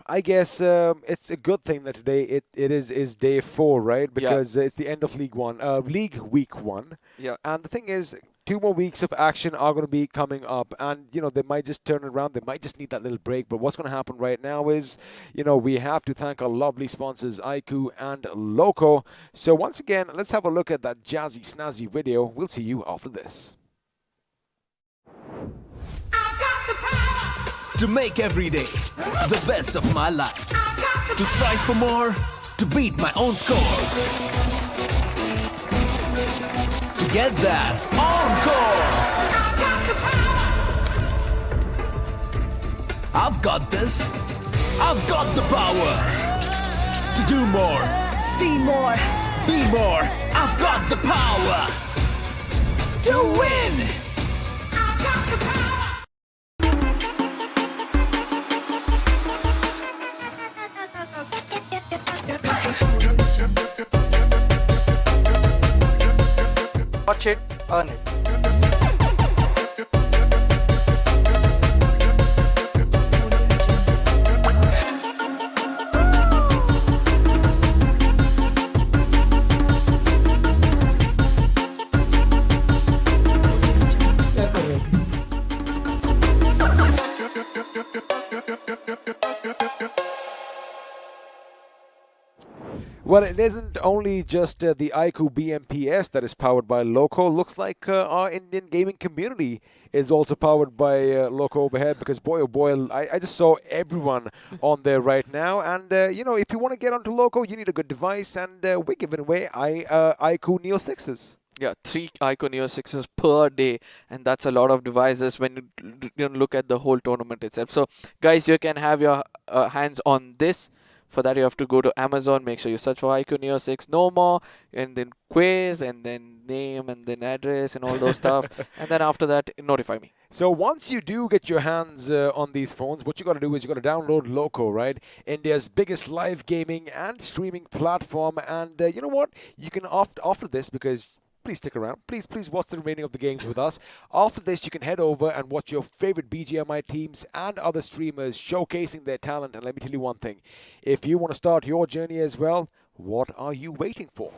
I guess it's a good thing that today it is day 4, right? Because it's the end of League Week 1. Yeah. And the thing is, 2 more weeks of action are going to be coming up, and they might just turn it around. They might just need that little break. But what's going to happen right now is, we have to thank our lovely sponsors, iQOO and Loco. So once again, let's have a look at that jazzy, snazzy video. We'll see you after this. To make every day the best of my life. To strive for more, to beat my own score. To get that encore. I've got this. I've got the power. To do more. See more. Be more. I've got the power. To win. I've got the power. Watch it, earn it. But it isn't only just the iQOO BMPS that is powered by Loco. Looks like our Indian gaming community is also powered by Loco overhead, because boy oh boy, I just saw everyone on there right now. And if you want to get onto Loco, you need a good device, and we're giving away iQOO Neo 6s. Yeah, 3 iQOO Neo 6s per day, and that's a lot of devices when you look at the whole tournament itself. So, guys, you can have your hands on this. For that, you have to go to Amazon, make sure you search for iQOO Neo 6 No More, and then quiz, and then name, and then address, and all those stuff. And then after that, notify me. So once you do get your hands on these phones, what you got to do is you got to download Loco, right? India's biggest live gaming and streaming platform. And you know what? You can after this, because please stick around. Please watch the remaining of the games with us. After this, you can head over and watch your favorite BGMI teams and other streamers showcasing their talent. And let me tell you one thing. If you want to start your journey as well, what are you waiting for?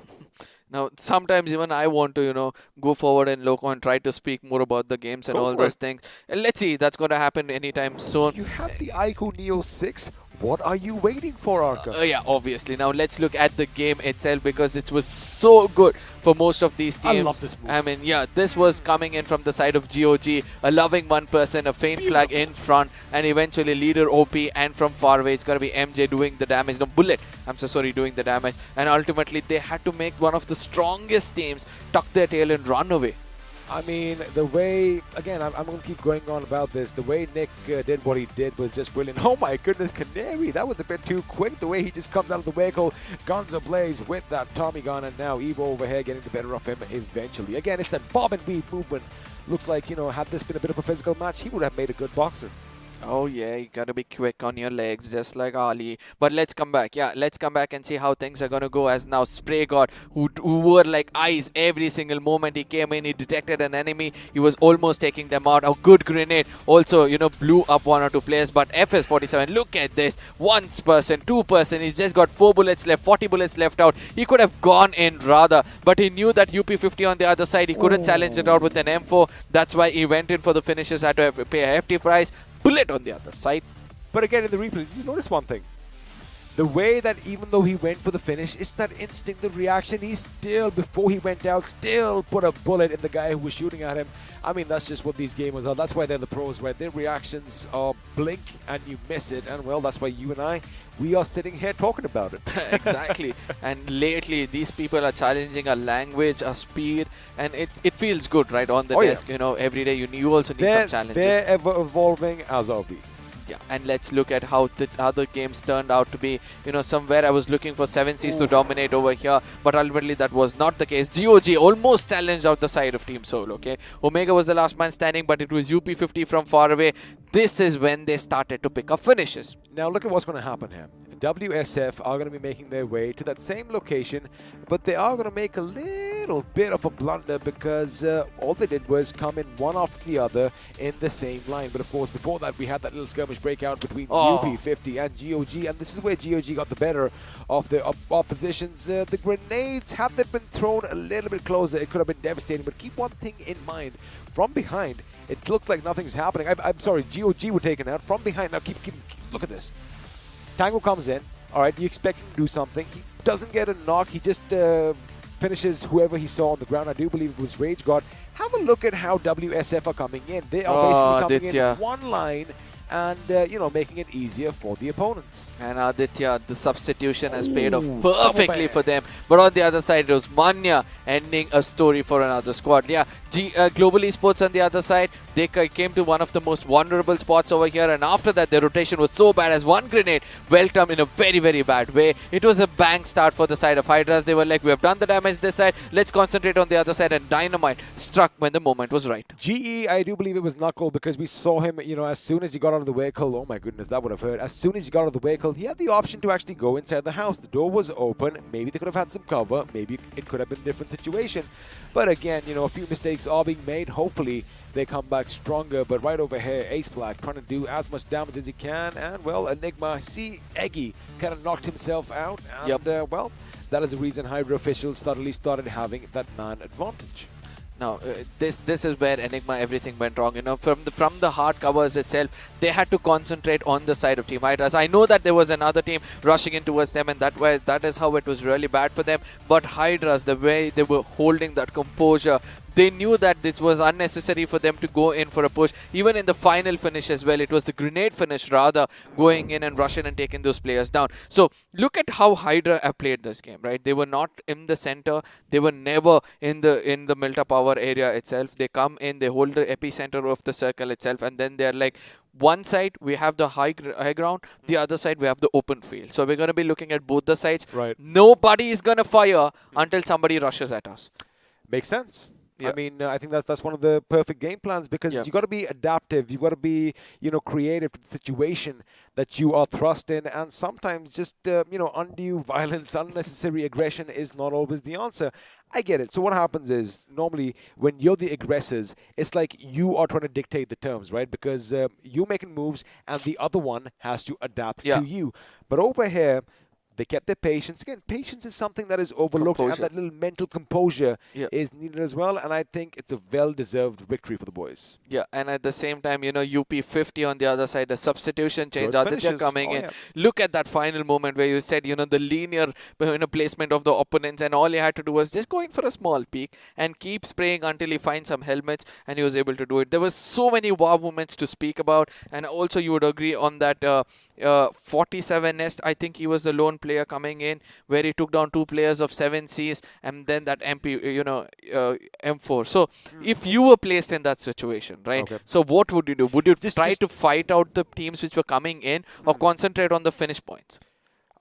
Now, sometimes even I want to, go forward in Loco and try to speak more about the games and all those things. And let's see, that's going to happen anytime soon. You have the iQOO Neo 6. What are you waiting for, Arka? Yeah, obviously. Now, let's look at the game itself, because it was so good for most of these teams. I love this move. I mean, yeah, this was coming in from the side of GOG, a loving one person, a faint flag in front, and eventually leader OP, and from far away, it's going to be MJ doing the damage. No, Bullet, I'm so sorry, doing the damage. And ultimately, they had to make one of the strongest teams tuck their tail and run away. I mean, the way, again, I'm going to keep going on about this. The way Nick did what he did was just brilliant. Oh my goodness, Canary, that was a bit too quick. The way he just comes out of the vehicle, guns ablaze with that Tommy gun, and now Evo over here getting the better of him eventually. Again, it's that bob and weave movement. Looks like, had this been a bit of a physical match, he would have made a good boxer. Oh yeah, you gotta be quick on your legs, just like Ali. But let's come back. Yeah, let's come back and see how things are gonna go, as now Spray God, who were like eyes every single moment he came in, he detected an enemy, he was almost taking them out. A good grenade also, blew up 1 or 2 players. But FS47, look at this. 1 person, 2 person, he's just got 4 bullets left, 40 bullets left out. He could have gone in rather, but he knew that UP50 on the other side, he couldn't challenge it out with an M4. That's why he went in for the finishes, had to pay a hefty price. Bullet on the other side. But again, in the replay, you notice one thing. The way that even though he went for the finish, it's that instinct, the reaction. He still, before he went out, still put a bullet in the guy who was shooting at him. I mean, that's just what these gamers are. That's why they're the pros, right? Their reactions are blink and you miss it. And well, that's why you and we are sitting here talking about it. Exactly. And lately, these people are challenging our language, our speed, and it feels good, right, on the desk. Yeah. Every day you also need some challenges. They're ever evolving, as are we. Yeah, and let's look at how the other games turned out to be. Somewhere I was looking for 7Cs to dominate over here, but ultimately that was not the case. GOG almost challenged out the side of Team Soul, okay? Omega was the last man standing, but it was UP50 from far away. This is when they started to pick up finishes. Now look at what's going to happen here. WSF are going to be making their way to that same location, but they are going to make a little bit of a blunder, because all they did was come in one after the other in the same line. But of course, before that, we had that little skirmish breakout between UP50 and GOG, and this is where GOG got the better of the oppositions. The grenades, had they been thrown a little bit closer, it could have been devastating. But keep one thing in mind, from behind, it looks like nothing's happening. I'm sorry, GOG were taken out from behind. Now keep look at this. Tango comes in. All right, you expect him to do something. He doesn't get a knock. He just finishes whoever he saw on the ground. I do believe it was Rage God. Have a look at how WSF are coming in. They are basically coming in one line and, making it easier for the opponents. And Aditya, the substitution has paid off perfectly for them. But on the other side, it was Manya ending a story for another squad. Yeah, Global Esports on the other side, they came to one of the most vulnerable spots over here. And after that, their rotation was so bad as one grenade welcomed in a very, very bad way. It was a bang start for the side of Hydras. They were like, we have done the damage this side. Let's concentrate on the other side. And Dynamite struck when the moment was right. GE, I do believe it was Knuckle, because we saw him, as soon as he got out of the vehicle, oh my goodness, that would have hurt. As soon as he got out of the vehicle, he had the option to actually go inside the house. The door was open. Maybe they could have had some cover. Maybe it could have been a different situation. But again, a few mistakes are being made. Hopefully, they come back stronger. But right over here, Ace Black trying to do as much damage as he can. And, well, Enigma, see, Eggy kind of knocked himself out. And, well, that is the reason Hydra officials suddenly started having that man advantage. Now, this is where Enigma everything went wrong. You know, from the hard covers itself, they had to concentrate on the side of Team Hydras. I know that there was another team rushing in towards them, and that is how it was really bad for them. But Hydras, the way they were holding that composure, they knew that this was unnecessary for them to go in for a push. Even in the final finish as well, it was the grenade finish rather going in and rushing and taking those players down. So look at how Hydra have played this game, right? They were not in the center. They were never in the Milta Power area itself. They come in, they hold the epicenter of the circle itself, and then they're like, one side we have the high ground, the other side we have the open field. So we're going to be looking at both the sides. Right. Nobody is going to fire until somebody rushes at us. Makes sense. Yeah. I mean, I think that's one of the perfect game plans, because you got to be adaptive. You got to be, creative to the situation that you are thrust in, and sometimes just undue violence, unnecessary aggression is not always the answer. I get it. So what happens is, normally when you're the aggressors, it's like you are trying to dictate the terms, right? Because you're making moves and the other one has to adapt to you. But over here, they kept their patience. Again, patience is something that is overlooked, and that little mental composure is needed as well. And I think it's a well-deserved victory for the boys. Yeah, and at the same time, UP 50 on the other side, the substitution change, Aditya coming in. Look at that final moment where you said, the linear placement of the opponents, and all he had to do was just go in for a small peek and keep spraying until he finds some helmets, and he was able to do it. There were so many wow moments to speak about, and also you would agree on that 47 nest. I think he was the lone player coming in where he took down 2 players of 7Cs, and then that M4. So if you were placed in that situation, right? So what would you do? Would you try to fight out the teams which were coming in, or concentrate on the finish points?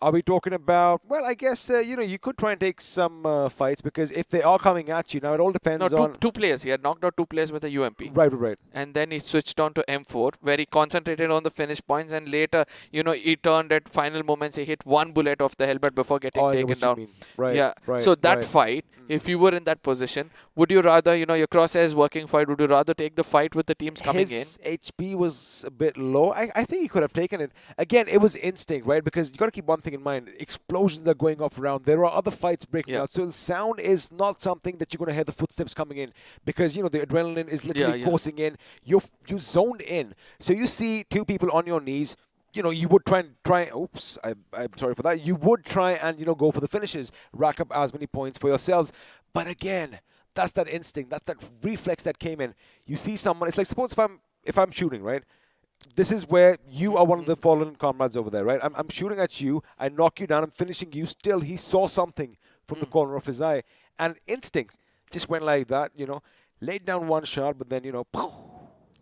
Are we talking about, well, I guess, you could try and take some fights, because if they are coming at you, now it all depends on... Two players. He had knocked out 2 players with a UMP. Right. And then he switched on to M4, where he concentrated on the finish points, and later, he turned at final moments. He hit 1 bullet off the helmet before getting taken down. Right. So that fight, if you were in that position, would you rather, your crosshairs working fight, would you rather take the fight with the teams coming in? His HP was a bit low. I think he could have taken it. Again, it was instinct, right? Because you got to keep one thing in mind. Explosions are going off around. There are other fights breaking out. So the sound is not something that you're going to hear the footsteps coming in, because, the adrenaline is literally coursing in. You zoned in. So you see 2 people on your knees. You would try. Oops, I'm sorry for that. You would try and, go for the finishes, rack up as many points for yourselves. But again, that's that instinct. That's that reflex that came in. You see someone. It's like, suppose if I'm shooting, right? This is where you are one of the fallen comrades over there, right? I'm shooting at you. I knock you down. I'm finishing you. Still, he saw something from the corner of his eye, and instinct just went like that. Laid down one shot, but then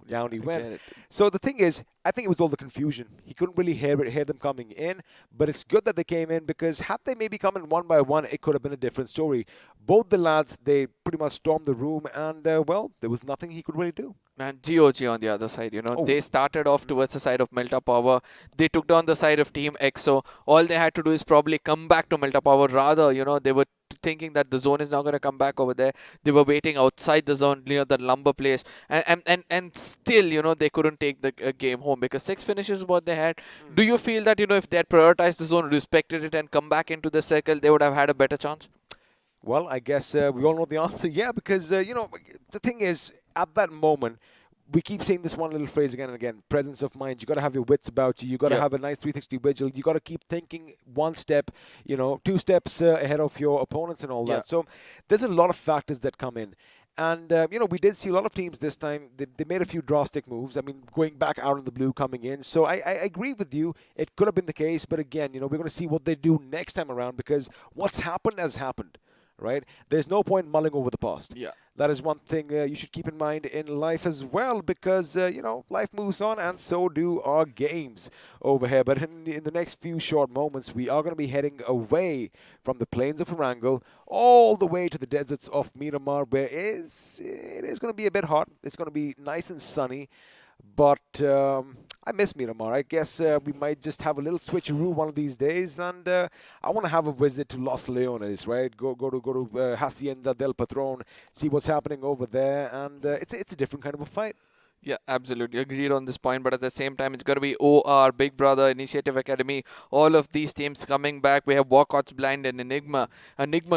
down he went. So the thing is, I think it was all the confusion. He couldn't really hear them coming in, but it's good that they came in, because had they maybe come in one by one, it could have been a different story. Both the lads, they pretty much stormed the room, and well, there was nothing he could really do. And GOG on the other side, they started off towards the side of Milta Power. They took down the side of Team EXO. All they had to do is probably come back to Milta Power. Rather, they were thinking that the zone is not going to come back over there. They were waiting outside the zone near the lumber place, and still, they couldn't take the game home, because 6 finishes is what they had. Do you feel that, if they had prioritized the zone, respected it, and come back into the circle, they would have had a better chance? Well, I guess we all know the answer. Yeah, because, the thing is, at that moment, we keep saying this one little phrase again and again, presence of mind. You got to have your wits about you. You got to have a nice 360 vigil. You got to keep thinking 1 step, 2 steps ahead of your opponents and all that. So there's a lot of factors that come in. And, we did see a lot of teams this time. They made a few drastic moves. I mean, going back out of the blue, coming in. So I agree with you. It could have been the case. But again, we're going to see what they do next time around, because what's happened has happened. Right? There's no point mulling over the past. Yeah. That is one thing you should keep in mind in life as well, because, life moves on, and so do our games over here. But in the next few short moments, we are going to be heading away from the plains of Erangel all the way to the deserts of Miramar, where it is going to be a bit hot. It's going to be nice and sunny. But I miss Miramar. I guess we might just have a little switcheroo one of these days, and I want to have a visit to Los Leones, right? Go to Hacienda del Patron, see what's happening over there, and it's a different kind of a fight. Yeah, absolutely. Agreed on this point. But at the same time, it's going to be OR, Big Brother, Initiative Academy, all of these teams coming back. We have Walkouts Blind and Enigma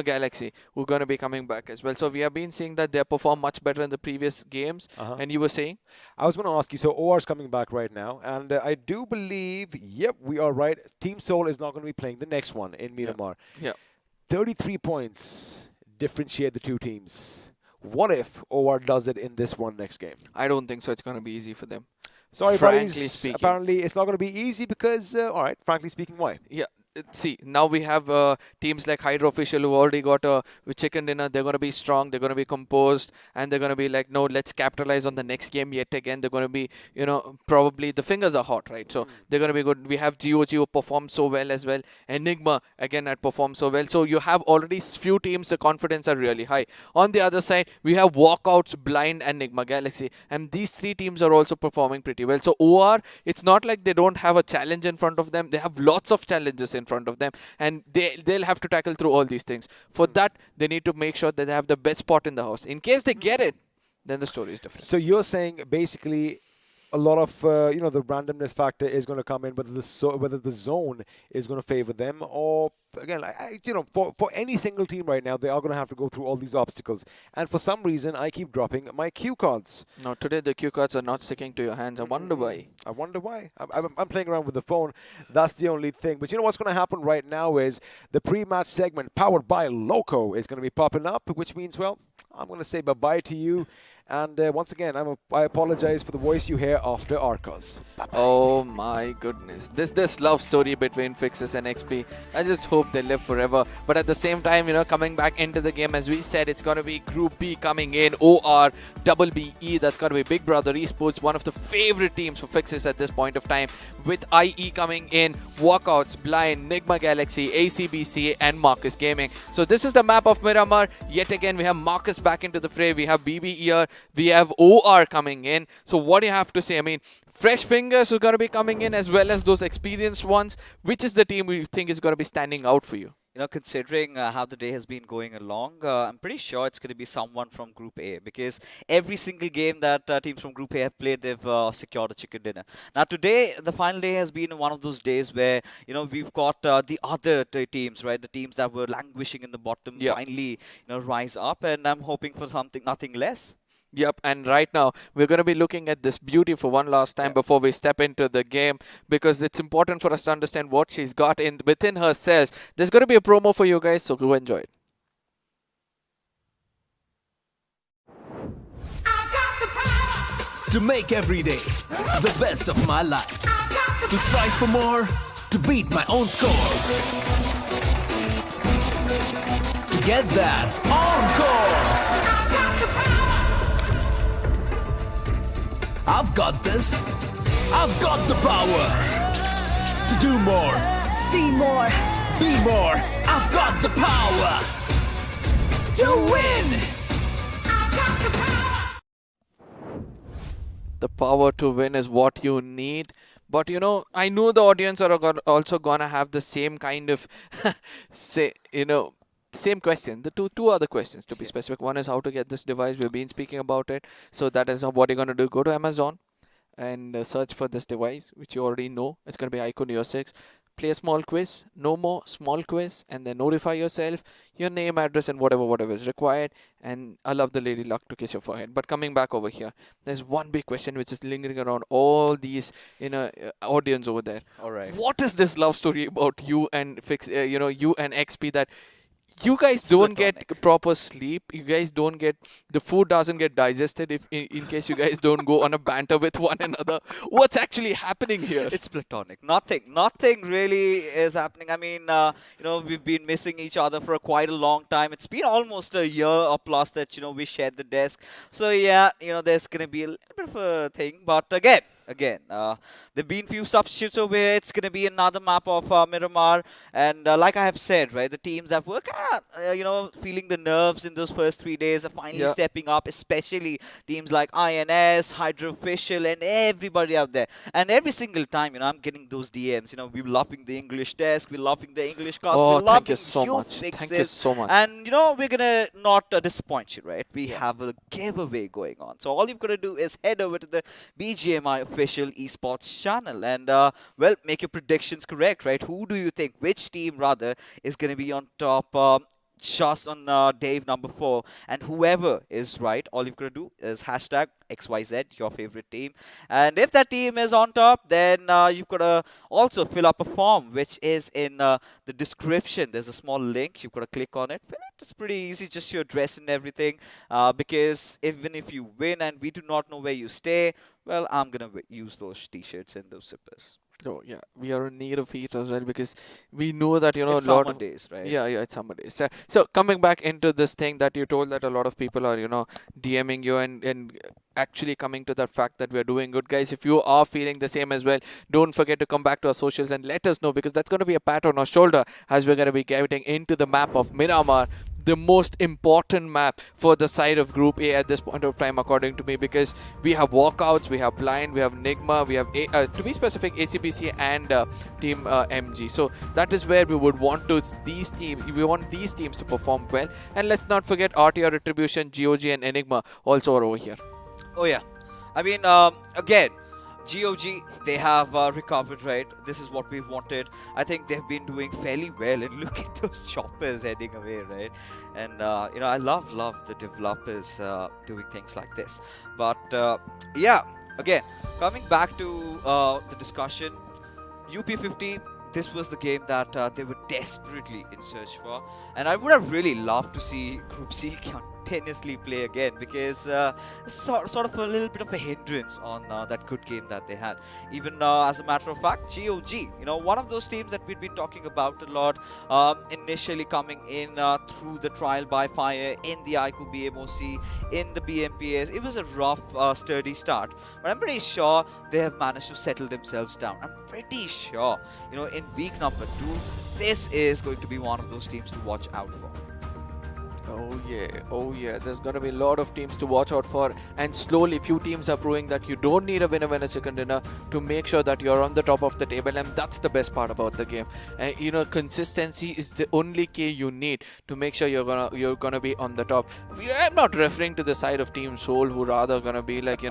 Galaxy, who are going to be coming back as well. So we have been seeing that they perform much better in the previous games. And you were saying? I was going to ask you, so OR is coming back right now. And I do believe, yep, we are right. Team Soul is not going to be playing the next one in Miramar. Yeah. 33 points differentiate the two teams. What if OR does it in this one next game? I don't think so. It's going to be easy for them. Sorry, frankly buddies. speaking. Apparently, it's not going to be easy because, all right, frankly speaking, why? Yeah. See, now we have teams like Hydra Official who already got a chicken dinner. They're going to be strong. They're going to be composed. And they're going to be like, no, let's capitalize on the next game yet again. They're going to be, probably the fingers are hot, right? So they're going to be good. We have GOG who performed so well as well. Enigma, again, had performed so well. So you have already few teams, the confidence are really high. On the other side, we have Walkouts, Blind, and Enigma Galaxy. And these three teams are also performing pretty well. So OR, it's not like they don't have a challenge in front of them. They have lots of challenges in front of them, and they'll have to tackle through all these things. For that, they need to make sure that they have the best spot in the house. In case they get it, then the story is different. So you're saying basically a lot of the randomness factor is going to come in, whether the zone is going to favor them, or again, for any single team right now, they are going to have to go through all these obstacles. And for some reason, I keep dropping my cue cards. No, today the cue cards are not sticking to your hands. I wonder why. I wonder why. I'm playing around with the phone. That's the only thing. But you know what's going to happen right now is the pre-match segment powered by Loco is going to be popping up, which means, well, I'm going to say bye-bye to you. And once again, I apologize for the voice you hear after Arcos. Oh my goodness. This love story between Fixes and XP. I just hope they live forever. But at the same time, coming back into the game, as we said, it's going to be Group B coming in. OR, Double BE, that's going to be Big Brother Esports, one of the favorite teams for Fixes at this point of time. With IE coming in, Walkouts, Blind, Nigma Galaxy, ACBC, and Marcus Gaming. So this is the map of Miramar. Yet again, we have Marcus back into the fray. We have BB here. We have OR coming in. So what do you have to say? I mean, fresh fingers are going to be coming in as well as those experienced ones. Which is the team you think is going to be standing out for you? Considering how the day has been going along, I'm pretty sure it's going to be someone from Group A, because every single game that teams from Group A have played, they've secured a chicken dinner. Now today, the final day has been one of those days where, we've got the other teams, right? The teams that were languishing in the bottom finally, rise up, and I'm hoping for nothing less. Yep, and right now we're going to be looking at this beauty for one last time before we step into the game, because it's important for us to understand what she's got within herself. There's going to be a promo for you guys, so go enjoy it. To make every day the best of my life. To strive for more, to beat my own score. To get that encore. I've got this. I've got the power to do more, see more, be more. I've got the power to win. I've got the power. The power to win is what you need. But I know the audience are also gonna have the same kind of same question. The two other questions, to be specific. One is how to get this device. We've been speaking about it. So that is what you're going to do. Go to Amazon and search for this device, which you already know. It's going to be iQOO Neo 6. Play a small quiz. No more. Small quiz. And then notify yourself, your name, address, and whatever is required. And I love the lady luck to kiss your forehead. But coming back over here, there's one big question which is lingering around all these audience over there. All right. What is this love story about you and you and XP that you guys don't get proper sleep? You guys don't get, the food doesn't get digested if in case you guys don't go on a banter with one another. What's actually happening here? It's platonic. Nothing really is happening. I mean, we've been missing each other for quite a long time. It's been almost a year or plus that, we shared the desk. So yeah, there's going to be a little bit of a thing. But again, again, there've been few substitutes over here. It's going to be another map of Miramar. And like I have said, right, the teams that were kind of, feeling the nerves in those first 3 days are finally stepping up, especially teams like INS, Hydra Official, and everybody out there. And every single time, I'm getting those DMs, we're loving the English desk, we're loving the English cast, we're loving thank you so much. fixes. Thank you so much. And, we're going to not disappoint you, right? We have a giveaway going on. So all you've got to do is head over to the BGMI official esports channel and, make your predictions correct, right? Who do you think, which team rather, is going to be on top? Just on day number 4, and whoever is right, all you've got to do is hashtag XYZ, your favorite team. And if that team is on top, then you've got to also fill up a form, which is in the description. There's a small link, you've got to click on it. It's pretty easy, just your address and everything, because even if you win and we do not know where you stay, well, I'm gonna use those t-shirts and those zippers. Oh yeah, we are in need of heat as well, because we know that it's a lot summer of days, right? Yeah, it's summer days. So coming back into this thing that you told, that a lot of people are DMing you and actually coming to that fact that we're doing good, guys. If you are feeling the same as well, don't forget to come back to our socials and let us know, because that's going to be a pat on our shoulder as we're going to be getting into the map of Miramar, the most important map for the side of Group A at this point of time, according to me, because we have Walkouts, we have Blind, we have Nigma, we have to be specific, ACBC and Team MG. So that is where we would want these teams to perform well. And let's not forget RTR, Retribution, GOG and Enigma also are over here. Oh yeah, I mean, again, GOG, they have recovered, right? This is what we wanted. I think they've been doing fairly well, and look at those choppers heading away, right? And I love the developers doing things like this. But yeah, again, coming back to the discussion, UP50, this was the game that they were desperately in search for, and I would have really loved to see Group C continuously play again, because sort of a little bit of a hindrance on that good game that they had. Even as a matter of fact, GOG, one of those teams that we'd been talking about a lot, initially coming in through the trial by fire in the iQOO BMOC, in the BMPS. It was a rough, sturdy start, but I'm pretty sure they have managed to settle themselves down. I'm pretty sure, in week number 2, this is going to be one of those teams to watch out for. Oh yeah, there's gonna be a lot of teams to watch out for, and slowly few teams are proving that you don't need a winner chicken dinner to make sure that you're on the top of the table, and that's the best part about the game. And consistency is the only key you need to make sure you're gonna be on the top. I'm not referring to the side of Team Soul, who rather gonna be like,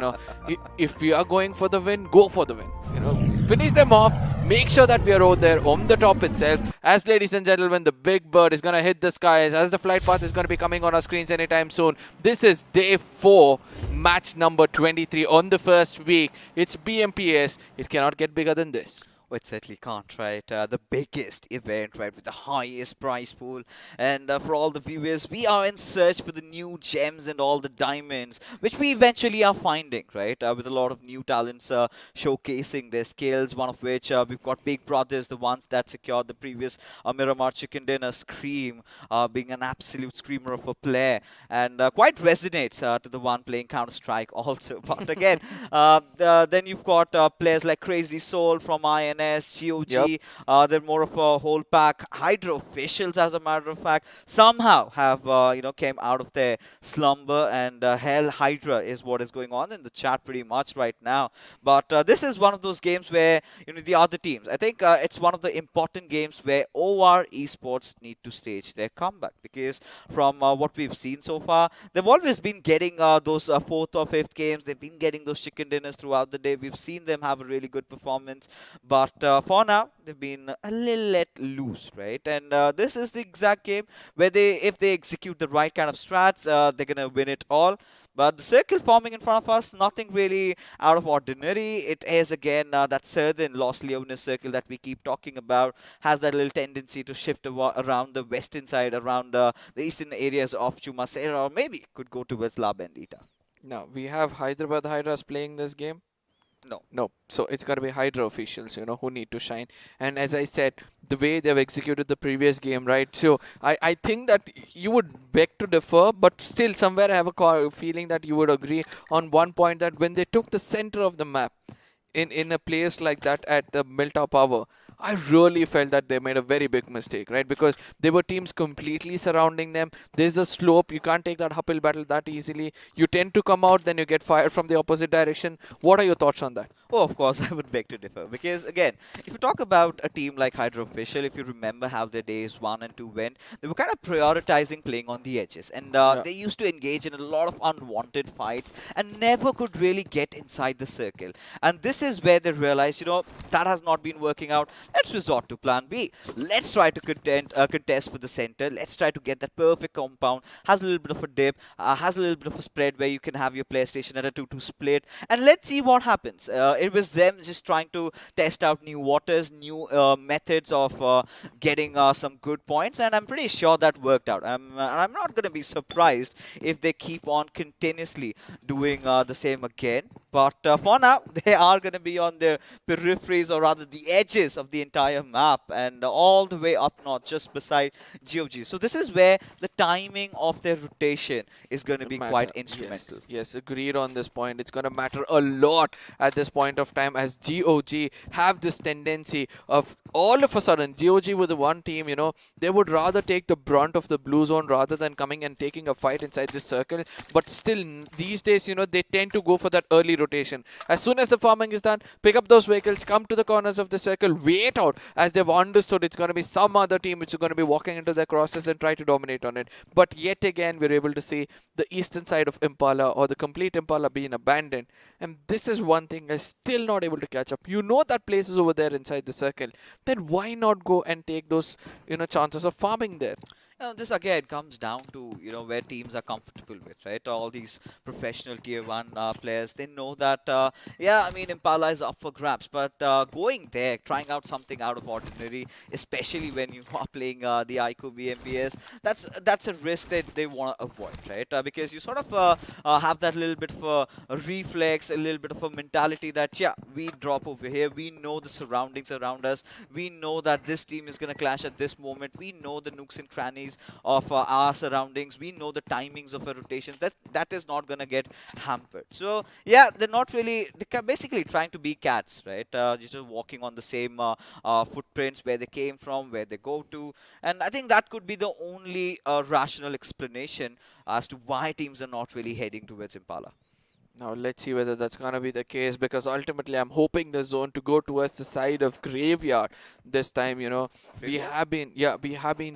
if we are going for the win, go for the win. Finish them off, make sure that we are out there on the top itself. As ladies and gentlemen, the big bird is gonna hit the skies, as the flight path is gonna be coming on our screens anytime soon. This is day 4, match number 23 on the first week. It's BMPS. It cannot get bigger than this. Well, it certainly can't, right? The biggest event, right, with the highest prize pool. And for all the viewers, we are in search for the new gems and all the diamonds, which we eventually are finding, right? With a lot of new talents showcasing their skills, one of which we've got Big Brothers, the ones that secured the previous Miramar Chicken Dinner, Scream, being an absolute screamer of a player, and quite resonates to the one playing Counter-Strike also. But again, then you've got players like Crazy Soul from INS, GOG, they're more of a whole pack. Hydra officials, as a matter of fact, somehow have came out of their slumber, and hell, Hydra is what is going on in the chat pretty much right now. But this is one of those games where the other teams, I think it's one of the important games where OR Esports need to stage their comeback, because from what we've seen so far, they've always been getting those 4th or 5th games. They've been getting those chicken dinners throughout the day. We've seen them have a really good performance, but for now, they've been a little let loose, right? And this is the exact game where if they execute the right kind of strats, they're going to win it all. But the circle forming in front of us, nothing really out of ordinary. It is, again, that southern Los Leones circle that we keep talking about, has that little tendency to shift around the western side, around the eastern areas of Chumasera, or maybe could go towards La Bendita. Now, we have Hyderabad Hydras playing this game. No. So it's going to be Hydra officials, who need to shine. And as I said, the way they've executed the previous game, right? So I think that you would beg to differ, but still somewhere I have a feeling that you would agree on one point, that when they took the center of the map, in a place like that at the Milta Power, I really felt that they made a very big mistake, right? Because there were teams completely surrounding them. There's a slope. You can't take that uphill battle that easily. You tend to come out, then you get fired from the opposite direction. What are your thoughts on that? Oh, of course, I would beg to differ. Because, again, if you talk about a team like Hydra Official, if you remember how their days 1 and 2 went, they were kind of prioritizing playing on the edges. And they used to engage in a lot of unwanted fights and never could really get inside the circle. And this is where they realized, that has not been working out. Let's resort to plan B. Let's try to contest for the center. Let's try to get that perfect compound. Has a little bit of a dip, has a little bit of a spread where you can have your PlayStation at a 2-2 split. And let's see what happens. It was them just trying to test out new waters, new methods of getting some good points, and I'm pretty sure that worked out. I'm not going to be surprised if they keep on continuously doing the same again. But for now, they are going to be on the peripheries, or rather the edges of the entire map, and all the way up north, just beside GOG. So this is where the timing of their rotation is going to be quite instrumental. Yes, agreed on this point. It's going to matter a lot at this point of time, as GOG have this tendency of all of a sudden, GOG with the one team, they would rather take the brunt of the blue zone rather than coming and taking a fight inside this circle. But still, these days, they tend to go for that early rotation. As soon as the farming is done, pick up those vehicles, come to the corners of the circle, wait out, as they've understood it's going to be some other team which is going to be walking into their crosses and try to dominate on it. But yet again, we're able to see the eastern side of Impala, or the complete Impala, being abandoned. And this is one thing I'm still not able to catch up. That place is over there inside the circle. Then why not go and take those, chances of farming there? This again comes down to where teams are comfortable with, right? All these professional tier 1 players, they know that Impala is up for grabs, but going there, trying out something out of ordinary, especially when you are playing the iQOO BMPS, that's a risk that they want to avoid, right? Because you sort of have that little bit of a reflex, a little bit of a mentality that we drop over here, we know the surroundings around us, we know that this team is going to clash at this moment, we know the nooks and crannies of our surroundings, we know the timings of a rotation, that is not going to get hampered. So they're not really, they're basically trying to be cats, right? Just walking on the same footprints where they came from, where they go to, and I think that could be the only rational explanation as to why teams are not really heading towards Impala. Now let's see whether that's going to be the case, because ultimately I'm hoping the zone to go towards the side of Graveyard this time. We have been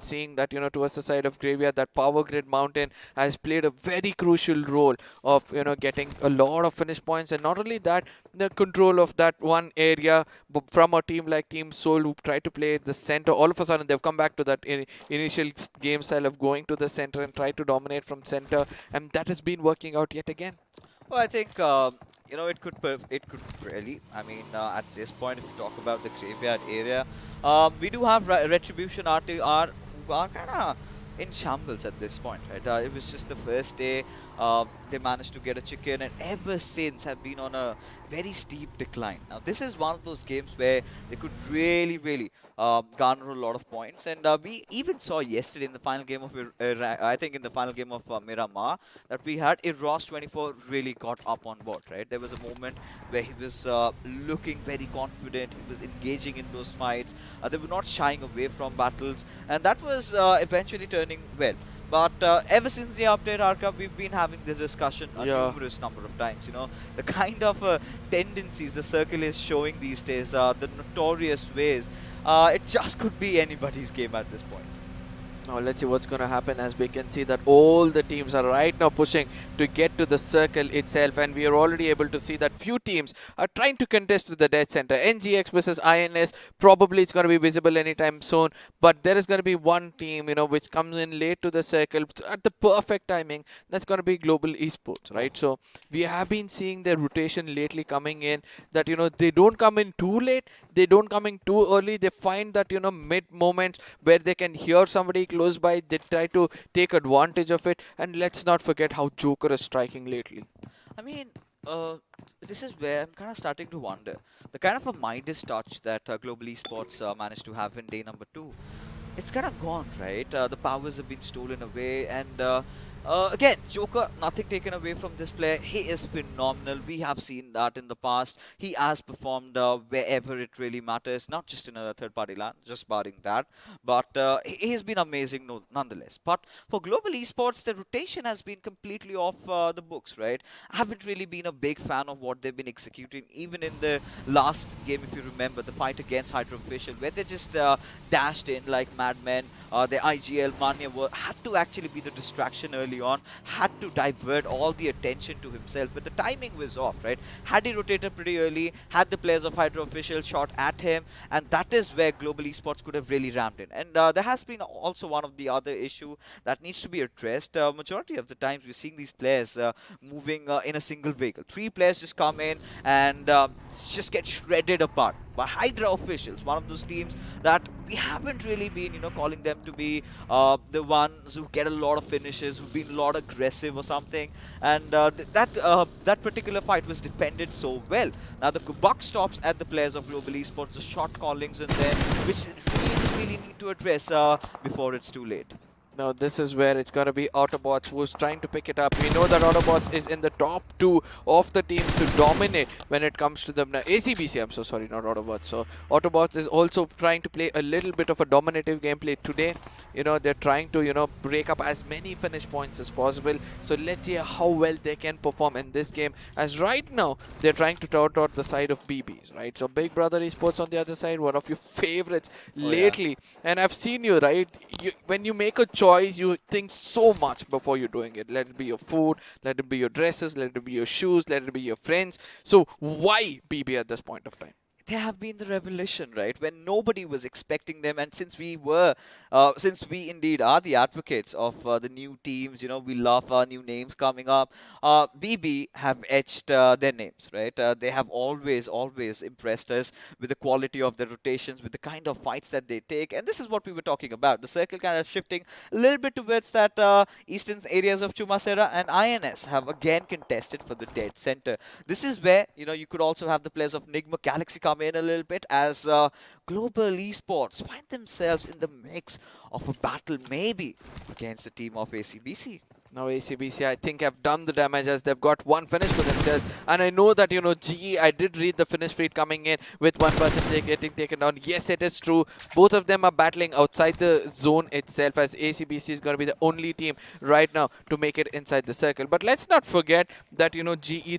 seeing that towards the side of Graveyard, that power grid mountain has played a very crucial role of getting a lot of finish points, and not only that, the control of that one area from a team like Team Soul, who tried to play the center. All of a sudden they've come back to that initial game style of going to the center and try to dominate from center, and that has been working out yet again. Well, I think it could really. At this point, if you talk about the Graveyard area, we do have Retribution RTR who are kind of in shambles at this point, right? It was just the first day. They managed to get a chicken, and ever since have been on a very steep decline. Now, this is one of those games where they could really garner a lot of points, and we even saw yesterday in the final game of Miramar, that we had Eros24 really got up on board, right? There was a moment where he was looking very confident, he was engaging in those fights, they were not shying away from battles, and that was eventually turning well. But ever since the update, Arka, we've been having this discussion a numerous number of times. The kind of tendencies the circle is showing these days, the notorious ways, it just could be anybody's game at this point. Now let's see what's going to happen, as we can see that all the teams are right now pushing to get to the circle itself, and we are already able to see that few teams are trying to contest with the dead center. NGX versus INS, probably it's going to be visible anytime soon, but there is going to be one team which comes in late to the circle at the perfect timing. That's going to be Global Esports, right? So we have been seeing their rotation lately coming in, that they don't come in too late, they don't come in too early, they find that mid moments where they can hear somebody close by, they try to take advantage of it. And let's not forget how Joker is striking lately. This is where I'm kind of starting to wonder the kind of a Midas touch that Global Esports managed to have in day number 2. It's kind of gone, right? The powers have been stolen away, and Again, Joker, nothing taken away from this player. He is phenomenal. We have seen that in the past. He has performed wherever it really matters, not just in a third-party land, just barring that. But he has been amazing nonetheless. But for global esports, the rotation has been completely off the books, right? I haven't really been a big fan of what they've been executing, even in the last game, if you remember, the fight against Hydra official, where they just dashed in like madmen. The IGL Mania had to actually be the distraction early on, had to divert all the attention to himself, but the timing was off, right? Had he rotated pretty early, had the players of Hydra official shot at him, and that is where global esports could have really rammed in. And there has been also one of the other issue that needs to be addressed. Majority of the times we're seeing these players moving in a single vehicle. 3 players just come in and just get shredded apart by Hydra officials, one of those teams that we haven't really been, calling them to be the ones who get a lot of finishes, who've been a lot aggressive or something. And that particular fight was defended so well. Now the buck stops at the players of global esports, the shot callings in there, which really need to address before it's too late. Now this is where it's going to be Autobotz who's trying to pick it up. We know that Autobotz is in the top 2 of the teams to dominate when it comes to the ACBC. I'm so sorry, not Autobotz. So Autobotz is also trying to play a little bit of a dominative gameplay today. They're trying to, break up as many finish points as possible. So let's see how well they can perform in this game. As right now, they're trying to tout out the side of BBs, right? So Big Brother Esports on the other side, one of your favorites lately. Yeah. And I've seen you, right? When you make a choice, you think so much before you're doing it. Let it be your food, let it be your dresses, let it be your shoes, let it be your friends. So why BB at this point of time? They have been the revelation, right? When nobody was expecting them, and since we indeed are the advocates of the new teams, we love our new names coming up. BB have etched their names, right? They have always impressed us with the quality of the rotations, with the kind of fights that they take, and this is what we were talking about. The circle kind of shifting a little bit towards that eastern areas of Chumasera, and INS have again contested for the dead center. This is where you could also have the players of Nigma Galaxy come in a little bit as global esports find themselves in the mix of a battle maybe against the team of ACBC. Now ACBC, I think, have done the damage as they've got one finish for themselves. And I know that, GE, I did read the finish feed coming in with one person getting taken down. Yes, it is true. Both of them are battling outside the zone itself, as ACBC is going to be the only team right now to make it inside the circle. But let's not forget that, GE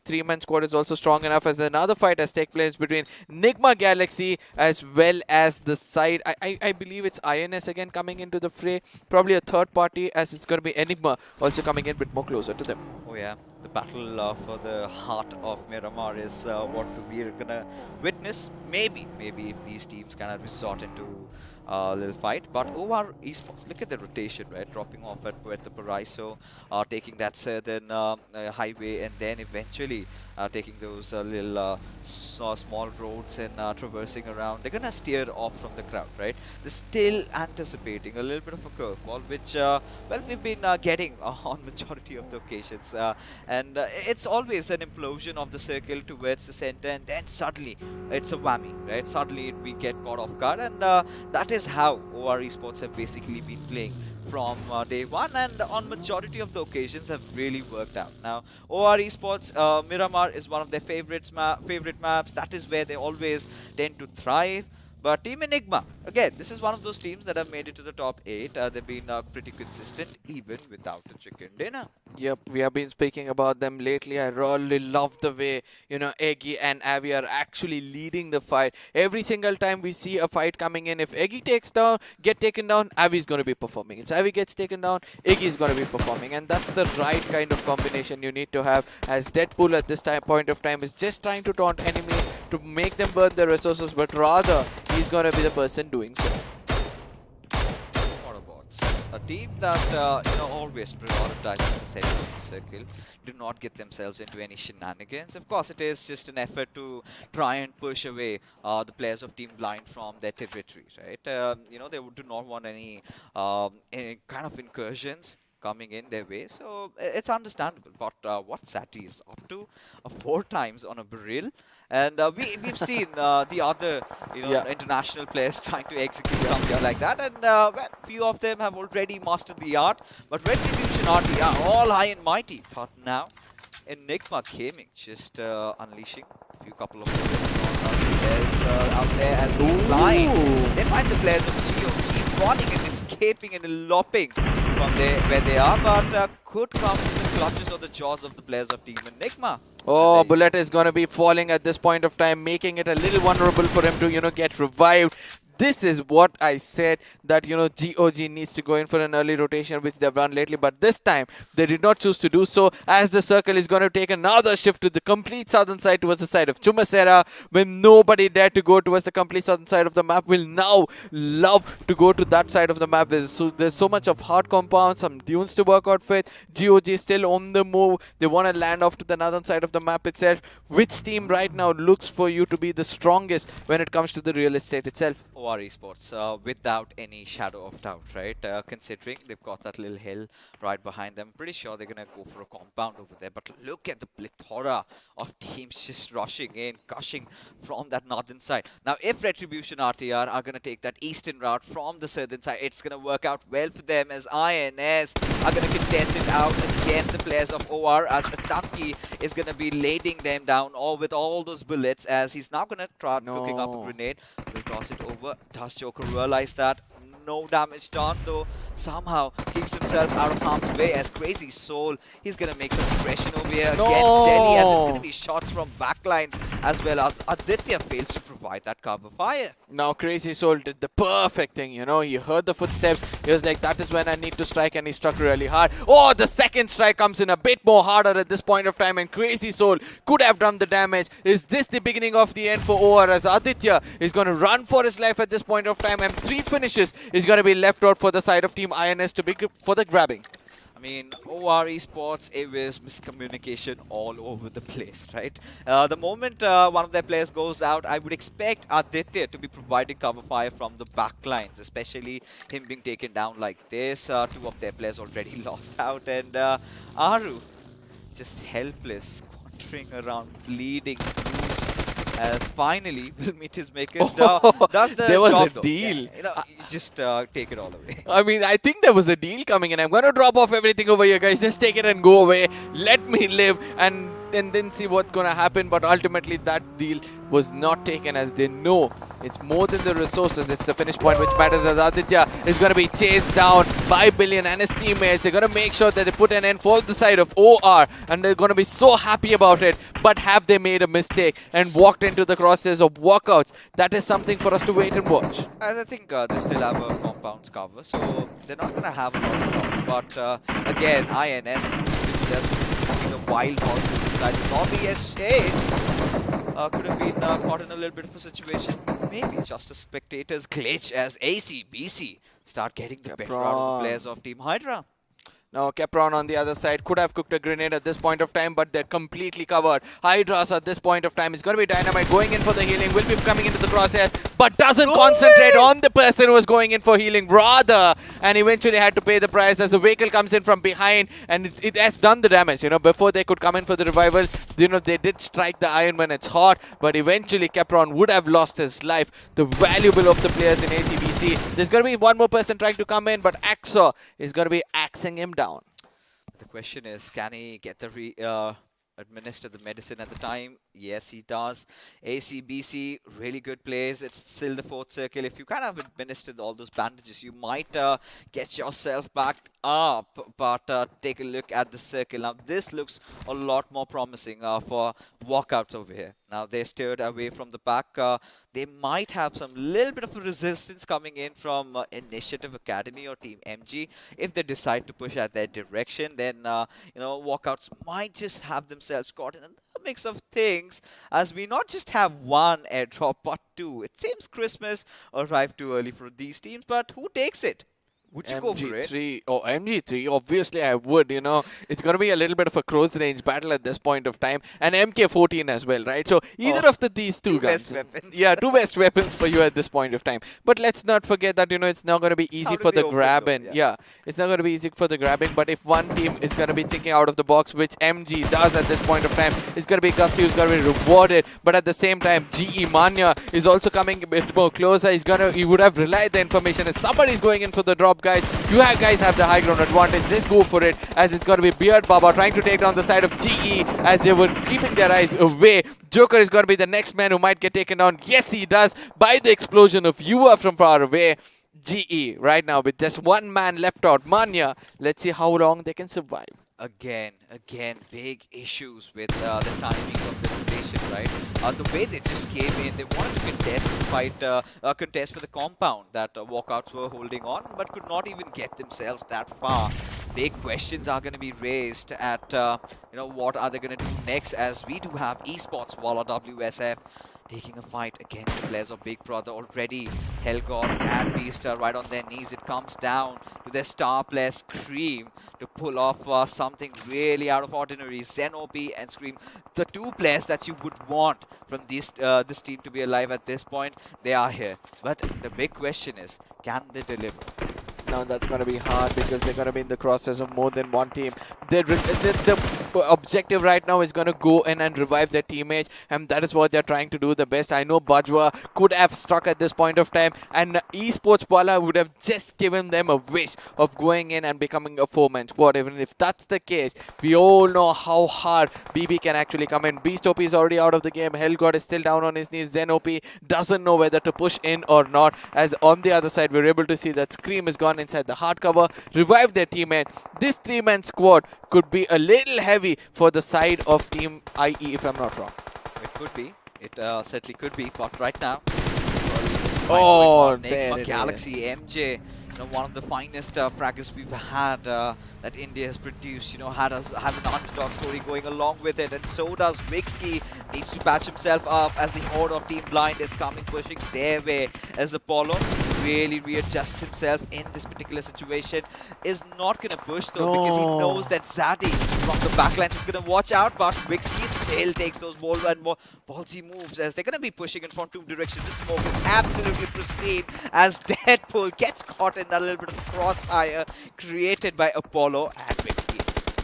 3-man squad is also strong enough, as another fight has taken place between Nigma Galaxy as well as the side. I believe it's INS again coming into the fray. Probably a third party, as it's going to be Enigma also coming in a bit more closer to them. Oh yeah, the battle for the heart of Miramar is what we're gonna witness. Maybe if these teams kind of resort into a little fight. But OR Esports, look at the rotation, right? Dropping off at Puerto Paraiso, taking that southern highway, and then eventually taking those little small roads and traversing around. They're gonna steer off from the crowd, right? They're still anticipating a little bit of a curveball, which well, we've been getting on majority of the occasions, and it's always an implosion of the circle towards the center, and then suddenly it's a whammy, right? Suddenly we get caught off guard, and that is how OR Esports have basically been playing from day one, and on majority of the occasions have really worked out. Now, OR Esports, Miramar is one of their favorite maps. That is where they always tend to thrive. But Team Enigma, again, this is one of those teams that have made it to the top 8. They've been pretty consistent, even without a chicken dinner. Yep, we have been speaking about them lately. I really love the way, Eggy and Avi are actually leading the fight. Every single time we see a fight coming in, if Eggy get taken down, Avi's going to be performing. If Avi gets taken down, Eggy's going to be performing. And that's the right kind of combination you need to have, as Deadpool at this point of time is just trying to taunt enemies to make them burn their resources, but rather he's going to be the person doing so. Autobotz, a team that always prioritizes the center of the circle, do not get themselves into any shenanigans. Of course, it is just an effort to try and push away the players of Team Blind from their territory, right? They do not want any kind of incursions coming in their way, so it's understandable. But what Sati is up to 4 times on a barrel, And we've seen the other international players trying to execute something like that, and well, few of them have already mastered the art. But Retribution are all high and mighty. But now Enigma gaming just unleashing a few couple of bullets on the players out there as he's flying. They find the players of GOG running and escaping and eloping from where they are, but could come to the clutches or the jaws of the players of Team Enigma. Oh, Bullet is going to be falling at this point of time, making it a little vulnerable for him to, get revived. This is what I said, that, GOG needs to go in for an early rotation, which they've done lately. But this time, they did not choose to do so, as the circle is going to take another shift to the complete southern side towards the side of Chumasera. When nobody dared to go towards the complete southern side of the map, will now love to go to that side of the map. There's so much of hard compound, some dunes to work out with. GOG is still on the move. They want to land off to the northern side of the map itself. Which team right now looks for you to be the strongest when it comes to the real estate itself? OR Esports, without any shadow of doubt, right? Considering they've got that little hill right behind them, pretty sure they're gonna go for a compound over there. But look at the plethora of teams just rushing in, gushing from that northern side. Now, if Retribution RTR are gonna take that eastern route from the southern side, it's gonna work out well for them, as INS are gonna contest it out against the players of OR, as Atanki is gonna be lading them down all with all those bullets, as he's now gonna try looking up a grenade. Will toss it over. Does Joker realize that? No damage done, though. Somehow keeps himself out of harm's way, as Crazy Soul, he's gonna make some impression over here against Delhi, and there's gonna be shots from backlines as well, as Aditya fails to provide that cover fire. Now Crazy Soul did the perfect thing, he heard the footsteps. He was like, that is when I need to strike, and he struck really hard. Oh, the second strike comes in a bit more harder at this point of time, and Crazy Soul could have done the damage. Is this the beginning of the end for OR, as Aditya is going to run for his life at this point of time, and 3 finishes is going to be left out for the side of Team INS to be for the grabbing. I mean, OR Esports, it was miscommunication all over the place, right? The moment one of their players goes out, I would expect Aditya to be providing cover fire from the back lines, especially him being taken down like this. 2 of their players already lost out, and Aru just helpless, squandering around, bleeding, as finally will meet his makers. Does the there was job a though. deal. Yeah, you just take it all away. I mean, I think there was a deal coming in. I'm going to drop off everything over here, guys. Just take it and go away. Let me live and then see what's going to happen. But ultimately, that deal was not taken, as they know it's more than the resources. It's the finish point which matters, as Aditya is going to be chased down by Billion and his teammates. They're going to make sure that they put an end for the side of OR, and they're going to be so happy about it. But have they made a mistake and walked into the crosshairs of Walkouts? That is something for us to wait and watch. I think they still have a compounds cover, so they're not going to have a lot of problem. But again, INS itself having the wild horses inside the lobby, as Shade could have been caught in a little bit of a situation. Maybe just a spectator's glitch, as ACBC start getting the better out of the players of Team Hydra. Now, Capron on the other side could have cooked a grenade at this point of time, but they're completely covered. Hydras at this point of time is going to be Dynamite going in for the healing, will be coming into the crosshair, but doesn't concentrate on the person who was going in for healing, rather, and eventually had to pay the price as a vehicle comes in from behind, and it has done the damage. Before they could come in for the revival, they did strike the iron when it's hot, but eventually Capron would have lost his life. The valuable of the players in ACBC. There's going to be one more person trying to come in, but Axor is going to be axing him down. The question is, can he get the administer the medicine at the time? Yes, he does. ACBC, really good plays. It's still the 4th circle. If you kind of administered all those bandages, you might get yourself back up. But take a look at the circle. Now, this looks a lot more promising for Walkouts over here. Now, they steered away from the pack. They might have some little bit of a resistance coming in from Initiative Academy or Team MG. If they decide to push at their direction, then Walkouts might just have themselves caught in a mix of things, as we not just have one airdrop but 2. It seems Christmas arrived too early for these teams, but who takes it? Would you go for it? MG3. Oh, MG3. Obviously, I would. You know, it's going to be a little bit of a close range battle at this point of time, and MK14 as well, right? So either of these two guns, best weapons. yeah, two best weapons for you at this point of time. But let's not forget that it's not going to be easy for the grabbing. Yeah, it's not going to be easy for the grabbing. But if one team is going to be thinking out of the box, which MG does at this point of time, it's going to be Gusty who's going to be rewarded. But at the same time, GE Manya is also coming a bit more closer. He would have relied the information as somebody's going in for the drop, guys. You guys have the high ground advantage. Just go for it, as it's going to be Beard Baba trying to take down the side of GE as they were keeping their eyes away. Joker is going to be the next man who might get taken down. Yes, he does, by the explosion of Yua from far away. GE right now with just one man left out, Manya. Let's see how long they can survive. Again, big issues with the timing of the rotation, right? The way they just came in, they wanted to contest for the compound that Walkouts were holding on, but could not even get themselves that far. Big questions are going to be raised at, what are they going to do next, as we do have Esports, Walla WSF, taking a fight against the players of Big Brother already. Hellgod and Beast are right on their knees. It comes down to their star player Scream to pull off something really out of ordinary. Xenop and Scream, the two players that you would want from this team to be alive at this point, they are here. But the big question is, can they deliver? Now that's going to be hard because they're going to be in the crosshairs of more than one team. The objective right now is going to go in and revive their teammates, and that is what they're trying to do the best. I know Bajwa could have struck at this point of time, and Esports Pala would have just given them a wish of going in and becoming a four-man squad. Even if that's the case, we all know how hard BB can actually come in. Beast OP is already out of the game. Hellgod is still down on his knees. Zen OP doesn't know whether to push in or not, as on the other side we're able to see that Scream is gone inside the hard cover, revive their teammate. This three-man squad could be a little heavy for the side of Team IE, if I'm not wrong. It could be. It certainly could be. But right now, there Galaxy MJ, one of the finest fraggers we've had that India has produced, have an underdog story going along with it, and so does Wixkey. Needs to patch himself up as the horde of Team Blind is coming, pushing their way, as Apollo really readjusts himself in this particular situation. Is not going to push though, because he knows that Zaddy from the backline is going to watch out, but Wixkey still takes those bold and more ballsy moves, as they're going to be pushing in from two directions. The smoke is absolutely pristine, as Deadpool gets caught in that little bit of crossfire created by Apollo and Wixkey.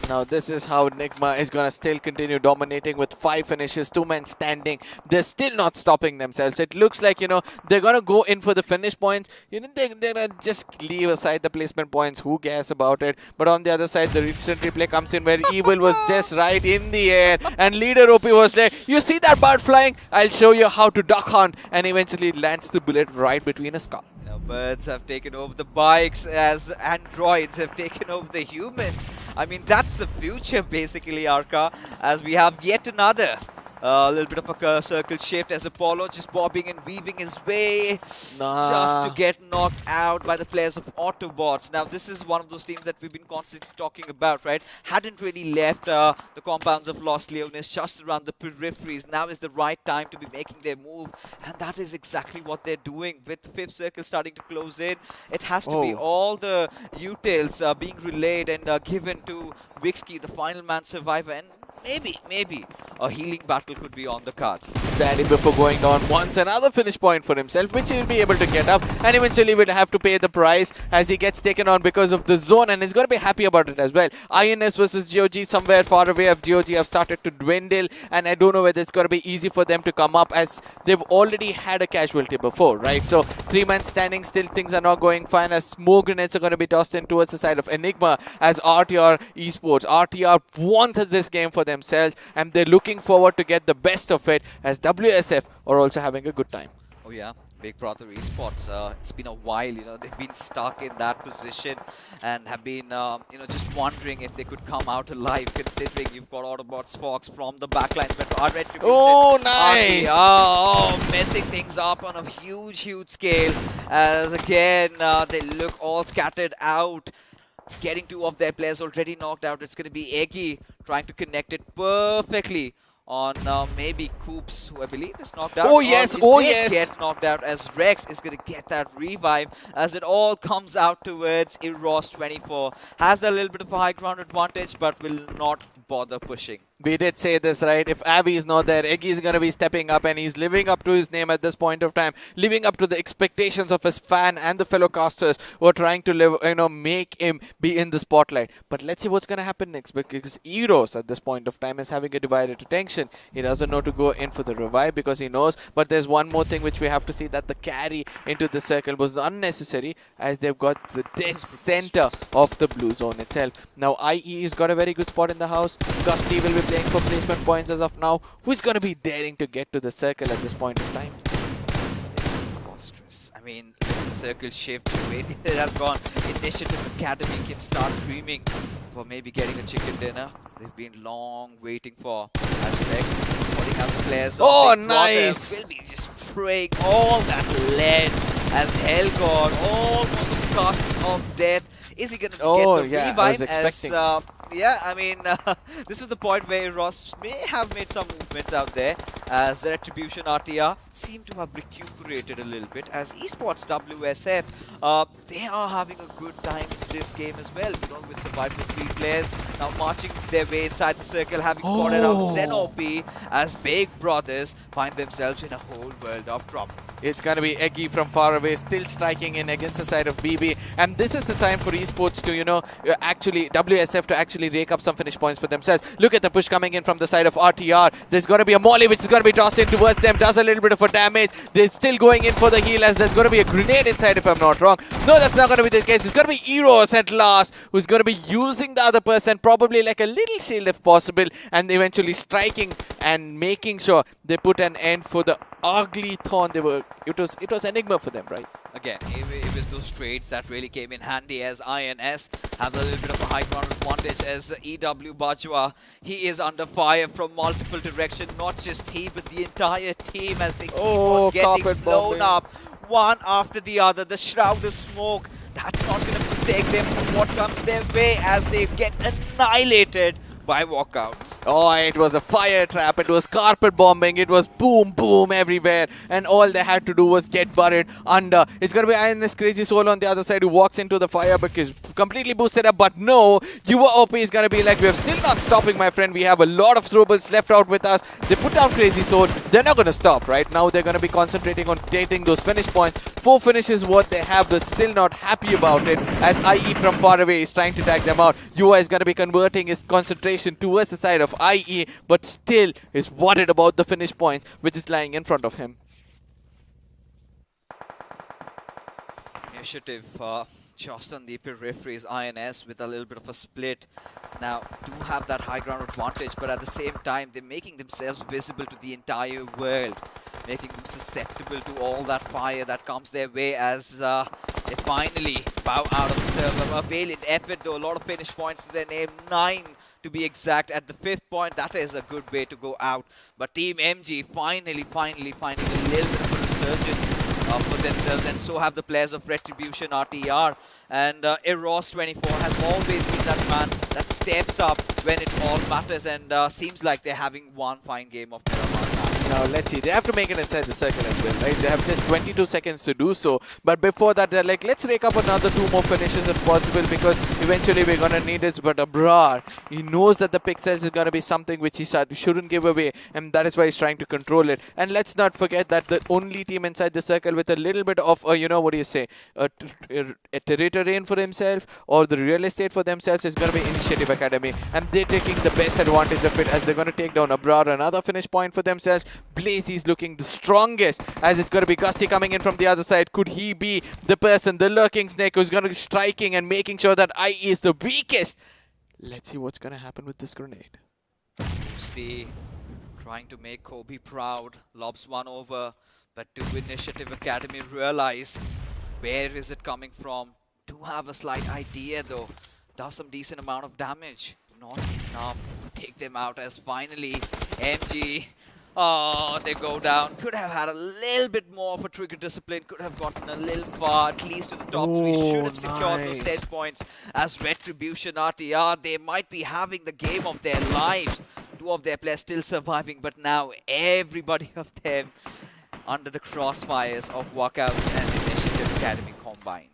Now this is how Nigma is going to still continue dominating with 5 finishes, 2 men standing. They're still not stopping themselves. It looks like, they're going to go in for the finish points. They're going to just leave aside the placement points. Who cares about it? But on the other side, the instant replay comes in where Evil was just right in the air and Leader OP was there. You see that bird flying? I'll show you how to duck hunt, and eventually lands the bullet right between his skull. Birds have taken over the bikes as androids have taken over the humans. I mean, that's the future basically, Arka, as we have yet another little bit of a circle shift as Apollo just bobbing and weaving his way just to get knocked out by the players of Autobotz. Now, this is one of those teams that we've been constantly talking about, right? Hadn't really left the compounds of Los Leones, just around the peripheries. Now is the right time to be making their move, and that is exactly what they're doing. With the 5th circle starting to close in, it has to be all the utils being relayed and given to Wixkey, the final man survivor, and maybe a healing battle could be on the cards. Zaddy, before going down, wants another finish point for himself, which he'll be able to get up, and eventually will have to pay the price as he gets taken on because of the zone, and he's going to be happy about it as well. INS versus GOG, somewhere far away of GOG have started to dwindle, and I don't know whether it's going to be easy for them to come up, as they've already had a casualty before, right? So 3-man standing, still things are not going fine, as smoke grenades are going to be tossed in towards the side of Enigma, as RTR Esports. RTR wanted this game for themselves, and they're looking forward to get the best of it, as WSF are also having a good time. Oh yeah, Big Brother Esports, it's been a while, they've been stuck in that position and have been, just wondering if they could come out alive, considering you've got Autobotz Fox from the backlines, but our Retribution. Oh, nice! Messing things up on a huge scale, as again, they look all scattered out. Getting 2 of their players already knocked out. It's going to be Eggy trying to connect it perfectly on maybe Coops, who I believe is knocked out. Oh yes, Or he did get knocked out, as Rex is going to get that revive as it all comes out towards Eros24. Has a little bit of a high ground advantage, but will not bother pushing. We did say this, right? If Abby is not there, Eggy is going to be stepping up, and he's living up to his name at this point of time, living up to the expectations of his fan and the fellow casters who are trying to live, make him be in the spotlight. But let's see what's going to happen next, because Eros at this point of time is having a divided attention. He doesn't know to go in for the revive because he knows, but there's one more thing which we have to see, that the carry into the circle was unnecessary, as they've got the dead center of the blue zone itself. Now IE has got a very good spot in the house. Gusty will be playing for placement points as of now. Who's going to be daring to get to the circle at this point of time? Monstrous. I mean, the circle shift, the way it has gone. Initiative Academy can start dreaming for maybe getting a chicken dinner. They've been long waiting for. As Rex putting out the players. Oh, nice! Will be just spraying all that lead as Hellgod, almost a cast of death. Is he going to get the revive? I was expecting. This was the point where Ross may have made some movements out there, as Retribution RTR seem to have recuperated a little bit, as Esports WSF, they are having a good time in this game as well, with survival 3 players now marching their way inside the circle, having spotted out Xenop, as Big Brothers find themselves in a whole world of trouble. It's going to be Eggy from far away, still striking in against the side of BB. And this is the time for Esports to, actually, WSF to actually rake up some finish points for themselves. Look at the push coming in from the side of RTR. There's going to be a molly which is going to be tossed in towards them, does a little bit of a damage. They're still going in for the heal, as there's going to be a grenade inside, if I'm not wrong. No, that's not going to be the case. It's going to be Eros at last, who's going to be using the other person, probably like a little shield if possible, and eventually striking and making sure they put an end for the ugly thorn. It was Enigma for them, right? Again, it was those trades that really came in handy, as INS have a little bit of a high ground advantage, as EW Bajwa, he is under fire from multiple directions. Not just he, but the entire team, as they keep on getting blown up one after the other. The shroud of smoke, that's not going to protect them from what comes their way, as they get annihilated by Walkouts. Oh, it was a fire trap, it was carpet bombing, it was boom, boom everywhere, and all they had to do was get buried under. It's going to be INS Crazy Soul on the other side, who walks into the fire because completely boosted up, but no, Yuva OP is going to be like, we're still not stopping, my friend. We have a lot of throwables left out with us. They put out Crazy Soul. They're not going to stop, right? Now they're going to be concentrating on getting those finish points. 4 finishes what they have, but still not happy about it, as IE from far away is trying to tag them out. Yuva is going to be converting his concentration towards the side of IE, but still is worried about the finish points which is lying in front of him. Initiative just on the peripheries, INS with a little bit of a split. Now, do have that high ground advantage, but at the same time, they're making themselves visible to the entire world, making them susceptible to all that fire that comes their way, as they finally bow out of the server. A valiant effort, though, a lot of finish points to their name, 9 to be exact. At the 5th point, that is a good way to go out. But Team MG finally finding a little bit of a resurgence for themselves, and so have the players of Retribution, RTR, and Eros24 has always been that man that steps up when it all matters, and seems like they're having one fine game of Miramar. Now, let's see. They have to make it inside the circle as well, right? They have just 22 seconds to do so. But before that, they're like, let's rake up another 2 more finishes if possible, because eventually we're going to need it. But Abrar, he knows that the pixels is going to be something which he shouldn't give away, and that is why he's trying to control it. And let's not forget that the only team inside the circle with a little bit of, what do you say, a territory for himself, or the real estate for themselves, is going to be Initiative Academy. And they're taking the best advantage of it, as they're going to take down Abrar, another finish point for themselves. Blazy's looking the strongest, as it's going to be Gusty coming in from the other side. Could he be the person, the lurking snake, who's going to be striking and making sure that IE is the weakest? Let's see what's going to happen with this grenade. Gusty trying to make Kobe proud, lobs one over, but do Initiative Academy realize where is it coming from? Do have a slight idea though, does some decent amount of damage, not enough to take them out, as finally MG, they go down. Could have had a little bit more of a trigger discipline, could have gotten a little far, at least to the top 3, should have secured those 10 points, as Retribution RTR, they might be having the game of their lives. 2 of their players still surviving, but now everybody of them under the crossfires of Walkouts and Initiative Academy combined.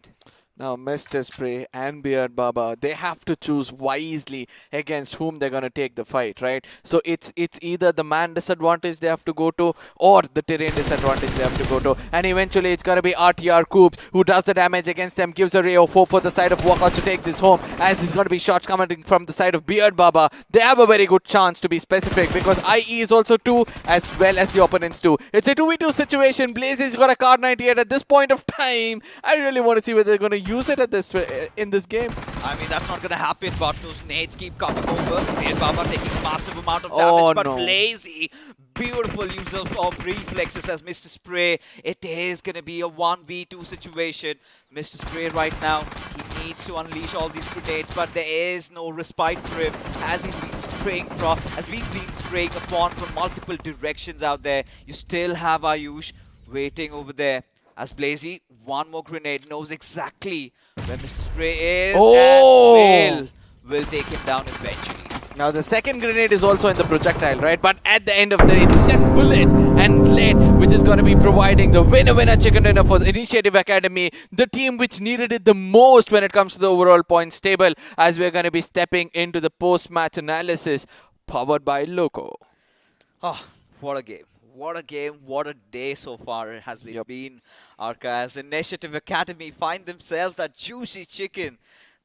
Now, Mr. Spray and Beard Baba, they have to choose wisely against whom they're going to take the fight, right? So it's either the man disadvantage they have to go to or the terrain disadvantage they have to go to. And eventually it's going to be RTR Coops who does the damage against them, gives a ray of hope for the side of Walkouts to take this home, as there's going to be shots coming from the side of Beard Baba. They have a very good chance, to be specific, because IE is also 2 as well as the opponents 2. It's a 2v2 situation. Blaze's got a card 98 at this point of time. I really want to see whether they're going to use it at this in this game. I mean, that's not going to happen, but those nades keep coming over. Beard Baba taking a massive amount of damage, but Blazy, beautiful use of reflexes as Mr. Spray. It is going to be a 1v2 situation. Mr. Spray right now, he needs to unleash all these grenades, but there is no respite for him as we've been spraying upon from multiple directions out there. You still have Ayush waiting over there. As Blazy, one more grenade, knows exactly where Mr. Spray is and will take him down eventually. Now the second grenade is also in the projectile, right? But at the end of the day, it's just bullets and lead, which is going to be providing the winner chicken dinner for the Initiative Academy, the team which needed it the most when it comes to the overall points table, as we're going to be stepping into the post-match analysis powered by Loco. Oh, what a game. What a game, what a day so far it has been. Arca, as Initiative Academy find themselves that juicy chicken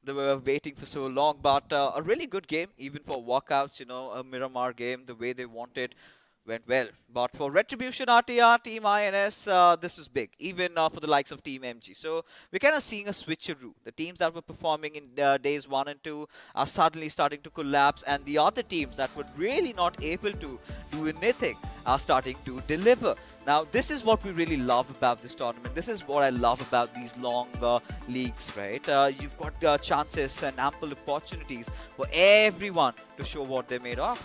they were waiting for so long. But a really good game, even for Walkouts, you know, a Miramar game, the way they wanted went well. But for Retribution, RTR, Team INS, this was big, even for the likes of Team MG. So we're kind of seeing a switcheroo. The teams that were performing in days 1 and 2 are suddenly starting to collapse, and the other teams that were really not able to do anything are starting to deliver. Now, this is what we really love about this tournament. This is what I love about these long leagues, right? You've got chances and ample opportunities for everyone to show what they're made of.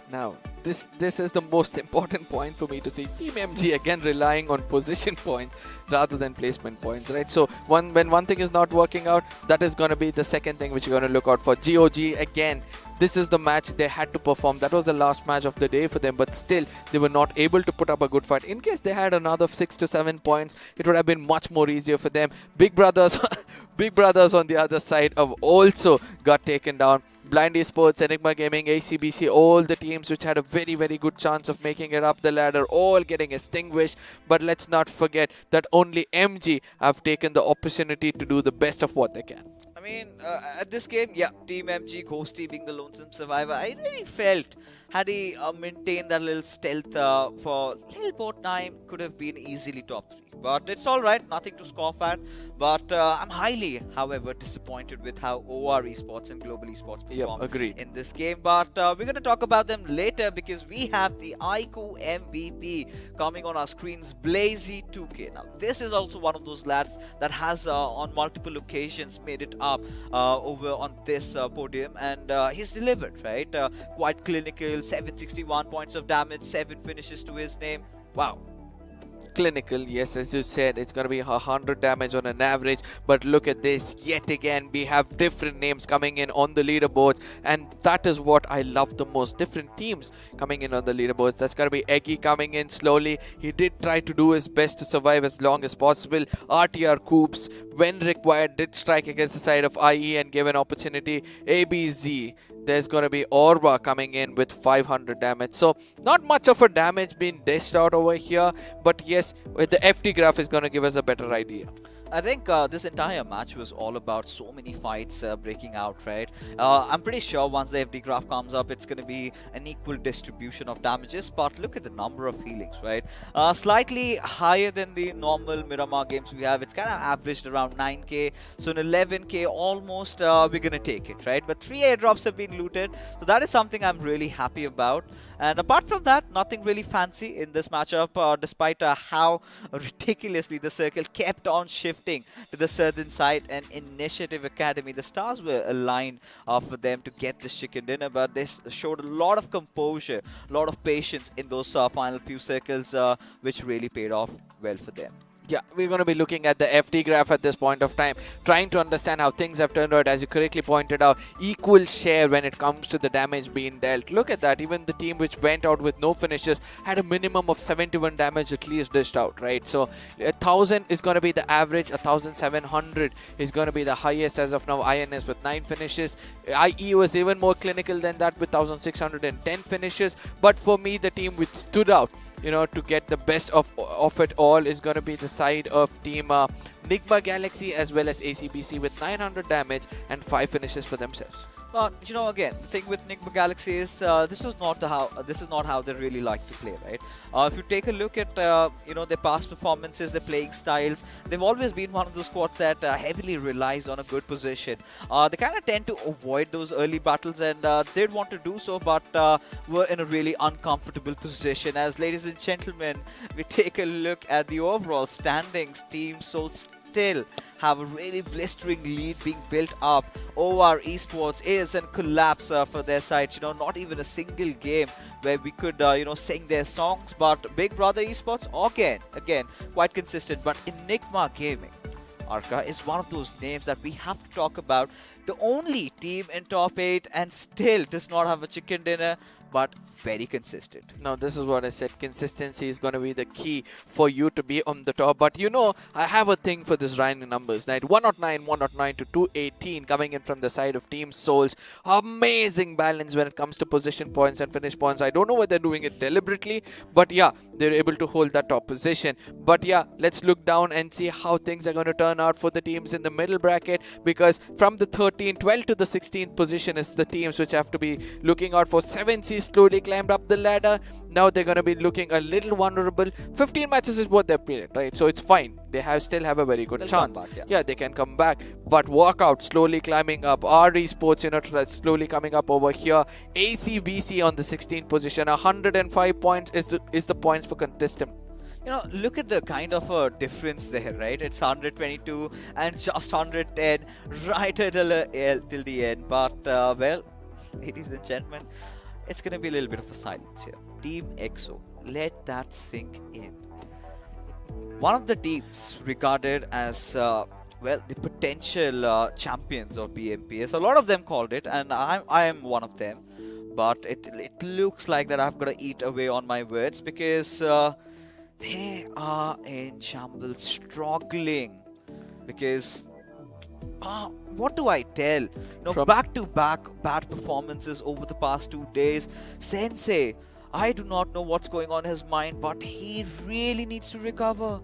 Now, this is the most important point for me to see. Team MG again relying on position points rather than placement points, right? So when one thing is not working out, that is going to be the second thing which you're going to look out for. GOG again. This is the match they had to perform. That was the last match of the day for them, but still they were not able to put up a good fight. In case they had another 6 to 7 points, it would have been much more easier for them. Big brothers, big brothers on the other side have also got taken down. Blind Esports, Enigma Gaming, ACBC, all the teams which had a very, very good chance of making it up the ladder, all getting extinguished. But let's not forget that only MG have taken the opportunity to do the best of what they can. I mean, at this game, yeah, Team MG, Ghosty being the lonesome survivor, I really felt had he maintained that little stealth for a little more time, could have been easily top 3. But it's alright, nothing to scoff at. But I'm highly, however, disappointed with how OR Esports and Global Esports performed in this game. But we're going to talk about them later, because we have the iQOO MVP coming on our screens, Blazy 2K. Now, this is also one of those lads that has on multiple occasions made it up over on this podium, and he's delivered, right? Quite clinical, 761 points of damage, 7 finishes to his name. Wow. Clinical, yes, as you said, it's going to be 100 damage on an average. But look at this, yet again we have different names coming in on the leaderboards, and that is what I love the most. Different teams coming in on the leaderboards. That's going to be Eggy coming in slowly. He did try to do his best to survive as long as possible. RTR Coops, when required, did strike against the side of IE and give an opportunity. ABZ, there's going to be Orba coming in with 500 damage. So not much of a damage being dished out over here, but yes, with the FT graph is going to give us a better idea. I think this entire match was all about so many fights breaking out, right? I'm pretty sure once the FD graph comes up, it's going to be an equal distribution of damages. But look at the number of healings, right? Slightly higher than the normal Miramar games we have. It's kind of averaged around 9k. So in 11k almost, we're going to take it, right? But 3 airdrops have been looted. So that is something I'm really happy about. And apart from that, nothing really fancy in this matchup, despite how ridiculously the circle kept on shifting to the southern side and Initiative Academy. The stars were aligned for them to get this chicken dinner, but they showed a lot of composure, a lot of patience in those final few circles, which really paid off well for them. Yeah, we're going to be looking at the FT graph at this point of time, trying to understand how things have turned out. As you correctly pointed out, equal share when it comes to the damage being dealt. Look at that, even the team which went out with no finishes had a minimum of 71 damage at least dished out, right? So 1000 is going to be the average, 1700 is going to be the highest as of now. INS with 9 finishes. IE was even more clinical than that with 1610 finishes. But for me, the team which stood out, you know, to get the best of it all is going to be the side of team Nigma Galaxy as well as ACBC with 900 damage and 5 finishes for themselves. You know, again, the thing with Enigma Galaxy is this is not how they really like to play, right? If you take a look at you know, their past performances, their playing styles, they've always been one of those squads that heavily relies on a good position. They kind of tend to avoid those early battles, and they'd want to do so, but were in a really uncomfortable position. As ladies and gentlemen, we take a look at the overall standings. Team Soul still have a really blistering lead being built up. OR Esports is in collapse for their side. You know, not even a single game where we could, you know, sing their songs. But Big Brother Esports, again, quite consistent. But Enigma Gaming, Arca, is one of those names that we have to talk about. The only team in top 8 and still does not have a chicken dinner, but very consistent. Now, this is what I said. Consistency is going to be the key for you to be on the top. But you know, I have a thing for this random numbers. Right? 109 to 218 coming in from the side of Team Souls. Amazing balance when it comes to position points and finish points. I don't know whether they're doing it deliberately, but yeah, they're able to hold that top position. But yeah, let's look down and see how things are going to turn out for the teams in the middle bracket, because from the 12 to the 16th position is the teams which have to be looking out for. 7C slowly climbed up the ladder. Now they're going to be looking a little vulnerable. 15 matches is what they've played, right? So it's fine. They still have a very good chance. Back, yeah, they can come back. But Walkouts slowly climbing up. R Esports, you know, slowly coming up over here. ACBC on the 16th position. 105 points is the points for contestant. You know, look at the kind of a difference there, right? It's 122 and just 110 right till the end. But, well, ladies and gentlemen, it's going to be a little bit of a silence here. Team EXO, let that sink in. One of the teams regarded as, well, the potential champions of BMPS. A lot of them called it, and I am one of them. But it looks like that I've got to eat away on my words, because they are in shambles, struggling. Because what do I tell? You know, back-to-back bad performances over the past 2 days. Sensei, I do not know what's going on in his mind, but he really needs to recover.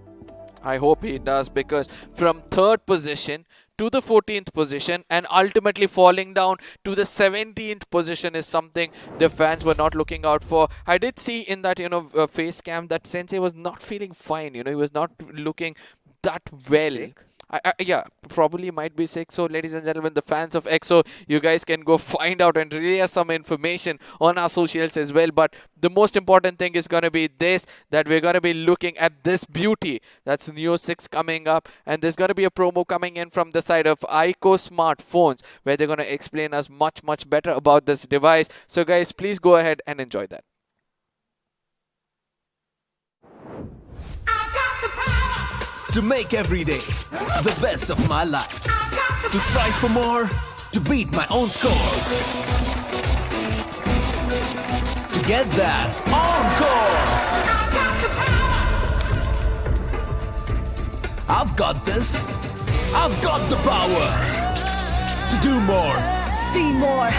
I hope he does, because from 3rd position to the 14th position and ultimately falling down to the 17th position is something the fans were not looking out for. I did see in that, you know, face cam that Sensei was not feeling fine. You know, he was not looking that well. Sick? Yeah, probably might be sick. So, ladies and gentlemen, the fans of EXO, you guys can go find out and relay some information on our socials as well. But the most important thing is going to be this, that we're going to be looking at this beauty. That's Neo 6 coming up. And there's going to be a promo coming in from the side of iQOO smartphones, where they're going to explain us much better about this device. So, guys, please go ahead and enjoy that. To make every day the best of my life. To strive for more, to beat my own score. To get that encore. I've got this. I've got the power. To do more. See more.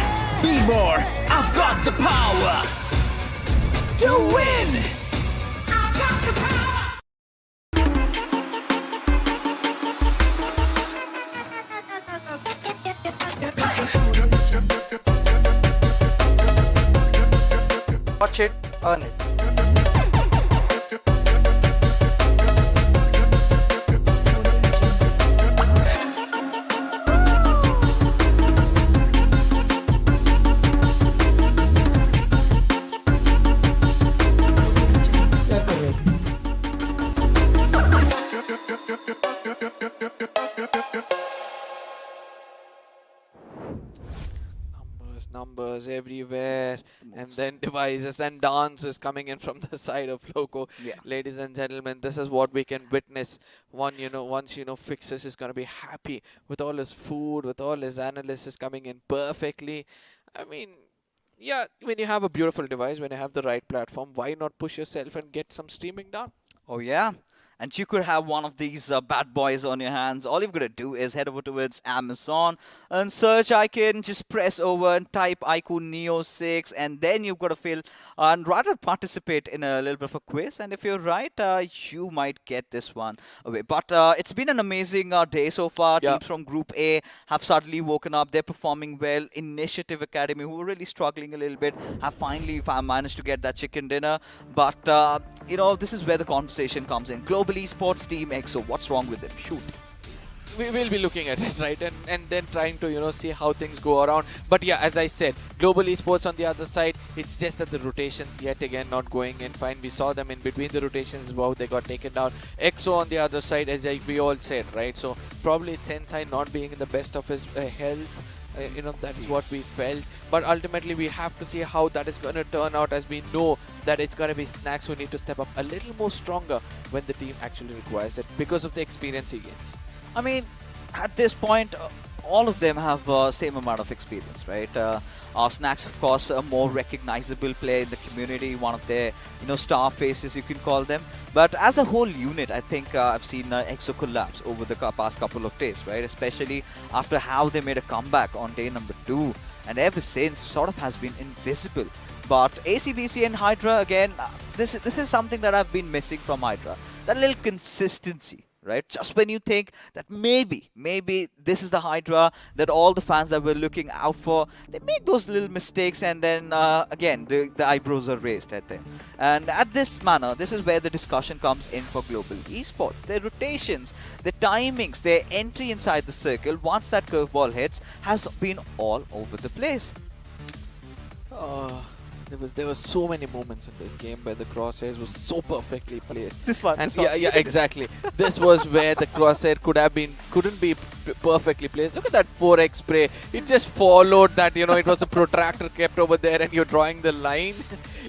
Be more. I've got the power. To win. Watch it, earn it. was everywhere, and then devices and dances coming in from the side of Loco. Yeah. Ladies and gentlemen, this is what we can witness. Once Fixes is going to be happy with all his food, with all his analysis coming in perfectly. I mean, yeah, when you have a beautiful device, when you have the right platform, why not push yourself and get some streaming done? Oh yeah. And you could have one of these bad boys on your hands. All you've got to do is head over towards Amazon and search icon, just press over and type iQOO Neo 6, and then you've got to fill and rather participate in a little bit of a quiz. And if you're right, you might get this one away. But it's been an amazing day so far. Yeah. Teams from Group A have suddenly woken up. They're performing well. Initiative Academy, who were really struggling a little bit, have finally managed to get that chicken dinner. But this is where the conversation comes in. Global Esports Team EXO, what's wrong with them? Shoot. We will be looking at it, right? And then trying to, see how things go around. But yeah, as I said, Global Esports on the other side, it's just that the rotations yet again not going in fine. We saw them in between the rotations, wow, they got taken down. EXO on the other side, as we all said, right? So probably it's Sensei not being in the best of his health. That's what we felt. But ultimately, we have to see how that is going to turn out, as we know that it's going to be Snacks who need to step up a little more stronger when the team actually requires it because of the experience he gains. I mean, at this point, all of them have same amount of experience, right? Snacks, of course, a more recognizable player in the community, one of their, star faces, you can call them. But as a whole unit, I think I've seen EXO collapse over the past couple of days, right? Especially after how they made a comeback on day number 2. And ever since, sort of has been invisible. But ACBC and Hydra, again, this is something that I've been missing from Hydra. That little consistency. Right? Just when you think that maybe this is the Hydra that all the fans that were looking out for, they make those little mistakes, and then again the eyebrows are raised at them. And at this manner, this is where the discussion comes in for Global Esports. Their rotations, their timings, their entry inside the circle, once that curveball hits, has been all over the place. There was so many moments in this game where the crosshairs was so perfectly placed. This one. Yeah, exactly. This was where the crosshair couldn't be perfectly placed. Look at that 4x spray. It just followed that, it was a protractor kept over there and you're drawing the line.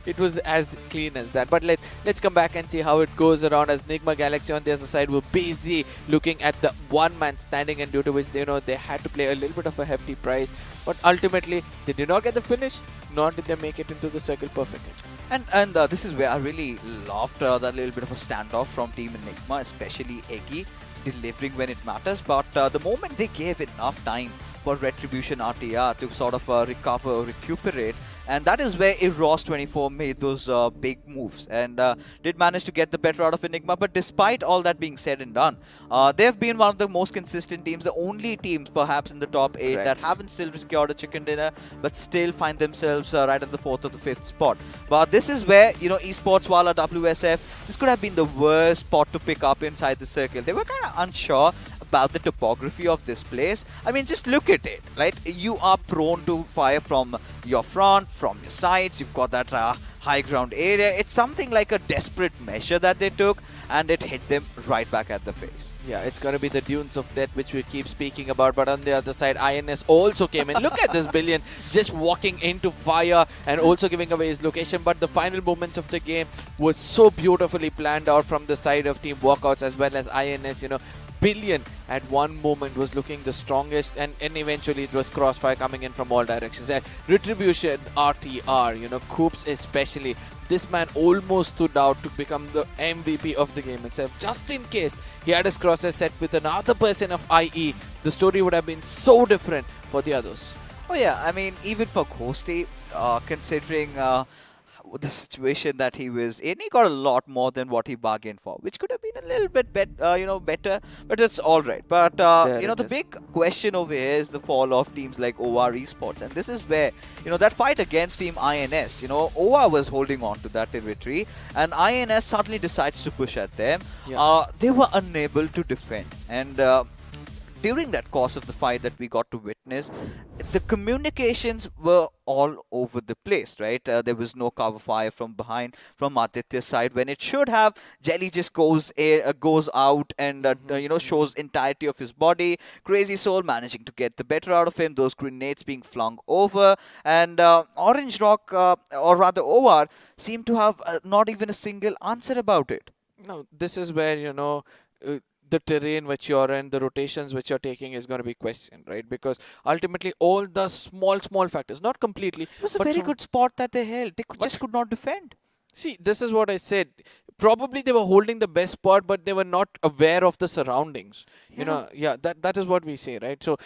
It was as clean as that. But let's come back and see how it goes around, as Nigma Galaxy on the other side were busy looking at the one man standing, and due to which they had to play a little bit of a hefty price. But ultimately, they did not get the finish, nor did they make it into the circle perfectly. And this is where I really loved that little bit of a standoff from Team Enigma, especially Eggy, delivering when it matters. But the moment they gave enough time for Retribution RTR to sort of recuperate, and that is where Eros24 made those big moves and did manage to get the better out of Enigma. But despite all that being said and done, they've been one of the most consistent teams, the only teams perhaps in the top 8 that haven't still secured a chicken dinner, but still find themselves right at the 4th or the 5th spot. But this is where, Esports Wala WSF, this could have been the worst spot to pick up inside the circle. They were kind of unsure about the topography of this place. I mean, just look at it, right? You are prone to fire from your front, from your sides. You've got that high ground area. It's something like a desperate measure that they took, and it hit them right back at the face. Yeah, it's going to be the Dunes of Death, which we keep speaking about. But on the other side, INS also came in. Look at this Billion just walking into fire and also giving away his location. But the final moments of the game was so beautifully planned out from the side of Team Walkouts as well as INS. Billion at one moment was looking the strongest, and eventually it was crossfire coming in from all directions. And Retribution, RTR, Coops especially, this man almost stood out to become the MVP of the game itself. Just in case he had his crosses set with another person of IE, the story would have been so different for the others. Oh yeah, I mean, even for Ghosty, considering the situation that he was in, he got a lot more than what he bargained for, which could have been a little bit better, but it's all right. But the big question over here is the fall of teams like OR Esports, and this is where that fight against Team INS, OR was holding on to that territory, and INS suddenly decides to push at them. They were unable to defend, and during that course of the fight that we got to witness, the communications were all over the place, right? There was no cover fire from behind from Aditya's side when it should have. Jelly just goes out and shows entirety of his body. Crazy Soul managing to get the better out of him. Those grenades being flung over, and Orange Rock, or rather OR, seemed to have not even a single answer about it. No, this is where, the terrain which you're in, the rotations which you're taking is going to be questioned, right? Because ultimately all the small factors, not completely. It was a very good spot that they held. They just could not defend. See, this is what I said. Probably they were holding the best spot, but they were not aware of the surroundings. That is what we say, right? So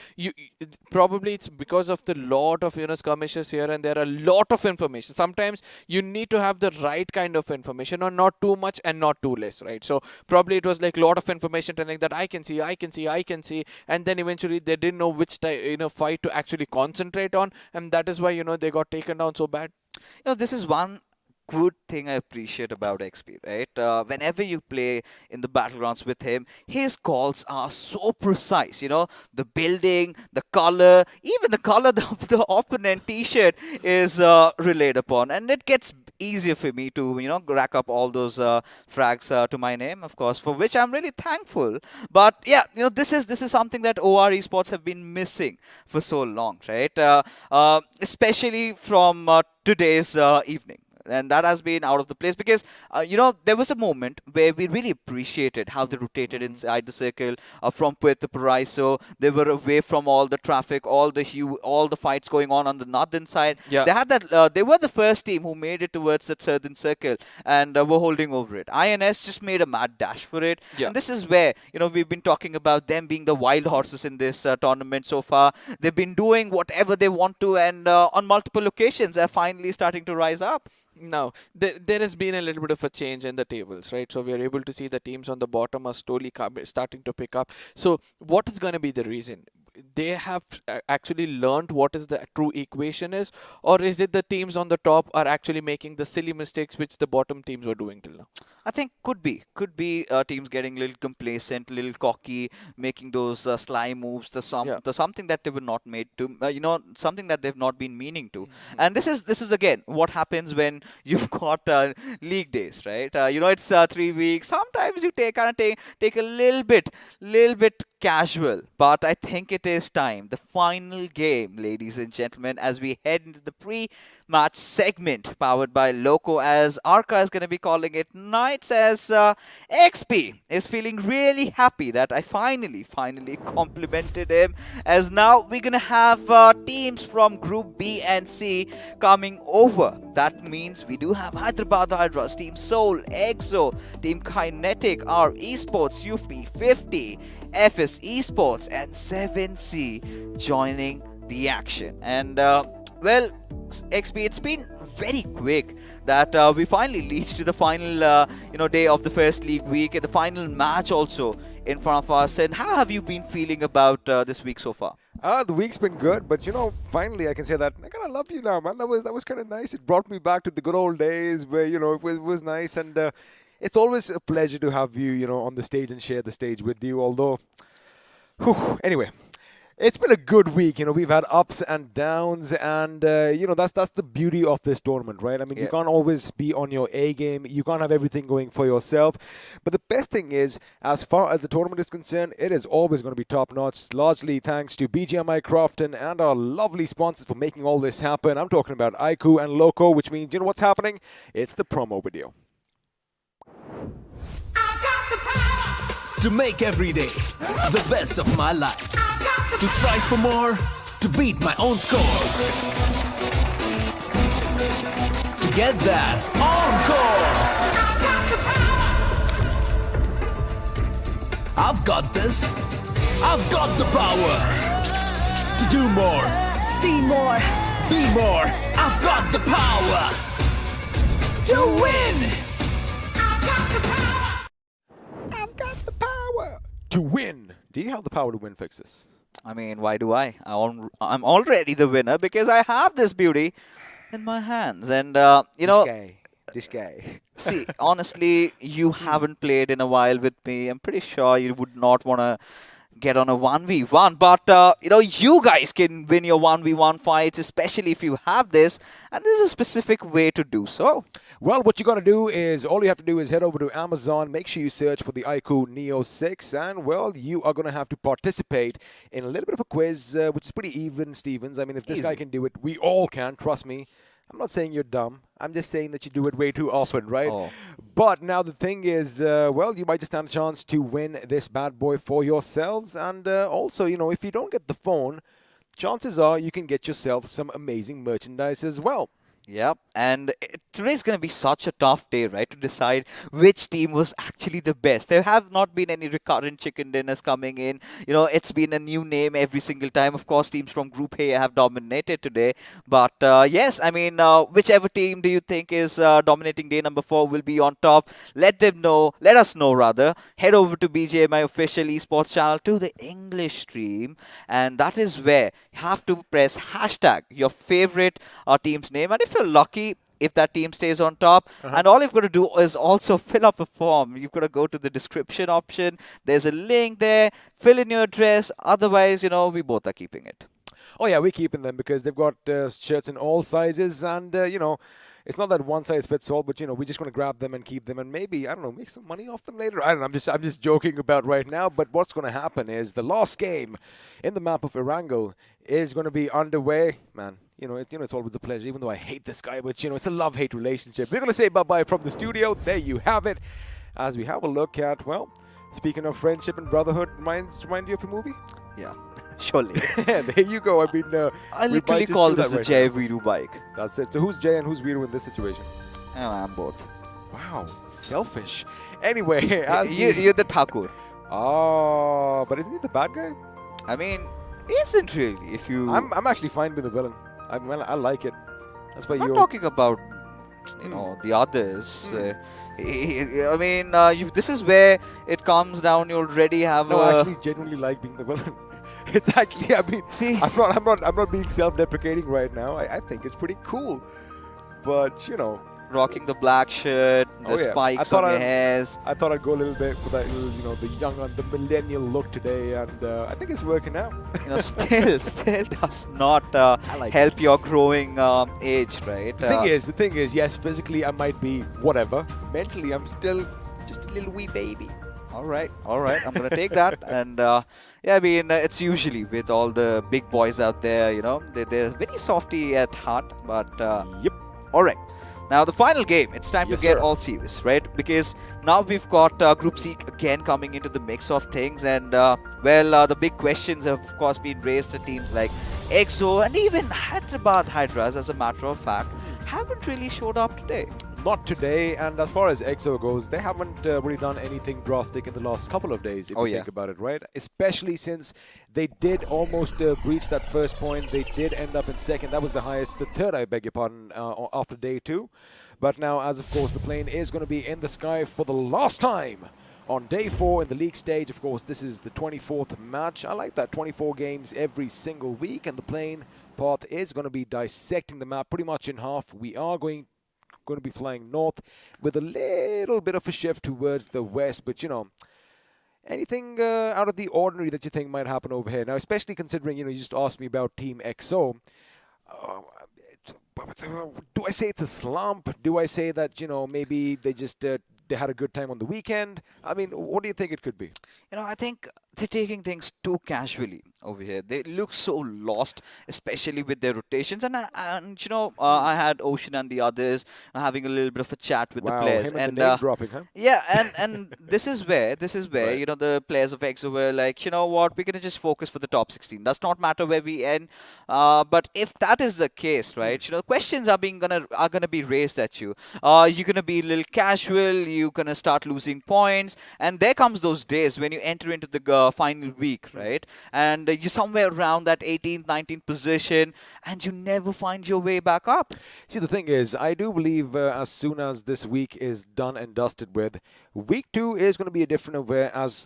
probably it's because of the lot of skirmishes here, and there are a lot of information. Sometimes you need to have the right kind of information, or not too much and not too less, right? So probably it was like a lot of information telling that I can see, and then eventually they didn't know which fight to actually concentrate on, and that is why they got taken down so bad. This is one good thing I appreciate about XP, right? Whenever you play in the battlegrounds with him, his calls are so precise. The building, the color, even the color of the opponent t-shirt is relayed upon, and it gets easier for me to rack up all those frags to my name, of course, for which I'm really thankful. But yeah, this is something that OR Esports have been missing for so long, right? Especially from today's evening. And that has been out of the place because, there was a moment where we really appreciated how they rotated inside the circle from Puerto Paraiso. They were away from all the traffic, all the fights going on the northern side. Yeah. They had that. They were the first team who made it towards that southern circle and were holding over it. INS just made a mad dash for it. Yeah. And this is where, we've been talking about them being the wild horses in this tournament so far. They've been doing whatever they want to, and on multiple occasions are finally starting to rise up. Now, there has been a little bit of a change in the tables, right? So we are able to see the teams on the bottom are slowly starting to pick up. So what is going to be the reason? They have actually learned what is the true equation is, or is it the teams on the top are actually making the silly mistakes which the bottom teams were doing till now? I think could be teams getting a little complacent, a little cocky, making those sly moves. The something that they were not made to, something that they've not been meaning to. And this is again what happens when you've got league days, right? It's 3 weeks. Sometimes you take a little bit casual, but I think it is time. The final game, ladies and gentlemen, as we head into the pre-match segment powered by Loco, as Arca is going to be calling it nights, as XP is feeling really happy that I finally complimented him, as now we're going to have teams from Group B and C coming over. That means we do have Hyderabad Hydras, Team Soul, EXO, Team Kinetic, our Esports, UP50, FS Esports, and 7C joining the action. And well, XP, it's been very quick that we finally reached to the final day of the first league week, and the final match also in front of us. And how have you been feeling about this week so far? The week's been good, but finally I can say that I kind of love you now, man. That was kind of nice. It brought me back to the good old days where it was nice, and it's always a pleasure to have you, on the stage and share the stage with you. Although, anyway, it's been a good week. We've had ups and downs, and that's the beauty of this tournament, right? I mean, you can't always be on your A game. You can't have everything going for yourself. But the best thing is, as far as the tournament is concerned, it is always going to be top notch. Largely thanks to BGMI Crofton and our lovely sponsors for making all this happen. I'm talking about iQOO and Loco, which means what's happening? It's the promo video. To make every day the best of my life. To strive for more, to beat my own score. To get that encore. I've got this. I've got the power. To do more. See more. Be more. I've got the power. To win. To win. Do you have the power to win, Fixes? I mean, why do I? I'm already the winner because I have this beauty in my hands. And, This guy. See, honestly, you haven't played in a while with me. I'm pretty sure you would not want to get on a 1v1. But, you guys can win your 1v1 fights, especially if you have this. And there's a specific way to do so. Well, what you got to do is, all you have to do is head over to Amazon, make sure you search for the iQOO Neo 6, and, well, you are going to have to participate in a little bit of a quiz, which is pretty even, Stevens. I mean, if this guy can do it, we all can, trust me. I'm not saying you're dumb. I'm just saying that you do it way too often, right? Oh. But now the thing is, well, you might just stand a chance to win this bad boy for yourselves. And also, if you don't get the phone, chances are you can get yourself some amazing merchandise as well. Yep, and today's going to be such a tough day, right, to decide which team was actually the best. There have not been any recurrent chicken dinners coming in. It's been a new name every single time. Of course, teams from Group A have dominated today. But yes, I mean, whichever team do you think is dominating day number 4 will be on top? Let us know rather. Head over to BGMI official esports channel to the English stream. And that is where you have to press hashtag your favorite team's name. And if you're lucky, if that team stays on top, and all you've got to do is also fill up a form. You've got to go to the description option. There's a link there. Fill in your address. Otherwise, we both are keeping it. Oh, yeah, we're keeping them because they've got shirts in all sizes. And, it's not that one size fits all, but, we just want to grab them and keep them and maybe, I don't know, make some money off them later. I don't know. I'm just joking about right now. But what's going to happen is the last game in the map of Erangel is going to be underway. Man, it's always a pleasure, even though I hate this guy. But, it's a love-hate relationship. We're going to say bye-bye from the studio. There you have it. As we have a look at, well, speaking of friendship and brotherhood, remind you of a movie? Yeah. Surely. There you go. I mean, I literally call this a Jay Viru bike. That's it. So who's Jay and who's Viru in this situation? I'm both. Wow, selfish. Anyway, you're the Thakur. Oh, but isn't he the bad guy? I mean, isn't really. If you, I'm actually fine with the villain. I like it. That's why you're talking about, the others. I mean, this is where it comes down. You already have. No, I actually genuinely like being the villain. It's actually, I mean, see, I'm not being self-deprecating right now. I think it's pretty cool, but rocking the black shirt, the spikes on your hairs. I thought I'd go a little bit for that, the young and the millennial look today, and I think it's working out. Still does not help your growing age, right? The thing is, yes, physically I might be whatever. Mentally, I'm still just a little wee baby. All right. I'm going to take that. And I mean, it's usually with all the big boys out there, they're very softy at heart. But, yep. All right. Now, the final game, it's time to get all serious, right? Because now we've got Group C again coming into the mix of things. And, the big questions have, of course, been raised to teams like EXO and even Hyderabad Hydras, as a matter of fact, haven't really showed up today. Not today, and as far as EXO goes, they haven't really done anything drastic in the last couple of days, if you think about it, right? Especially since they did almost breach that first point. They did end up in second. That was the third, I beg your pardon, after day 2. But now, as of course, the plane is going to be in the sky for the last time on day 4 in the league stage. Of course, this is the 24th match. I like that, 24 games every single week, and the plane path is going to be dissecting the map pretty much in half. We are going to be flying north with a little bit of a shift towards the west, but anything out of the ordinary that you think might happen over here now, especially considering you just asked me about Team EXO. Do I say it's a slump? Do I say that maybe they just they had a good time on the weekend? I mean, what do you think it could be? I think they're taking things too casually over here. They look so lost, especially with their rotations. And I had Ocean and the others having a little bit of a chat with the players. And the name dropping, huh? Yeah, and this is where right. The players of EXO were like, you know what, we're gonna just focus for the top 16. Does not matter where we end. But if that is the case, right, questions are gonna be raised at you. You're gonna be a little casual. You're gonna start losing points, and there comes those days when you enter into the final week, right? And you're somewhere around that 18th, 19th position, and you never find your way back up. See, the thing is, I do believe as soon as this week is done and dusted with, week 2 is going to be a different affair as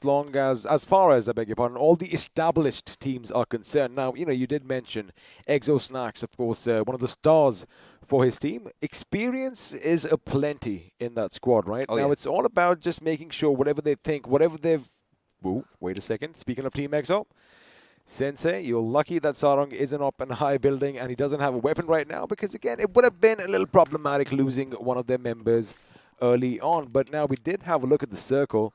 far as, I beg your pardon, all the established teams are concerned. Now, you did mention Exo Snacks, of course, one of the stars for his team. Experience is aplenty in that squad, right? Now, it's all about just making sure whatever they think, whatever they've Ooh, wait a second. Speaking of Team EXO, Sensei, you're lucky that Sarang isn't up in a high building and he doesn't have a weapon right now, because again, it would have been a little problematic losing one of their members early on. But now we did have a look at the circle.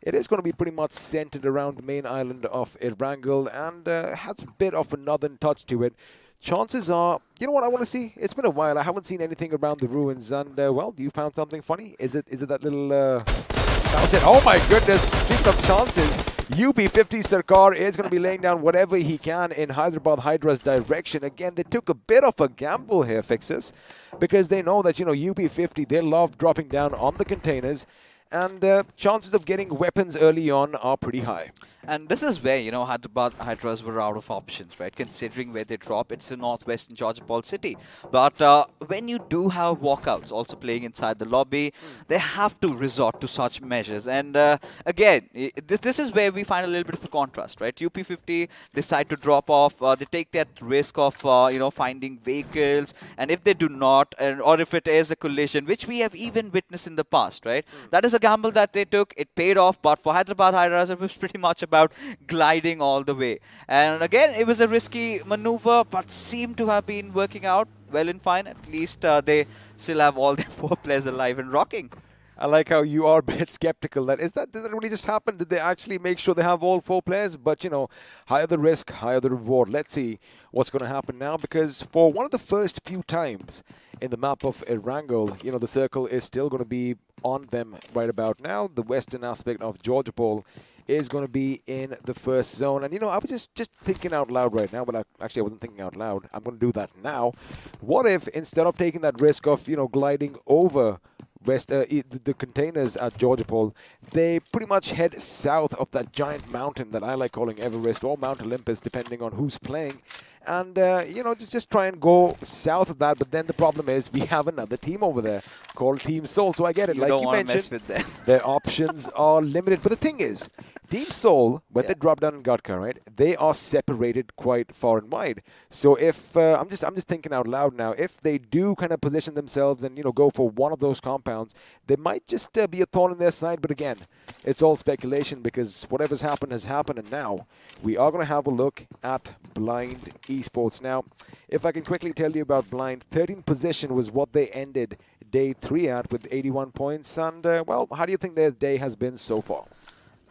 It is going to be pretty much centered around the main island of Erangel and has a bit of a northern touch to it. Chances are, you know what I want to see? It's been a while. I haven't seen anything around the ruins. And, well, you found something funny? Is it that little... That was it. Oh, my goodness. Speaking of chances, UP50 Sarkar is going to be laying down whatever he can in Hyderabad Hydra's direction. Again, they took a bit of a gamble here, Fixes, because they know that, you know, UP50, they love dropping down on the containers. And chances of getting weapons early on are pretty high. And this is where, you know, Hyderabad Hydras were out of options, right? Considering where they drop, it's in northwestern Georgopol city. But when you do have walkouts also playing inside the lobby, they have to resort to such measures. And again, this is where we find a little bit of a contrast, right? UP50 decide to drop off. They take that risk of, you know, finding vehicles. And if they do not, or if it is a collision, which we have even witnessed in the past, right? That is a gamble that they took. It paid off. But for Hyderabad Hydras, it was pretty much about gliding all the way. And again, it was a risky maneuver, but seemed to have been working out well and fine. At least they still have all their 4 players alive and rocking. I like how you are a bit skeptical. Did that really just happen? Did they actually make sure they have all 4 players? But, you know, higher the risk, higher the reward. Let's see what's going to happen now, because for one of the first few times in the map of Erangel, you know, the circle is still going to be on them right about now. The western aspect of Georgopol is going to be in the first zone. And, you know, I was just thinking out loud right now. Well, actually, I wasn't thinking out loud. I'm going to do that now. What if, instead of taking that risk of, you know, gliding over the containers at Georgopol, they pretty much head south of that giant mountain that I like calling Everest or Mount Olympus, depending on who's playing. And, you know, just try and go south of that. But then the problem is we have another team over there called Team Soul. So I get it. You like don't you want to mentioned, mess with them. their options are limited. But the thing is, Team Soul, when they drop down in Gatka, right, they are separated quite far and wide. So if, I'm just thinking out loud now, if they do kind of position themselves and, you know, go for one of those compounds, they might just be a thorn in their side. But again, it's all speculation, because whatever's happened has happened. And now we are going to have a look at Blind Esports. Now, if I can quickly tell you about Blind, 13th position was what they ended day 3 at with 81 points. And, well, how do you think their day has been so far?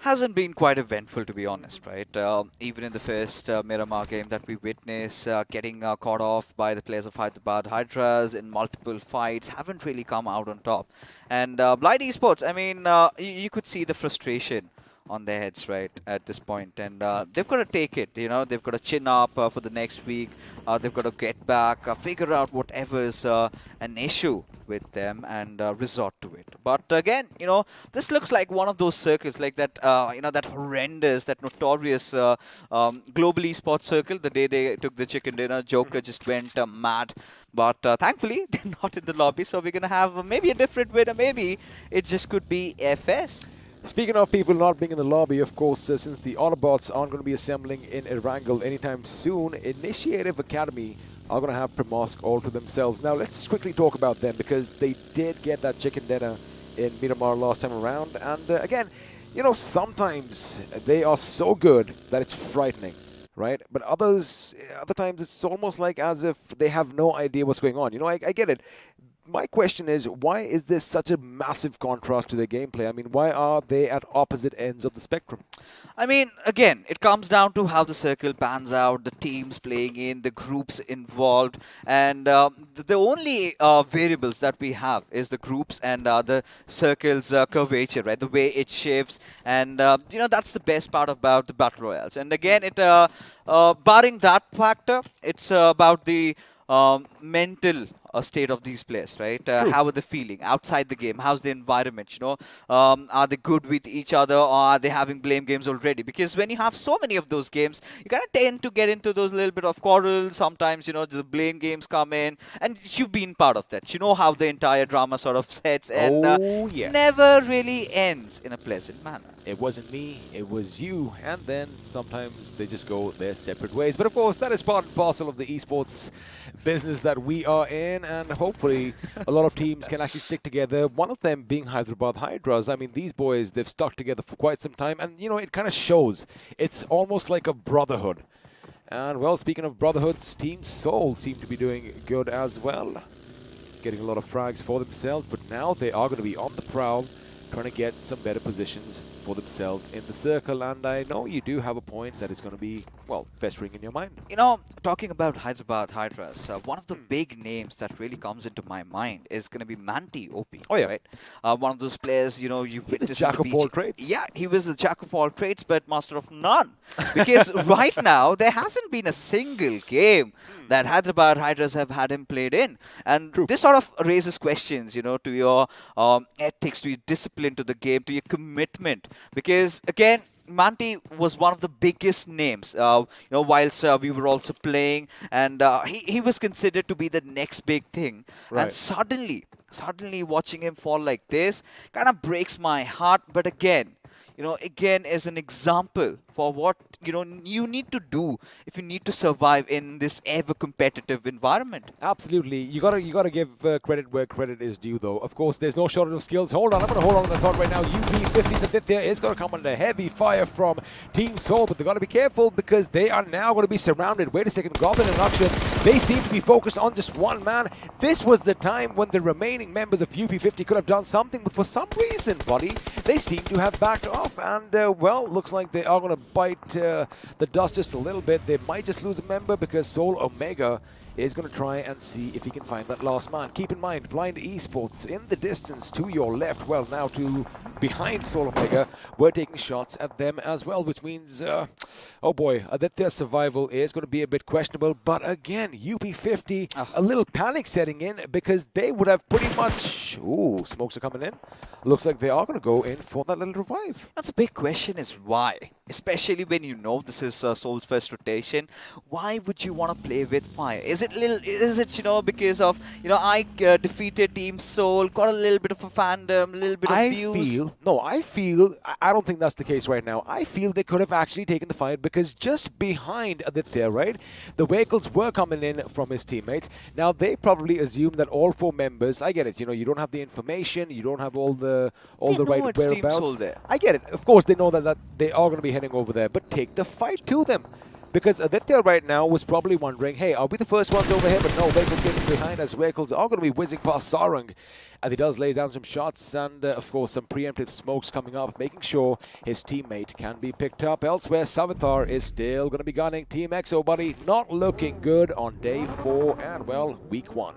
Hasn't been quite eventful, to be honest, right? Even in the first Miramar game that we witnessed, getting caught off by the players of Hyderabad Hydras in multiple fights, haven't really come out on top. And Blind Esports, I mean, you could see the frustration on their heads, right, at this point. And they've got to take it, you know, they've got to chin up for the next week. They've got to get back, figure out whatever is an issue with them and resort to it. But again, you know, this looks like one of those circles, like that, you know, that horrendous, that notorious global esports circle. The day they took the chicken dinner, Joker just went mad. But thankfully, they're not in the lobby, so we're going to have maybe a different winner. Maybe it just could be FS. Speaking of people not being in the lobby, of course, since the Autobotz aren't going to be assembling in Erangel anytime soon, Initiative Academy are going to have Primosk all to themselves. Now, let's quickly talk about them, because they did get that chicken dinner in Miramar last time around. And again, you know, sometimes they are so good that it's frightening, right? But other times it's almost like as if they have no idea what's going on. You know, I get it. My question is, why is this such a massive contrast to their gameplay? I mean, why are they at opposite ends of the spectrum? I mean, again, it comes down to how the circle pans out, the teams playing in, the groups involved, and the only variables that we have is the groups and the circle's curvature, right? The way it shifts, and you know, that's the best part about the battle royales. And again, it barring that factor, it's about the mental state of these players, right? How are they feeling outside the game? How's the environment? You know, are they good with each other, or are they having blame games already? Because when you have so many of those games, you kind of tend to get into those little bit of quarrels. Sometimes, you know, the blame games come in, and you've been part of that. You know how the entire drama sort of sets, and never really ends in a pleasant manner. it wasn't me, it was you, and then sometimes they just go their separate ways. But of course, that is part and parcel of the esports business that we are in, and hopefully a lot of teams can actually stick together. One of them being Hyderabad Hydras. I mean, these boys, they've stuck together for quite some time, and you know, it kind of shows. It's almost like a brotherhood. And well, speaking of brotherhoods, Team Soul seem to be doing good as well. Getting a lot of frags for themselves, but now they are going to be on the prowl, trying to get some better positions for themselves in the circle. And I know you do have a point that is going to be, well, festering in your mind. You know, talking about Hyderabad Hydras, one of the big names that really comes into my mind is going to be Manti OP. Oh, yeah. Right? One of those players, you know, you've witnessed. Jack of all trades. Yeah, he was the jack of all trades, but master of none. Because right now, there hasn't been a single game that Hyderabad Hydras have had him played in. And this sort of raises questions, you know, to your ethics, to your discipline, to the game, to your commitment. Because, again, Manti was one of the biggest names, you know, whilst we were also playing, and he was considered to be the next big thing. Right. And suddenly watching him fall like this kind of breaks my heart. But again, you know, again is an example for what, you know, you need to do if you need to survive in this ever competitive environment. Absolutely. You gotta give credit where credit is due, though. Of course, there's no shortage of skills. Hold on, I'm gonna hold on to the thought right now. UP50 Aditya is gonna come under heavy fire from Team Soul, but they gotta be careful because they are now gonna be surrounded. Wait a second, Goblin and Akshan, they seem to be focused on just one man. This was the time when the remaining members of UP50 could have done something, but for some reason, buddy, they seem to have backed off, and well, looks like they are gonna bite the dust just a little bit. They might just lose a member because Soul Omega is going to try and see if he can find that last man. Keep in mind, Blind Esports in the distance to your left, well, now to behind Soul Omega, we're taking shots at them as well, which means, oh boy, that their survival is going to be a bit questionable. But again, UP50, a little panic setting in because they would have pretty much... Ooh, smokes are coming in. Looks like they are going to go in for that little revive. That's a big question is why? Especially when you know this is Soul's first rotation. Why would you want to play with fire? Is it you know, because of, you know, I defeated Team Soul, got a little bit of a fandom, a little bit of views? I don't think that's the case right now. I feel they could have actually taken the fight because just behind Aditya, right, the vehicles were coming in from his teammates. Now, they probably assumed that all 4 members, I get it, you know, you don't have the information, you don't have all the right whereabouts. I get it. Of course, they know that they are going to be heading over there, but take the fight to them. Because Aditya right now was probably wondering, hey, are we the first ones over here? But no, vehicles getting behind as vehicles are going to be whizzing past Sarang. And he does lay down some shots and, of course, some preemptive smokes coming up, making sure his teammate can be picked up. Elsewhere, Savitar is still going to be gunning. Team EXO, buddy, not looking good on day 4 and, well, week 1.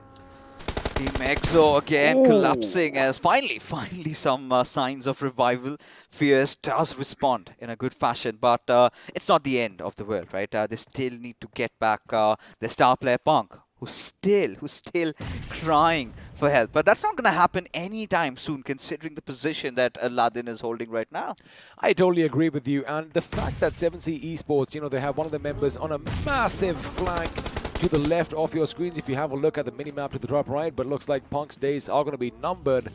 Team EXO again collapsing as finally some signs of revival. Fierce does respond in a good fashion, but it's not the end of the world, right? They still need to get back their star player Punk, who's still crying for help. But that's not going to happen anytime soon, considering the position that Aladdin is holding right now. I totally agree with you, and the fact that 7C Esports, you know, they have one of the members on a massive flank to the left of your screens if you have a look at the mini-map to the top right, but looks like Punk's days are going to be numbered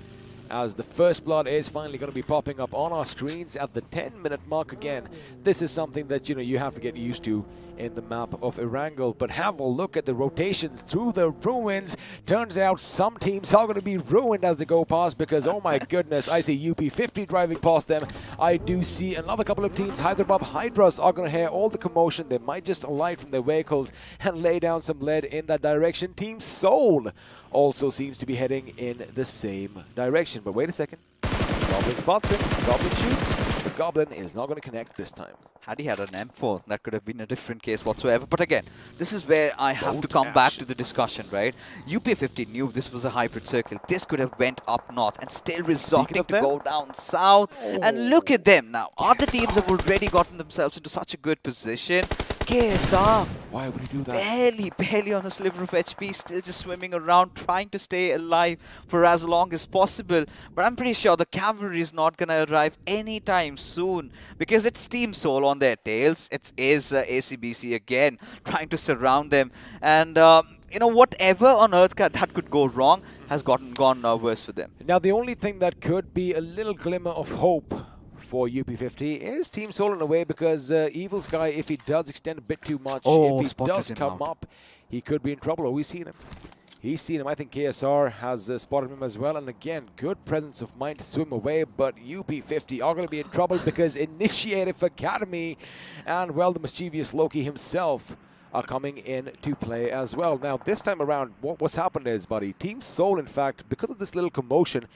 as the first blood is finally going to be popping up on our screens at the 10-minute mark again. This is something that, you know, you have to get used to in the map of Erangel, but have a look at the rotations through the ruins. Turns out some teams are going to be ruined as they go past because, oh my goodness, I see UP50 driving past them. I do see another couple of teams, Hyderabad Hydras, are going to hear all the commotion. They might just alight from their vehicles and lay down some lead in that direction. Team Soul also seems to be heading in the same direction. But wait a second. Goblin spots him. Goblin shoots. The Goblin is not going to connect this time. Had he had an M4, that could have been a different case whatsoever. But again, this is where I have to come back to the discussion, right? UP50 knew this was a hybrid circle. This could have went up north and still resorting to go down south. And look at them now. Other teams have already gotten themselves into such a good position. KSR, why would he do that? Barely on a sliver of HP, still just swimming around, trying to stay alive for as long as possible. But I'm pretty sure the cavalry is not going to arrive anytime soon because it's Team Soul on their tails. It is ACBC again, trying to surround them. And, you know, whatever on earth that could go wrong has gone worse for them. Now, the only thing that could be a little glimmer of hope for UP50 is Team Soul in a way, because Evil Sky, if he does extend a bit too much, Oh, if he spotted does him come out. up, he could be in trouble. Oh, we've seen him. He's seen him. I think KSR has spotted him as well. And again, good presence of mind to swim away. But UP50 are going to be in trouble because Initiative Academy and, well, the mischievous Loki himself are coming in to play as well. Now, this time around, what's happened is, buddy, Team Soul, in fact, because of this little commotion,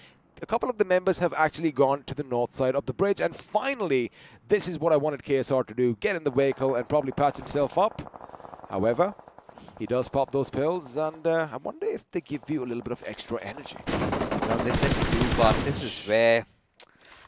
a couple of the members have actually gone to the north side of the bridge. And finally, this is what I wanted KSR to do. Get in the vehicle and probably patch himself up. However, he does pop those pills, and I wonder if they give you a little bit of extra energy. Well, they said to do, but this is where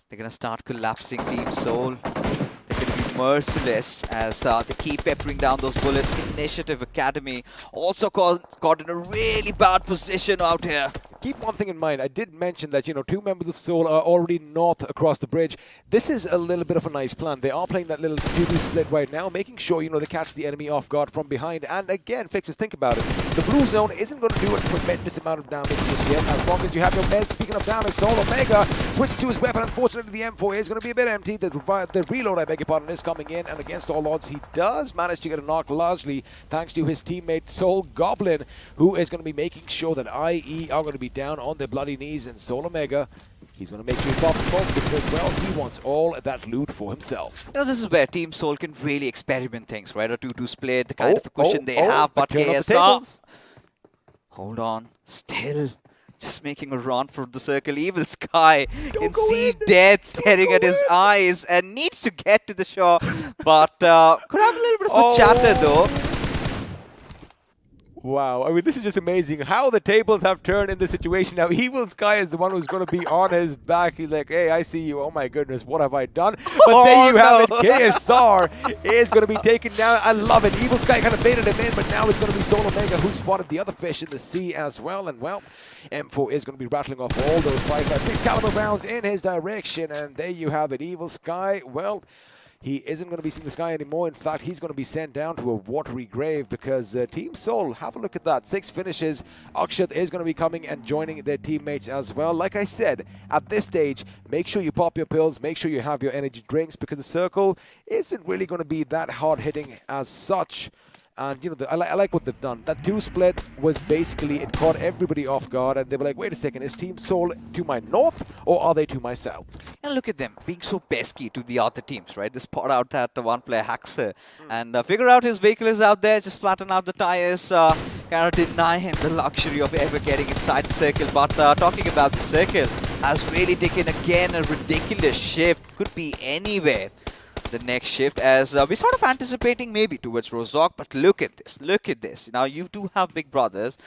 they're going to start collapsing Team Soul. They're going to be merciless as they keep peppering down those bullets. Initiative Academy also caught in a really bad position out here. Keep one thing in mind. I did mention that, two members of Soul are already north across the bridge. This is a little bit of a nice plan. They are playing that little 2-2 split right now, making sure, they catch the enemy off guard from behind. And again, Fixers, think about it. The blue zone isn't going to do a tremendous amount of damage just yet, as long as you have your meds. Speaking of damage, Soul Omega switches to his weapon. Unfortunately, the M4 is going to be a bit empty. The reload, I beg your pardon, is coming in. And against all odds, he does manage to get a knock, largely thanks to his teammate Soul Goblin, who is going to be making sure that IE are going to be down on their bloody knees. And Soul Omega, he's going to make sure he pops smoke because, well, he wants all that loot for himself. This is where Team Soul can really experiment things, right? A 2-2 split, the kind of a cushion they have, but KSR, hold on, still just making a run for the circle. Evil Sky can see death staring at his eyes and needs to get to the shore, but could have a little bit of a chatter though. Wow, I mean, this is just amazing how the tables have turned in this situation. Now, Evil Sky is the one who's going to be on his back. He's like, hey, I see you. Oh, my goodness, what have I done? But there you have it. KSR is going to be taken down. I love it. Evil Sky kind of baited him in, but now it's going to be Soul Omega who spotted the other fish in the sea as well. And, well, M4 is going to be rattling off all those 5.56 caliber rounds in his direction. And there you have it. Evil Sky, well, he isn't going to be seeing the sky anymore. In fact, he's going to be sent down to a watery grave because Team Soul, have a look at that. 6 finishes. Akshat is going to be coming and joining their teammates as well. Like I said, at this stage, make sure you pop your pills. Make sure you have your energy drinks because the circle isn't really going to be that hard-hitting as such. And, I like what they've done. That 2 split was basically, it caught everybody off guard. And they were like, wait a second, is Team Soul to my north or are they to my south? And look at them being so pesky to the other teams, right? They spot out that one player, Haxer, and figure out his vehicle is out there, just flatten out the tires, kind of deny him the luxury of ever getting inside the circle. But talking about the circle, has really taken again a ridiculous shift. Could be anywhere. The next shift, as we're sort of anticipating maybe towards Rozhok, but look at this. Now you do have big brothers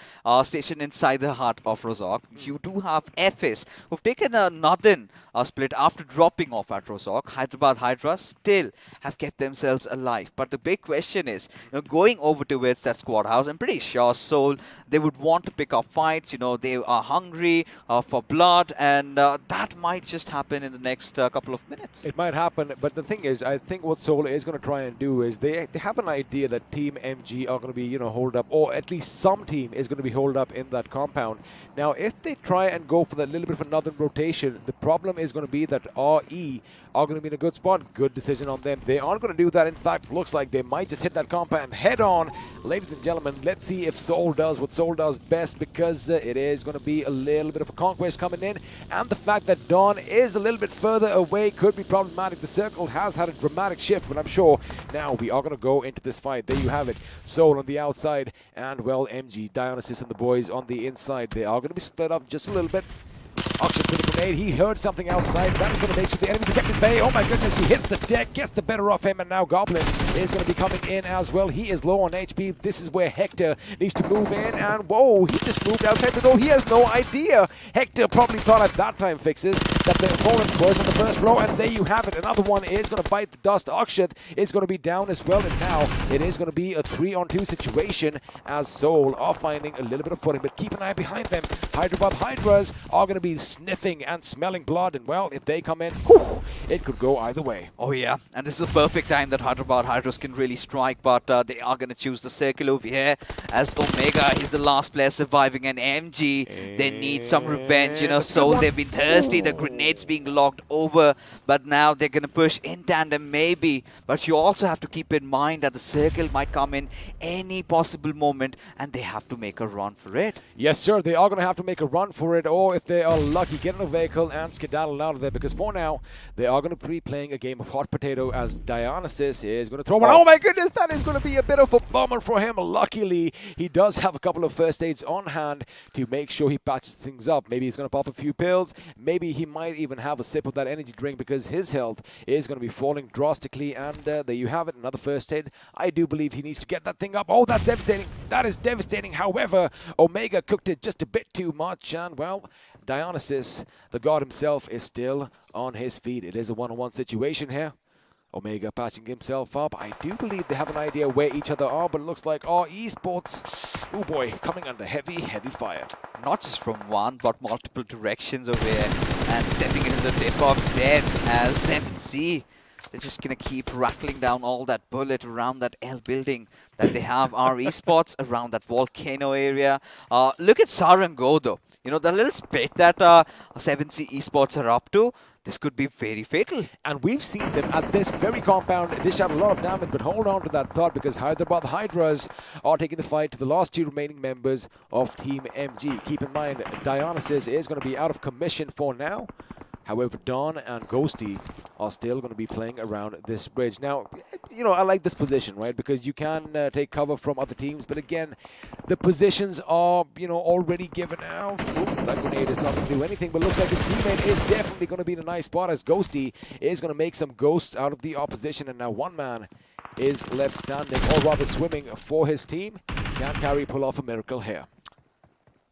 stationed inside the heart of Rozhok. You do have FS who've taken a northern split after dropping off at Rozhok. Hyderabad Hydras still have kept themselves alive, but the big question is, going over towards that squad house, I'm pretty sure Soul, they would want to pick up fights. They are hungry for blood, and that might just happen in the next couple of minutes. It might happen, but the thing is, I think what Soul is going to try and do is they have an idea that Team MG are going to be, holed up, or at least some team is going to be holed up in that compound. Now, if they try and go for that little bit of another rotation, the problem is going to be that RE are going to be in a good spot. Good decision on them. They aren't going to do that. In fact, looks like they might just hit that compound head on. Ladies and gentlemen, let's see if Soul does what Soul does best, because it is going to be a little bit of a conquest coming in. And the fact that Dawn is a little bit further away could be problematic. The circle has had a dramatic shift, but I'm sure now we are going to go into this fight. There you have it. Soul on the outside, and, well, MG, Dionysus and the boys on the inside. They are going to be split up just a little bit. Akshat with a grenade. He heard something outside. That is going to make sure the enemy protected bay. Oh my goodness, he hits the deck, gets the better of him, and now Goblin is going to be coming in as well. He is low on HP. This is where Hector needs to move in, and whoa, he just moved outside the door. He has no idea. Hector probably thought at that time, Fixes, that the opponent was on the first row, and there you have it. Another one is going to bite the dust. Akshat is going to be down as well, and now it is going to be a 3-on-2 situation as Soul are finding a little bit of footing, but keep an eye behind them. Hyderabad Hydras are going to be sniffing and smelling blood, and, well, if they come in, whew, it could go either way. Oh yeah, and this is the perfect time that Hyderabad Hydras can really strike, but they are going to choose the circle over here as Omega is the last player surviving, and MG, they need some revenge, Soul, they've been thirsty. The grenades being locked over, but now they're going to push in tandem maybe. But you also have to keep in mind that the circle might come in any possible moment and they have to make a run for it. Yes, sir. They are going to have to make a run for it, or if they are lucky, get in a vehicle and skedaddle out of there, because for now, they are going to be playing a game of hot potato as Dionysus is going to throw one. Oh my goodness, that is going to be a bit of a bummer for him. Luckily, he does have a couple of first aids on hand to make sure he patches things up. Maybe he's going to pop a few pills. Maybe he might even have a sip of that energy drink because his health is going to be falling drastically. And there you have it, another first aid. I do believe he needs to get that thing up. Oh, that's devastating. That is devastating. However, Omega cooked it just a bit too much. And, well, Dionysus, the god himself, is still on his feet. It is a one-on-one situation here. Omega patching himself up. I do believe they have an idea where each other are, but it looks like Esports, oh boy, coming under heavy fire. Not just from one, but multiple directions over here. And stepping into the dip of death as 7C. They're just going to keep rattling down all that bullet around that L building that they have. Our Esports around that volcano area. Look at Erangel though. You know, the little spit that 7C Esports are up to. This could be very fatal. And we've seen them at this very compound dish out a lot of damage, but hold on to that thought because Hyderabad Hydras are taking the fight to the last two remaining members of Team MG. Keep in mind, Dionysus is going to be out of commission for now. However, Dawn and Ghosty are still going to be playing around this bridge. Now, you know, I like this position, right? Because you can take cover from other teams. But again, the positions are, you know, already given out. Ooh, that grenade is not going to do anything. But looks like his teammate is definitely going to be in a nice spot as Ghosty is going to make some ghosts out of the opposition. And now one man is left standing, or rather swimming for his team. Can Carry pull off a miracle here?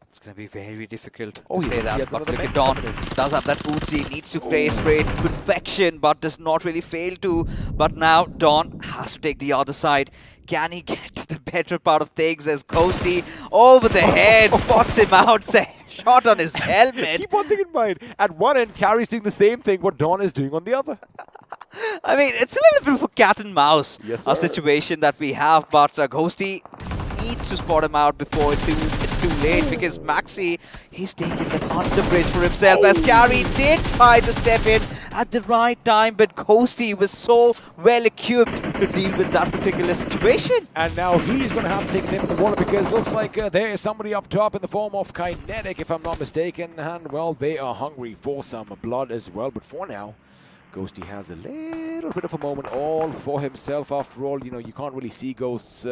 It's going to be very difficult to yeah. say that. Yes, But look at Dawn. Does have that Uzi, needs to play straight perfection, but does not really fail to. But now Dawn has to take the other side. Can he get to the better part of things as Ghosty over the head, spots him out, shot on his helmet. Keep one thing in mind. At one end, Carry's doing the same thing what Dawn is doing on the other. I mean, it's a little bit of a cat and mouse situation that we have, but Ghosty needs to spot him out before it's too late because Maxi, he's taking that under bridge for himself as Carry did try to step in at the right time, but Ghosty was so well equipped to deal with that particular situation. And now he's going to have to take a nip in the water because it looks like there is somebody up top in the form of Kinetic, if I'm not mistaken, and well, they are hungry for some blood as well, but for now, Ghosty has a little bit of a moment all for himself. After all, you know, you can't really see Ghosts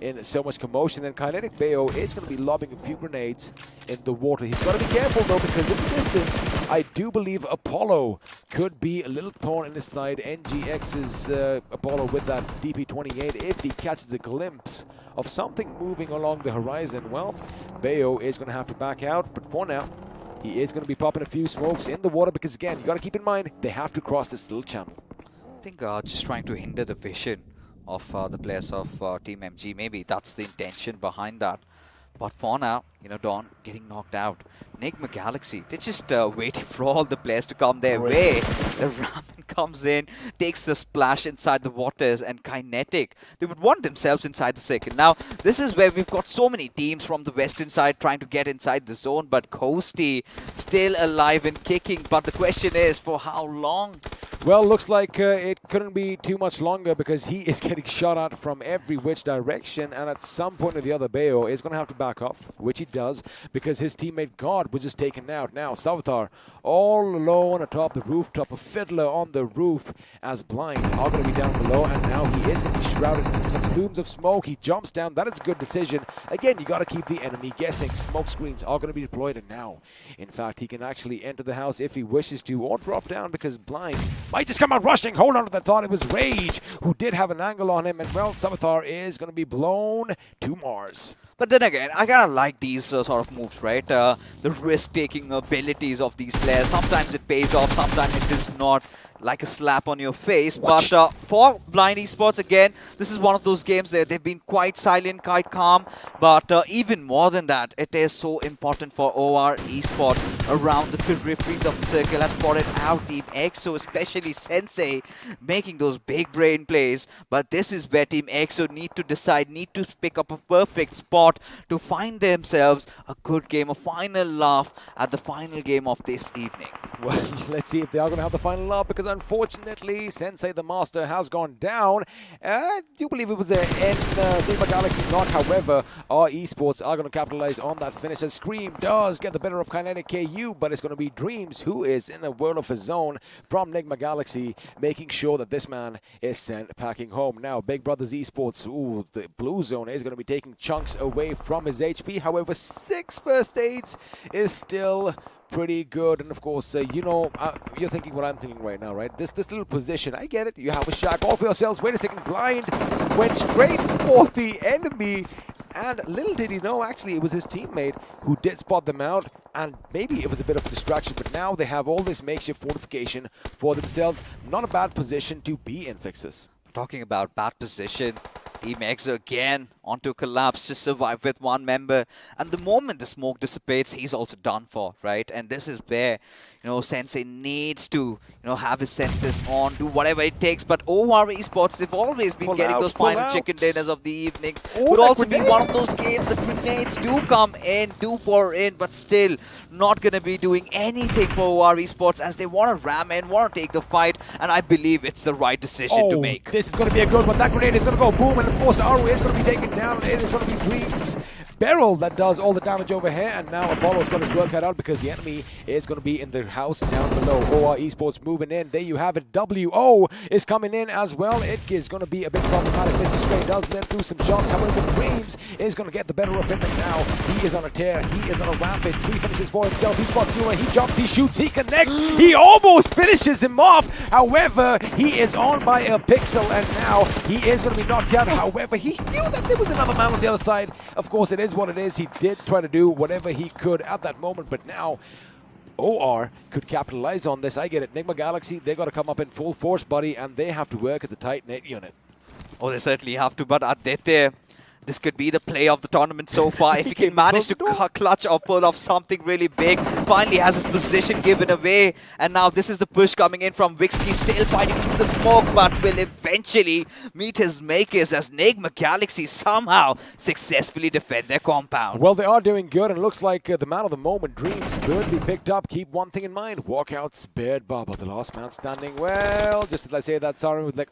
in so much commotion. And Kinetic Bayo is going to be lobbing a few grenades in the water. He's got to be careful, though, because in the distance, I do believe Apollo could be a little thorn in his side. NGX's Apollo with that DP28, if he catches a glimpse of something moving along the horizon, well, Bayo is going to have to back out. But for now, he is going to be popping a few smokes in the water because, again, you got to keep in mind, they have to cross this little channel. I think just trying to hinder the vision of the players of Team MG. Maybe that's the intention behind that. But for now, you know, Dawn getting knocked out. Enigma Galaxy, they're just waiting for all the players to come their way. The Ramen comes in, takes the splash inside the waters, and Kinetic, they would want themselves inside the circle. Now, this is where we've got so many teams from the western side trying to get inside the zone, but Ghosty still alive and kicking. But the question is, for how long? Well, looks like it couldn't be too much longer because he is getting shot at from every which direction, and at some point or the other, Bayo is going to have to back off, which he does, because his teammate God was just taken out. Now, Savitar all alone atop the rooftop, a fiddler on the roof as Blind are going to be down below, and now he is going to be shrouded in some plumes of smoke. He jumps down. That is a good decision. Again, you got to keep the enemy guessing. Smoke screens are going to be deployed, and now, in fact, he can actually enter the house if he wishes to, or drop down because Blind might just come out rushing. Hold on to that thought. It was Rage who did have an angle on him, and well, Savitar is going to be blown to Mars. But then again, I kind of like these sort of moves, right? The risk-taking abilities of these players. Sometimes it pays off, sometimes it is not, like a slap on your face. But for Blind Esports, again, this is one of those games that they've been quite silent, quite calm. But even more than that, it is so important for OR Esports around the peripheries of the circle. Has spotted out Team EXO, especially Sensei, making those big brain plays. But this is where Team EXO need to decide, need to pick up a perfect spot spot to find themselves a good game, a final laugh at the final game of this evening. Well, let's see if they are going to have the final laugh, because unfortunately, Sensei the Master has gone down. I do believe it was an Nigma Galaxy knock. However, our Esports are going to capitalize on that finish, as Scream does get the better of Kinetic KU, but it's going to be Dreams who is in a world of his own from Nigma Galaxy, making sure that this man is sent packing home. Now, Big Brothers Esports, ooh, the blue zone is going to be taking chunks away from his HP. However, 6 first aids is still pretty good. And of course, you know, you're thinking what I'm thinking right now, right? This little position, I get it. You have a shot all for yourselves. Wait a second, Blind went straight for the enemy. And little did he know, actually, it was his teammate who did spot them out. And maybe it was a bit of a distraction, but now they have all this makeshift fortification for themselves. Not a bad position to be in, Fixes. Talking about bad position, Team X again onto collapse, just survive with one member. And the moment the smoke dissipates, he's also done for, right? And this is where, you know, Sensei needs to, you know, have his senses on, do whatever it takes. But OR Esports, they've always been getting those final chicken dinners of the evenings. Could also be one of those games. The grenades do come in, do pour in, but still not going to be doing anything for OR Esports, as they want to ram in, want to take the fight. And I believe it's the right decision to make. This is going to be a good one. That grenade is going to go boom, and of course Aru is going to be taken down. It is going to be Dreams Beryl that does all the damage over here, and now Apollo is going to work that out, because the enemy is going to be in the house down below. OR Esports moving in. There you have it. WO is coming in as well. It is going to be a bit problematic. This is does let through some shots. However, Dreams is going to get the better of him, and now he is on a tear. He is on a rampage. 3 finishes for himself. He spots Yura. He jumps. He shoots. He connects. He almost finishes him off. However, he is on by a pixel, and now he is going to be knocked out. However, he knew that there was another man on the other side. Of course, it is what it is. He did try to do whatever he could at that moment, but now OR could capitalize on this. I get it. Nigma Galaxy, they got to come up in full force, buddy, and they have to work at the tight net unit. Oh, they certainly have to, but Aditya, this could be the play of the tournament so far. If he can manage to clutch or pull off something really big, finally has his position given away. And now this is the push coming in from Wixky, still fighting through the smoke, but will eventually meet his makers as Nigma Galaxy somehow successfully defend their compound. Well, they are doing good, and it looks like the man of the moment, Dreams, could be picked up. Keep one thing in mind, Walkouts spared Baba, the last man standing. Well, just as I say that, sorry, with like,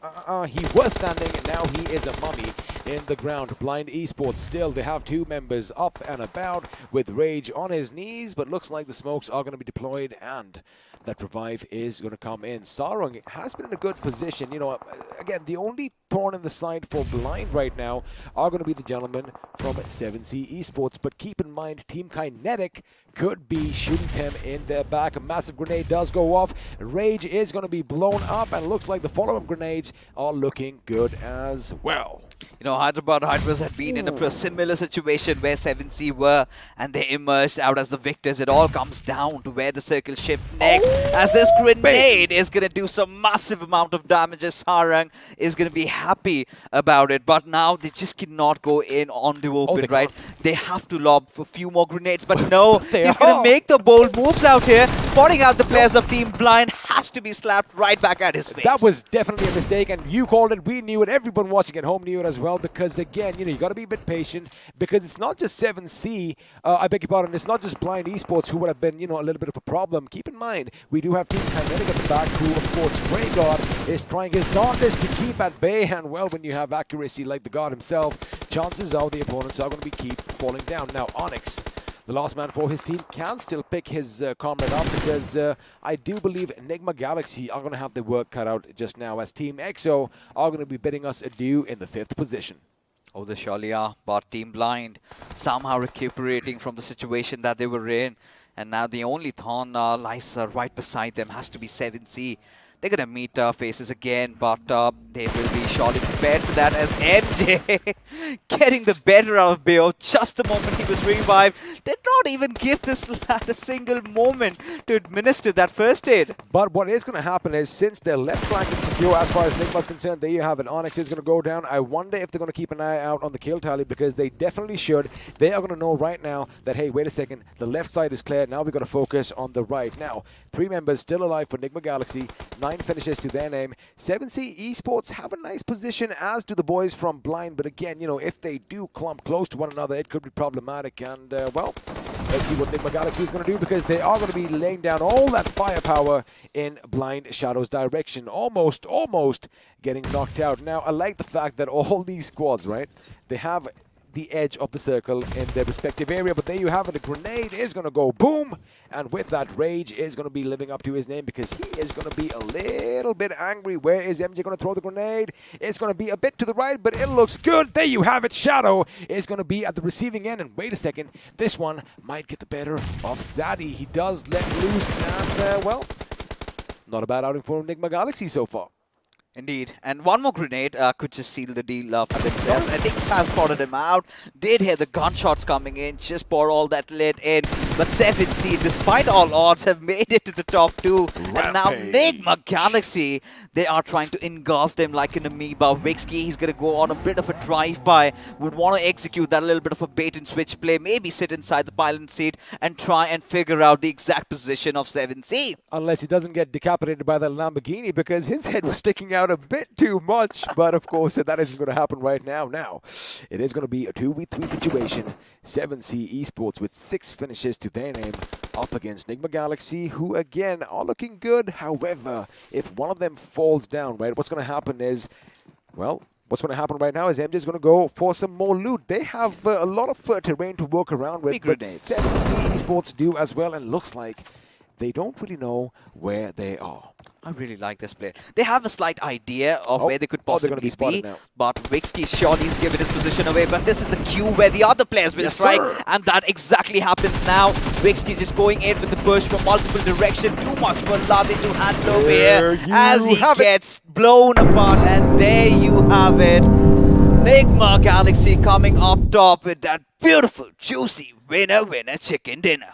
he was standing, and now he is a mummy in the ground. Blind Esports still, they have 2 members up and about with Rage on his knees, but looks like the smokes are going to be deployed, and that revive is going to come in. Sarung has been in a good position. You know, again, the only thorn in the side for Blind right now are going to be the gentlemen from 7C Esports, but keep in mind, Team Kinetic could be shooting them in their back. A massive grenade does go off. Rage is going to be blown up, and looks like the follow-up grenades are looking good as well. You know, Hyderabad Hydras had been in a similar situation where 7C were, and they emerged out as the victors. It all comes down to where the circle shift next, as this grenade is going to do some massive amount of damage. Sarang is going to be happy about it, but now they just cannot go in on the open, right? They have to lob for a few more grenades, but no, he's going to make the bold moves out here, spotting out the players of Team Blind, has to be slapped right back at his face. That was definitely a mistake, and you called it, we knew it, everyone watching at home knew it as well, because again, you know, you got to be a bit patient, because it's not just 7C, I beg your pardon, it's not just Blind Esports who would have been, you know, a little bit of a problem. Keep in mind, we do have Team Kinetic at the back, who, of course, Spray God is trying his darndest to keep at bay, and well, when you have accuracy like the God himself, chances are the opponents are going to keep falling down. Now, Onyx, the last man for his team, can still pick his comrade up, because I do believe Enigma Galaxy are going to have their work cut out just now, as Team EXO are going to be bidding us adieu in the 5th position. Oh, they surely are, but Team Blind somehow recuperating from the situation that they were in, and now the only thorn lies right beside them, has to be 7C. They're going to meet faces again, but they will be surely prepared for that, as MJ getting the better out of Beo just the moment he was revived. Did not even give this lad a single moment to administer that first aid. But what is going to happen is, since their left flank is secure as far as Nigma's concerned, there you have it. Onyx is going to go down. I wonder if they're going to keep an eye out on the kill tally, because they definitely should. They are going to know right now that, hey, wait a second, the left side is clear. Now we've got to focus on the right. Now, 3 members still alive for Nigma Galaxy. 9 9 finishes to their name. 7C Esports have a nice position, as do the boys from Blind. But again, if they do clump close to one another, it could be problematic. And, well, let's see what Nigma Galaxy is going to do, because they are going to be laying down all that firepower in Blind Shadow's direction. Almost getting knocked out. Now, I like the fact that all these squads, right, they have the edge of the circle in their respective area, but there you have it. A grenade is going to go boom, and with that, Rage is going to be living up to his name, because he is going to be a little bit angry. Where is MJ going to throw the grenade? It's going to be a bit to the right, but it looks good. There you have it. Shadow is going to be at the receiving end, and wait a second, this one might get the better of Zaddy. He does let loose, and well, not a bad outing for Enigma Galaxy so far. Indeed. And one more grenade could just seal the deal for themselves. I think has spotted him out. Did hear the gunshots coming in. Just pour all that lead in. But 7C, despite all odds, have made it to the top 2. Rampage. And now Nigma Galaxy, they are trying to engulf them like an amoeba. Wixky, he's going to go on a bit of a drive-by. Would want to execute that little bit of a bait-and-switch play. Maybe sit inside the pilot seat and try and figure out the exact position of 7C. Unless he doesn't get decapitated by that Lamborghini, because his head was sticking out a bit too much, but of course that isn't going to happen right now. Now, it is going to be a 2v3 situation. 7C Esports with 6 finishes to their name up against Nigma Galaxy, who again are looking good. However, if one of them falls down, right, what's going to happen is, well, what's going to happen right now is MJ is going to go for some more loot. They have a lot of terrain to work around with, but 7C Esports do as well, and looks like they don't really know where they are. I really like this player. They have a slight idea of where they could possibly be, but Wixky surely is giving his position away. But this is the cue where the other players will strike, and that exactly happens now. Wixky just going in with the push from multiple directions. Too much for Ladin to handle over here as he gets blown apart, and there you have it. Nigma Galaxy coming up top with that beautiful, juicy winner chicken dinner.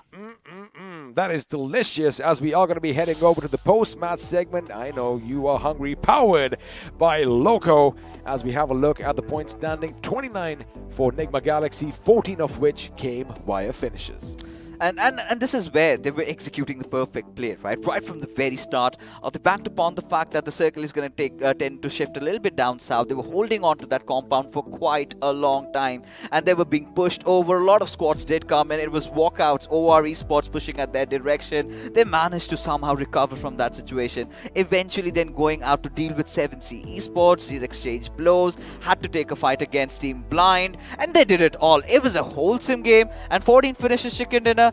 That is delicious, as we are going to be heading over to the post-match segment. I know you are hungry. Powered by Loco, as we have a look at the point standing. 29 for Nigma Galaxy, 14 of which came via finishes. And this is where they were executing the perfect play, right from the very start. They backed upon the fact that the circle is going to tend to shift a little bit down south. They were holding on to that compound for quite a long time, and they were being pushed over. A lot of squads did come in. It was Walkouts, OR Esports pushing at their direction. They managed to somehow recover from that situation. Eventually then going out to deal with 7C Esports, did exchange blows, had to take a fight against Team Blind, and they did it all. It was a wholesome game, and 14 finishes chicken dinner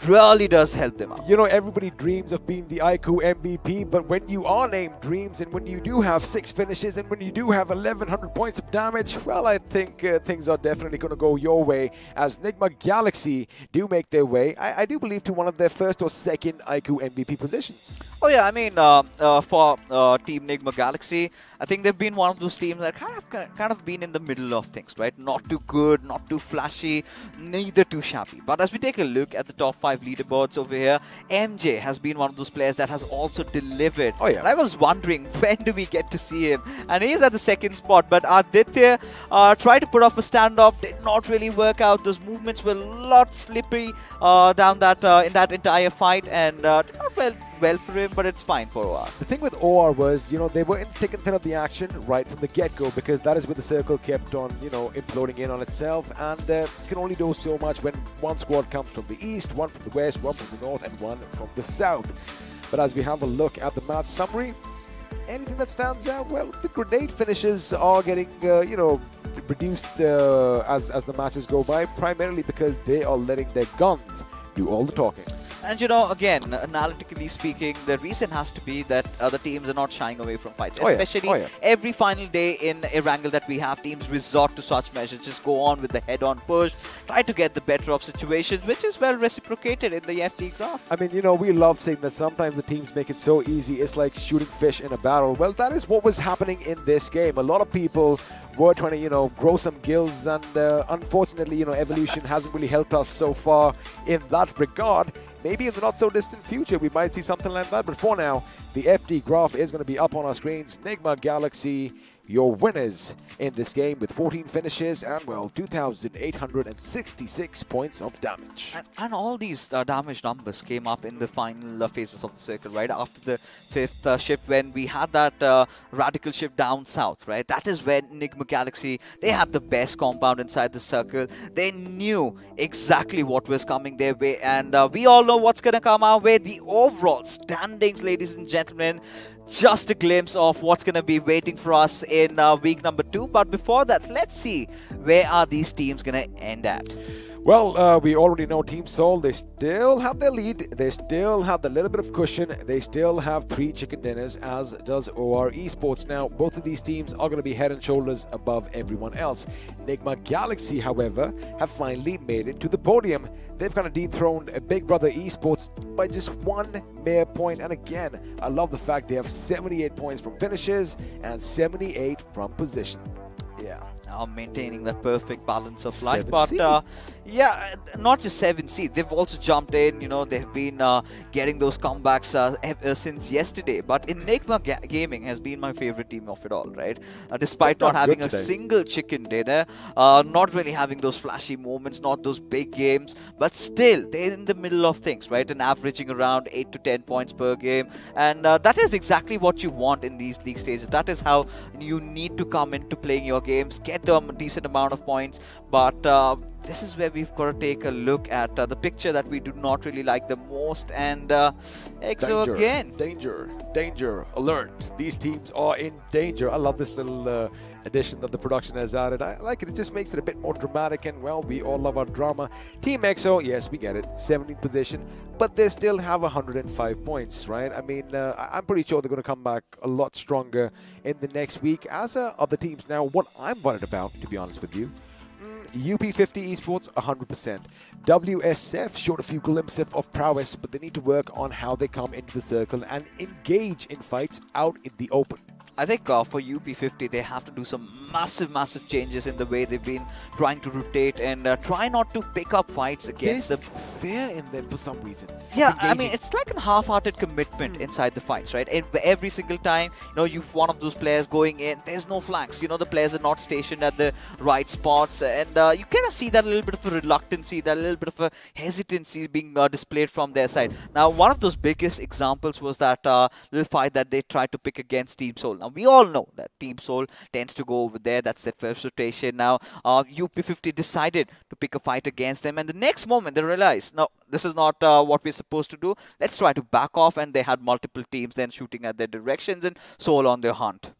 really does help them out. Everybody dreams of being the iQOO MVP, but when you are named Dreams, and when you do have 6 finishes, and when you do have 1100 points of damage, well, I think things are definitely going to go your way, as Nigma Galaxy do make their way, I do believe, to one of their first or second iQOO MVP positions. Oh yeah, I mean, for Team Nigma Galaxy, I think they've been one of those teams that kind of been in the middle of things, right? Not too good, not too flashy, neither too shabby. But as we take a look at the top 5 leaderboards over here, MJ has been one of those players that has also delivered. Oh yeah. And I was wondering, when do we get to see him? And he's at the 2nd spot, but Aditya tried to put off a standoff, did not really work out. Those movements were a lot slippery down that in that entire fight, and did not well for him, but it's fine for OR. The thing with OR was, they were in thick and thin of the action right from the get-go, because that is where the circle kept on, imploding in on itself, and you can only do so much when one squad comes from the east, one from the west, one from the north, and one from the south. But as we have a look at the match summary, anything that stands out, well, the grenade finishes are getting, reduced as the matches go by, primarily because they are letting their guns do all the talking. And again, analytically speaking, the reason has to be that other teams are not shying away from fights. Especially every final day in Erangel that we have, teams resort to such measures. Just go on with the head-on push, try to get the better of situations, which is well reciprocated in the FD graph. I mean, we love saying that sometimes the teams make it so easy. It's like shooting fish in a barrel. Well, that is what was happening in this game. A lot of people were trying to, grow some gills, and unfortunately, evolution hasn't really helped us so far in that regard. Maybe in the not-so-distant future, we might see something like that. But for now, the FD graph is going to be up on our screens. Nigma Galaxy, your winners in this game with 14 finishes and, well, 2,866 points of damage. And all these damage numbers came up in the final phases of the circle, right? After the fifth shift, when we had that radical shift down south, right? That is when Enigma Galaxy, they had the best compound inside the circle. They knew exactly what was coming their way, and we all know what's going to come our way. The overall standings, ladies and gentlemen, just a glimpse of what's going to be waiting for us in week number 2. But before that, let's see where are these teams going to end at. Well, we already know Team Seoul, they still have their lead, they still have the little bit of cushion, they still have 3 chicken dinners, as does OR Esports. Now, both of these teams are going to be head and shoulders above everyone else. Enigma Galaxy, however, have finally made it to the podium. They've kind of dethroned a big brother Esports by just 1 mere point. And again, I love the fact they have 78 points from finishes and 78 from position. Yeah, maintaining that perfect balance of life. 7C. But yeah, not just 7C, they've also jumped in, you know, they've been getting those comebacks since yesterday. But Enigma Gaming has been my favorite team of it all, right? Despite not having a single chicken dinner, not really having those flashy moments, not those big games, but still, they're in the middle of things, right? And averaging around 8 to 10 points per game. And that is exactly what you want in these league stages. That is how you need to come into playing your games, get them a decent amount of points. But this is where we've got to take a look at the picture that we do not really like the most. And EXO again. Danger, alert. These teams are in danger. I love this little addition that the production has added. I like it. It just makes it a bit more dramatic, and, well, we all love our drama. Team EXO, yes, we get it, 17th position, but they still have 105 points, right? I mean, I'm pretty sure they're going to come back a lot stronger in the next week, as are other teams. Now, what I'm worried about, to be honest with you, UP50 Esports, 100%. WSF showed a few glimpses of prowess, but they need to work on how they come into the circle and engage in fights out in the open. I think for UP50, they have to do some massive changes in the way they've been trying to rotate and try not to pick up fights against them. Fear in them for some reason. Yeah, I mean, it's like a half-hearted commitment inside the fights, right? And every single time, you know, you've one of those players going in, there's no flanks. You know, the players are not stationed at the right spots, and you kind of see that little bit of a reluctancy, that little bit of a hesitancy being displayed from their side. Now, one of those biggest examples was that little fight that they tried to pick against Team Seoul. Now, we all know that Team Seoul tends to go over there. That's their first rotation. Now, UP50 decided to pick a fight against them, and the next moment they realized, no, this is not what we're supposed to do. Let's try to back off, and they had multiple teams then shooting at their directions, and Seoul on their hunt.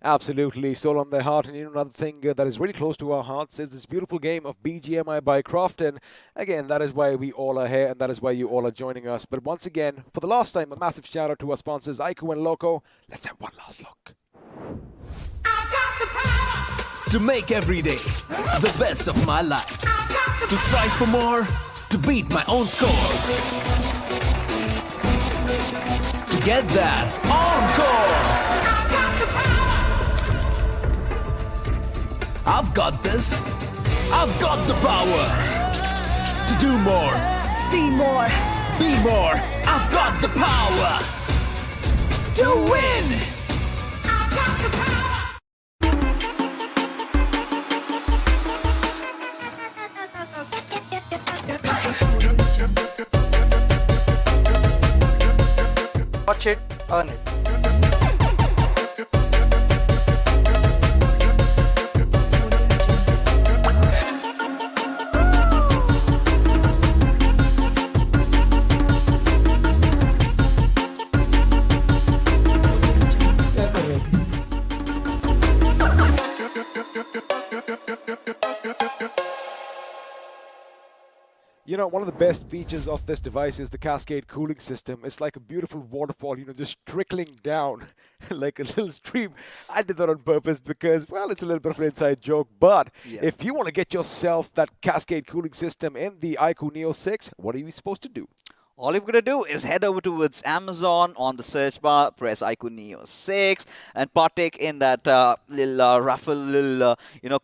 Absolutely, Seoul on their heart. And you know, another thing that is really close to our hearts is this beautiful game of BGMI by Croft. And again, that is why we all are here, and that is why you all are joining us. But once again, for the last time, a massive shout out to our sponsors, iQOO and Loco. Let's have one last look. To make every day the best of my life. To strive for more. To beat my own score. To get that encore. I've got this. I've got the power to do more, See more. be more. I've got the power to win. Watch it, earn it. You know, one of the best features of this device is the cascade cooling system. It's like a beautiful waterfall, you know, just trickling down like a little stream. I did that on purpose because, well, it's a little bit of an inside joke. But if you want to get yourself that cascade cooling system in the iQOO Neo 6, what are you supposed to do? All you've got to do is head over towards Amazon on the search bar, press iQOO Neo 6, and partake in that little raffle, little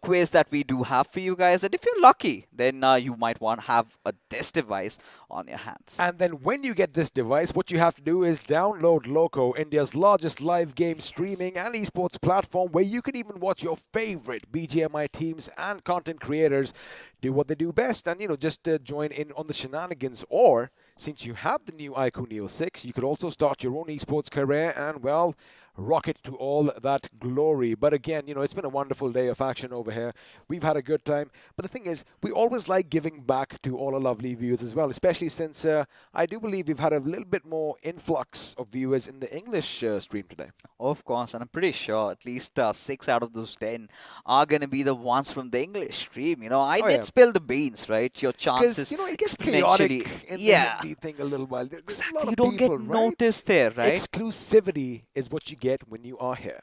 quiz that we do have for you guys. And if you're lucky, then you might want to have this device on your hands. And then when you get this device, what you have to do is download Loco, India's largest live game streaming and esports platform, where you can even watch your favorite BGMI teams and content creators do what they do best, and just join in on the shenanigans. Or since you have the new iQOO Neo 6, you could also start your own esports career and, well, rocket to all that glory. But again, it's been a wonderful day of action over here. We've had a good time. But the thing is, we always like giving back to all our lovely viewers as well, especially since I do believe we've had a little bit more influx of viewers in the English stream today. Of course, and I'm pretty sure at least 6 out of those 10 are going to be the ones from the English stream. I did spill the beans, right? Your chances it gets chaotic in the Hindi thing a little while. Exactly, you don't get noticed there, right? Exclusivity is what you get when you are here.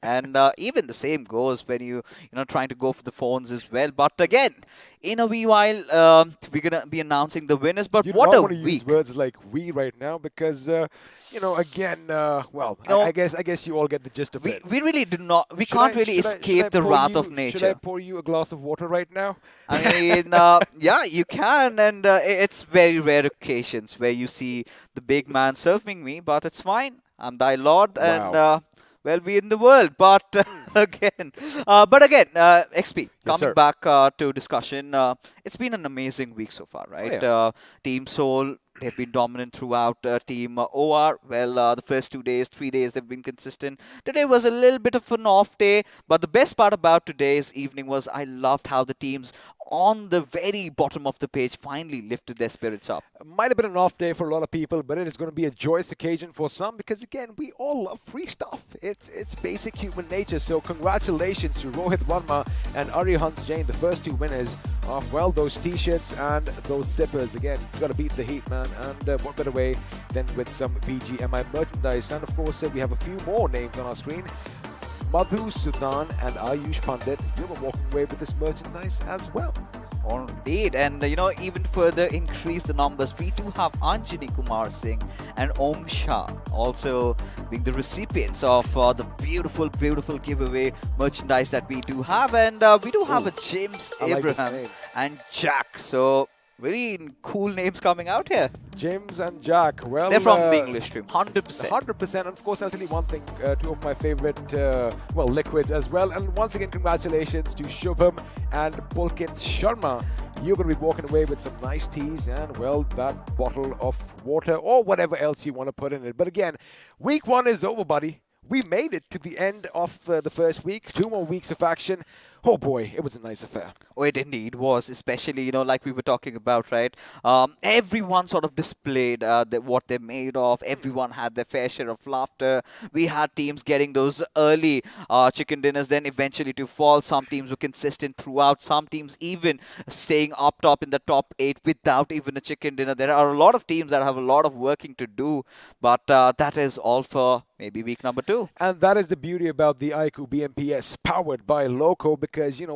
And even the same goes when you trying to go for the phones as well. But again, in a wee while, we're gonna be announcing the winners. But you what don't a want to week! Use words like "we" right now because again, I guess you all get the gist of it. We really do not. We can't really escape the wrath of nature. Should I pour you a glass of water right now? I mean, yeah, you can, and it's very rare occasions where you see the big man serving me, but it's fine. I'm thy lord, and well, we in the world. But again, XP, coming back to discussion, it's been an amazing week so far, right? Oh, yeah. Team Soul, they've been dominant throughout. Team OR, well, the first 2 days, 3 days, they've been consistent. Today was a little bit of an off day, but the best part about today's evening was I loved how the teams on the very bottom of the page finally lifted their spirits up. Might have been an off day for a lot of people, but it is going to be a joyous occasion for some because, again, we all love free stuff. It's basic human nature. So congratulations to Rohit Verma and Arihant Jain, the first 2 winners of, well, those T-shirts and those zippers. Again, you got to beat the heat, man. And what better way than with some BGMI merchandise. And, of course, we have a few more names on our screen. Madhu Sudan and Ayush Pandit, you were walking away with this merchandise as well. Indeed, and even further increase the numbers, we do have Anjani Kumar Singh and Om Shah also being the recipients of the beautiful giveaway merchandise that we do have, and we do have a James Abraham and Jack. So very cool names coming out here. James and Jack, well, they're from the English stream, 100%. 100%. And of course, I'll tell you one thing, 2 of my favorite, liquids as well. And once again, congratulations to Shubham and Pulkit Sharma. You're going to be walking away with some nice teas and, well, that bottle of water or whatever else you want to put in it. But again, week 1 is over, buddy. We made it to the end of the first week. 2 more weeks of action. Oh boy, it was a nice affair. Oh, it indeed was, especially, like we were talking about, right? Everyone sort of displayed what they're made of. Everyone had their fair share of laughter. We had teams getting those early chicken dinners, then eventually to fall. Some teams were consistent throughout. Some teams even staying up top in the top 8 without even a chicken dinner. There are a lot of teams that have a lot of working to do, but that is all for maybe week number 2. And that is the beauty about the iQOO BMPS powered by Loco, because,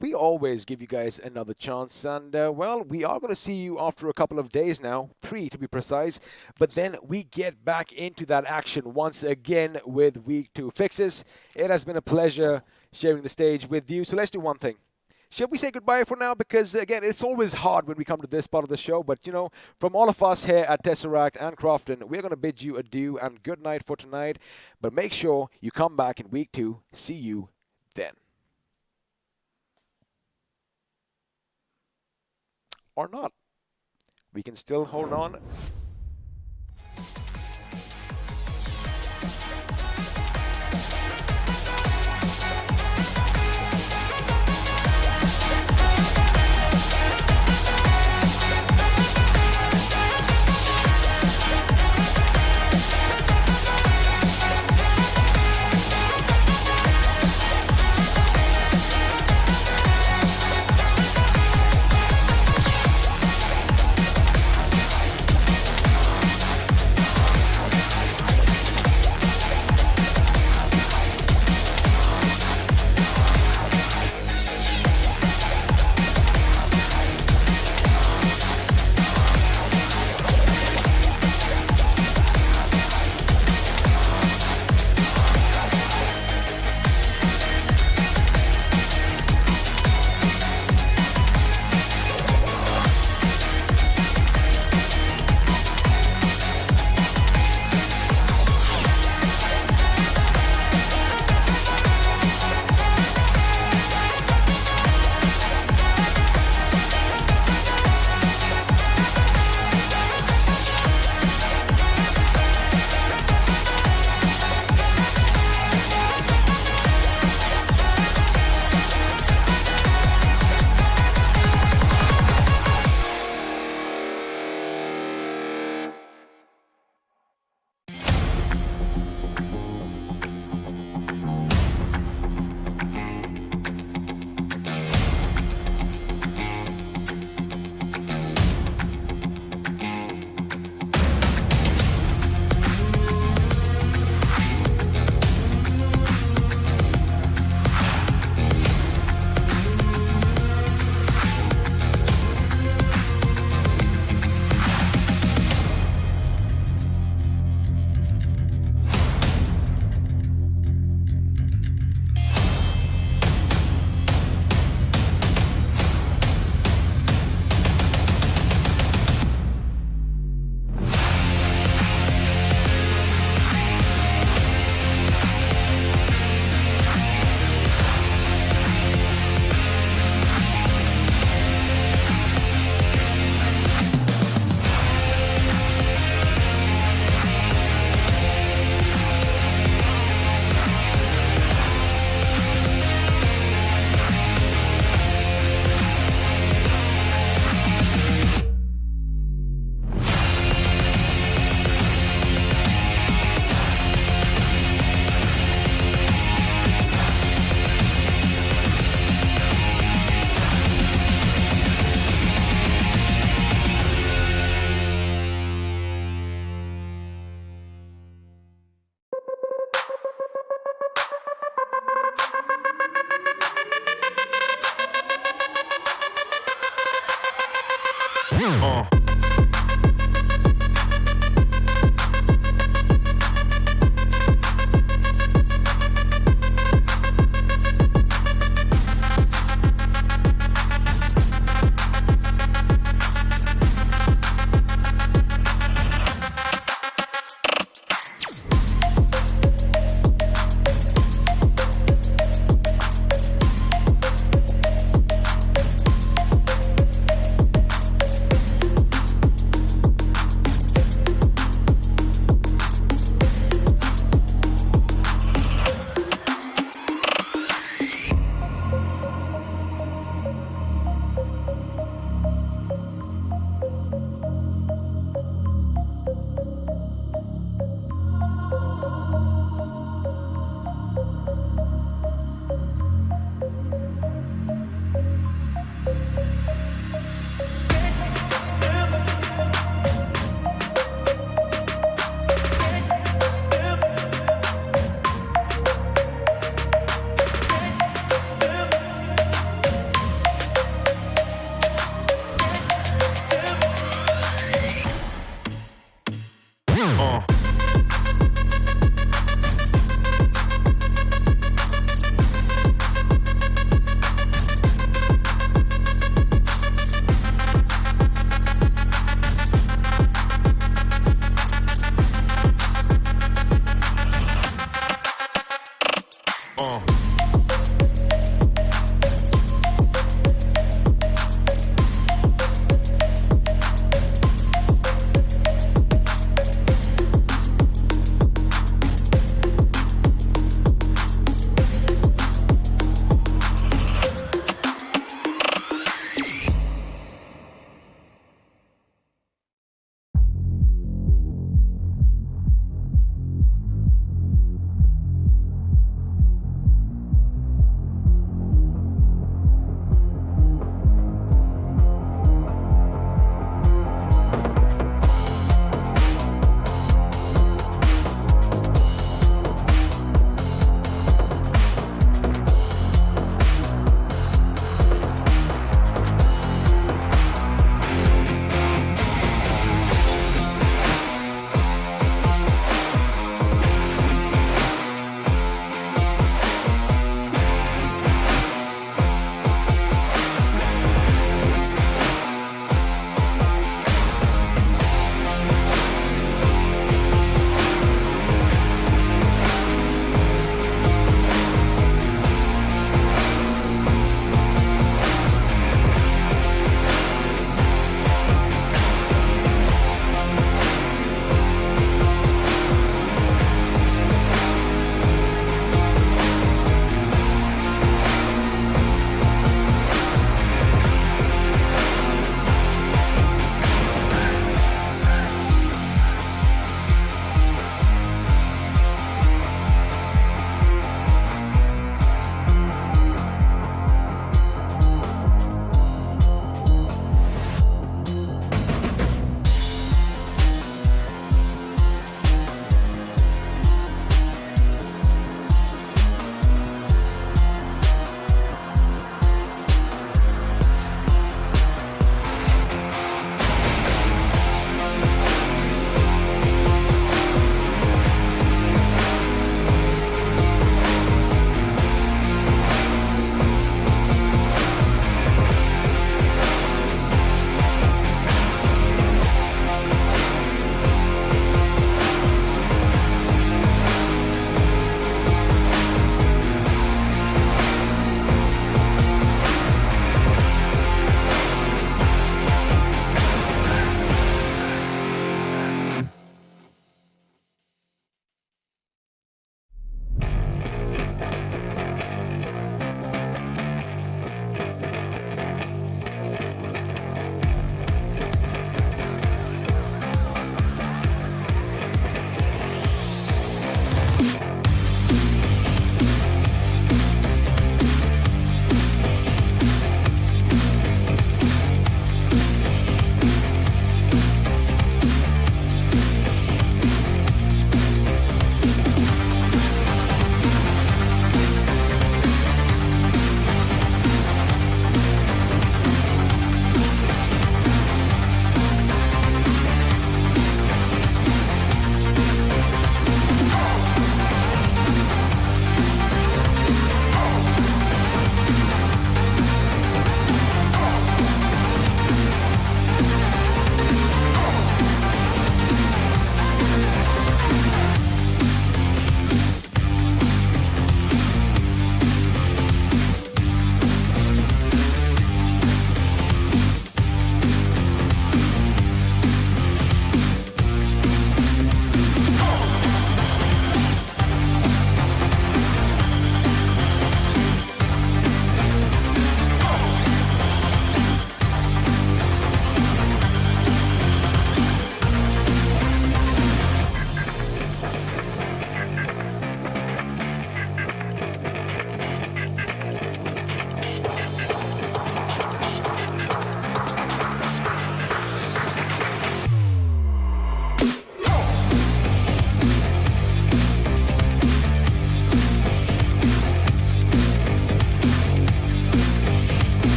we always give you guys another chance. And, well, we are going to see you after a couple of days now, 3 to be precise. But then we get back into that action once again with week 2 fixes. It has been a pleasure sharing the stage with you. So let's do one thing. Shall we say goodbye for now? Because, again, it's always hard when we come to this part of the show. But, from all of us here at Tesseract and Crofton, we're going to bid you adieu and good night for tonight. But make sure you come back in week 2. See you then. Or not. We can still hold on.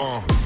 Uh.